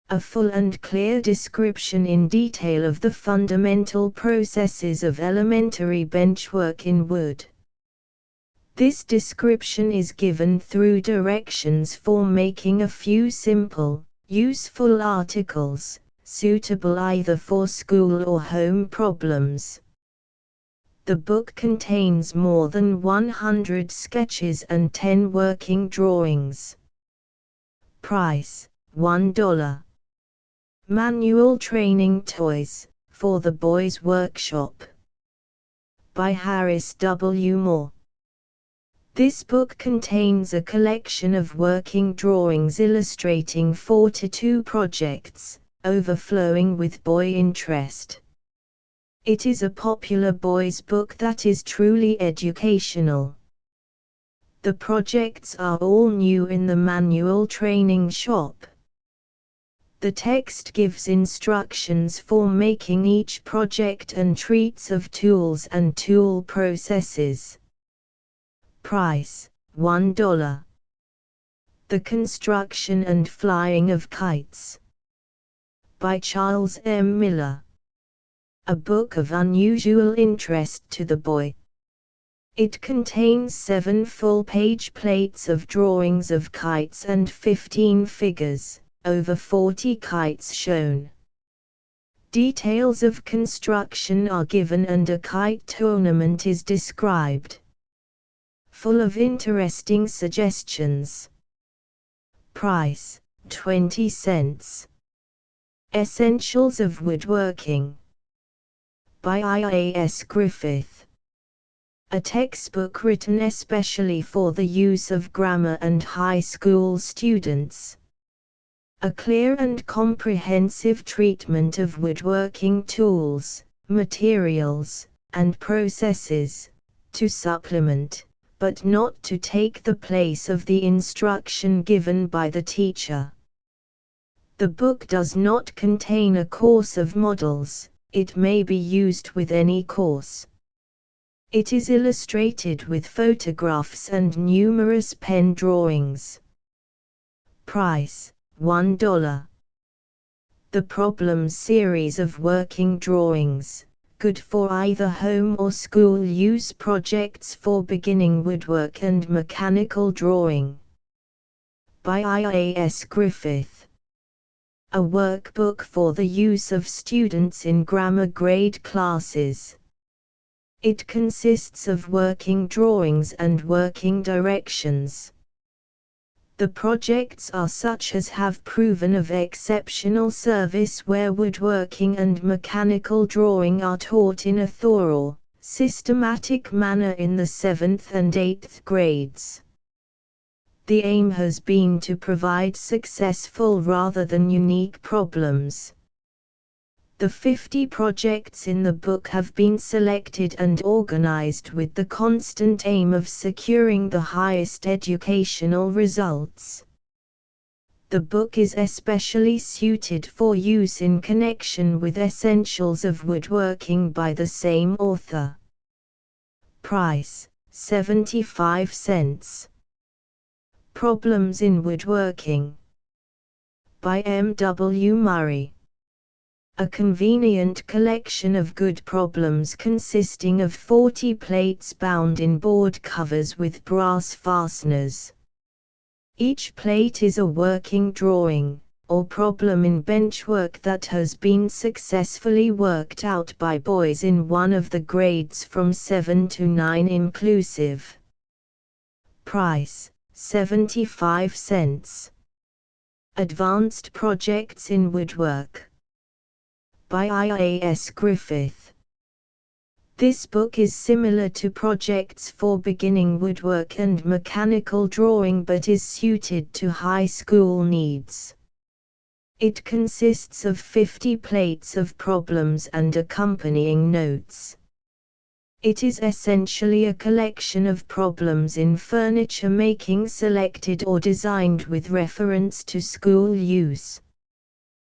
A full and clear description in detail of the fundamental processes of elementary benchwork in wood. This description is given through directions for making a few simple, useful articles, suitable either for school or home problems. The book contains more than 100 sketches and 10 working drawings. Price: $1. Manual Training Toys, for the Boys Workshop. By Harris W. Moore. This book contains a collection of working drawings illustrating 42 projects, overflowing with boy interest. It is a popular boys' book that is truly educational. The projects are all new in the manual training shop. The text gives instructions for making each project and treats of tools and tool processes. Price: $1. The Construction and Flying of Kites. By Charles M. Miller. A book of unusual interest to the boy. It contains 7 full-page plates of drawings of kites and 15 figures, over 40 kites shown. Details of construction are given and a kite tournament is described. Full of interesting suggestions. Price: 20 cents. Essentials of Woodworking. By I.A.S. Griffith. A textbook written especially for the use of grammar and high school students. A clear and comprehensive treatment of woodworking tools, materials, and processes, to supplement, but not to take the place of the instruction given by the teacher. The book does not contain a course of models. It may be used with any course. It is illustrated with photographs and numerous pen drawings. Price: $1. The Problems series of working drawings, good for either home or school use projects for beginning woodwork and mechanical drawing. By I.A.S. Griffith. A workbook for the use of students in grammar grade classes. It consists of working drawings and working directions. The projects are such as have proven of exceptional service where woodworking and mechanical drawing are taught in a thorough, systematic manner in the 7th and 8th grades. The aim has been to provide successful rather than unique problems. The 50 projects in the book have been selected and organized with the constant aim of securing the highest educational results. The book is especially suited for use in connection with Essentials of Woodworking by the same author. Price: 75 cents. Problems in Woodworking. By M. W. Murray. A convenient collection of good problems consisting of 40 plates bound in board covers with brass fasteners. Each plate is a working drawing, or problem in benchwork that has been successfully worked out by boys in one of the grades from 7 to 9 inclusive. Price: 75 cents. Advanced Projects in Woodwork. By I.A.S. Griffith. This book is similar to projects for beginning woodwork and mechanical drawing but is suited to high school needs. It consists of 50 plates of problems and accompanying notes. It is essentially a collection of problems in furniture making selected or designed with reference to school use.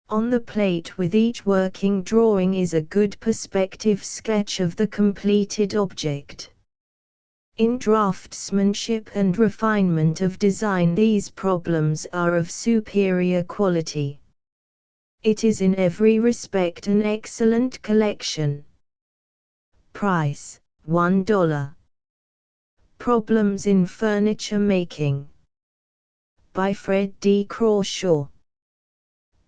On the plate with each working drawing is a good perspective sketch of the completed object. In draftsmanship and refinement of design, these problems are of superior quality. It is in every respect an excellent collection. Price: $1. Problems in Furniture Making. By Fred D. Crawshaw.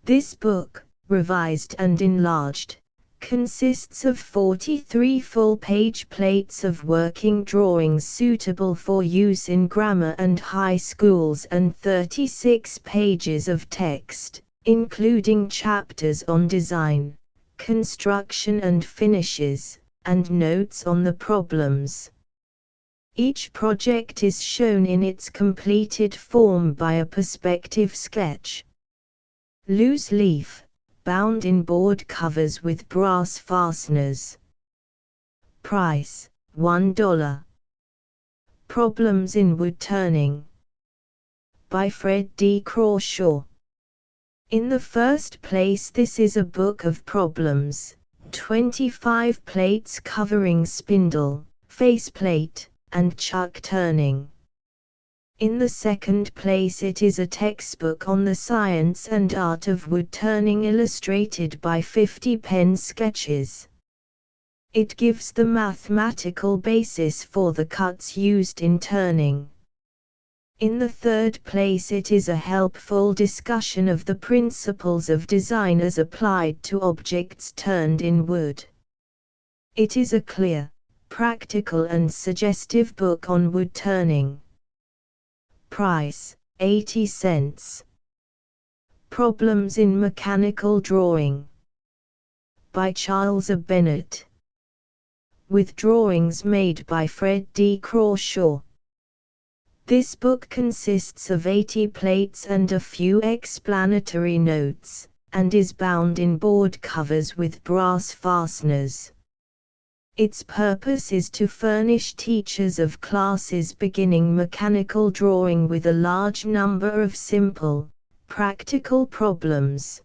This book, revised and enlarged, consists of 43 full-page plates of working drawings suitable for use in grammar and high schools and 36 pages of text, including chapters on design, construction and finishes, and notes on the problems. Each project is shown in its completed form by a perspective sketch. Loose leaf, bound in board covers with brass fasteners. Price, $1. Problems in Wood Turning. By Fred D. Crawshaw. In the first place, this is a book of problems, 25 plates covering spindle, faceplate, and chuck turning. In the second place, it is a textbook on the science and art of wood turning illustrated by 50 pen sketches. It gives the mathematical basis for the cuts used in turning. In the third place, it is a helpful discussion of the principles of design as applied to objects turned in wood. It is a clear, practical and suggestive book on wood turning. Price, 80 cents. Problems in Mechanical Drawing. By Charles A. Bennett. With drawings made by Fred D. Crawshaw. This book consists of 80 plates and a few explanatory notes, and is bound in board covers with brass fasteners. Its purpose is to furnish teachers of classes beginning mechanical drawing with a large number of simple, practical problems.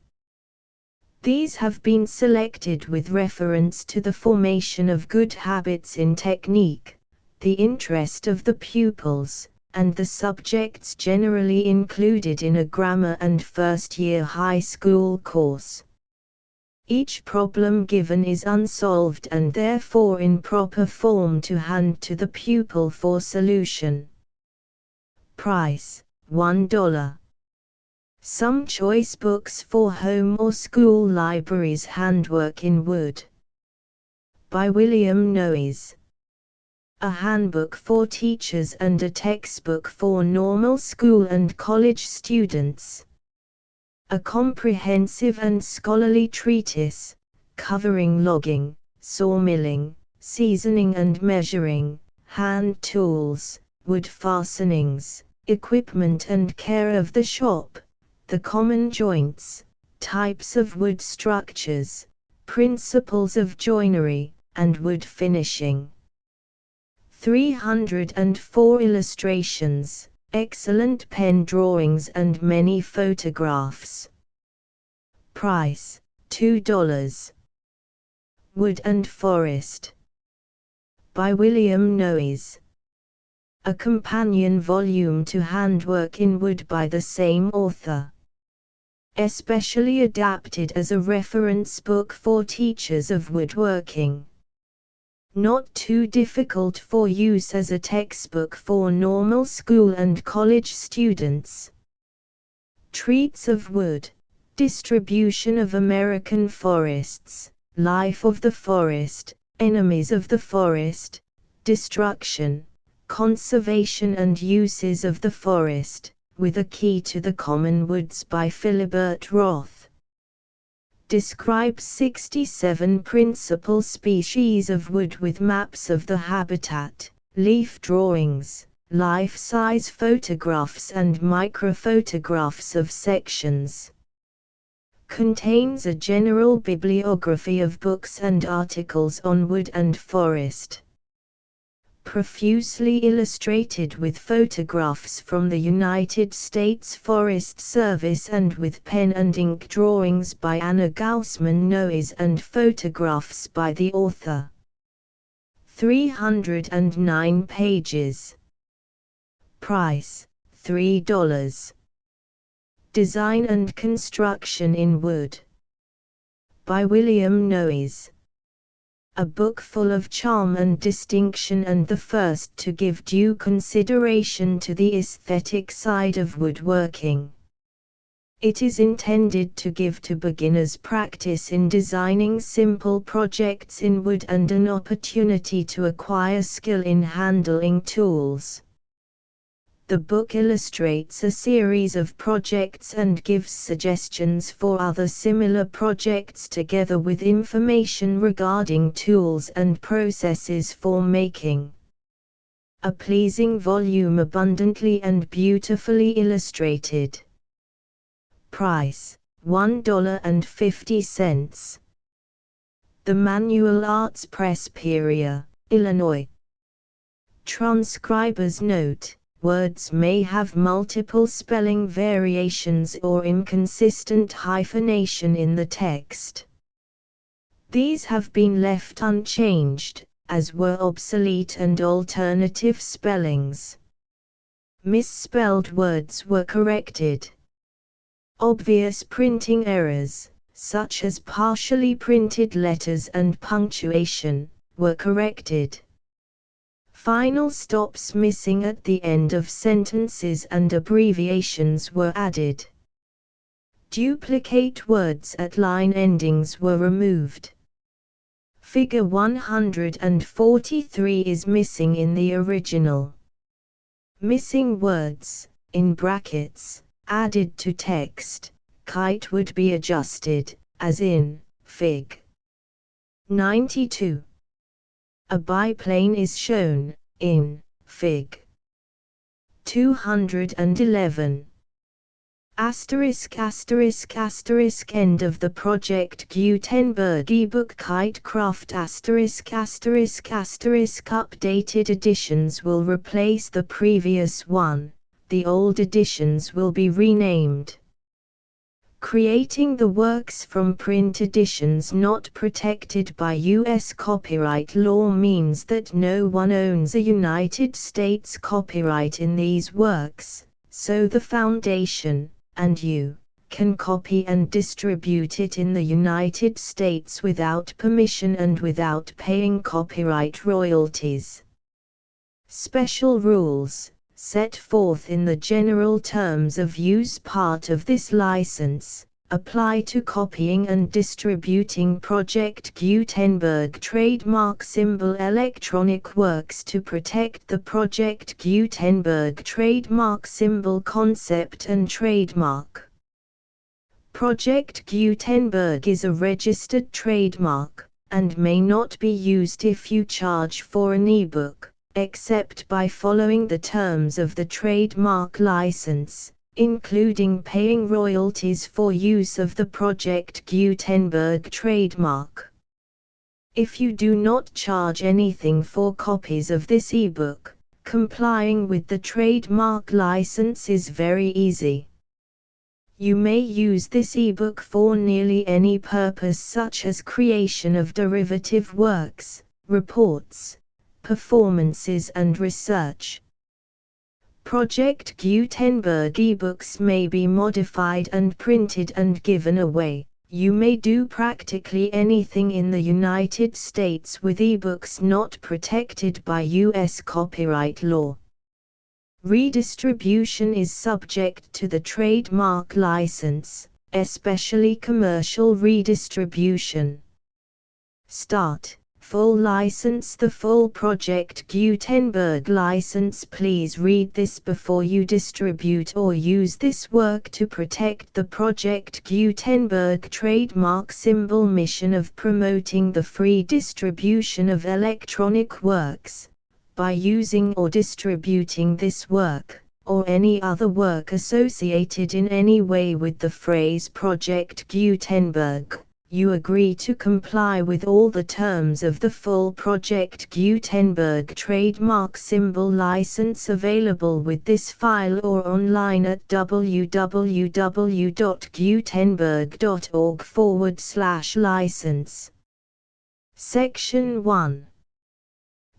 These have been selected with reference to the formation of good habits in technique, the interest of the pupils, and the subjects generally included in a grammar and first-year high school course. Each problem given is unsolved and therefore in proper form to hand to the pupil for solution. Price, $1. Some choice books for home or school libraries. Handwork in Wood. By William Noyes. A handbook for teachers and a textbook for normal school and college students. A comprehensive and scholarly treatise, covering logging, sawmilling, seasoning and measuring, hand tools, wood fastenings, equipment and care of the shop, the common joints, types of wood structures, principles of joinery, and wood finishing. 304 illustrations, excellent pen drawings and many photographs. Price, $2. Wood and Forest. By William Noyes. A companion volume to Handwork in Wood by the same author. Especially adapted as a reference book for teachers of woodworking. Not too difficult for use as a textbook for normal school and college students. Treats of Wood, Distribution of American Forests, Life of the Forest, Enemies of the Forest, Destruction, Conservation and Uses of the Forest, with a Key to the Common Woods by Philibert Roth. Describes 67 principal species of wood with maps of the habitat, leaf drawings, life-size photographs and microphotographs of sections. Contains a general bibliography of books and articles on wood and forest. Profusely illustrated with photographs from the United States Forest Service and with pen and ink drawings by Anna Gaussman Noyes and photographs by the author. 309 pages. Price, $3. Design and Construction in Wood. By William Noyes. A book full of charm and distinction and the first to give due consideration to the aesthetic side of woodworking. It is intended to give to beginners practice in designing simple projects in Word and an opportunity to acquire skill in handling tools. The book illustrates a series of projects and gives suggestions for other similar projects together with information regarding tools and processes for making. A pleasing volume, abundantly and beautifully illustrated. Price, $1.50. The Manual Arts Press, Peoria, Illinois. Transcriber's note: words may have multiple spelling variations or inconsistent hyphenation in the text. These have been left unchanged, as were obsolete and alternative spellings. Misspelled words were corrected. Obvious printing errors, such as partially printed letters and punctuation, were corrected. Final stops missing at the end of sentences and abbreviations were added. Duplicate words at line endings were removed. Figure 143 is missing in the original. Missing words, in brackets, added to text, kite would be adjusted, as in, Fig. 92. A biplane is shown, in, Fig. 211. Asterisk asterisk asterisk end of the Project Gutenberg ebook Kitecraft asterisk asterisk asterisk updated editions will replace the previous one. The old editions will be renamed. Creating the works from print editions not protected by U.S. copyright law means that no one owns a United States copyright in these works, so the Foundation, and you, can copy and distribute it in the United States without permission and without paying copyright royalties. Special rules, set forth in the general terms of use part of this license, apply to copying and distributing Project Gutenberg trademark symbol electronic works to protect the Project Gutenberg trademark symbol concept and trademark. Project Gutenberg is a registered trademark, and may not be used if you charge for an ebook, except by following the terms of the trademark license, including paying royalties for use of the Project Gutenberg trademark. If you do not charge anything for copies of this ebook, complying with the trademark license is very easy. You may use this ebook for nearly any purpose, such as creation of derivative works, reports, performances and research. Project Gutenberg ebooks may be modified and printed and given away. You may do practically anything in the United States with ebooks not protected by U.S. copyright law. Redistribution is subject to the trademark license, especially commercial redistribution. Start. Full license. The full Project Gutenberg license. Please read this before you distribute or use this work to protect the Project Gutenberg trademark symbol mission of promoting the free distribution of electronic works, by using or distributing this work, or any other work associated in any way with the phrase Project Gutenberg. You agree to comply with all the terms of the full Project Gutenberg trademark symbol license available with this file or online at www.gutenberg.org/license. Section 1.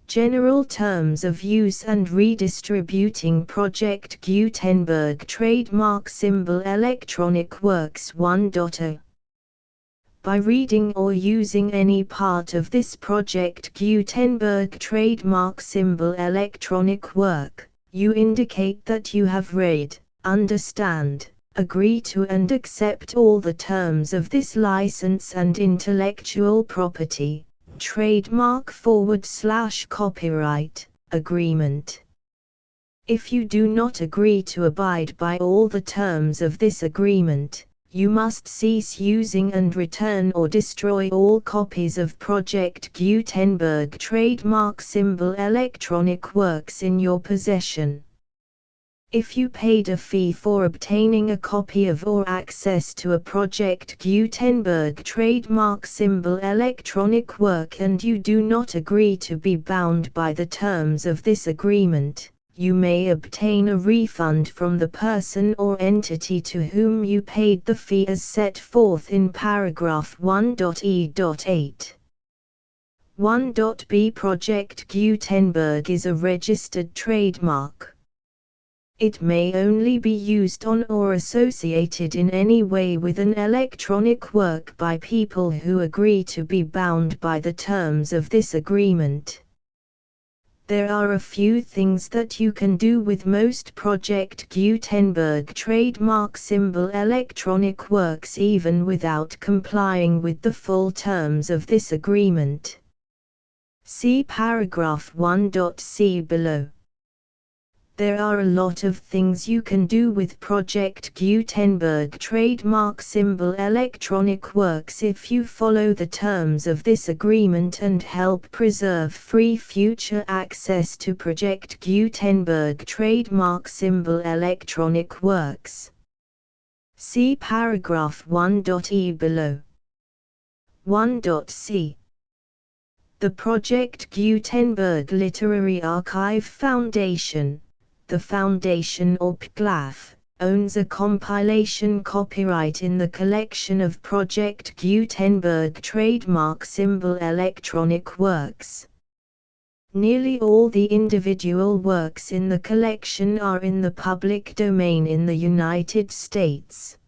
General Terms of Use and Redistributing Project Gutenberg Trademark Symbol Electronic Works 1.0. By reading or using any part of this Project Gutenberg trademark symbol electronic work, you indicate that you have read, understand, agree to and accept all the terms of this license and intellectual property, trademark/copyright, agreement. If you do not agree to abide by all the terms of this agreement, you must cease using and return or destroy all copies of Project Gutenberg trademark symbol electronic works in your possession. If you paid a fee for obtaining a copy of or access to a Project Gutenberg trademark symbol electronic work and you do not agree to be bound by the terms of this agreement, you may obtain a refund from the person or entity to whom you paid the fee as set forth in paragraph 1.e.8. 1.b Project Gutenberg is a registered trademark. It may only be used on or associated in any way with an electronic work by people who agree to be bound by the terms of this agreement. There are a few things that you can do with most Project Gutenberg trademark symbol electronic works even without complying with the full terms of this agreement. See paragraph 1.c below. There are a lot of things you can do with Project Gutenberg trademark symbol electronic works if you follow the terms of this agreement and help preserve free future access to Project Gutenberg trademark symbol electronic works. See paragraph 1.e below. 1.c. The Project Gutenberg Literary Archive Foundation, the Foundation or PGLAF, owns a compilation copyright in the collection of Project Gutenberg trademark symbol electronic works. Nearly all the individual works in the collection are in the public domain in the United States.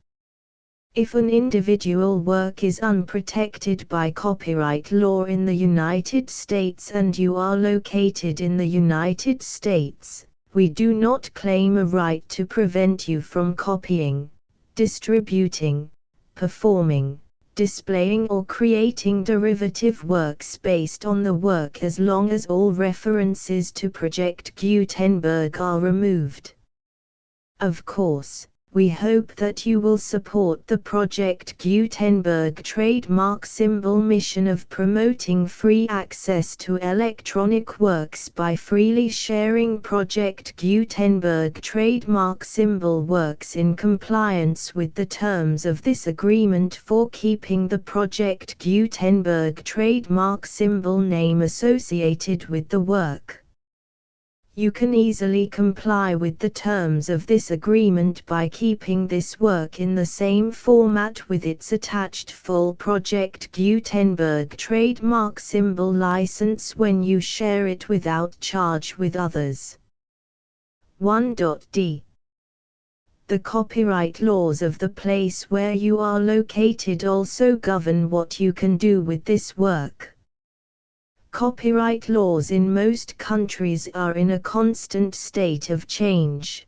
If an individual work is unprotected by copyright law in the United States and you are located in the United States, we do not claim a right to prevent you from copying, distributing, performing, displaying or creating derivative works based on the work as long as all references to Project Gutenberg are removed. Of course, we hope that you will support the Project Gutenberg trademark symbol mission of promoting free access to electronic works by freely sharing Project Gutenberg trademark symbol works in compliance with the terms of this agreement for keeping the Project Gutenberg trademark symbol name associated with the work. You can easily comply with the terms of this agreement by keeping this work in the same format with its attached full Project Gutenberg trademark symbol license when you share it without charge with others. 1.d. The copyright laws of the place where you are located also govern what you can do with this work. Copyright laws in most countries are in a constant state of change.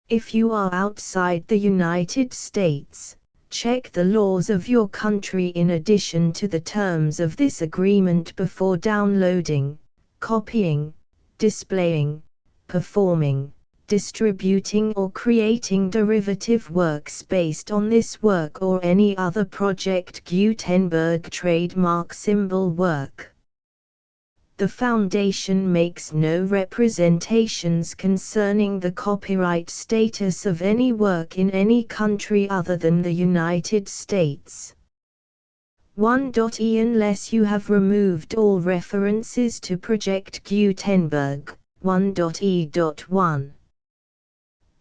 If you are outside the United States, check the laws of your country in addition to the terms of this agreement before downloading, copying, displaying, performing, distributing or creating derivative works based on this work or any other Project Gutenberg trademark symbol work. The Foundation makes no representations concerning the copyright status of any work in any country other than the United States. 1.e Unless you have removed all references to Project Gutenberg. 1.e.1.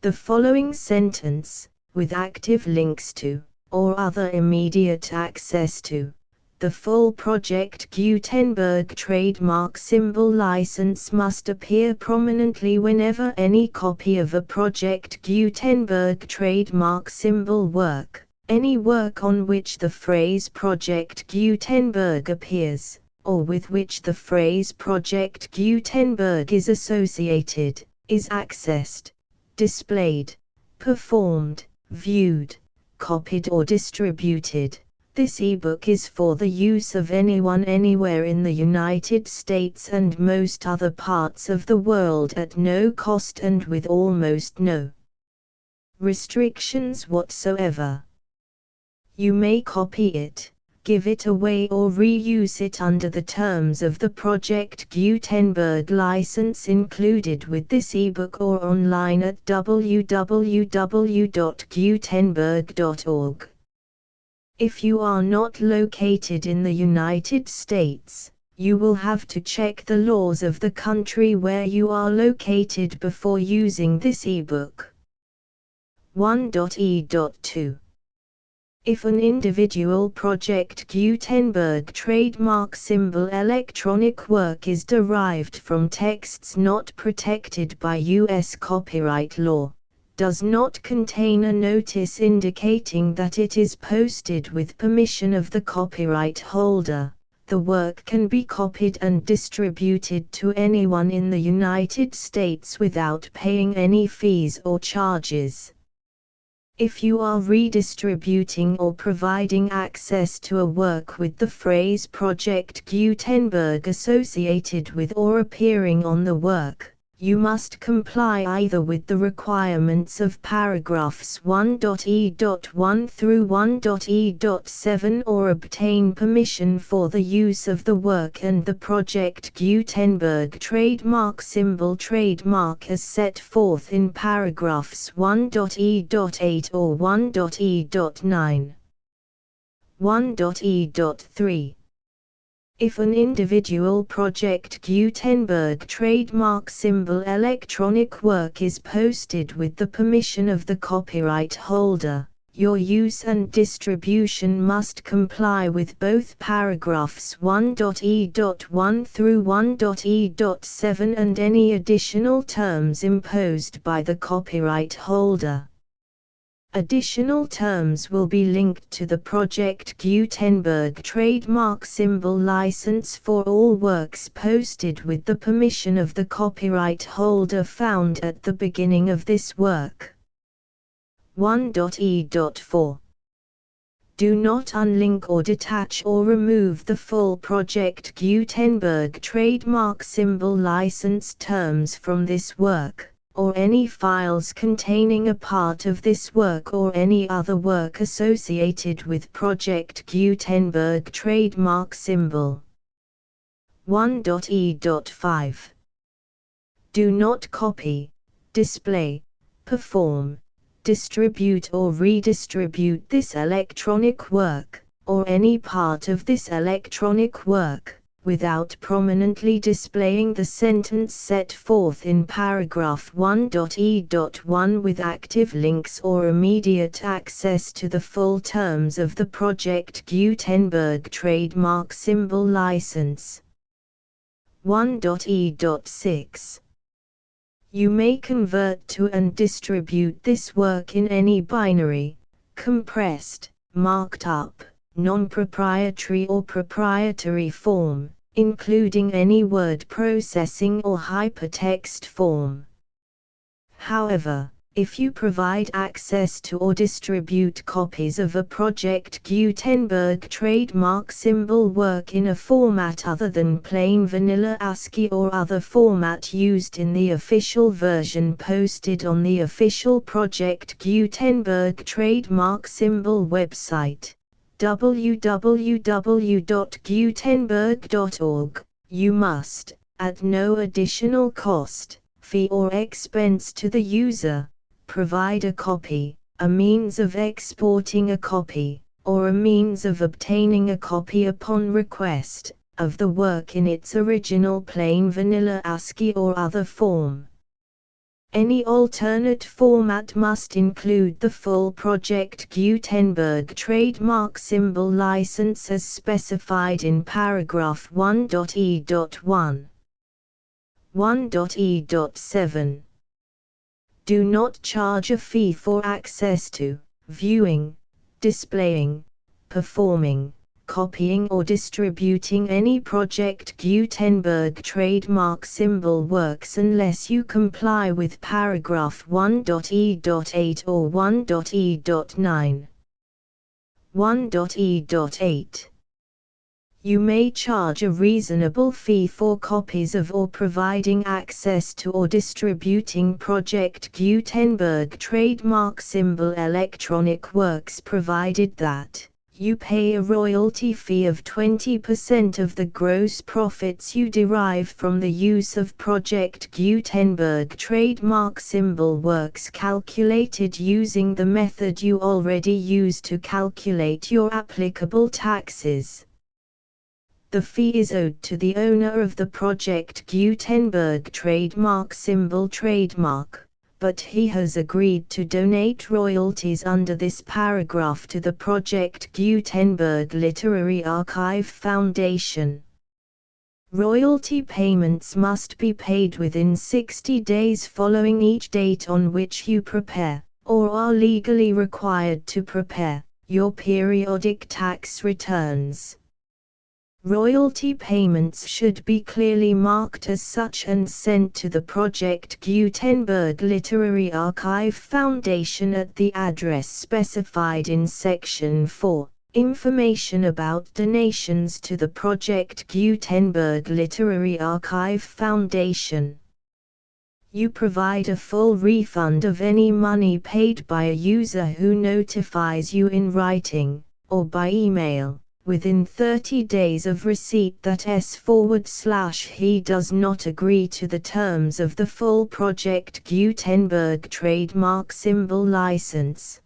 The following sentence, with active links to, or other immediate access to, the full Project Gutenberg trademark symbol license must appear prominently whenever any copy of a Project Gutenberg trademark symbol work, any work on which the phrase Project Gutenberg appears, or with which the phrase Project Gutenberg is associated, is accessed, displayed, performed, viewed, copied or distributed. This ebook is for the use of anyone anywhere in the United States and most other parts of the world at no cost and with almost no restrictions whatsoever. You may copy it, give it away or reuse it under the terms of the Project Gutenberg license included with this ebook or online at www.gutenberg.org. If you are not located in the United States, you will have to check the laws of the country where you are located before using this ebook. 1.e.2 If an individual Project Gutenberg trademark symbol electronic work is derived from texts not protected by U.S. copyright law, does not contain a notice indicating that it is posted with permission of the copyright holder, the work can be copied and distributed to anyone in the United States without paying any fees or charges. If you are redistributing or providing access to a work with the phrase Project Gutenberg associated with or appearing on the work, you must comply either with the requirements of paragraphs 1.e.1 through 1.e.7 or obtain permission for the use of the work and the Project Gutenberg trademark symbol trademark as set forth in paragraphs 1.e.8 or 1.e.9. 1.e.3 If an individual Project Gutenberg trademark symbol electronic work is posted with the permission of the copyright holder, your use and distribution must comply with both paragraphs 1.e.1 through 1.e.7 and any additional terms imposed by the copyright holder. Additional terms will be linked to the Project Gutenberg trademark symbol license for all works posted with the permission of the copyright holder found at the beginning of this work. 1.e.4 Do not unlink or detach or remove the full Project Gutenberg trademark symbol license terms from this work, or any files containing a part of this work or any other work associated with Project Gutenberg trademark symbol. 1.e.5 Do not copy, display, perform, distribute or redistribute this electronic work, or any part of this electronic work, without prominently displaying the sentence set forth in paragraph 1.e.1 with active links or immediate access to the full terms of the Project Gutenberg trademark symbol license. 1.e.6 You may convert to and distribute this work in any binary, compressed, marked up, non-proprietary or proprietary form, including any word processing or hypertext form. However, if you provide access to or distribute copies of a Project Gutenberg trademark symbol work in a format other than plain vanilla ASCII or other format used in the official version posted on the official Project Gutenberg trademark symbol website, www.gutenberg.org, you must, at no additional cost, fee or expense to the user, provide a copy, a means of exporting a copy, or a means of obtaining a copy upon request, of the work in its original plain vanilla ASCII or other form. Any alternate format must include the full Project Gutenberg trademark symbol license as specified in paragraph 1.e.1. 1.e.7 Do not charge a fee for access to, viewing, displaying, performing, copying or distributing any Project Gutenberg trademark symbol works unless you comply with paragraph 1.e.8 or 1.e.9. 1.e.8. You may charge a reasonable fee for copies of or providing access to or distributing Project Gutenberg trademark symbol electronic works provided that you pay a royalty fee of 20% of the gross profits you derive from the use of Project Gutenberg trademark symbol works calculated using the method you already use to calculate your applicable taxes. The fee is owed to the owner of the Project Gutenberg trademark symbol trademark, but he has agreed to donate royalties under this paragraph to the Project Gutenberg Literary Archive Foundation. Royalty payments must be paid within 60 days following each date on which you prepare, or are legally required to prepare, your periodic tax returns. Royalty payments should be clearly marked as such and sent to the Project Gutenberg Literary Archive Foundation at the address specified in Section 4, Information about donations to the Project Gutenberg Literary Archive Foundation. You provide a full refund of any money paid by a user who notifies you in writing, or by email, within 30 days of receipt that he does not agree to the terms of the full Project Gutenberg trademark symbol license.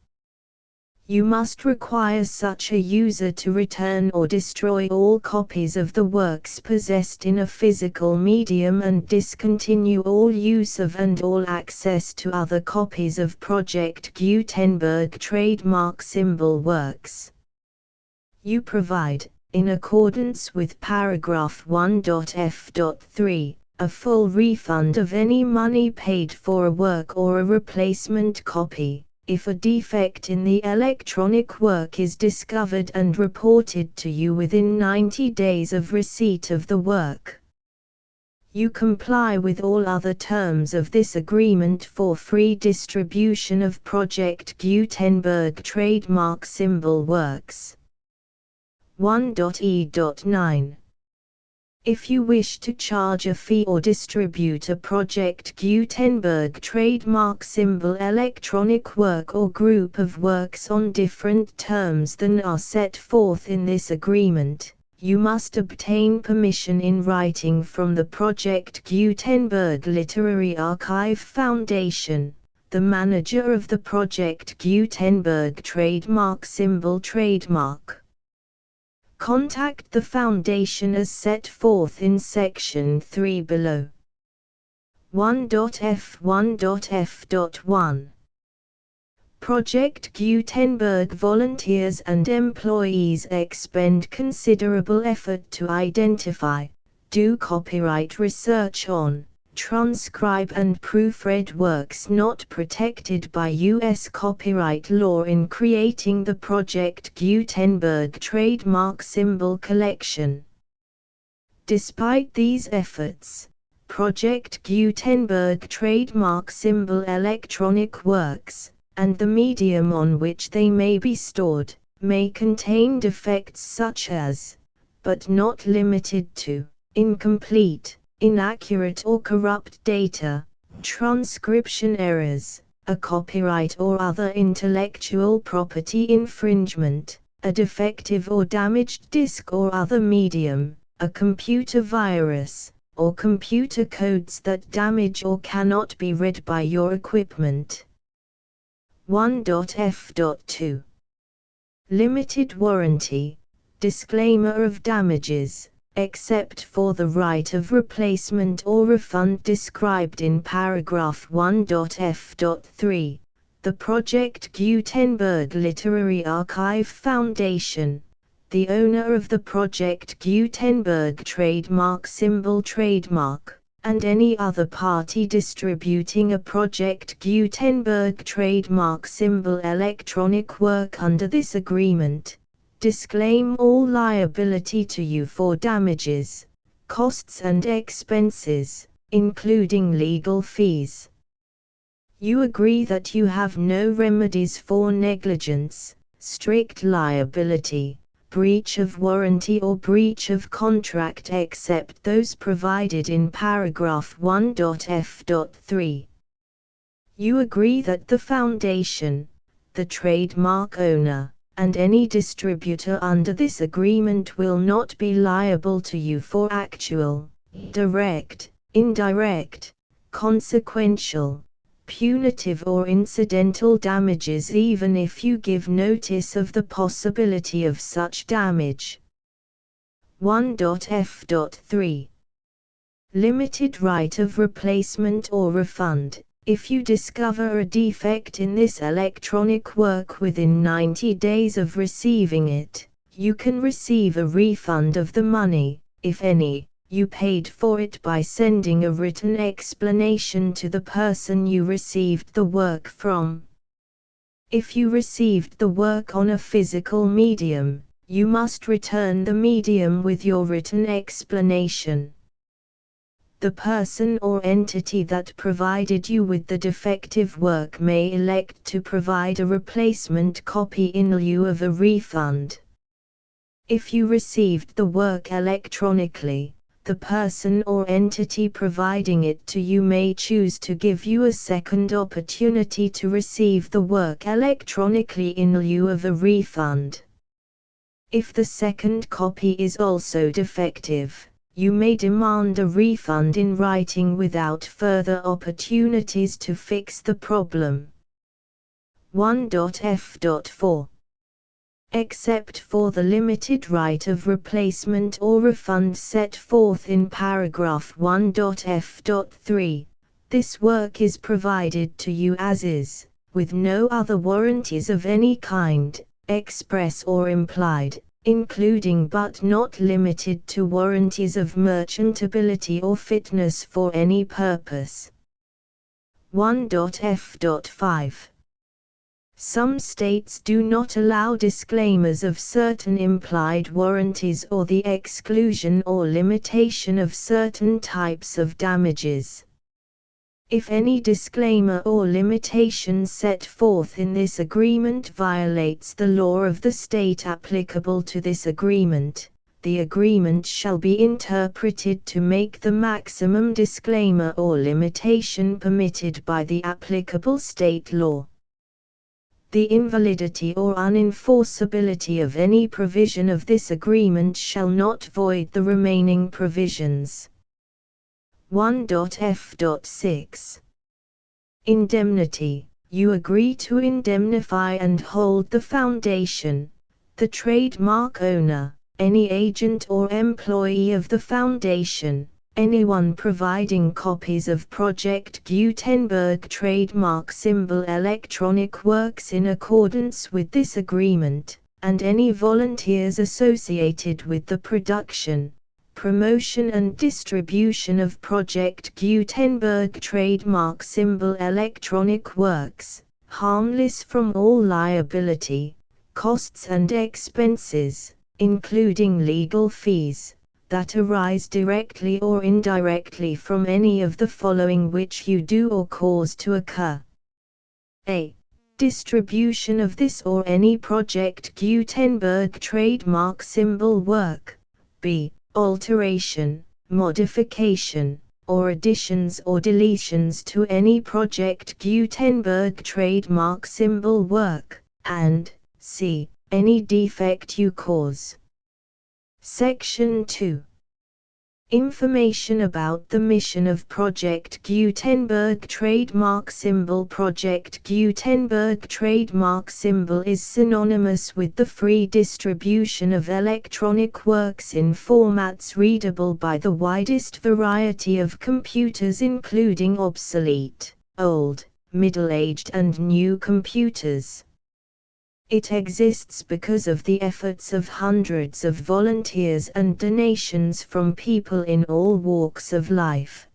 You must require such a user to return or destroy all copies of the works possessed in a physical medium and discontinue all use of and all access to other copies of Project Gutenberg trademark symbol works. You provide, in accordance with paragraph 1.f.3, a full refund of any money paid for a work or a replacement copy, if a defect in the electronic work is discovered and reported to you within 90 days of receipt of the work. You comply with all other terms of this agreement for free distribution of Project Gutenberg trademark symbol works. 1.e.9. If you wish to charge a fee or distribute a Project Gutenberg trademark symbol electronic work or group of works on different terms than are set forth in this agreement, you must obtain permission in writing from the Project Gutenberg Literary Archive Foundation, the manager of the Project Gutenberg trademark symbol trademark. Contact the Foundation as set forth in Section 3 below. 1.f1.f.1. Project Gutenberg volunteers and employees expend considerable effort to identify, do copyright research on, transcribe and proofread works not protected by U.S. copyright law in creating the Project Gutenberg trademark symbol collection. Despite these efforts, Project Gutenberg trademark symbol electronic works, and the medium on which they may be stored, may contain defects such as, but not limited to, incomplete, inaccurate or corrupt data, transcription errors, a copyright or other intellectual property infringement, a defective or damaged disk or other medium, a computer virus, or computer codes that damage or cannot be read by your equipment. 1.f.2. Limited warranty, disclaimer of damages, except for the right of replacement or refund described in paragraph 1.f.3, the Project Gutenberg Literary Archive Foundation, the owner of the Project Gutenberg trademark symbol trademark, and any other party distributing a Project Gutenberg trademark symbol electronic work under this agreement, disclaim all liability to you for damages, costs and expenses, including legal fees. You agree that you have no remedies for negligence, strict liability, breach of warranty or breach of contract except those provided in paragraph 1.f.3. You agree that the foundation, the trademark owner, and any distributor under this agreement will not be liable to you for actual, direct, indirect, consequential, punitive or incidental damages even if you give notice of the possibility of such damage. 1.f.3. Limited right of replacement or refund. If you discover a defect in this electronic work within 90 days of receiving it, you can receive a refund of the money, if any, you paid for it by sending a written explanation to the person you received the work from. If you received the work on a physical medium, you must return the medium with your written explanation. The person or entity that provided you with the defective work may elect to provide a replacement copy in lieu of a refund. If you received the work electronically, the person or entity providing it to you may choose to give you a second opportunity to receive the work electronically in lieu of a refund. If the second copy is also defective, you may demand a refund in writing without further opportunities to fix the problem. 1.f.4. Except for the limited right of replacement or refund set forth in paragraph 1.f.3, this work is provided to you as is, with no other warranties of any kind, express or implied, including but not limited to warranties of merchantability or fitness for any purpose. 1.f.5. Some states do not allow disclaimers of certain implied warranties or the exclusion or limitation of certain types of damages. If any disclaimer or limitation set forth in this agreement violates the law of the state applicable to this agreement, the agreement shall be interpreted to make the maximum disclaimer or limitation permitted by the applicable state law. The invalidity or unenforceability of any provision of this agreement shall not void the remaining provisions. 1.f.6. Indemnity. You agree to indemnify and hold the foundation, the trademark owner, any agent or employee of the foundation, anyone providing copies of Project Gutenberg trademark symbol electronic works in accordance with this agreement, and any volunteers associated with the production, promotion and distribution of Project Gutenberg trademark symbol electronic works, harmless from all liability, costs and expenses, including legal fees, that arise directly or indirectly from any of the following which you do or cause to occur. A. Distribution of this or any Project Gutenberg trademark symbol work. B. Alteration, modification, or additions or deletions to any Project Gutenberg trademark symbol work, and C. Any defect you cause. Section 2. Information about the mission of Project Gutenberg trademark symbol. Project Gutenberg trademark symbol is synonymous with the free distribution of electronic works in formats readable by the widest variety of computers, including obsolete, old, middle-aged and new computers. It exists because of the efforts of hundreds of volunteers and donations from people in all walks of life.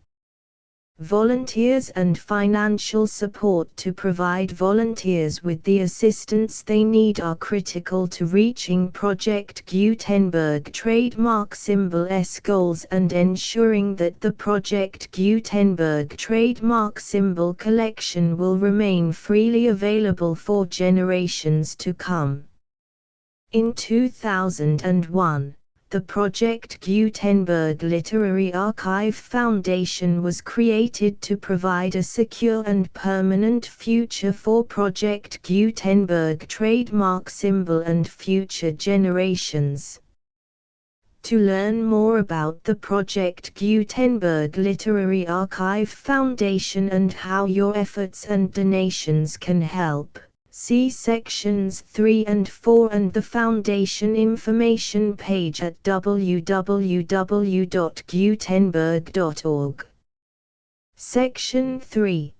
Volunteers and financial support to provide volunteers with the assistance they need are critical to reaching Project Gutenberg trademark symbol S goals and ensuring that the Project Gutenberg trademark symbol collection will remain freely available for generations to come. In 2001, the Project Gutenberg Literary Archive Foundation was created to provide a secure and permanent future for Project Gutenberg trademark symbol and future generations. To learn more about the Project Gutenberg Literary Archive Foundation and how your efforts and donations can help, see sections 3 and 4 and the Foundation information page at www.gutenberg.org. Section 3.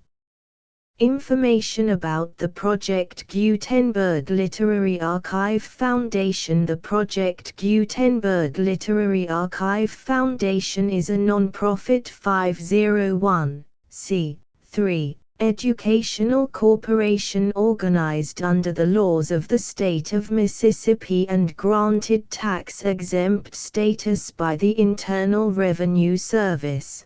Information about the Project Gutenberg Literary Archive Foundation. The Project Gutenberg Literary Archive Foundation is a non-profit 501(c)(3) educational corporation organized under the laws of the state of Mississippi and granted tax-exempt status by the Internal Revenue Service.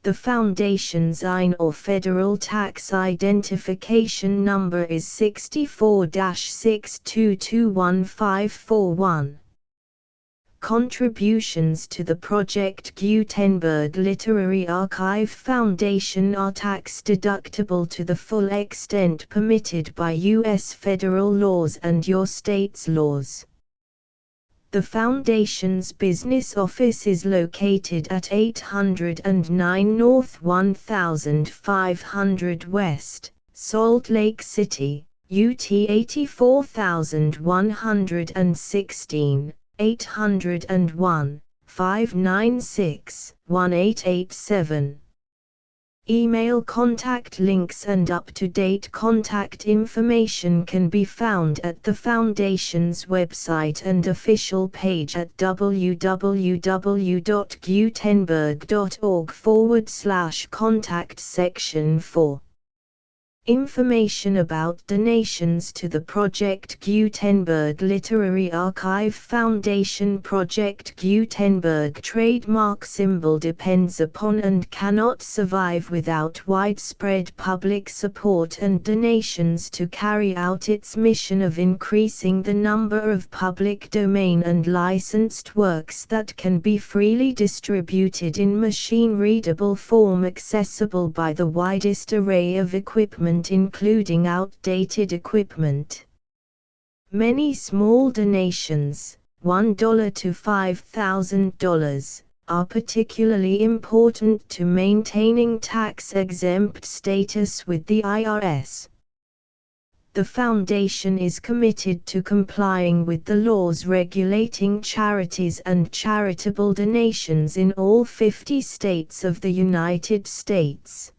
The Foundation's IN or Federal Tax Identification Number is 64-6221541. Contributions to the Project Gutenberg Literary Archive Foundation are tax-deductible to the full extent permitted by U.S. federal laws and your state's laws. The Foundation's business office is located at 809 North 1500 West, Salt Lake City, UT 84116, 801-596-1887. Email contact links and up-to-date contact information can be found at the Foundation's website and official page at www.gutenberg.org/contact section 4. Information about donations to the Project Gutenberg Literary Archive Foundation. Project Gutenberg trademark symbol depends upon and cannot survive without widespread public support and donations to carry out its mission of increasing the number of public domain and licensed works that can be freely distributed in machine-readable form accessible by the widest array of equipment including outdated equipment. Many small donations, $1 to $5,000, are particularly important to maintaining tax-exempt status with the IRS. The Foundation is committed to complying with the laws regulating charities and charitable donations in all 50 states of the United States.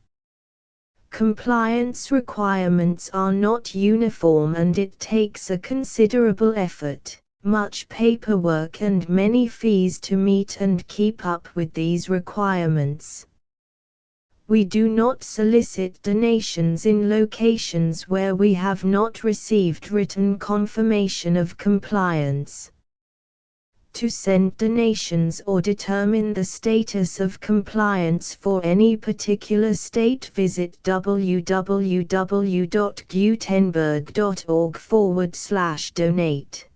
Compliance requirements are not uniform and it takes a considerable effort, much paperwork and many fees to meet and keep up with these requirements. We do not solicit donations in locations where we have not received written confirmation of compliance. To send donations or determine the status of compliance for any particular state, visit www.gutenberg.org/donate.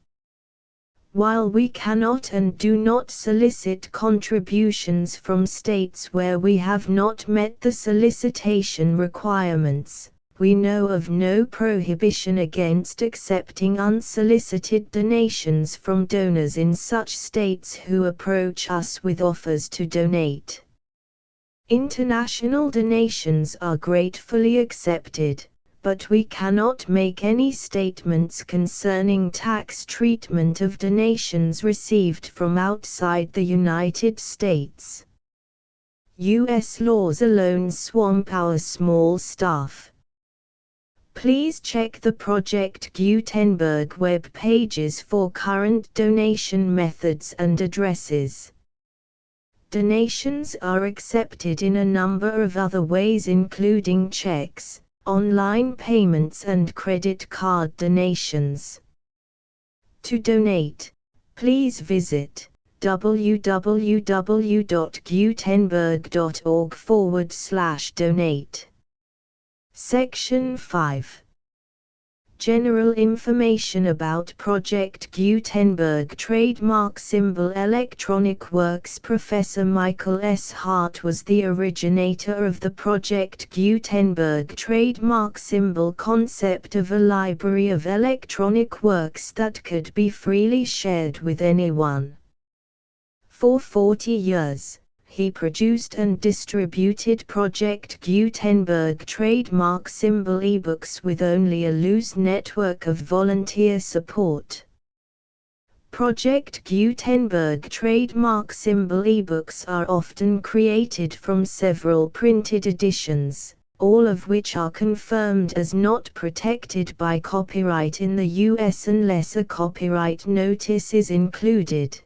While we cannot and do not solicit contributions from states where we have not met the solicitation requirements, we know of no prohibition against accepting unsolicited donations from donors in such states who approach us with offers to donate. International donations are gratefully accepted, but we cannot make any statements concerning tax treatment of donations received from outside the United States. U.S. laws alone swamp our small staff. Please check the Project Gutenberg web pages for current donation methods and addresses. Donations are accepted in a number of other ways, including checks, online payments, and credit card donations. To donate, please visit www.gutenberg.org/donate. Section 5. General information about Project Gutenberg Trademark Symbol Electronic Works. Professor Michael S. Hart was the originator of the Project Gutenberg trademark symbol concept of a library of electronic works that could be freely shared with anyone. For 40 years, he produced and distributed Project Gutenberg trademark symbol ebooks with only a loose network of volunteer support. Project Gutenberg trademark symbol ebooks are often created from several printed editions, all of which are confirmed as not protected by copyright in the US unless a copyright notice is included.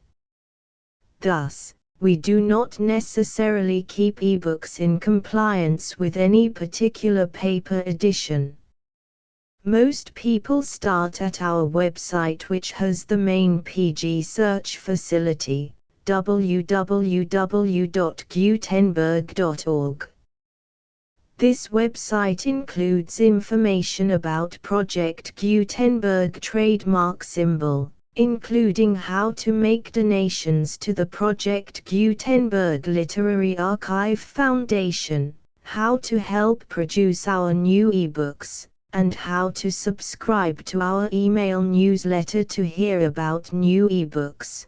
Thus, we do not necessarily keep ebooks in compliance with any particular paper edition. Most people start at our website, which has the main PG search facility, www.gutenberg.org. This website includes information about Project Gutenberg trademark symbol, including how to make donations to the Project Gutenberg Literary Archive Foundation, how to help produce our new ebooks, and how to subscribe to our email newsletter to hear about new ebooks.